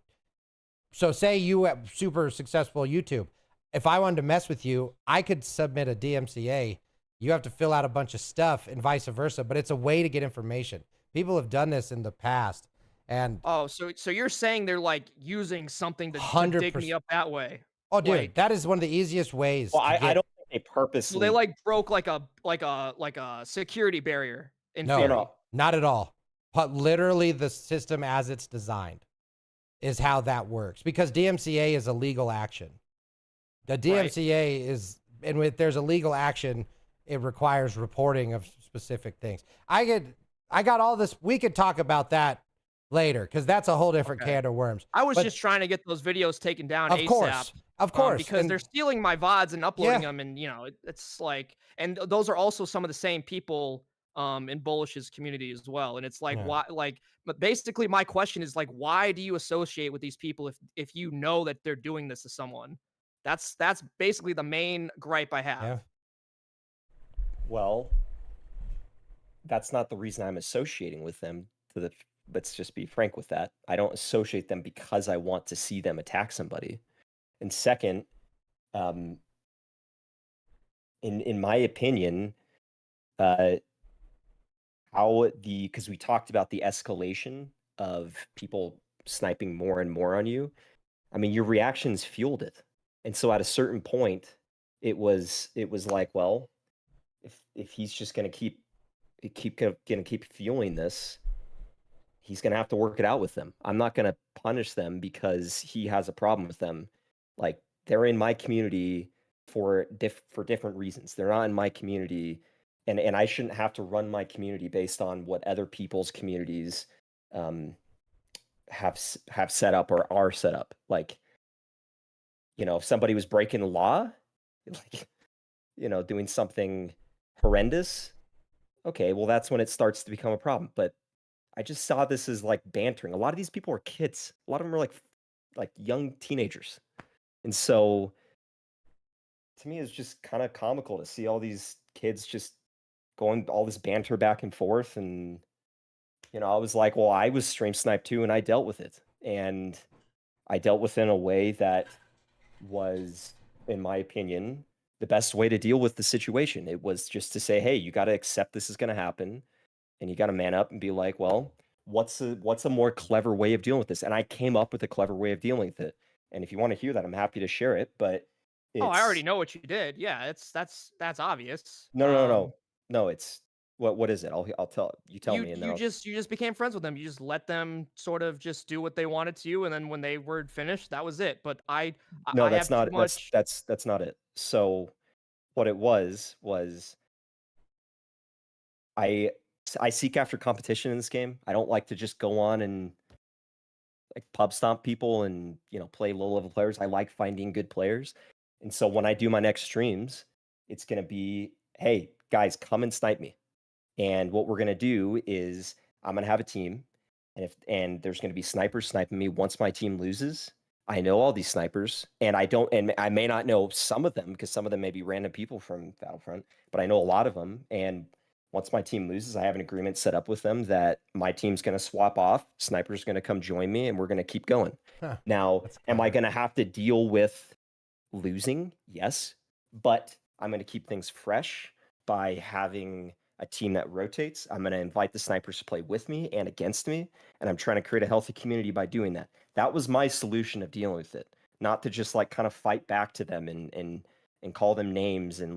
so say you have super successful YouTube. If I wanted to mess with you, I could submit a DMCA. You have to fill out a bunch of stuff and vice versa, but it's a way to get information. People have done this in the past. And oh, so you're saying they're like using something to dig me 100%. up that way? oh, dude, Like, that is one of the easiest ways. Well, to I get, don't think they so purposely. they like broke like a security barrier in No, theory. not at all. But literally the system as it's designed is how that works because DMCA is a legal action. The DMCA is, and with there's a legal action, it requires reporting of specific things. I got all this. We could talk about that later because that's a whole different can of worms. I was But- just trying to get those videos taken down Of ASAP. course, Because and they're stealing my VODs and uploading Yeah. them, and it's like, and those are also some of the same people in Bullish's community as well. And it's like, Yeah. why? Like, but basically, my question is like, why do you associate with these people if you know that they're doing this to someone? That's basically the main gripe I have. Yeah. Well, that's not the reason I'm associating with them. Let's just be frank with that. I don't associate them because I want to see them attack somebody. And second, in my opinion, because we talked about the escalation of people sniping more and more on you. I mean, your reactions fueled it, and so at a certain point, it was like, well, if he's just gonna keep fueling this, he's gonna have to work it out with them. I'm not gonna punish them because he has a problem with them. Like, they're in my community for different reasons. They're not in my community, and I shouldn't have to run my community based on what other people's communities have set up or are set up. Like, if somebody was breaking the law, like, doing something horrendous, okay, well, that's when it starts to become a problem. But I just saw this as like bantering. A lot of these people are kids. A lot of them are like young teenagers. And so to me, it's just kind of comical to see all these kids just going all this banter back and forth. And, I was like, well, I was stream sniped too, and I dealt with it. And I dealt with it in a way that was, in my opinion, the best way to deal with the situation. It was just to say, hey, you got to accept this is going to happen, and you got to man up and be like, well, what's a more clever way of dealing with this? And I came up with a clever way of dealing with it. And if you want to hear that, I'm happy to share it. But I already know what you did. Yeah, that's obvious. No. It's what is it? I'll tell you. Tell me. And then you just became friends with them. You just let them sort of just do what they wanted to you, and then when they were finished, that was it. But no, I that's have not too much... that's not it. So what it was I seek after competition in this game. I don't like to just go on and like pub stomp people and play low level players. I like finding good players. And so when I do my next streams, it's gonna be, hey guys, come and snipe me. And what we're gonna do is I'm gonna have a team, and there's gonna be snipers sniping me. Once my team loses, I know all these snipers, and I may not know some of them because some of them may be random people from Battlefront, but I know a lot of them. And once my team loses, I have an agreement set up with them that my team's gonna swap off, sniper's gonna come join me, and we're gonna keep going. Huh, now, am I gonna have to deal with losing? Yes, but I'm gonna keep things fresh by having a team that rotates. I'm going to invite the snipers to play with me and against me, and I'm trying to create a healthy community by doing that. That was my solution of dealing with it, not to just like kind of fight back to them and call them names and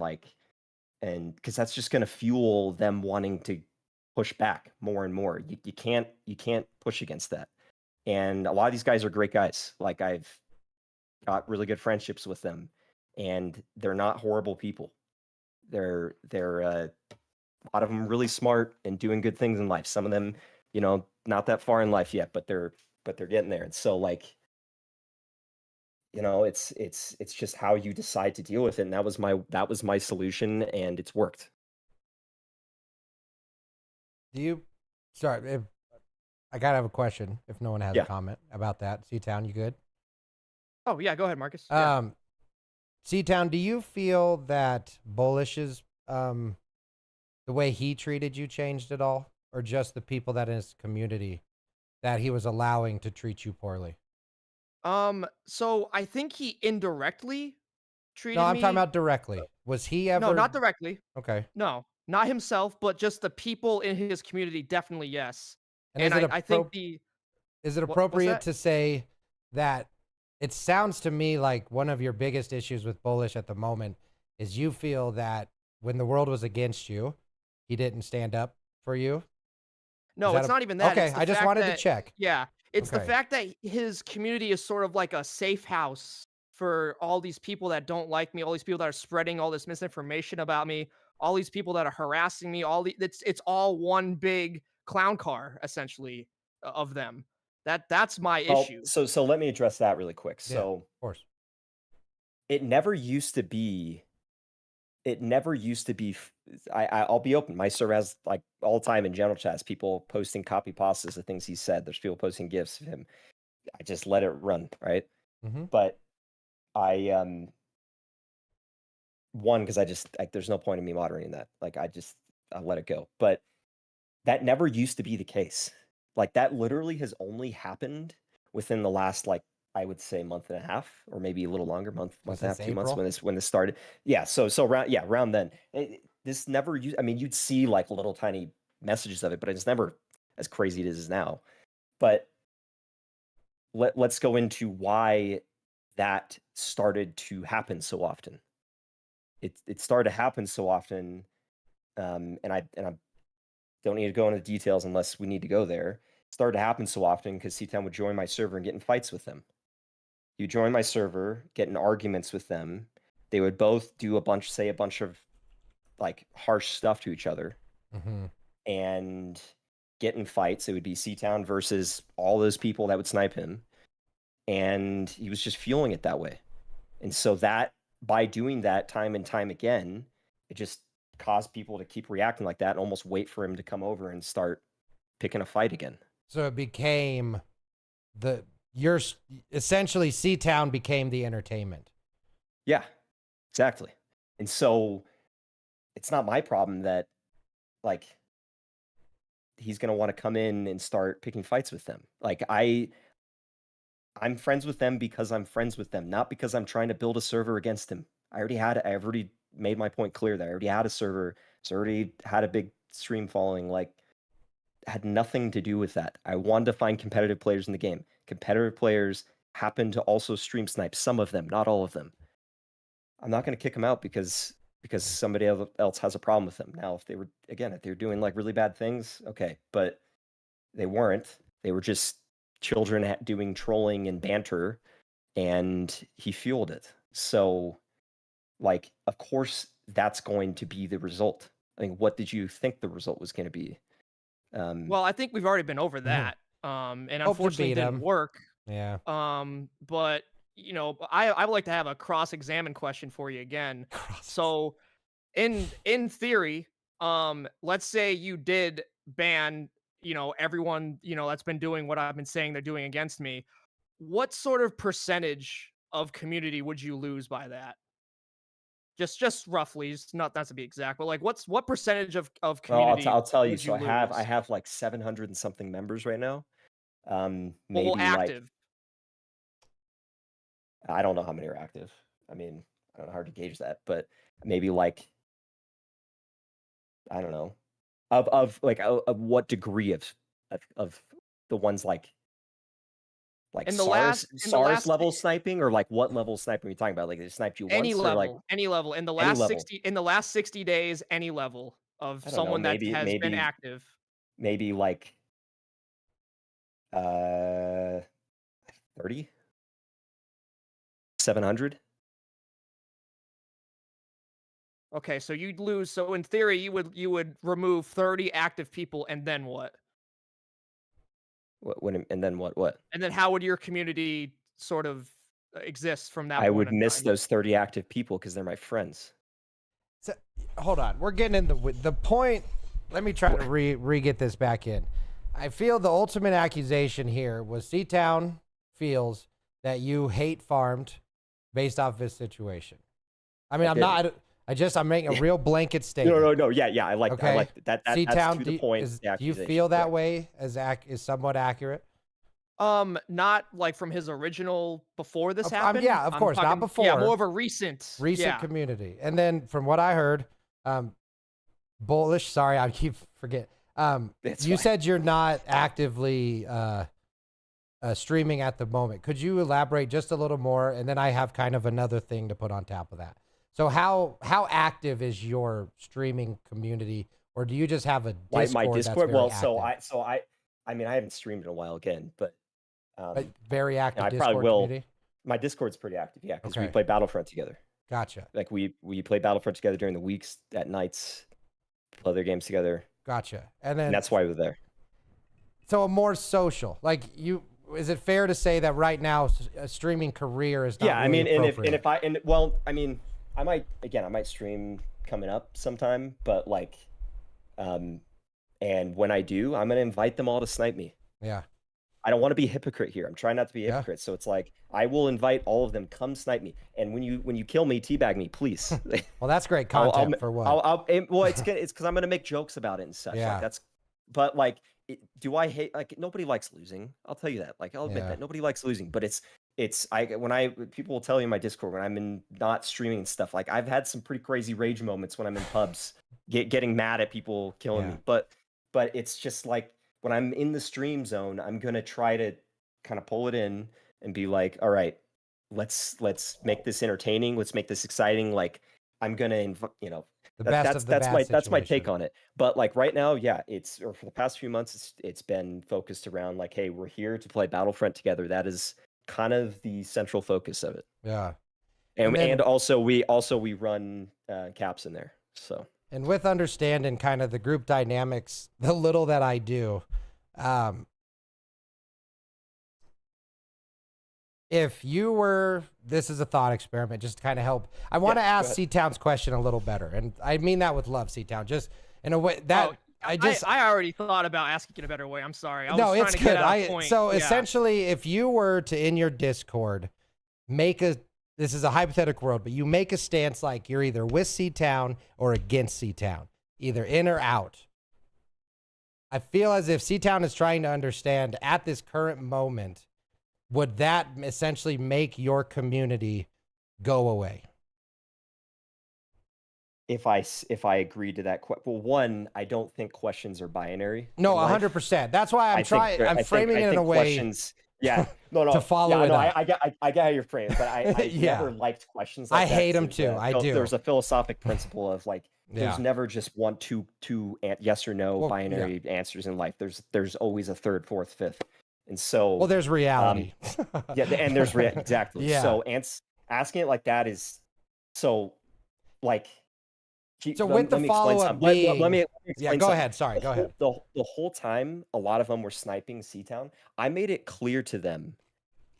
because that's just going to fuel them wanting to push back more and more. You can't push against that. And a lot of these guys are great guys. Like I've got really good friendships with them, and they're not horrible people. They're a lot of them really smart and doing good things in life. Some of them, not that far in life yet, but they're getting there. And so like, it's just how you decide to deal with it. And that was my solution, and it's worked. Sorry, I gotta have a question if no one has a comment about that. CTown, you good? Oh yeah, go ahead, Marcus. Yeah. CTown, do you feel that Bullish's the way he treated you changed at all, or just the people that in his community that he was allowing to treat you poorly? So I think he indirectly treated No, I'm me. talking about directly. Was he ever? No, not directly. Okay. No, not himself, but just the people in his community. Definitely yes. And I think is it what's appropriate that? to say that it sounds to me like one of your biggest issues with Bullish at the moment is you feel that when the world was against you, he didn't stand up for you? No, it's not even that. Okay, It's the I just fact wanted to that- check. Yeah, it's the Okay. fact that his community is sort of like a safe house for all these people that don't like me, all these people that are spreading all this misinformation about me, all these people that are harassing me. It's all one big clown car essentially of them. That's my issue. So let me address that really quick. Yeah, So of course. it never used to be. I'll be open. My server has like all the time in general chats, people posting copy pastas of things he said. There's people posting gifs of him. I just let it run, right? Mm-hmm. But I one, because there's no point in me moderating that. Like I let it go. But that never used to be the case. Like that literally has only happened within the last, like, I would say month and a half, or maybe a little longer, month and a half, 2 months when this started. Yeah, so around then. This never used. I mean, you'd see like little tiny messages of it, but it's never as crazy as it is now. But let's go into why that started to happen so often. It started to happen so often, and I don't need to go into the details unless we need to go there. It started to happen so often because CTown would join my server and get in fights with them. You join my server, get in arguments with them. They would both say a bunch of like harsh stuff to each other, and get in fights. It would be CTown versus all those people that would snipe him, and he was just fueling it that way. And so that by doing that time and time again, it just caused people to keep reacting like that and almost wait for him to come over and start picking a fight again. So it became essentially CTown became the entertainment. Yeah, exactly. And so it's not my problem that like he's going to want to come in and start picking fights with them. Like I'm friends with them because I'm friends with them, not because I'm trying to build a server against him. I've already made my point clear that I already had a server. It's already had a big stream following. Like, had nothing to do with that. I wanted to find competitive players in the game. Competitive players happen to also stream snipe, some of them, not all of them. I'm not going to kick them out because somebody else has a problem with them. Now, if they were doing like really bad things, okay, but they weren't. They were just children doing trolling and banter, and he fueled it. So, like, of course, that's going to be the result. I mean, what did you think the result was going to be? Well, I think we've already been over that, and unfortunately, it didn't work. Yeah. But I would like to have a cross-examine question for you again. So, in theory, let's say you did ban, everyone, that's been doing what I've been saying they're doing against me. What sort of percentage of community would you lose by that? Just roughly, it's not to be exact, but like what percentage of community? Well, I'll tell you. would So I lose? have like 700 and something members right now. Maybe Well, active. I don't know how many are active. I mean, I don't know how to gauge that, but maybe like, I don't know, of what degree of the ones like In the SARS level sniping, or like what level sniping are you talking about? Like they sniped you once, any or level, like any level in the any last level? 60 days, any level of I don't know, someone that maybe has been active. maybe like 30, 700. Okay, so you'd lose. So in theory, you would remove 30 active people, and then what? And then what? And then how would your community sort of exist from that I point would in miss time? those 30 active people because they're my friends. So, hold on. We're getting into the point. Let me try to re-get this back in. I feel the ultimate accusation here was CTown feels that you hate farmed based off this situation. I mean, I'm making a real blanket statement. No. Yeah. I like that. That's to the point. Do you feel that way is somewhat accurate? Not like from his original before this happened. Yeah, of course, not before. Yeah, more of a recent community. And then from what I heard, Bullish, sorry, I keep forgetting. You said you're not actively streaming at the moment. Could you elaborate just a little more? And then I have kind of another thing to put on top of that. So how active is your streaming community, or do you just have a Discord? My Discord. That's very Well, active? I mean, I haven't streamed in a while again, but Very active I Discord probably will. community? My Discord's pretty active, yeah, because we Okay. play Battlefront together. Gotcha. Like we play Battlefront together during the weeks, at nights, play other games together, Gotcha. And then and that's why we're there. so a more social. Like is it fair to say that right now a streaming career is not Yeah, I really mean, appropriate? I mean, I might stream coming up sometime, but like, and when I do, I'm gonna invite them all to snipe me. Yeah. I don't want to be a hypocrite here. I'm trying not to be a Yeah. hypocrite. So it's like I will invite all of them. Come snipe me, and when you kill me, teabag me, please. Well, that's great content for what? Well, it's because I'm gonna make jokes about it and such. Yeah. Like but like, do I hate? Like nobody likes losing. I'll tell you that. Like I'll admit Yeah. that nobody likes losing. But people will tell you in my Discord when I'm not streaming and stuff. Like I've had some pretty crazy rage moments when I'm in pubs, getting mad at people killing Yeah. me. But it's just like when I'm in the stream zone, I'm gonna try to kind of pull it in and be like, all right, let's make this entertaining. Let's make this exciting. Like I'm gonna The best of the bad that's my take situation. on it. But like right now, yeah, or for the past few months, it's been focused around like, hey, we're here to play Battlefront together. That is kind of the central focus of it. Yeah. And also we run caps in there. So And with understanding kind of the group dynamics, the little that I do, if you were, this is a thought experiment, just to kind of help. I want to ask CTown's question a little better, and I mean that with love, CTown. Just in a way that I already thought about asking in a better way. I'm sorry. I was no, trying it's to good. get at a point. So Yeah. essentially, if you were to in your Discord this is a hypothetical world, but you make a stance like you're either with CTown or against CTown, either in or out. I feel as if CTown is trying to understand at this current moment, would that essentially make your community go away? if I agree to that, well, one, I don't think questions are binary. No, in life. 100%. That's why I'm framing it in a way. Questions, yeah, no, to follow it up. I get how you're framing, but I Yeah. never liked questions. Like I that hate them since, too. I do. There's a philosophic principle of like, Yeah. there's never just two yes or no binary answers in life. There's always a third, fourth, fifth, and so. Well, there's reality. Yeah, and there's exactly. Yeah. So asking it like that is so like. So with the follow-up being, let me yeah, explain go something. ahead. Sorry, go ahead. The whole time, a lot of them were sniping CTown. I made it clear to them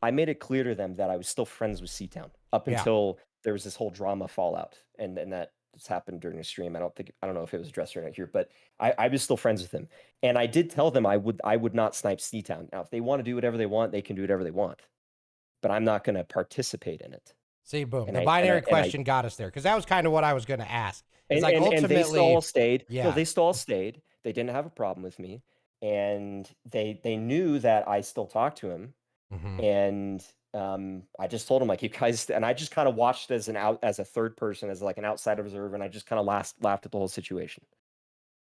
that I was still friends with CTown up until there was this whole drama fallout, and that just happened during the stream. I don't know if it was addressed or not here, but I was still friends with him, and I did tell them I would not snipe CTown. Now, if they want to do whatever they want, they can do whatever they want, but I'm not going to participate in it. See, boom. The binary question got us there, because that was kind of what I was going to ask. And, like and they still all stayed. Yeah. No, they still all stayed. They didn't have a problem with me, and they knew that I still talked to him. Mhm. And I just told him, like, you guys, and I just kind of watched as a third person, as like an outside observer, and I just kind of laughed at the whole situation.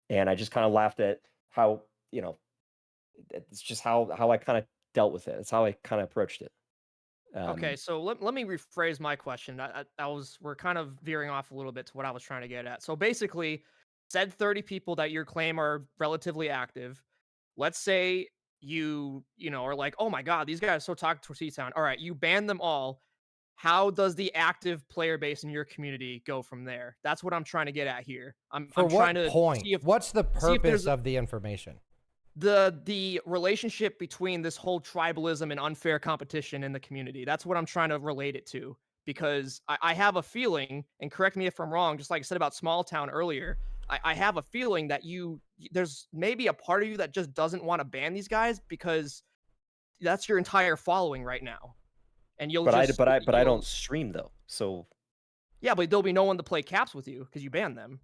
And I just kind of laughed at how, it's just how I kind of dealt with it. It's how I kind of approached it. Okay, so let me rephrase my question. We're kind of veering off a little bit to what I was trying to get at. So basically, said 30 people that you claim are relatively active. Let's say you know, are like, oh my god, these guys are so toxic to CTown. All right, you ban them all. How does the active player base in your community go from there? That's what I'm trying to get at here. For I'm trying what to point? see if What's the see if purpose there's of the information? the relationship between this whole tribalism and unfair competition in the community. That's what I'm trying to relate it to, because I have a feeling, and correct me if I'm wrong, just like I said about small town earlier, I have a feeling that there's maybe a part of you that just doesn't want to ban these guys because that's your entire following right now, and you'll But just I you'll don't stream though. So yeah, but there'll be no one to play caps with you because you banned them.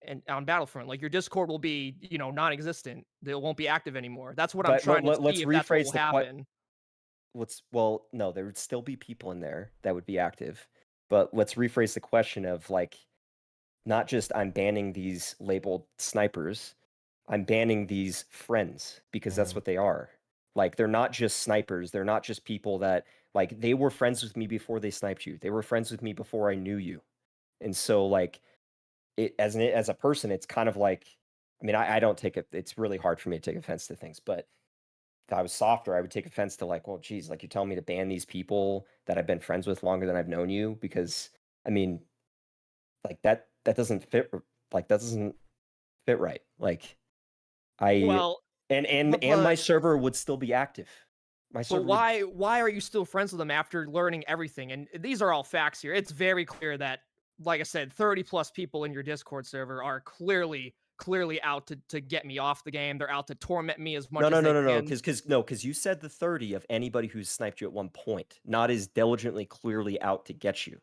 And on Battlefront, like your Discord will be, you know, non-existent. They won't be active anymore. That's what I'm but trying to let's see if that's what rephrase will the happen. well, no, there would still be people in there that would be active. But let's rephrase the question of like not just I'm banning these labeled snipers, I'm banning these friends because that's what they are. Like they're not just snipers, they're not just people that like they were friends with me before they sniped you. They were friends with me before I knew you. And so like it as a person, it's kind of like I mean, I don't take it. It's really hard for me to take offense to things, but if I was softer, I would take offense to like, well, geez, like you're telling me to ban these people that I've been friends with longer than I've known you, because I mean, like that doesn't fit. Like that doesn't fit right. Like I Well, and my server would still be active. My but server. Would, why are you still friends with them after learning everything? And these are all facts here. It's very clear that, like I said, 30 plus people in your Discord server are clearly out to get me off the game. They're out to torment me as much as they can. because you said the 30 of anybody who's sniped you at one point, not as diligently, clearly out to get you.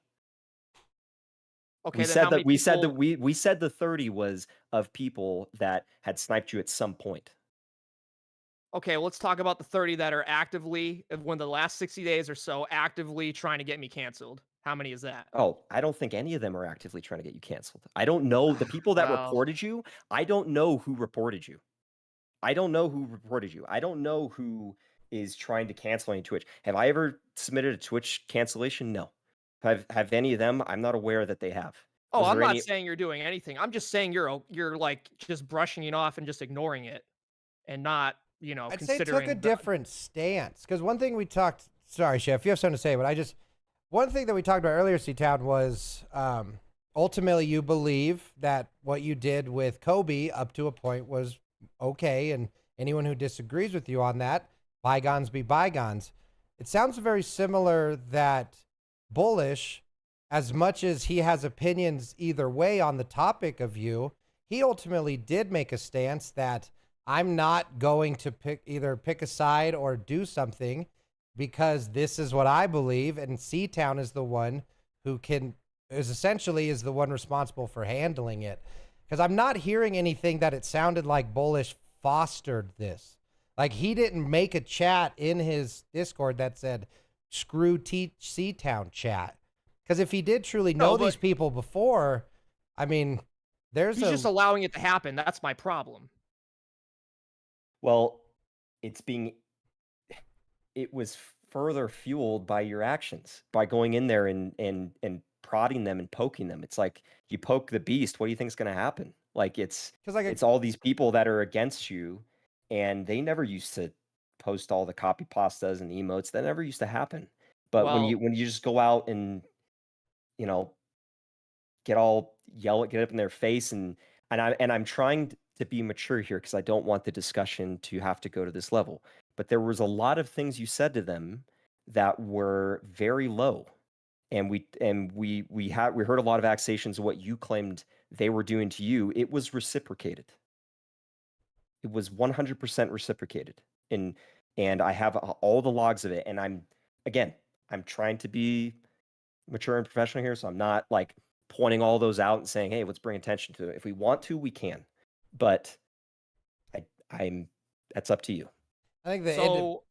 Okay, we then said how that many we said that people- we said the 30 was of people that had sniped you at some point. Okay, well, let's talk about the 30 that are actively, when the last 60 days or so, actively trying to get me canceled. How many is that? Oh, I don't think any of them are actively trying to get you canceled. I don't know the people that Well, reported you. I don't know who reported you. I don't know who reported you. I don't know who is trying to cancel any Twitch. Have I ever submitted a Twitch cancellation? No. Have any of them? I'm not aware that they have. oh, Was I'm there not any? saying you're doing anything. I'm just saying you're like just brushing it off and just ignoring it and not, you know, I'd say considering took a different stance, because one thing we talked. Sorry, Chef, you have something to say, but one thing that we talked about earlier, CTown, was ultimately you believe that what you did with Kobe up to a point was okay, and anyone who disagrees with you on that, bygones be bygones. It sounds very similar that Bullish, as much as he has opinions either way on the topic of you, he ultimately did make a stance that I'm not going to either pick a side or do something because this is what I believe, and CTown is the one who is the one responsible for handling it. Because I'm not hearing anything that it sounded like Bullish fostered this. Like he didn't make a chat in his Discord that said, screw CTown chat. Because if he did truly know these people before, I mean, he's just allowing it to happen. That's my problem. Well, it was further fueled by your actions, by going in there and prodding them and poking them. It's like you poke the beast. What do you think is going to happen? Like it's all these people that are against you, and they never used to post all the copy pastas and emotes. That never used to happen. But when you just go out and get up in their face and I'm trying to be mature here because I don't want the discussion to have to go to this level. But there was a lot of things you said to them that were very low, and we heard a lot of accusations of what you claimed they were doing to you. It was reciprocated. It was 100% reciprocated, and I have all the logs of it. And I'm trying to be mature and professional here, so I'm not like pointing all those out and saying, hey, let's bring attention to it. If we want to, we can, but that's up to you. I think go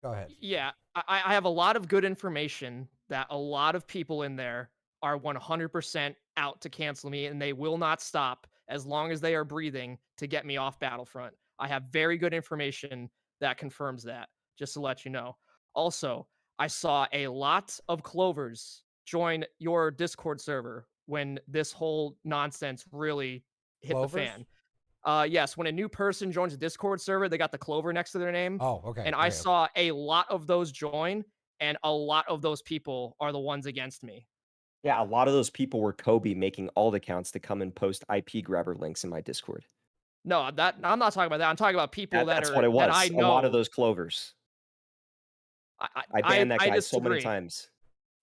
ahead. Yeah, I have a lot of good information that a lot of people in there are 100% out to cancel me, and they will not stop as long as they are breathing to get me off Battlefront. I have very good information that confirms that, just to let you know. Also, I saw a lot of Clovers join your Discord server when this whole nonsense really hit the Clovers? fan. Yes, when a new person joins a Discord server, they got the clover next to their name. Oh, okay. And I okay. saw a lot of those join, and a lot of those people are the ones against me. Yeah, a lot of those people were Kobe making alt accounts to come and post IP grabber links in my Discord. No, I'm not talking about that. I'm talking about people That's are what it was. that I know. A lot of those clovers. I banned that I guy so many disagree. times.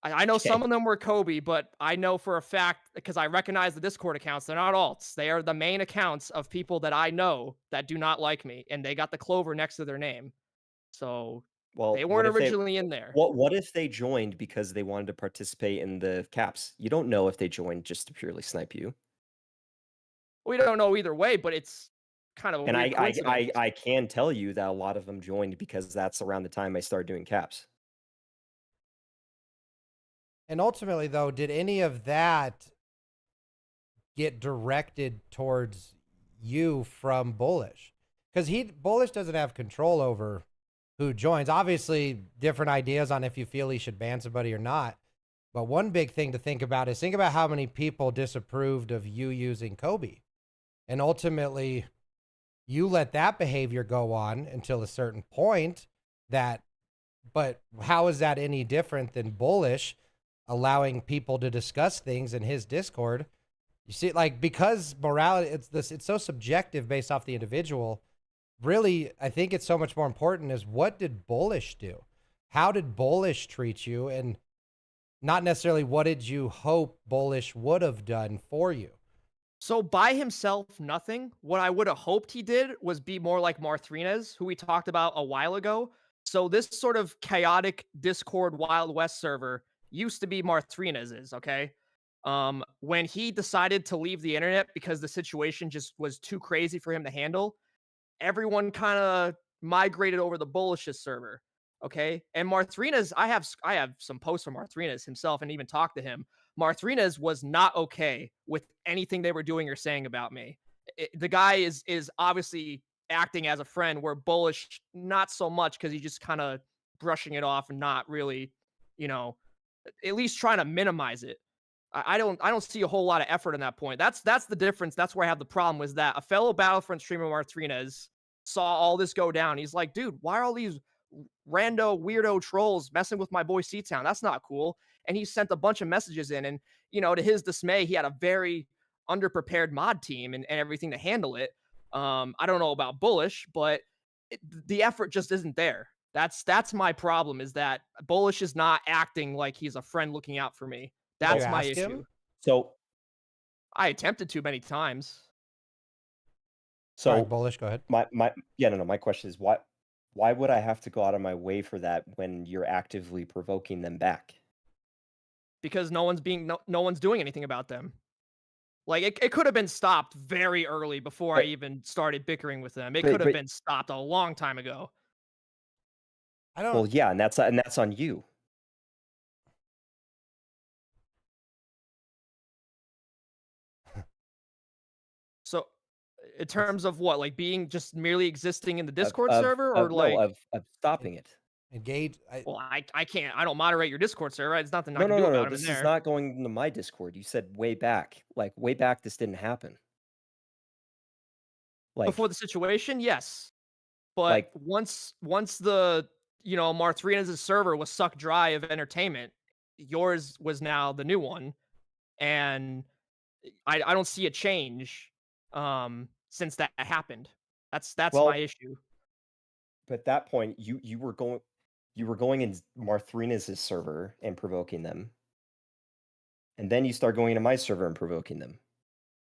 I know Okay. some of them were Kobe, but I know for a fact because I recognize the Discord accounts. They're not alts. They are the main accounts of people that I know that do not like me, and they got the clover next to their name. So Well, they what weren't if they originally in there. what if they joined because they wanted to participate in the caps? You don't know if they joined just to purely snipe you. We don't know either way, but it's kind of a And weird coincidence. I can tell you that a lot of them joined because that's around the time I started doing caps. And ultimately, though, did any of that get directed towards you from Bullish? Because Bullish doesn't have control over who joins. Obviously, different ideas on if you feel he should ban somebody or not. But one big thing to think about is think about how many people disapproved of you using Kobe. And ultimately, you let that behavior go on until a certain point but how is that any different than Bullish allowing people to discuss things in his Discord? You see, like, because morality, it's so subjective based off the individual. Really, I think it's so much more important is what did Bullish do? How did Bullish treat you? And not necessarily what did you hope Bullish would have done for you? So by himself, nothing. What I would have hoped he did was be more like Marthrines, who we talked about a while ago. So this sort of chaotic Discord Wild West server used to be Marthrines's, okay? When he decided to leave the internet because the situation just was too crazy for him to handle, everyone kind of migrated over the Bullish's server, okay? And Marthrines, I have some posts from Marthrines himself and even talked to him. Marthrines was not okay with anything they were doing or saying about me. The guy is obviously acting as a friend, where Bullish not so much because he's just kind of brushing it off and not really, at least trying to minimize it. I don't see a whole lot of effort in that point. That's the difference. That's where I have the problem, was that a fellow Battlefront streamer, Marthrines, saw all this go down. He's like, dude, why are all these rando weirdo trolls messing with my boy CTown? That's not cool. And he sent a bunch of messages in, and to his dismay, he had a very underprepared mod team and everything to handle it. I don't know about Bullish, but the effort just isn't there. That's my problem, is that Bullish is not acting like he's a friend looking out for me. That's my issue. Him? So I attempted to many times. So Sorry, Bullish, go ahead. My question is why would I have to go out of my way for that when you're actively provoking them back? Because no one's doing anything about them. Like it could have been stopped very early before I even started bickering with them. It could have been stopped a long time ago. Well, yeah, and that's on you. So, in terms of what, like being just merely existing in the Discord server, or of stopping it. Engage. Well, I can't. I don't moderate your Discord server. It's nothing I No, can do about it this in there. is not going into my Discord. You said way back. Like way back, this didn't happen. Like Before the situation, yes. But like- once the Marthrines' server was sucked dry of entertainment, yours was now the new one, and I don't see a change since that happened. That's my issue. But at that point, you were going in Marthrines' server and provoking them, and then you start going into my server and provoking them.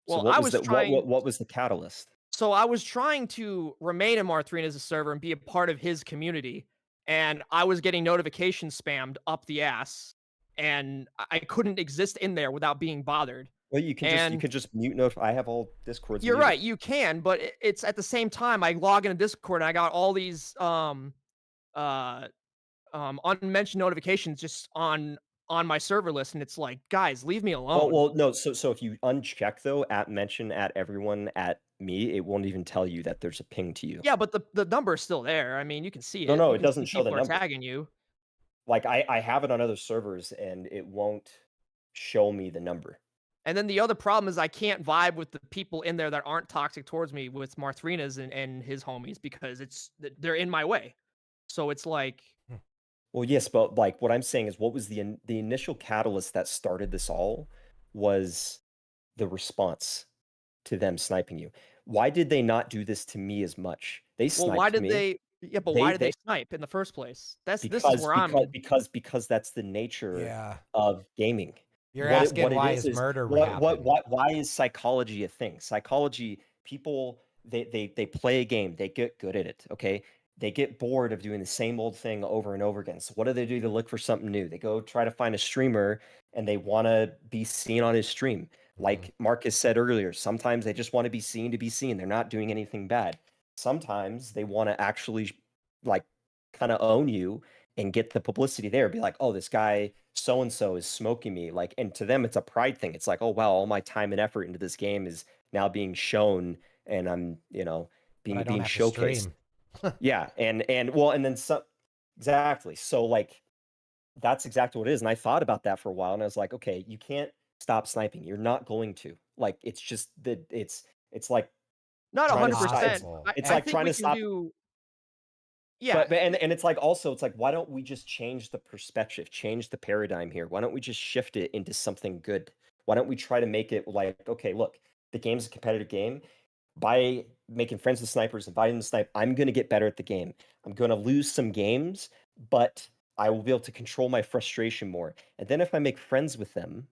So Well, what was the catalyst? So I was trying to remain in Marthrines' server and be a part of his community, and I was getting notifications spammed up the ass, and I couldn't exist in there without being bothered. Well, you can just mute notify. I have all Discords. You're muted. right, you can, but it's at the same time I log into Discord and I got all these unmentioned notifications just on my server list, and it's like, guys, leave me alone. Well, no. So if you uncheck though, mention at everyone at me, it won't even tell you that there's a ping to you. Yeah, but the number is still there. I mean, you can see it. No, You it can doesn't see show the people are number. tagging you. Like I have it on other servers, and it won't show me the number. And then the other problem is I can't vibe with the people in there that aren't toxic towards me with Marthrinas and his homies because they're in my way. So it's like, Well, yes, but like what I'm saying is, what was the initial catalyst that started this all was the response to them sniping you. Why did they not do this to me as much? They well, why sniped did me. they? Yeah, but why did they snipe in the first place? This is where Because that's the nature Yeah. of gaming. You're What asking it why is is murder why is psychology a thing? Psychology, people they play a game, they get good at it, okay? They get bored of doing the same old thing over and over again. So what do? They look for something new. They go try to find a streamer and they want to be seen on his stream. Like Marcus said earlier, sometimes they just want to be seen to be seen. They're not doing anything bad. Sometimes they want to actually like kind of own you and get the publicity there. Be like, oh, this guy so and so is smoking me. Like, and to them, it's a pride thing. It's like, oh wow, all my time and effort into this game is now being shown, and I'm being showcased. Yeah, and then some exactly. So like that's exactly what it is. And I thought about that for a while, and I was like, okay, you can't stop sniping. You're not going to. Like, it's just that it's like not trying to 100%. stop. It's like trying to stop. Yeah, but and it's like also it's like, why don't we just change the perspective, change the paradigm here? Why don't we just shift it into something good? Why don't we try to make it like, okay, look, the game's a competitive game. By making friends with snipers, inviting them to snipe, I'm going to get better at the game. I'm going to lose some games, but I will be able to control my frustration more. And then if I make friends with them,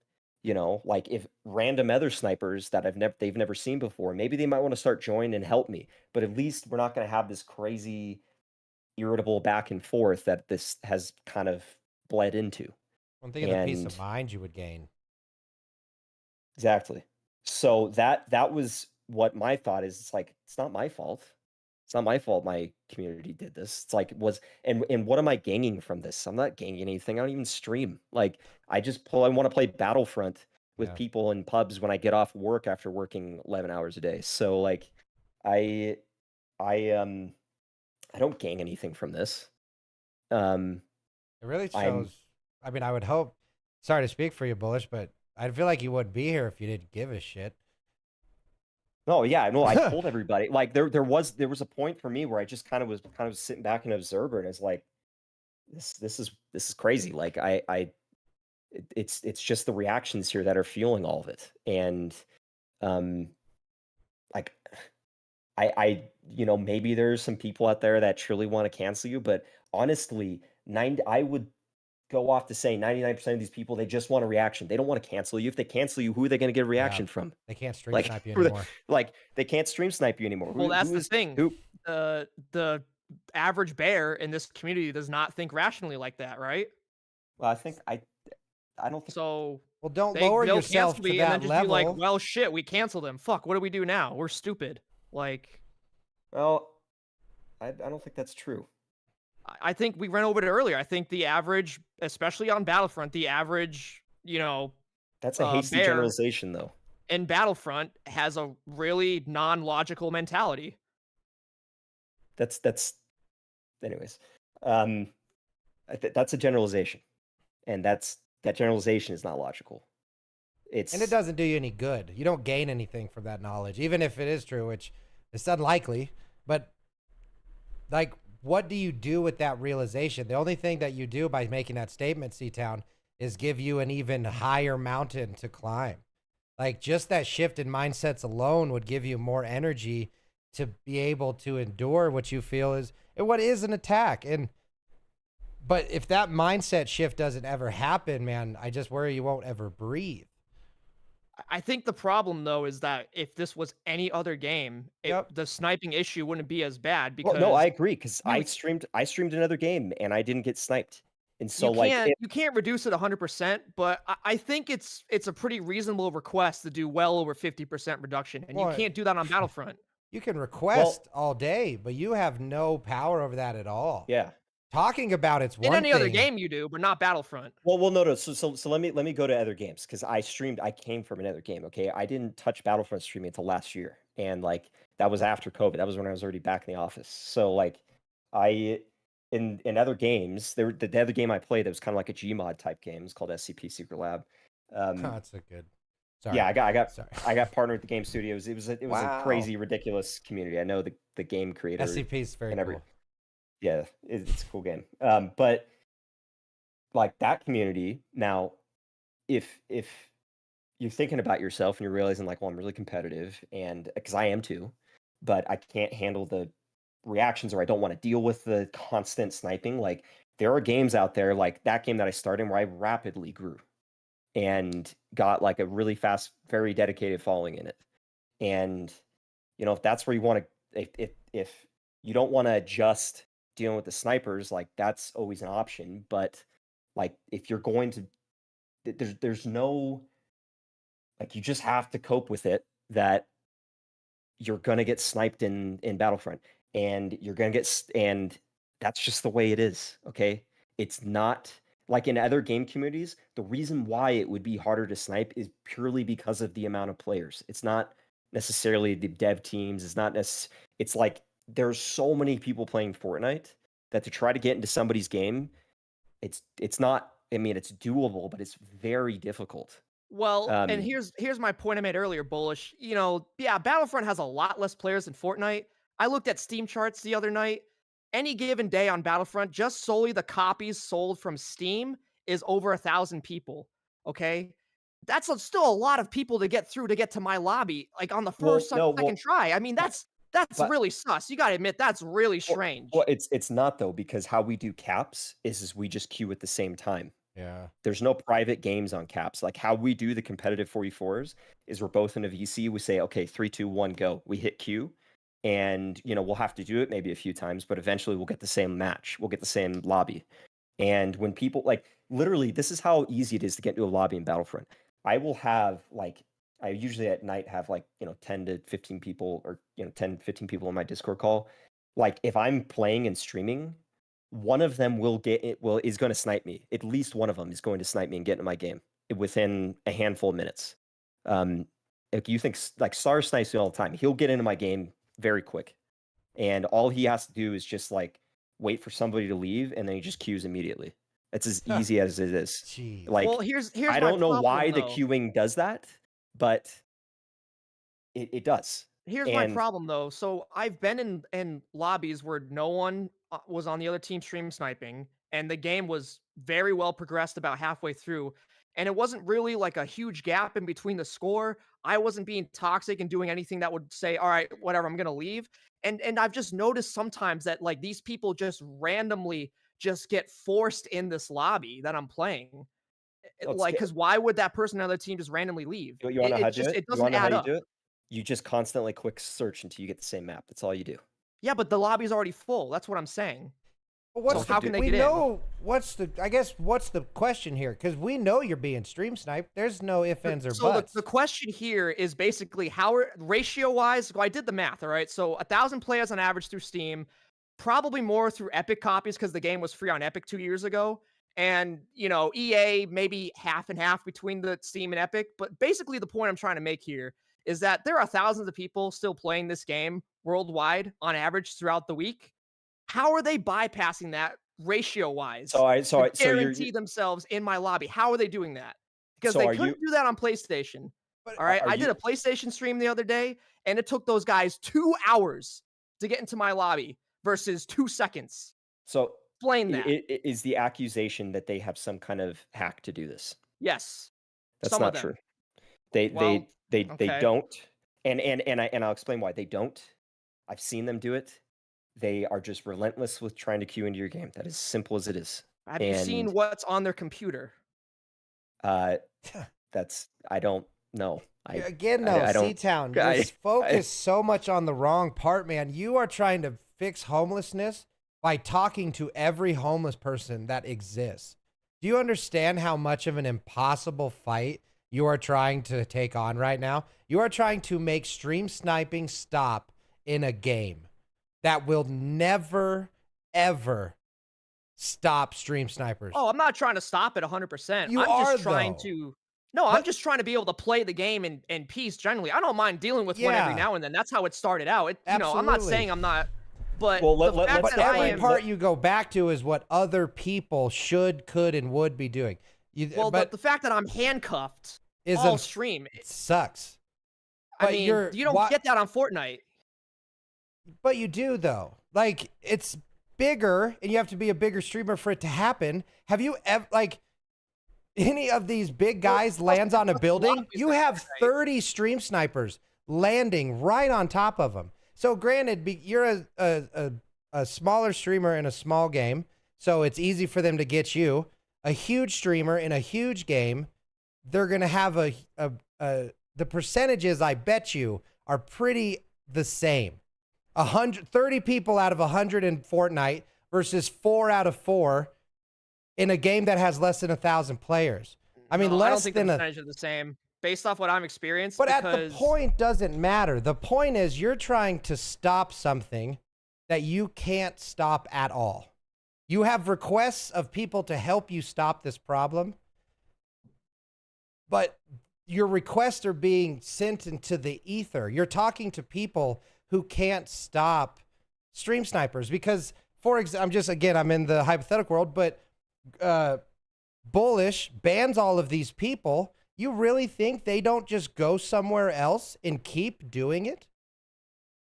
like if random other snipers that they've never seen before, maybe they might want to start joining and help me. But at least we're not going to have this crazy, irritable back and forth that this has kind of bled into. One thing, the peace of mind you would gain. Exactly. So that was what my thought is. It's like, it's not my fault. It's not my fault my community did this. It's like, and what am I gaining from this? I'm not gaining anything. I don't even stream. Like, I want to play Battlefront with people in pubs when I get off work after working 11 hours a day. So like, I don't gain anything from this. It really shows. I mean, I would hope. Sorry to speak for you, Bullish, but I feel like you wouldn't be here if you didn't give a shit. No, yeah, no, I told everybody. Like there was a point for me where I just kind of sitting back and observer, and it's like, this is crazy. Like it's just the reactions here that are fueling all of it, and like I maybe there's some people out there that truly want to cancel you, but honestly, I would go off to say 99% of these people, they just want a reaction. They don't want to cancel you. If they cancel you, who are they going to get a reaction from? They can't stream snipe you anymore. They can't stream snipe you anymore. Well, that's the thing. The average bear in this community does not think rationally like that, right? Well, I don't think so. Well, don't lower yourself to that and then just level. be like, well, shit, we canceled him. Fuck, what do we do now? We're stupid. Like, well, I don't think that's true. I think we ran over it earlier. I think the average, especially on Battlefront, the average, that's a hasty generalization, though. In Battlefront, has a really non-logical mentality. That's, anyways, that's a generalization, and that generalization is not logical. And it doesn't do you any good. You don't gain anything from that knowledge, even if it is true, which is unlikely. But like, what do you do with that realization? The only thing that you do by making that statement, CTown, is give you an even higher mountain to climb. Like, just that shift in mindsets alone would give you more energy to be able to endure what you feel is what is an attack. But if that mindset shift doesn't ever happen, man, I just worry you won't ever breathe. I think the problem, though, is that if this was any other game, the sniping issue wouldn't be as bad. Because no, I agree, because I streamed another game and I didn't get sniped, and so you can't reduce it 100%. But I think it's a pretty reasonable request to do well over 50% reduction, and you can't do that on Battlefront. You can request all day, but you have no power over that at all. Yeah. Talking about it's one thing. In any other game you do, but not Battlefront. Well, no. So let me go to other games, because I came from another game. Okay, I didn't touch Battlefront streaming until last year, and like that was after COVID. That was when I was already back in the office. So like, in other games, the other game I played that was kind of like a Gmod type game. It's called SCP Secret Lab. That's a good. Sorry. Yeah, Sorry. I got partnered with the game studios. It was a Wow. crazy, ridiculous community. I know the game creator. SCP is very and cool. Yeah, it's a cool game. But like that community now, if you're thinking about yourself and you're realizing like, well, I'm really competitive, and because I am too, but I can't handle the reactions, or I don't want to deal with the constant sniping. Like there are games out there, like that game that I started where I rapidly grew and got like a really fast, very dedicated following in it. And if that's where you want to, if you don't want to adjust dealing with the snipers, like that's always an option. But like if you're going to, there's no, like you just have to cope with it, that you're gonna get sniped in Battlefront, and you're gonna get and that's just the way it is. Okay, it's not like in other game communities. The reason why it would be harder to snipe is purely because of the amount of players. It's not necessarily the dev teams. It's not it's like there's so many people playing Fortnite that to try to get into somebody's game, it's not. I mean, it's doable, but it's very difficult. Well, and here's my point I made earlier, Bullish. Yeah, Battlefront has a lot less players than Fortnite. I looked at Steam charts the other night. Any given day on Battlefront, just solely the copies sold from Steam is over 1,000 people. Okay, that's still a lot of people to get through to get to my lobby, like on the first second try. I mean, that's really sus. You gotta admit that's really strange. Well, it's not though, because how we do caps is we just queue at the same time. Yeah. There's no private games on caps. Like how we do the competitive 44s is we're both in a VC. We say, okay, 3, 2, 1, go. We hit Q, and we'll have to do it maybe a few times, but eventually we'll get the same match. We'll get the same lobby. And when people like literally, this is how easy it is to get into a lobby in Battlefront. I will have like, I usually at night have like 10 to 15 people, or 10, 15 people on my Discord call. Like if I'm playing and streaming, one of them is going to snipe me. At least one of them is going to snipe me and get into my game within a handful of minutes. If you think like Star snipes me all the time, he'll get into my game very quick, and all he has to do is just like wait for somebody to leave, and then he just queues immediately. It's as easy as it is. Jeez. Like, well, here's I don't know why the queuing does that, but it does. Here's my problem though. So I've been in lobbies where no one was on the other team stream sniping, and the game was very well progressed about halfway through, and it wasn't really like a huge gap in between the score. I wasn't being toxic and doing anything that would say, all right, whatever, I'm gonna leave. And I've just noticed sometimes that like these people just randomly just get forced in this lobby that I'm playing. Like, because why would that person on the other team just randomly leave? You want to know how to do it? It doesn't add up. You just constantly quick search until you get the same map. That's all you do. Yeah, but the lobby's already full. That's what I'm saying. Well, how can they get in? What's the question here? Because we know you're being stream sniped. There's no ifs, ands, or buts. So the question here is basically how ratio-wise. I did the math, all right? So 1,000 players on average through Steam, probably more through Epic copies because the game was free on Epic 2 years ago. And, EA maybe half and half between the Steam and Epic. But basically the point I'm trying to make here is that there are thousands of people still playing this game worldwide on average throughout the week. How are they bypassing that ratio-wise? So guarantee themselves in my lobby. How are they doing that? Because they couldn't do that on PlayStation. All right, I did a PlayStation stream the other day, and it took those guys 2 hours to get into my lobby versus 2 seconds. So explain that. Is the accusation that they have some kind of hack to do this? Yes. That's not true. They don't, and I'll explain why they don't. I've seen them do it. They are just relentless with trying to queue into your game. That is simple as it is. Have you seen what's on their computer? I don't know. CTown, you're focused so much on the wrong part, man. You are trying to fix homelessness by talking to every homeless person that exists. Do you understand how much of an impossible fight you are trying to take on right now? You are trying to make stream sniping stop in a game that will never, ever stop stream snipers. Oh, I'm not trying to stop it 100%. I'm just trying to be able to play the game in peace generally. I don't mind dealing with one every now and then. That's how it started out. I'm not saying I'm not, but every part you go back to is what other people should, could, and would be doing. But the fact that I'm handcuffed is all stream. it sucks. I But mean, you're you don't get that on Fortnite. But you do though. Like it's bigger, and you have to be a bigger streamer for it to happen. Have you ever any of these big guys lands on a building? You have 30 stream snipers landing right on top of them. So granted, you're a smaller streamer in a small game, so it's easy for them to get you. A huge streamer in a huge game, they're gonna have the percentages, I bet you, are pretty the same. 30 people out of 100 in Fortnite versus 4 out of 4 in a game that has less than 1,000 players. I mean, I don't less think than the percentage are the same based off what I'm experienced. But at the point doesn't matter. The point is you're trying to stop something that you can't stop at all. You have requests of people to help you stop this problem, but your requests are being sent into the ether. You're talking to people who can't stop stream snipers because, for example, I'm in the hypothetical world, but Bullish bans all of these people. You really think they don't just go somewhere else and keep doing it?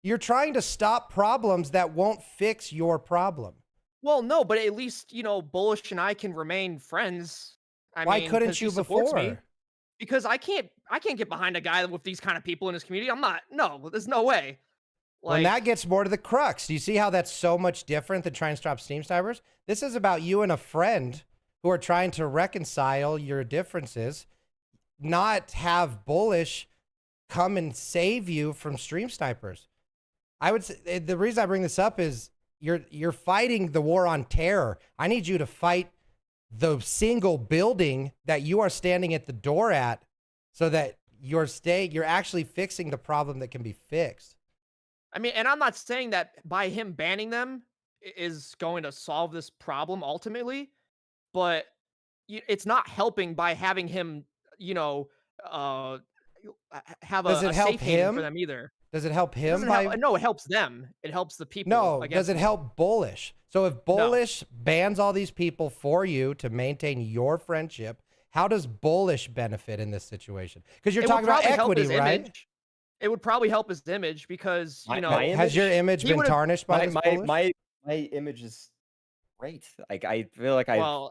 You're trying to stop problems that won't fix your problem. Well, no, but at least, Bullish and I can remain friends. Why couldn't 'cause he you supports me. before? Because I can't get behind a guy with these kind of people in his community. There's no way. Well, that gets more to the crux. Do you see how that's so much different than trying to stop stream snipers? This is about you and a friend who are trying to reconcile your differences, not have Bullish come and save you from stream snipers. I would say the reason I bring this up is you're fighting the war on terror. I need you to fight the single building that you are standing at the door at so that you're actually fixing the problem that can be fixed. I mean, and I'm not saying that by him banning them is going to solve this problem ultimately, but it's not helping by having him, have Does a it help safe haven for him? them either. Does it help him? No, it helps them. It helps the people. No, does it help Bullish? So if Bullish bans all these people for you to maintain your friendship, how does Bullish benefit in this situation? Because you're talking about equity, right? It would probably help his image because, has your image been tarnished by my image is great. Like I feel like I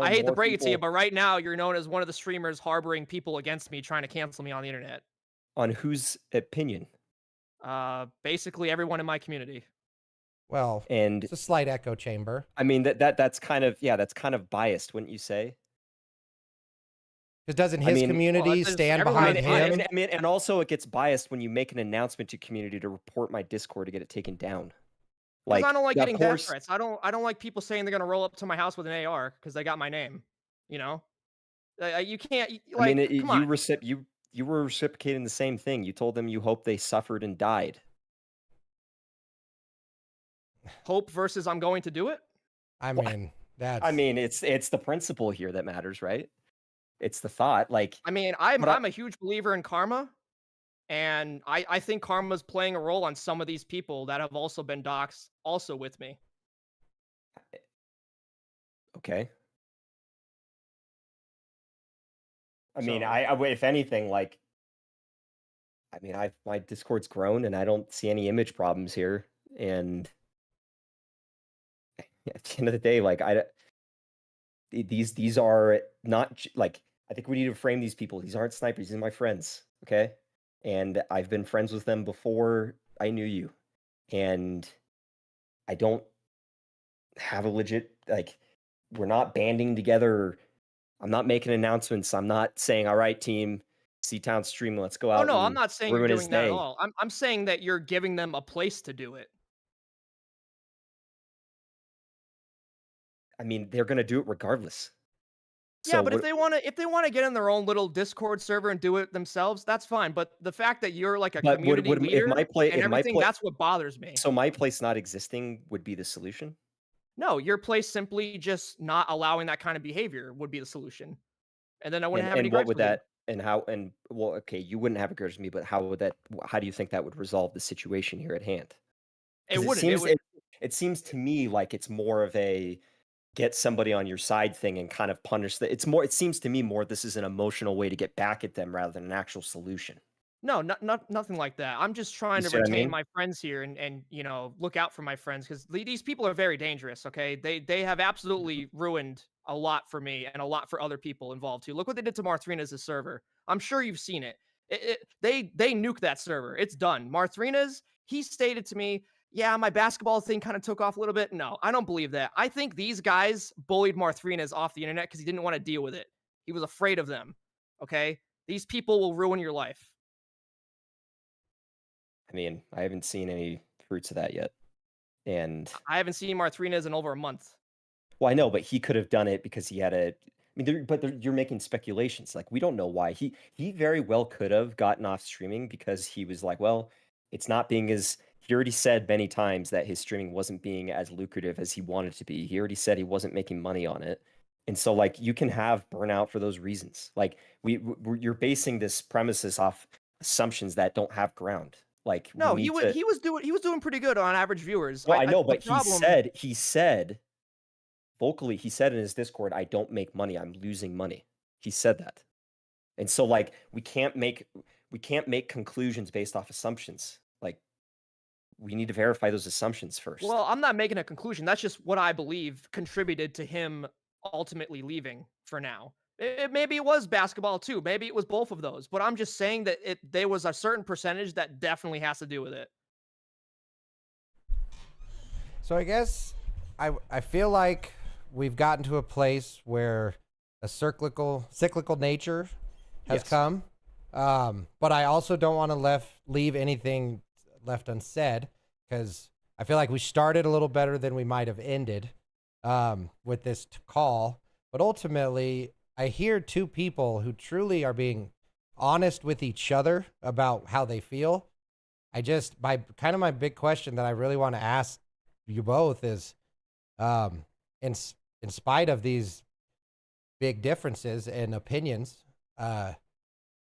hate to break it to you, but right now you're known as one of the streamers harboring people against me, trying to cancel me on the internet. On whose opinion? Basically everyone in my community. Well, and it's a slight echo chamber. I mean that's kind of biased, wouldn't you say? Because doesn't his community stand behind him? I mean, and also it gets biased when you make an announcement to community to report my Discord to get it taken down. Like, I don't like getting death threats. I don't like people saying they're gonna roll up to my house with an AR because they got my name. You can't. Like, come on. You were reciprocating the same thing. You told them you hope they suffered and died. Hope versus I'm going to do it. I mean, it's the principle here that matters, right? It's the thought. Like, I mean, I'm a huge believer in karma, and I think karma's playing a role on some of these people that have also been doxxed also with me. Okay. I mean, if anything, like, I mean, my Discord's grown and I don't see any image problems here. And at the end of the day, like, these are not like, I think we need to frame these people. These aren't snipers. These are my friends. Okay. And I've been friends with them before I knew you. And I don't have a legit, like, we're not banding together. I'm not making announcements. I'm not saying, all right, team, CTown stream, let's go out. Oh, no, I'm not saying you're doing that at day. all. I'm saying that you're giving them a place to do it. I mean, they're going to do it regardless. Yeah, but if they want to get in their own little Discord server and do it themselves, that's fine. But the fact that you're like a community leader and everything, that's what bothers me. So my place not existing would be the solution? No, your place simply just not allowing that kind of behavior would be the solution. And then I wouldn't have any grudge with you. Okay, you wouldn't have a grudge with me, but how do you think that would resolve the situation here at hand? It wouldn't. It seems to me like it's more of a, get somebody on your side thing and kind of punish that. It's more, it seems to me more this is an emotional way to get back at them rather than an actual solution. No, nothing like that. I'm just trying You to see what I retain mean? my friends here and look out for my friends because these people are very dangerous. Okay, they have absolutely ruined a lot for me and a lot for other people involved too. Look what they did to Marthrina's server. I'm sure you've seen it. They nuked that server. It's done. Marthrina's, he stated to me, "Yeah, my basketball thing kind of took off a little bit." No, I don't believe that. I think these guys bullied Marthrina's off the internet because he didn't want to deal with it. He was afraid of them. Okay, these people will ruin your life. I mean, I haven't seen any fruits of that yet. And I haven't seen Marthrina's in over a month. well, I know, but he could have done it because he had a. I mean, you're making speculations. Like we don't know why he very well could have gotten off streaming because he was like, well, it's not being as. He already said many times that his streaming wasn't being as lucrative as he wanted to be. He already said he wasn't making money on it, and so like you can have burnout for those reasons. Like you're basing this premises off assumptions that don't have ground. Like No, we need to. he was doing pretty good on average viewers. Well, I know, The but problem, he said vocally, he said in his Discord, "I don't make money. I'm losing money." He said that, and so like we can't make conclusions based off assumptions. Like we need to verify those assumptions first. well, I'm not making a conclusion. That's just what I believe contributed to him ultimately leaving for now. Maybe it was basketball too. Maybe it was both of those. But I'm just saying that there was a certain percentage that definitely has to do with it. So I guess I feel like we've gotten to a place where a cyclical nature has Yes. come. But I also don't want to leave anything left unsaid because I feel like we started a little better than we might have ended with this call. But ultimately, I hear two people who truly are being honest with each other about how they feel. My big question that I really want to ask you both is, in spite of these big differences in opinions,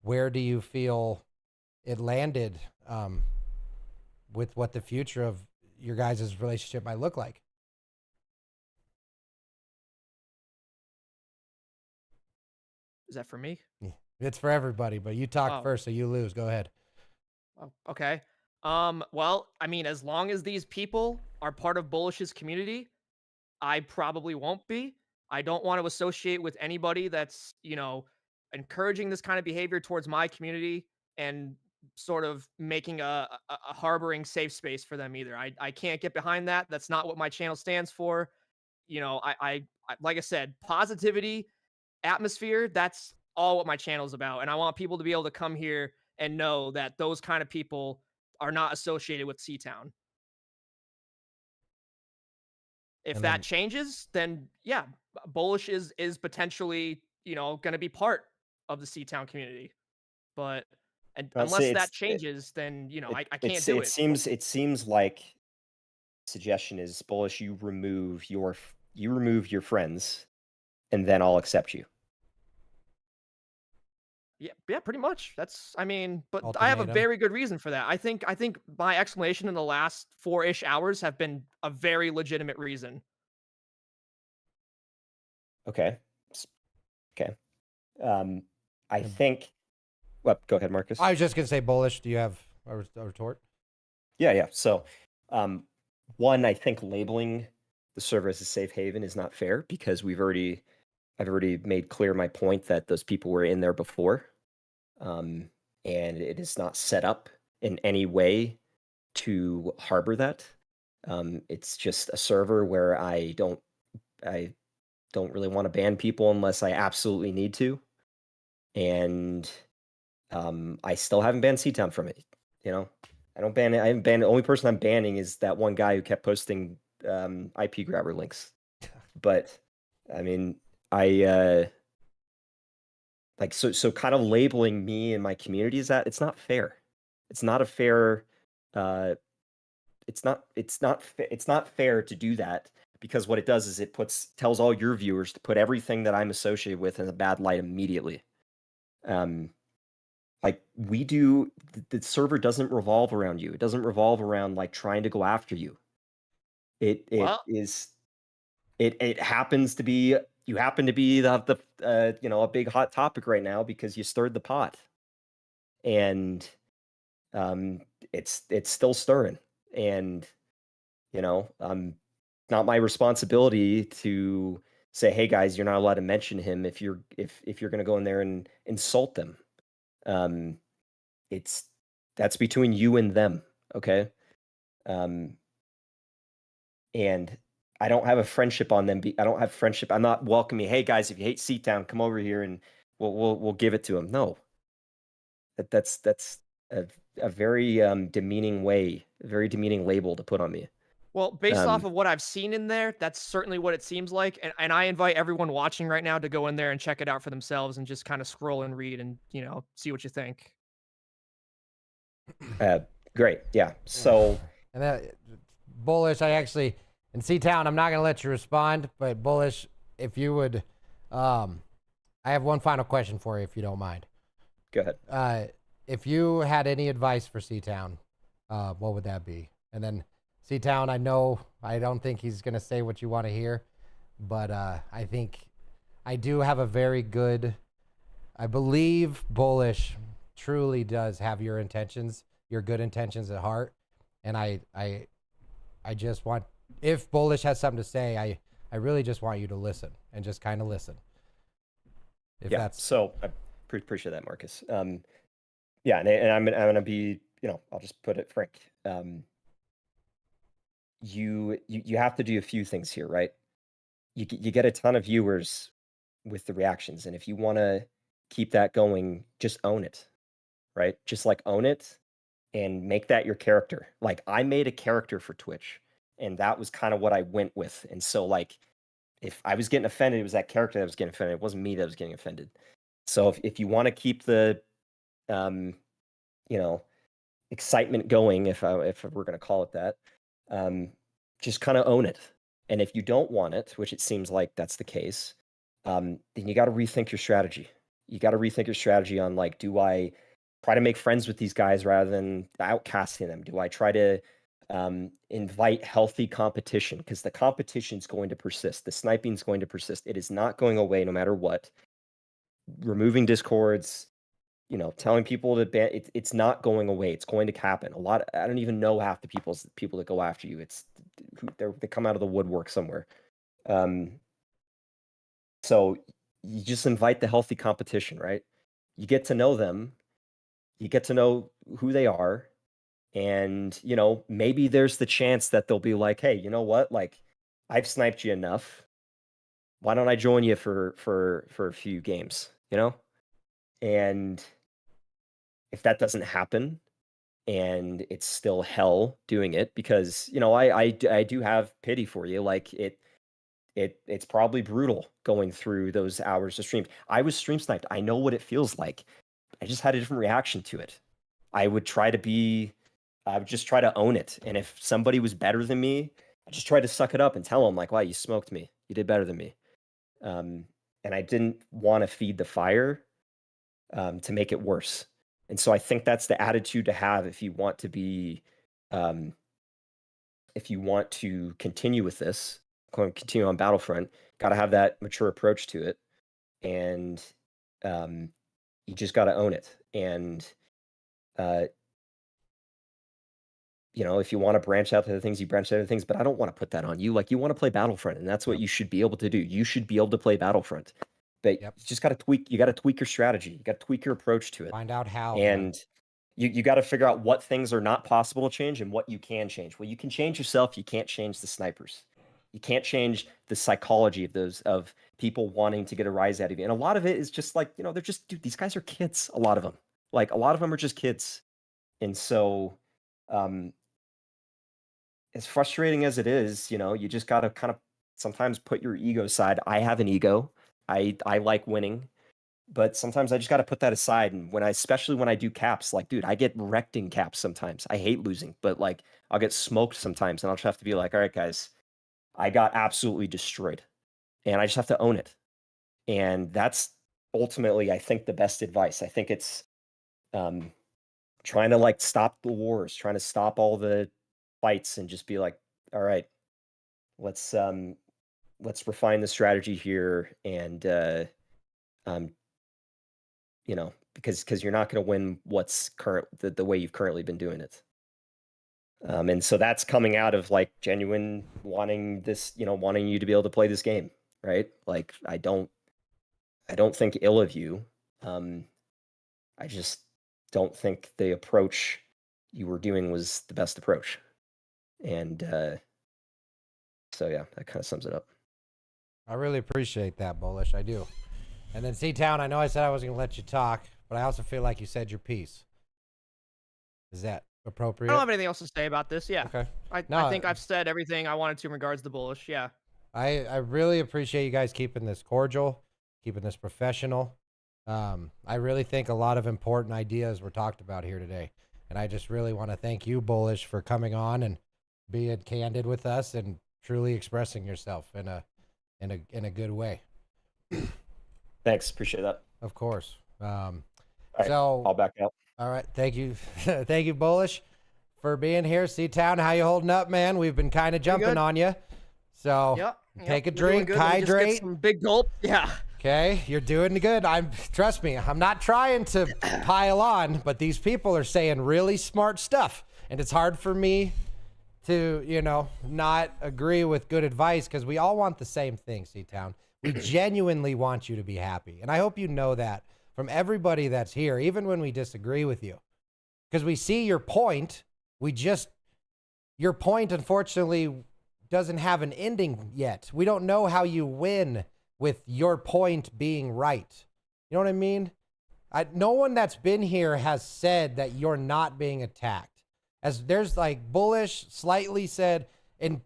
where do you feel it landed with what the future of your guys' relationship might look like? Is that for me? It's for everybody, but you talk Oh. first, so you lose. Go ahead. Oh, okay. Well, I mean, as long as these people are part of Bullish's community, I probably won't be. I don't want to associate with anybody that's, encouraging this kind of behavior towards my community and sort of making a harboring safe space for them either. I can't get behind that. That's not what my channel stands for. Like I said, positivity, atmosphere, that's all what my channel is about. And I want people to be able to come here and know that those kind of people are not associated with CTown. If And that then- changes, then yeah, Bullish is potentially, going to be part of the CTown community. But I'll unless say that changes, then I can't it's, do it it. seems like suggestion is bullish. You remove your friends, and then I'll accept you. Yeah, pretty much. But I have a Ultimatum. very good reason for that. I think my explanation in the last 4-ish hours have been a very legitimate reason. Okay. Okay. I think. Well, go ahead, Marcus. I was just gonna say, Bullish. Do you have a retort? Yeah. So, one, I think labeling the server as a safe haven is not fair because I've already made clear my point that those people were in there before, and it is not set up in any way to harbor that. It's just a server where I don't really want to ban people unless I absolutely need to, and I still haven't banned CTown from it. I don't ban it. I haven't banned. The only person I'm banning is that one guy who kept posting IP grabber links. But I mean, I so kind of labeling me and my community is that it's not fair. It's not a fair. It's not fair to do that because what it does is it tells all your viewers to put everything that I'm associated with in a bad light immediately. Like we do, the server doesn't revolve around you. It doesn't revolve around like trying to go after you. It Well, is. it happens to be, you happen to be the you know, a big hot topic right now because you stirred the pot, and um, it's still stirring, and you know, not my responsibility to say, hey guys, you're not allowed to mention him if you're going to go in there and insult them. Um, it's That's between you and them, okay? Um, and I don't have a friendship on them. I don't have friendship. I'm not welcoming. Hey guys, if you hate CTown, come over here and we'll give it to him. No, that's a very demeaning way, a very demeaning label to put on me. Well, based off Um, of what I've seen in there, that's certainly what it seems like. And I invite everyone watching right now to go in there and check it out for themselves and just kind of scroll and read and, see what you think. Great, yeah. So And that Bullish, I actually in CTown, I'm not gonna let you respond, but Bullish, if you would, I have one final question for you, if you don't mind. go ahead. If you had any advice for CTown, what would that be? And then CTown, I don't think he's gonna say what you want to hear, but I think I do have a very good. I believe Bullish truly does have your intentions, your good intentions at heart, and I just want, if Bullish has something to say, I really just want you to listen and just kind of listen. If Yeah, that's so I appreciate that, Marcus. Yeah, and I'm gonna be, I'll just put it frank. You have to do a few things here, right? You get a ton of viewers with the reactions, and if you want to keep that going, just own it, right? Just like own it and make that your character. Like I made a character for Twitch, and that was kind of what I went with. And so like if I was getting offended, it was that character that was getting offended. It wasn't me that was getting offended. So if you want to keep the you know, excitement going, if we're going to call it that, just kind of own it. And if you don't want it, which it seems like that's the case, then you got to rethink your strategy. You got to rethink your strategy on like, do I try to make friends with these guys rather than outcasting them? Do I try to invite healthy competition? Because the competition is going to persist. The sniping is going to persist. It is not going away no matter what. Removing discords, telling people to ban, it's not going away. It's going to happen. I don't even know half the people that go after you. They come out of the woodwork somewhere. So you just invite the healthy competition, right? You get to know them. You get to know who they are. And, maybe there's the chance that they'll be like, hey, you know what? Like, I've sniped you enough. Why don't I join you for a few games, And if that doesn't happen and it's still hell doing it, because, I do have pity for you. Like it's probably brutal going through those hours of stream. I was stream sniped. I know what it feels like. I just had a different reaction to it. I would just try to own it. And if somebody was better than me, I just tried to suck it up and tell them like, wow, you smoked me. You did better than me. And I didn't want to feed the fire to make it worse. And so I think that's the attitude to have if you want to be, if you want to continue with this, continue on Battlefront, got to have that mature approach to it. And you just got to own it. And, if you want to branch out to the things, you branch out to things, but I don't want to put that on you. Like you want to play Battlefront, and that's what you should be able to do. You should be able to play Battlefront, but you just got to tweak. You got to tweak your strategy. You got to tweak your approach to it. find out how. And you got to figure out what things are not possible to change and what you can change. Well, you can change yourself. You can't change the snipers. You can't change the psychology of people wanting to get a rise out of you. And a lot of it is just like, they're just, dude, these guys are kids. A lot of them are just kids. And so, as frustrating as it is, you just got to kind of sometimes put your ego aside. I have an ego. I like winning, but sometimes I just got to put that aside. And especially when I do caps, like, dude, I get wrecked in caps sometimes. I hate losing, but like I'll get smoked sometimes, and I'll just have to be like, all right, guys, I got absolutely destroyed, and I just have to own it. And that's ultimately, I think, the best advice. I think it's trying to like stop the wars, trying to stop all the fights, and just be like, all right, let's let's refine the strategy here, and because you're not going to win what's the way you've currently been doing it. And so that's coming out of like genuine wanting you to be able to play this game, right? Like I don't think ill of you. I just don't think the approach you were doing was the best approach. And so yeah, that kind of sums it up. I really appreciate that, Bullish. I do. And then CTown, I know I said I wasn't going to let you talk, but I also feel like you said your piece. Is that appropriate? I don't have anything else to say about this. Yeah. Okay. I think I've said everything I wanted to in regards to Bullish. Yeah. I really appreciate you guys keeping this cordial, keeping this professional. I really think a lot of important ideas were talked about here today. And I just really want to thank you, Bullish, for coming on and being candid with us and truly expressing yourself in a good way. Thanks. Appreciate that. Of course. All right, So I'll back out. all right, thank you. Thank you, Bullish, for being here. CTown, how you holding up, man? We've been kind of jumping good. on you. So Yep. take a You're doing drink, good. Let me just get hydrate. some big gulp. Yeah. Okay, you're doing good. Trust me, I'm not trying to pile on, but these people are saying really smart stuff, and it's hard for me to, not agree with good advice because we all want the same thing, CTown. We genuinely want you to be happy, and I hope you know that from everybody that's here, even when we disagree with you, because we see your point. Your point, unfortunately, doesn't have an ending yet. We don't know how you win with your point being right. You know what I mean? No one that's been here has said that you're not being attacked. As there's like Bullish slightly said in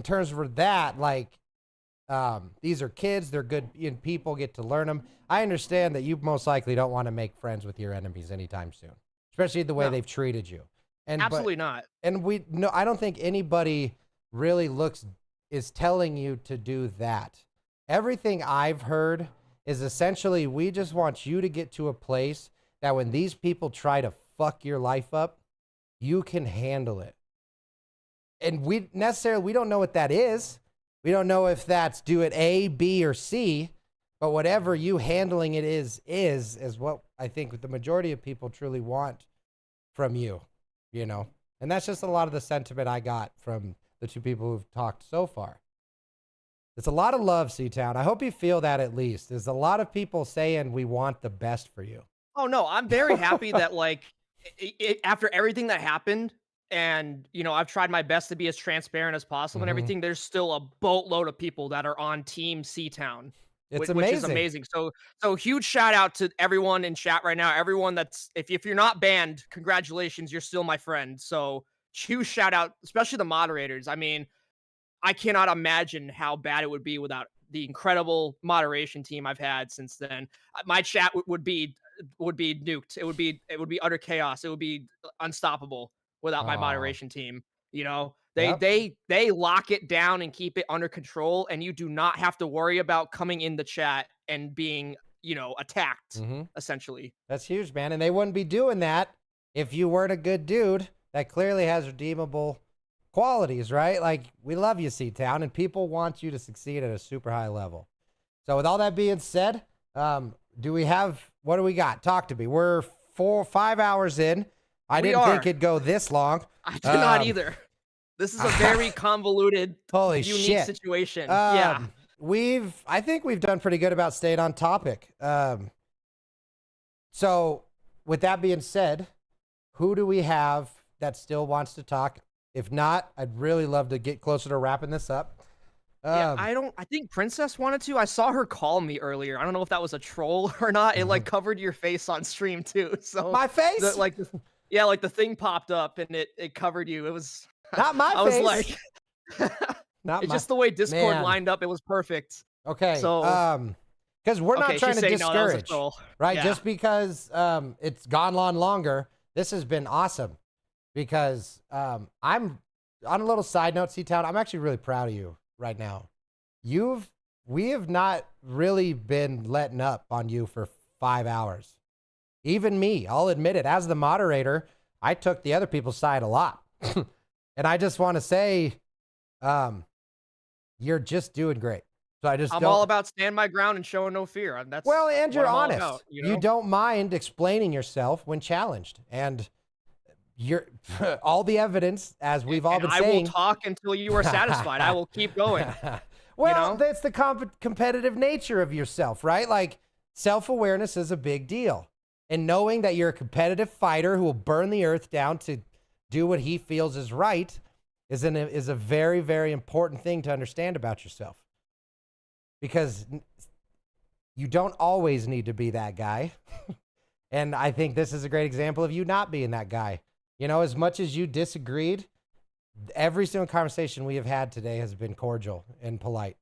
terms of that, like, these are kids, they're good people, get to learn them. I understand that you most likely don't want to make friends with your enemies anytime soon, especially the way they've treated you. Absolutely not. And I don't think anybody really is telling you to do that. Everything I've heard is essentially we just want you to get to a place that when these people try to fuck your life up, you can handle it. And we don't know what that is. We don't know if that's do it A, B, or C, but whatever you handling it is what I think the majority of people truly want from you, And that's just a lot of the sentiment I got from the two people who've talked so far. It's a lot of love, CTown. I hope you feel that at least. There's a lot of people saying we want the best for you. Oh no, I'm very happy that after everything that happened, and I've tried my best to be as transparent as possible and everything. There's still a boatload of people that are on Team CTown, It's which is amazing. So huge shout out to everyone in chat right now. Everyone that's if you're not banned, congratulations, you're still my friend. So huge shout out, especially the moderators. I mean, I cannot imagine how bad it would be without the incredible moderation team I've had since then. My chat would be nuked. It would be utter chaos. It would be unstoppable without my moderation team. They lock it down and keep it under control, and you do not have to worry about coming in the chat and being, attacked, essentially. That's huge, man. And they wouldn't be doing that if you weren't a good dude that clearly has redeemable qualities, right? Like, we love you, CTown, and people want you to succeed at a super high level. So with all that being said, what do we got? Talk to me. We're 5 hours in. I didn't think it'd go this long. I did not either. This is a very convoluted, unique situation. Yeah. I think we've done pretty good about staying on topic. So with that being said, who do we have that still wants to talk? If not, I'd really love to get closer to wrapping this up. I think Princess wanted to. I saw her call me earlier. I don't know if that was a troll or not. It covered your face on stream too. So my face? The thing popped up and it covered you. It was not my face. I was like, just the way Discord lined up. It was perfect. Okay. So, because we're not trying to discourage, right? Yeah. Just because it's gone on longer. This has been awesome because I'm on a little side note, CTown. I'm actually really proud of you right now. We have not really been letting up on you for 5 hours. Even me, I'll admit it. As the moderator, I took the other people's side a lot. And I just want to say, you're just doing great. So I just I'm don't. all about stand my ground and showing no fear. That's Well, and what you're I'm all honest. about, You don't mind explaining yourself when challenged, and you're all the evidence, as we've all been I saying. will talk until you are satisfied. I will keep going. Well, know? that's the competitive nature of yourself, right? Like, self-awareness is a big deal. And knowing that you're a competitive fighter who will burn the earth down to do what he feels is right is a very, very important thing to understand about yourself. Because you don't always need to be that guy. And I think this is a great example of you not being that guy. You know, as much as you disagreed, every single conversation we have had today has been cordial and polite.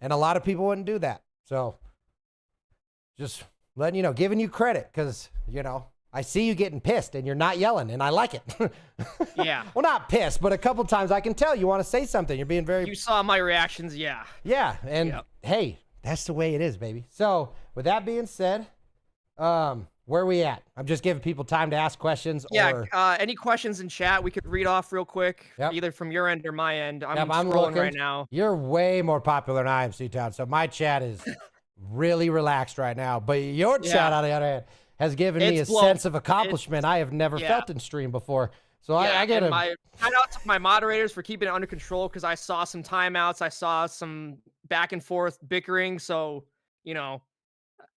And a lot of people wouldn't do that. So just letting you know, giving you credit, because, you know, I see you getting pissed and you're not yelling, and I like it. Yeah. Well, not pissed, but a couple times I can tell you want to say something. You're being very... You saw my reactions, yeah. Yeah, and Yep. hey, that's the way it is, baby. So with that being said, where are we at? I'm just giving people time to ask questions. Yeah, Or... any questions in chat we could read off real quick, Yep. either from your end or my end. I'm Yep, scrolling looking right now. You're way more popular than I am, CTown. So my chat is really relaxed right now. But your chat, on the other hand, has given me a It's blown. sense of accomplishment I have never Yeah. felt in stream before. So Yeah, I get and a... shout out to my moderators for keeping it under control, because I saw some timeouts. I saw some back and forth bickering. So, you know,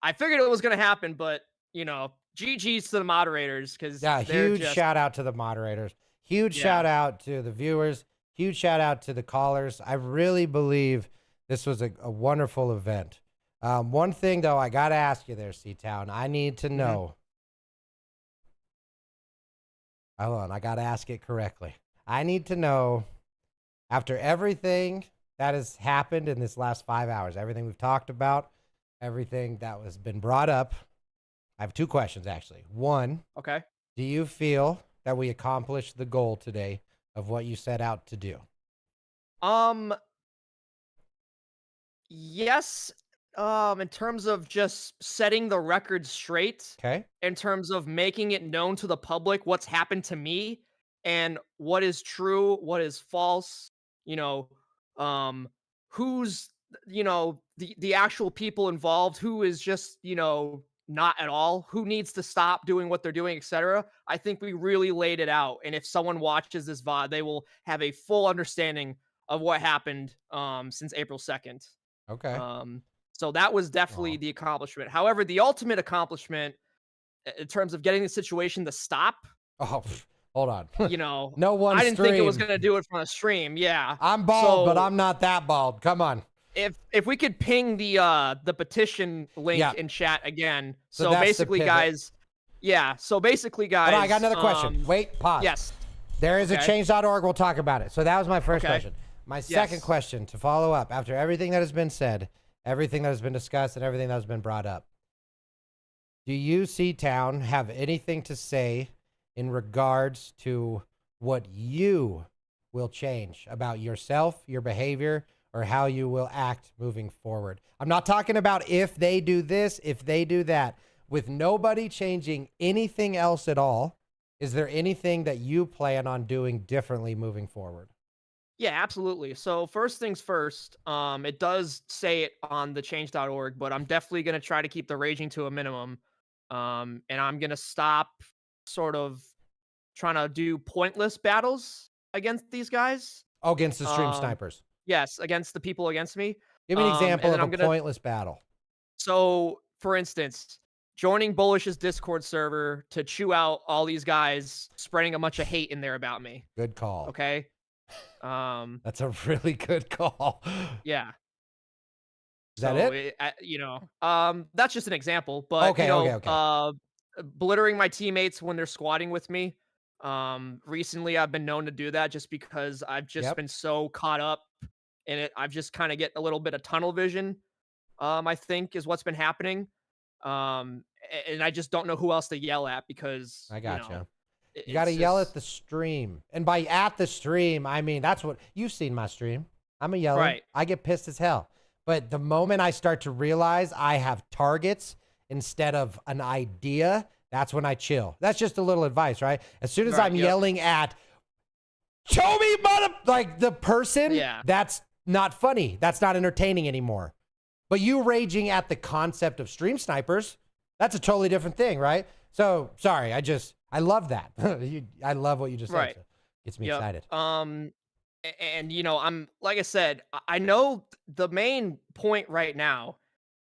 I figured it was going to happen, but, you know, GG's to the moderators, because Yeah, huge shout out to the moderators. Huge shout out to the viewers. Huge shout out to the callers. I really believe this was a wonderful event. One thing, though, I got to ask you there, CTown. I need to know. Hold on, I got to ask it correctly. I need to know, after everything that has happened in this last 5 hours, everything we've talked about, everything that has been brought up, I have two questions, actually. One, Okay. do you feel that we accomplished the goal today of what you set out to do? Yes. In terms of just setting the record straight, Okay. in terms of making it known to the public what's happened to me and what is true, what is false, you know, who's, you know, the actual people involved, who is just, you know, not at all, who needs to stop doing what they're doing, etc. I think we really laid it out. And if someone watches this VOD, they will have a full understanding of what happened since April 2nd. Okay. So that was definitely the accomplishment. However, the ultimate accomplishment in terms of getting the situation to stop, Oh, hold on. you know, No one I didn't think it was stream. going to do it from a stream. Yeah. I'm bald, but So- I'm not that bald. Come on. If we could ping the petition link Yeah. in chat again. So So that's the basically, pivot. guys, yeah. So basically, guys. Hold on, I got another question. Wait, pause. Yes. There is a Okay. change.org. We'll talk about it. So that was my first Okay. question. My second Yes. question to follow up after everything that has been said, everything that has been discussed, and everything that has been brought up. Do you, CTown, have anything to say in regards to what you will change about yourself, your behavior, or how you will act moving forward? I'm not talking about if they do this, if they do that. With nobody changing anything else at all, is there anything that you plan on doing differently moving forward? Yeah, absolutely. So first things first, it does say it on the change.org, but I'm definitely going to try to keep the raging to a minimum. And I'm going to stop sort of trying to do pointless battles against these guys. Oh, against the stream Um, snipers. Yes, against the people against me. Give me an example and of then a I'm pointless battle. So, for instance, joining Bullish's Discord server to chew out all these guys spreading a bunch of hate in there about me. Good call. Okay. That's a really good call. Yeah. Is that So it? you know, that's just an example, but Okay, you know, okay. belittling my teammates when they're squatting with me. Recently I've been known to do that just because I've just Yep. been so caught up in it. I've just kind of get a little bit of tunnel vision. I think is what's been happening. And I just don't know who else to yell at because I gotcha. You You got to yell at the stream. And by at the stream, I mean, that's what you've seen my stream. I'm a yeller. Right. I get pissed as hell. But the moment I start to realize I have targets instead of an idea, that's when I chill. That's just a little advice, right? As soon as Right, I'm yep. yelling at, show me, mother, like the person, Yeah. that's not funny. That's not entertaining anymore. But you raging at the concept of stream snipers, that's a totally different thing, right? So sorry, I love that. I love what you just said. So gets me excited. And you know, I'm like I said, I know the main point right now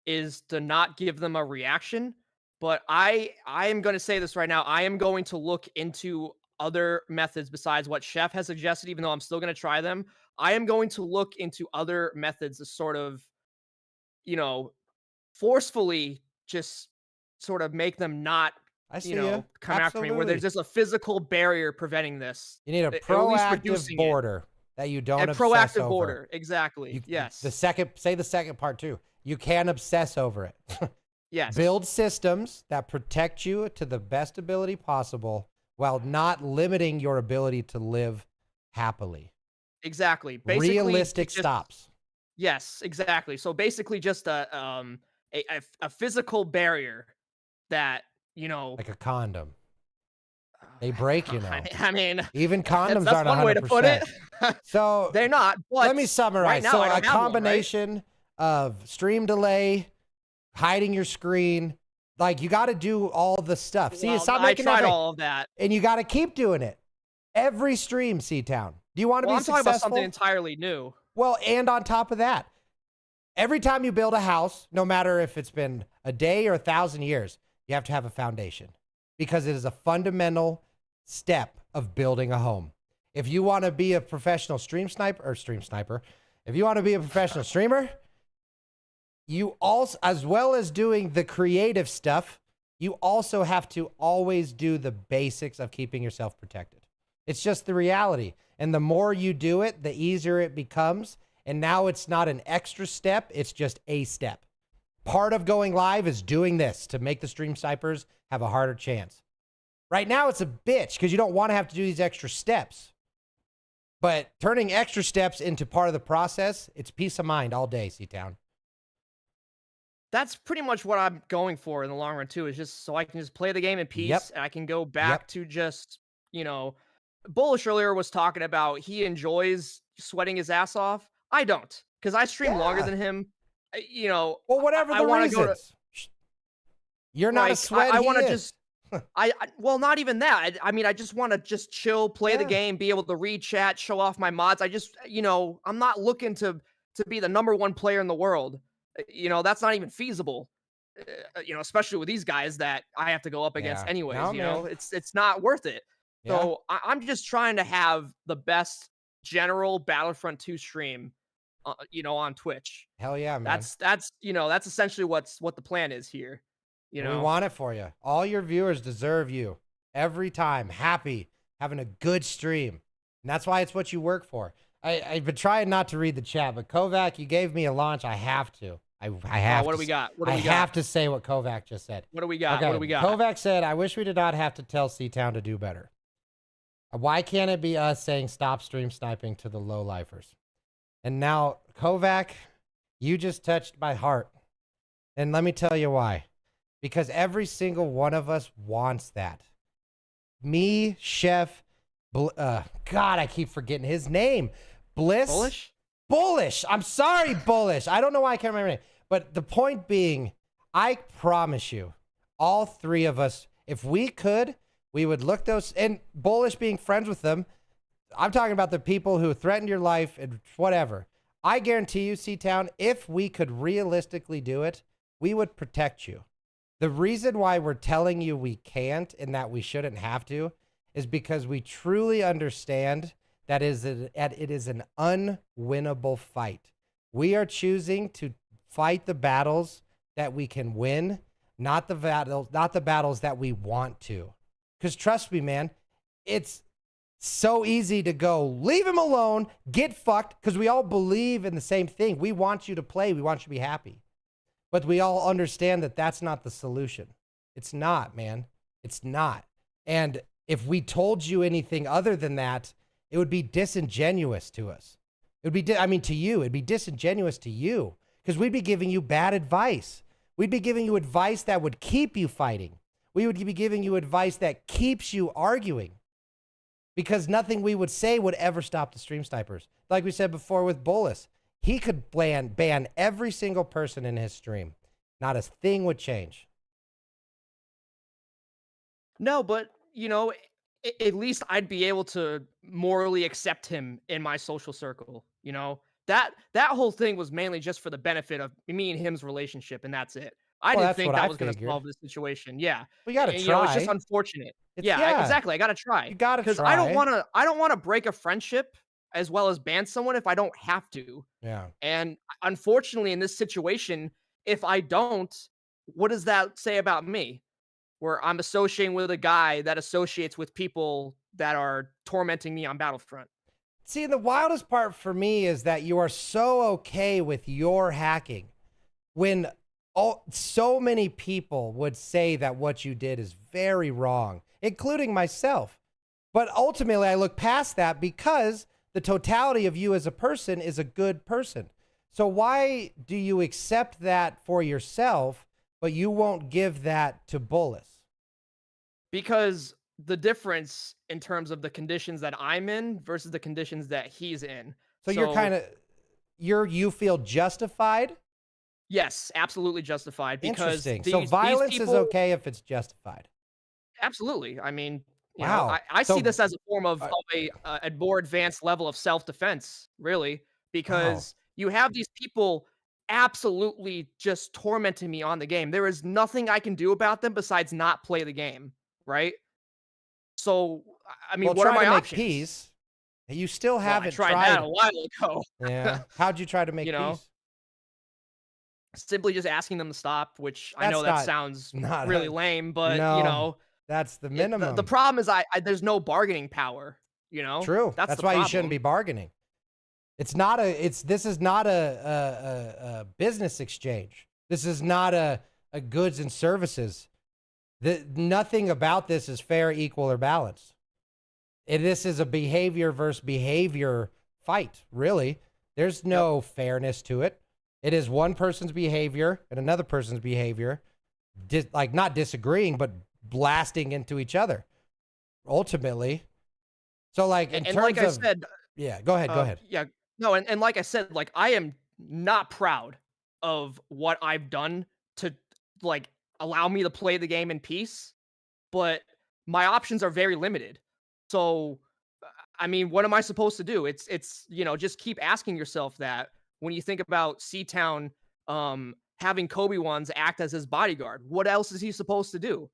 is to not give them a reaction, but I am going to say this right now. I am going to look into other methods besides what Chef has suggested, even though I'm still going to try them. I am going to look into other methods to sort of, you know, forcefully just sort of make them not, I see you know, come after me, where there's just a physical barrier preventing this. You need a at least proactive reducing it. border that you don't A obsess proactive over. border, exactly. Yes. Say the second part too. You can obsess over it. Yes. Build systems that protect you to the best ability possible while not limiting your ability to live happily. Exactly. Basically, realistic just, stops. Yes, exactly. So basically just a physical barrier that, you know, Like a condom. They break, you know. I mean, even condoms that's aren't 100%. one way to put it. So they're not. But let me summarize. Right now, So I don't a have one, combination of stream delay, hiding your screen, like you got to do all the stuff. See, well, stop I making tried that all of that. and you got to keep doing it. Every stream, CTown. Do you want to Well, be I'm successful? talking about something entirely new. Well, and on top of that, every time you build a house, no matter if it's been a day or 1,000 years, you have to have a foundation because it is a fundamental step of building a home. If you want to be a professional stream sniper, if you want to be a professional streamer, you also, as well as doing the creative stuff, you also have to always do the basics of keeping yourself protected. It's just the reality. And the more you do it, the easier it becomes. And now it's not an extra step, it's just a step. Part of going live is doing this to make the stream snipers have a harder chance. Right now it's a bitch because you don't want to have to do these extra steps. But turning extra steps into part of the process, it's peace of mind all day, CTown. That's pretty much what I'm going for in the long run too, is just so I can just play the game in peace. Yep. And I can go back to just, you know, Bullish earlier was talking about he enjoys sweating his ass off. I don't, because I stream longer than him. You know, well, whatever the reasons. You're not a sweat. I want to just, well, not even that. I mean, I just want to just chill, play the game, be able to read chat, show off my mods. I just, you know, I'm not looking to be the #1 player in the world. You know, that's not even feasible. You know, especially with these guys that I have to go up against anyways. No, you know, it's not worth it. So I'm just trying to have the best general Battlefront 2 stream, you know, on Twitch. Hell yeah, man. That's you know, that's essentially what the plan is here. You know, we want it for you. All your viewers deserve you every time. Happy, having a good stream. And that's why it's what you work for. I've been trying not to read the chat, but Kovac, you gave me a launch. I have to. I have what to. do we got? What do I we got? have to say what Kovac just said. What do we got? Okay. What do we got? Kovac said, I wish we did not have to tell CTown to do better. Why can't it be us saying stop stream sniping to the low lifers? And now, Kovac, you just touched my heart. And let me tell you why. Because every single one of us wants that. Me, Chef, God, I keep forgetting his name. Bullish? Bullish. I'm sorry, Bullish. I don't know why I can't remember it. But the point being, I promise you, all three of us, if we could, we would look those, and Bullish being friends with them, I'm talking about the people who threatened your life and whatever. I guarantee you, CTown, if we could realistically do it, we would protect you. The reason why we're telling you we can't and that we shouldn't have to is because we truly understand that it is an unwinnable fight. We are choosing to fight the battles that we can win, not the battles that we want to. Because trust me, man, it's so easy to go, leave him alone, get fucked, because we all believe in the same thing. We want you to play. We want you to be happy. But we all understand that that's not the solution. It's not, man. It's not. And if we told you anything other than that, it would be disingenuous to us. It would be, to you, it'd be disingenuous to you because we'd be giving you bad advice. We'd be giving you advice that would keep you fighting. We would be giving you advice that keeps you arguing because nothing we would say would ever stop the stream snipers. Like we said before with Bolus, he could ban every single person in his stream. Not a thing would change. No, but you know, at least I'd be able to morally accept him in my social circle. You know, that whole thing was mainly just for the benefit of me and him's relationship, and that's it. I Well, didn't that's think what that I was going to figured. solve the situation. Yeah, We gotta You know, it's just try. unfortunate. Yeah, Yeah, exactly. I gotta try. You gotta Because try. I don't want to break a friendship as well as ban someone if I don't have to. Yeah. And unfortunately, in this situation, if I don't, what does that say about me? Where I'm associating with a guy that associates with people that are tormenting me on Battlefront. See, the wildest part for me is that you are so okay with your hacking when so many people would say that what you did is very wrong, including myself. But ultimately, I look past that because the totality of you as a person is a good person. So why do you accept that for yourself, but you won't give that to Bullis? Because the difference in terms of the conditions that I'm in versus the conditions that he's in. So you're kind of, you feel justified? Yes, absolutely justified. Because Interesting. So violence people, is okay if it's justified. Absolutely. I mean, you Wow. know, I So- see this as a form of a more advanced level of self-defense, really, because you have these people absolutely just tormenting me on the game. There is nothing I can do about them besides not play the game, right? So, I mean, Well, what are try my to make options? peace. You still Well, haven't I tried tried. that a while ago. Yeah. How'd you try to make You know? peace? Simply just asking them to stop, which I That's know that not- sounds not really a- lame, but No, you know, that's the it- minimum. the problem is I there's no bargaining power. You know, True. That's That's the why you problem. shouldn't be bargaining. This is not a business exchange. This is not a goods and services. Nothing about this is fair, equal, or balanced. This is a behavior versus behavior fight, really. There's no fairness to it. It is one person's behavior and another person's behavior, like not disagreeing, but blasting into each other, ultimately. So, like, in And terms like I of, said, yeah, go ahead, go ahead. Yeah, no, and like I said, like I am not proud of what I've done to like allow me to play the game in peace, but my options are very limited. So, I mean, what am I supposed to do? It's you know, just keep asking yourself that when you think about CTown having Kobe ones act as his bodyguard. What else is he supposed to do?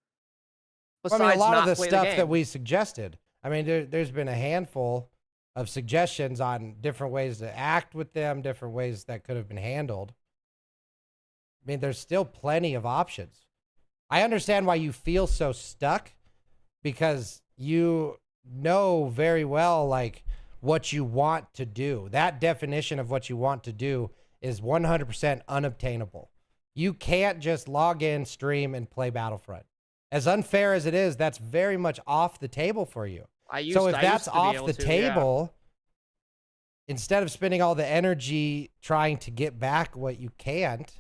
Well, I mean, a lot of not the play stuff game? that we suggested. I mean, there's been a handful of suggestions on different ways to act with them, different ways that could have been handled. I mean, there's still plenty of options. I understand why you feel so stuck because you know very well, like, what you want to do. That definition of what you want to do is 100% unobtainable. You can't just log in, stream, and play Battlefront. As unfair as it is, that's very much off the table for you. So if that's off the table, instead of spending all the energy trying to get back what you can't,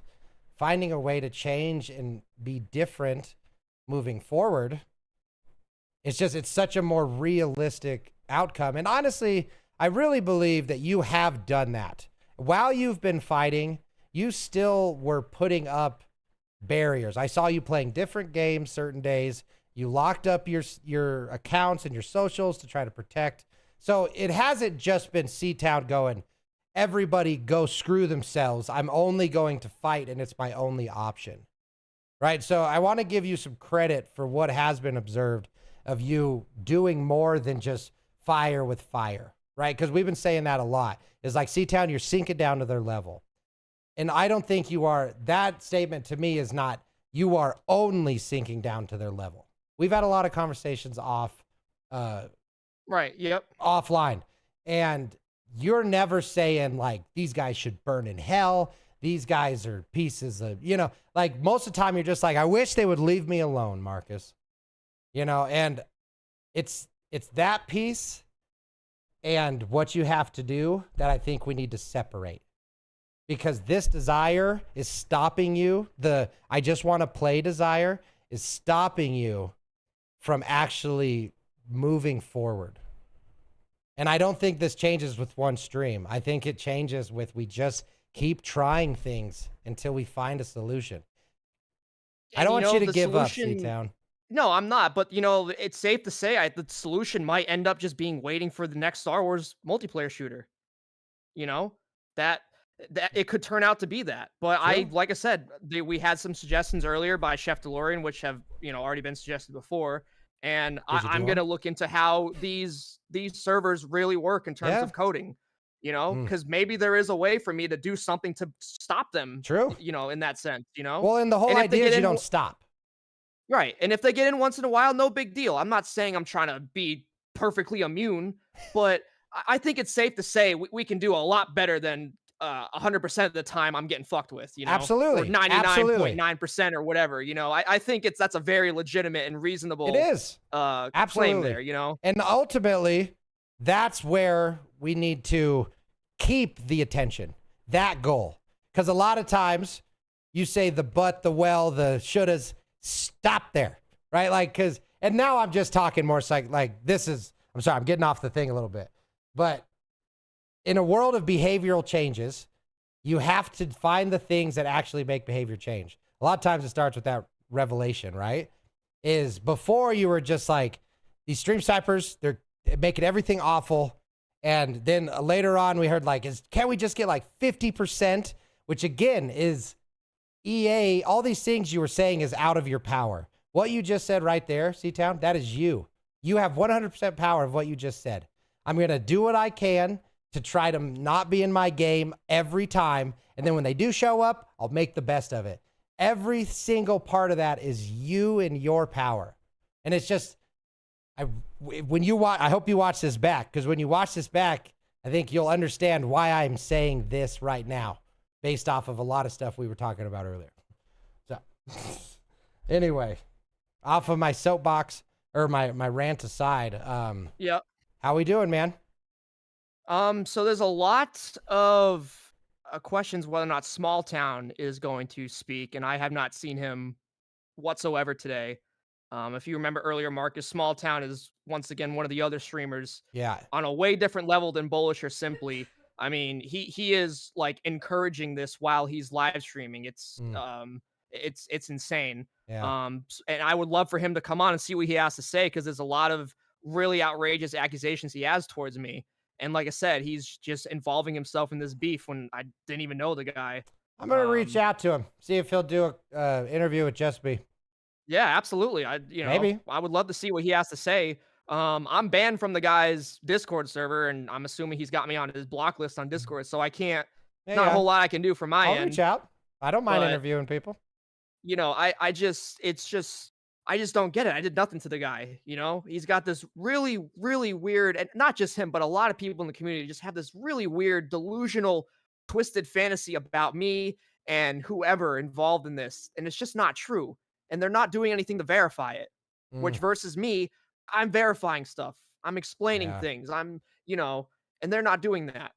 finding a way to change and be different moving forward, it's such a more realistic outcome. And honestly, I really believe that you have done that. While you've been fighting, you still were putting up barriers. I saw you playing different games certain days. You locked up your accounts and your socials to try to protect. So it hasn't just been CTown going, everybody go screw themselves. I'm only going to fight and it's my only option. Right? So I want to give you some credit for what has been observed of you doing more than just fire with fire. Right? Because we've been saying that a lot. It's like CTown, you're sinking down to their level. And I don't think you are. That statement to me is not, you are only sinking down to their level. We've had a lot of conversations Right. Yep. offline, and you're never saying like these guys should burn in hell. These guys are pieces of, like most of the time you're just like, I wish they would leave me alone, Marcus. And it's that piece and what you have to do that I think we need to separate. Because this desire is stopping you. The I just want to play desire is stopping you from actually moving forward. And I don't think this changes with one stream. I think it changes with we just keep trying things until we find a solution. I And, don't want you to the give up, solution- CTown. No, I'm not. But it's safe to say the solution might end up just being waiting for the next Star Wars multiplayer shooter. You know that it could turn out to be that. But True. like I said, we had some suggestions earlier by Chef DeLorean, which have already been suggested before. And Did you do I'm gonna one? look into how these servers really work in terms Yeah. of coding. Because maybe there is a way for me to do something to stop them. True. In that sense. Well, and the whole And if they idea is get you in don't stop. Right. And if they get in once in a while, no big deal. I'm not saying I'm trying to be perfectly immune, but I think it's safe to say we can do a lot better than 100% of the time I'm getting fucked with, Absolutely. or 99.9% or whatever. I think that's a very legitimate and reasonable It is. claim Absolutely. there, And ultimately, that's where we need to keep the attention, that goal. Because a lot of times you say the but, the well, the shouldas, stop there, right? And now I'm just talking more I'm sorry, I'm getting off the thing a little bit. But in a world of behavioral changes, you have to find the things that actually make behavior change. A lot of times it starts with that revelation, right? Is before you were just like, these stream snipers, they're making everything awful. And then later on we heard can't we just get 50%? Which again is EA, all these things you were saying is out of your power. What you just said right there, CTown, that is you. You have 100% power of what you just said. I'm going to do what I can to try to not be in my game every time. And then when they do show up, I'll make the best of it. Every single part of that is you and your power. And it's just, I hope you watch this back, because when you watch this back, I think you'll understand why I'm saying this right now, based off of a lot of stuff we were talking about earlier. So anyway, off of my soapbox or my rant aside, yeah. how we doing, man? So there's a lot of questions whether or not Small Town is going to speak, and I have not seen him whatsoever today. If you remember earlier, Marcus, Small Town is once again one of the other streamers. Yeah. On a way different level than Bullish or Simply. I mean, he is encouraging this while he's live streaming. It's insane. Yeah. And I would love for him to come on and see what he has to say, because there's a lot of really outrageous accusations he has towards me. And like I said, he's just involving himself in this beef when I didn't even know the guy. I'm going to reach out to him, see if he'll do a interview with Just Me. Yeah, absolutely. Maybe. I would love to see what he has to say. I'm banned from the guy's Discord server, and I'm assuming he's got me on his block list on Discord, so I can't. Not a whole lot I can do from my I'll end. reach out. I don't mind but, interviewing people. I just don't get it. I did nothing to the guy. He's got this really, really weird, and not just him, but a lot of people in the community just have this really weird, delusional, twisted fantasy about me and whoever involved in this, and it's just not true. And they're not doing anything to verify it. Which versus me, I'm verifying stuff. I'm explaining things. I'm, and they're not doing that.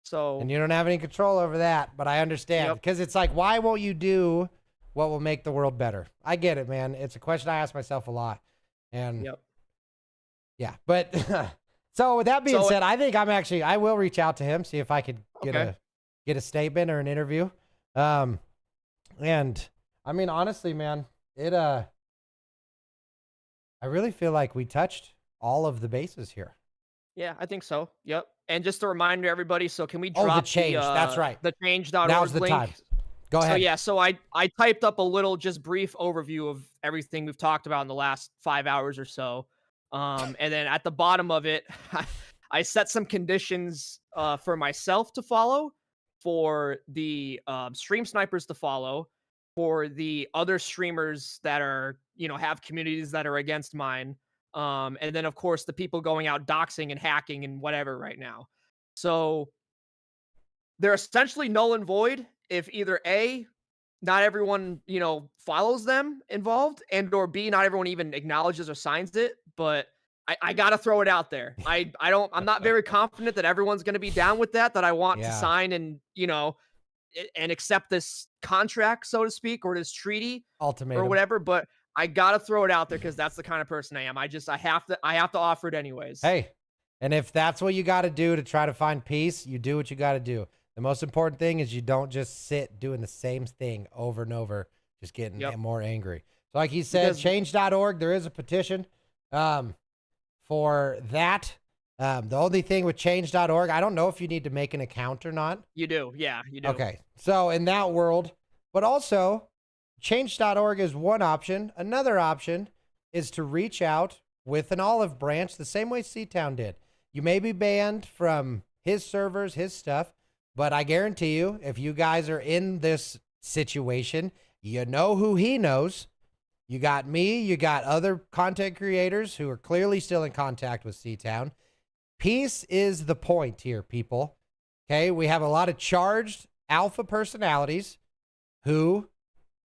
So. And you don't have any control over that, but I understand. Because it's why won't you do what will make the world better? I get it, man. It's a question I ask myself a lot. And yeah, but so with that being said, I think I will reach out to him, see if I could get a statement or an interview. And I mean, honestly, man, I really feel like we touched all of the bases here. Yeah, I think so. Yep. And just a reminder, everybody, so can we drop the change? That's right. The change.org Now's the link? time. Go ahead. So I typed up a little just brief overview of everything we've talked about in the last 5 hours or so. And then at the bottom of it, I set some conditions for myself to follow, for the stream snipers to follow, for the other streamers that are, have communities that are against mine. And then of course the people going out doxing and hacking and whatever right now. So they're essentially null and void if either A, not everyone, follows them involved, and or B, not everyone even acknowledges or signs it. But I gotta throw it out there. I'm not very confident that everyone's gonna be down with that I want to sign and, and accept this contract, so to speak, or this treaty ultimatum or whatever. But I gotta throw it out there because that's the kind of person I am. I have to offer it anyways. Hey, And if that's what you got to do to try to find peace, you do what you got to do. The most important thing is you don't just sit doing the same thing over and over, just getting more angry. So like he said, change.org, there is a petition for that. The only thing with change.org, I don't know if you need to make an account or not. You do. Yeah, you do. Okay. So in that world, but also change.org is one option. Another option is to reach out with an olive branch the same way CTown did. You may be banned from his servers, his stuff, but I guarantee you, if you guys are in this situation, you know who he knows. You got me, you got other content creators who are clearly still in contact with CTown. Peace is the point here, people. Okay, we have a lot of charged alpha personalities who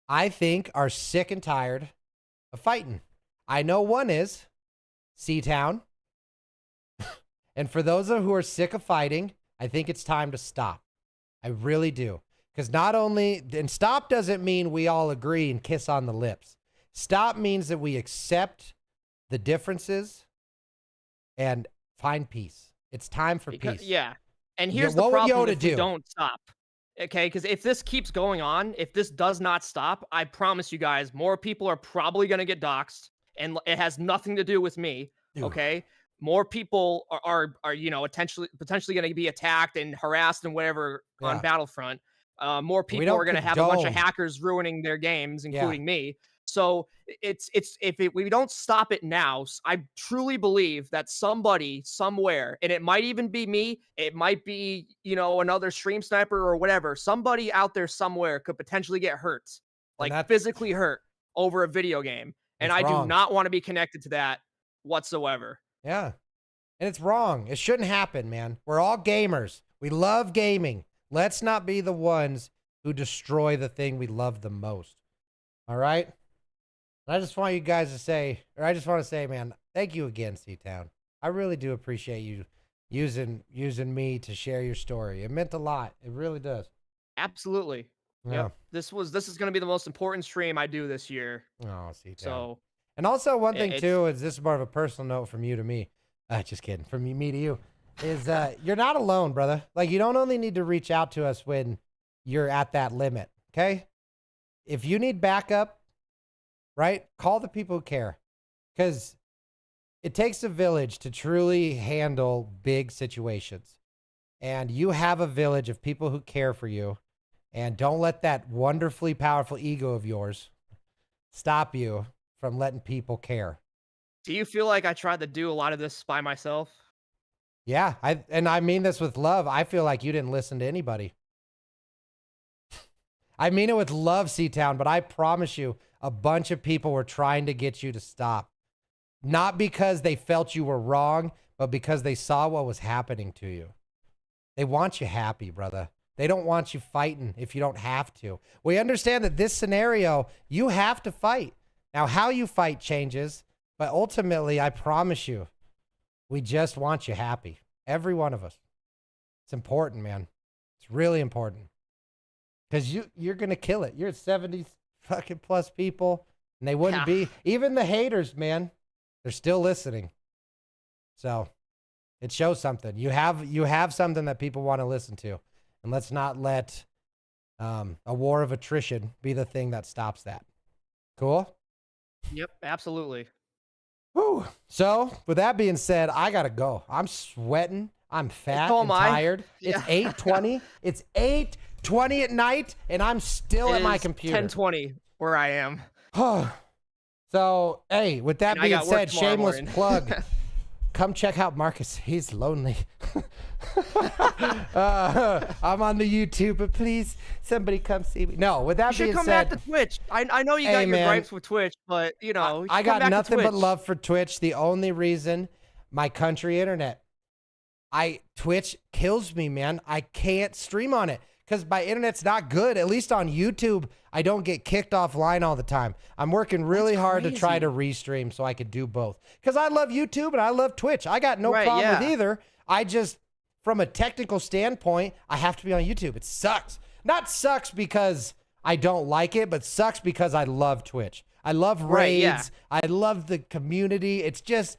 I think are sick and tired of fighting. I know one is CTown. And for those who are sick of fighting, I think it's time to stop. I really do. Because not only, and stop doesn't mean we all agree and kiss on the lips. Stop means that we accept the differences and find peace. It's time for peace. Yeah. And here's the problem if we don't stop. Okay, because if this keeps going on, if this does not stop, I promise you guys, more people are probably going to get doxxed, and it has nothing to do with me. Okay, more people are potentially going to be attacked and harassed and whatever on Battlefront. More people are going to have a bunch of hackers ruining their games, including me. So we don't stop it now, I truly believe that somebody somewhere, and it might even be me, it might be, another stream sniper or whatever, somebody out there somewhere could potentially get hurt, like physically hurt over a video game. And I do not want to be connected to that whatsoever. Yeah. And it's wrong. It shouldn't happen, man. We're all gamers. We love gaming. Let's not be the ones who destroy the thing we love the most. All right? And I just want you guys to say, or I just want to say, man, thank you again, CTown. I really do appreciate you using me to share your story. It meant a lot. It really does. Absolutely. Yeah. Yep. This is going to be the most important stream I do this year. Oh, CTown. So, and also one thing too is, this is more of a personal note from you to me. Just kidding. From me to you is you're not alone, brother. Like, you don't only need to reach out to us when you're at that limit. Okay. If you need backup, right? Call the people who care, because it takes a village to truly handle big situations. And you have a village of people who care for you, and don't let that wonderfully powerful ego of yours stop you from letting people care. Do you feel like I tried to do a lot of this by myself? Yeah, I mean this with love. I feel like you didn't listen to anybody. I mean it with love, CTown, but I promise you, a bunch of people were trying to get you to stop. Not because they felt you were wrong, but because they saw what was happening to you. They want you happy, brother. They don't want you fighting if you don't have to. We understand that this scenario, you have to fight. Now, how you fight changes, but ultimately, I promise you, we just want you happy. Every one of us. It's important, man. It's really important. Because you're going to kill it. You're at 70 fucking plus people, and they wouldn't be. Even the haters, man, they're still listening. So it shows something. You have something that people want to listen to. And let's not let a war of attrition be the thing that stops that. Cool? Yep, absolutely. Woo. So, with that being said, I got to go. I'm sweating. I'm fat and tired. It's 8:20. It's 8:20 at night, and I'm still at my computer. 10:20 where I am. So, hey, with that being said, shameless plug. Come check out Marcus. He's lonely. I'm on the YouTube, but please, somebody come see me. No, with that being said, you should come back to Twitch. I know you got your gripes with Twitch, but I got nothing but love for Twitch. The only reason, my country internet. Twitch kills me, man. I can't stream on it because my internet's not good. At least on YouTube, I don't get kicked offline all the time. I'm working really hard to try to restream so I could do both. Because I love YouTube and I love Twitch. I got no problem with either. I just, from a technical standpoint, I have to be on YouTube. It sucks. Not sucks because I don't like it, but sucks because I love Twitch. I love raids. I love the community. It's just,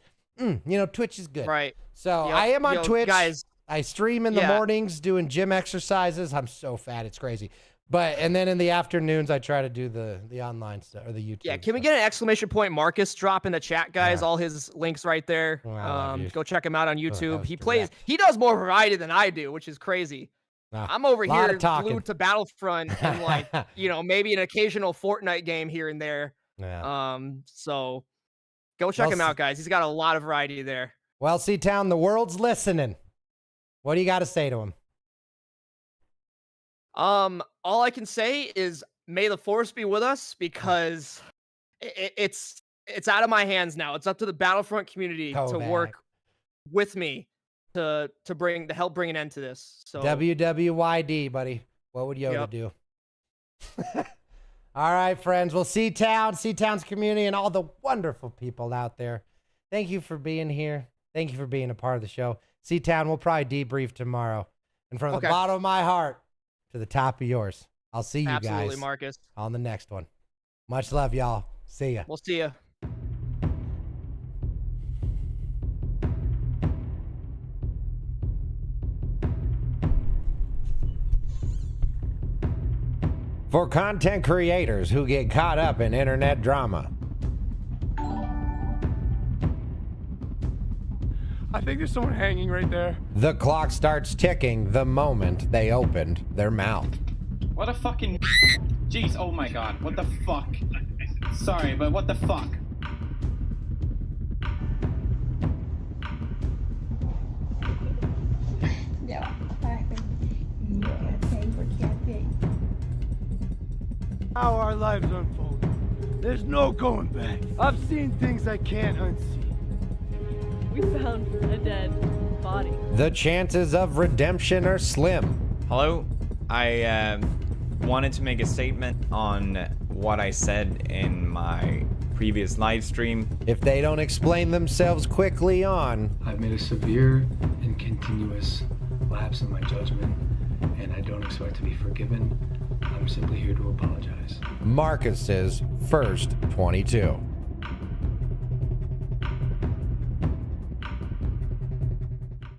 Twitch is good. Right. So Yep. I am on Yo, Twitch. guys. I stream in the Yeah. mornings doing gym exercises. I'm so fat, it's crazy. And then in the afternoons, I try to do the online stuff or the YouTube. Yeah, can we stuff. get an exclamation point Marcus drop in the chat, guys? Yeah. All his links right there. Oh, I love you. Go check him out on that YouTube. was He direct. does more variety than I do, which is crazy. Ah, I'm over lot here of talking. glued to Battlefront and like, maybe an occasional Fortnite game here and there. Yeah. So go check Well, him out, guys. He's got a lot of variety there. Well, CTown, the world's listening. What do you got to say to him? All I can say is may the force be with us, because it's out of my hands now. It's up to the Battlefront community to Kovac. work with me to help bring an end to this. So WWYD, buddy. What would Yoda Yep. do? All right, friends. Well, CTown's community, and all the wonderful people out there. Thank you for being here. Thank you for being a part of the show. CTown, we'll probably debrief tomorrow. And from the Okay. bottom of my heart to the top of yours, I'll see you absolutely, guys Marcus. on the next one. Much love, y'all. See ya. We'll see you. For content creators who get caught up in internet drama, I think there's someone hanging right there. the clock starts ticking the moment they opened their mouth. What a fucking. Jeez, oh my god, what the fuck? Sorry, but what the fuck? How our lives unfold. There's no going back. I've seen things I can't unsee. We found a dead body. The chances of redemption are slim. Hello? I wanted to make a statement on what I said in my previous live stream. If they don't explain themselves quickly on, I've made a severe and continuous lapse in my judgment, and I don't expect to be forgiven. I'm simply here to apologize. Marcus's first 22.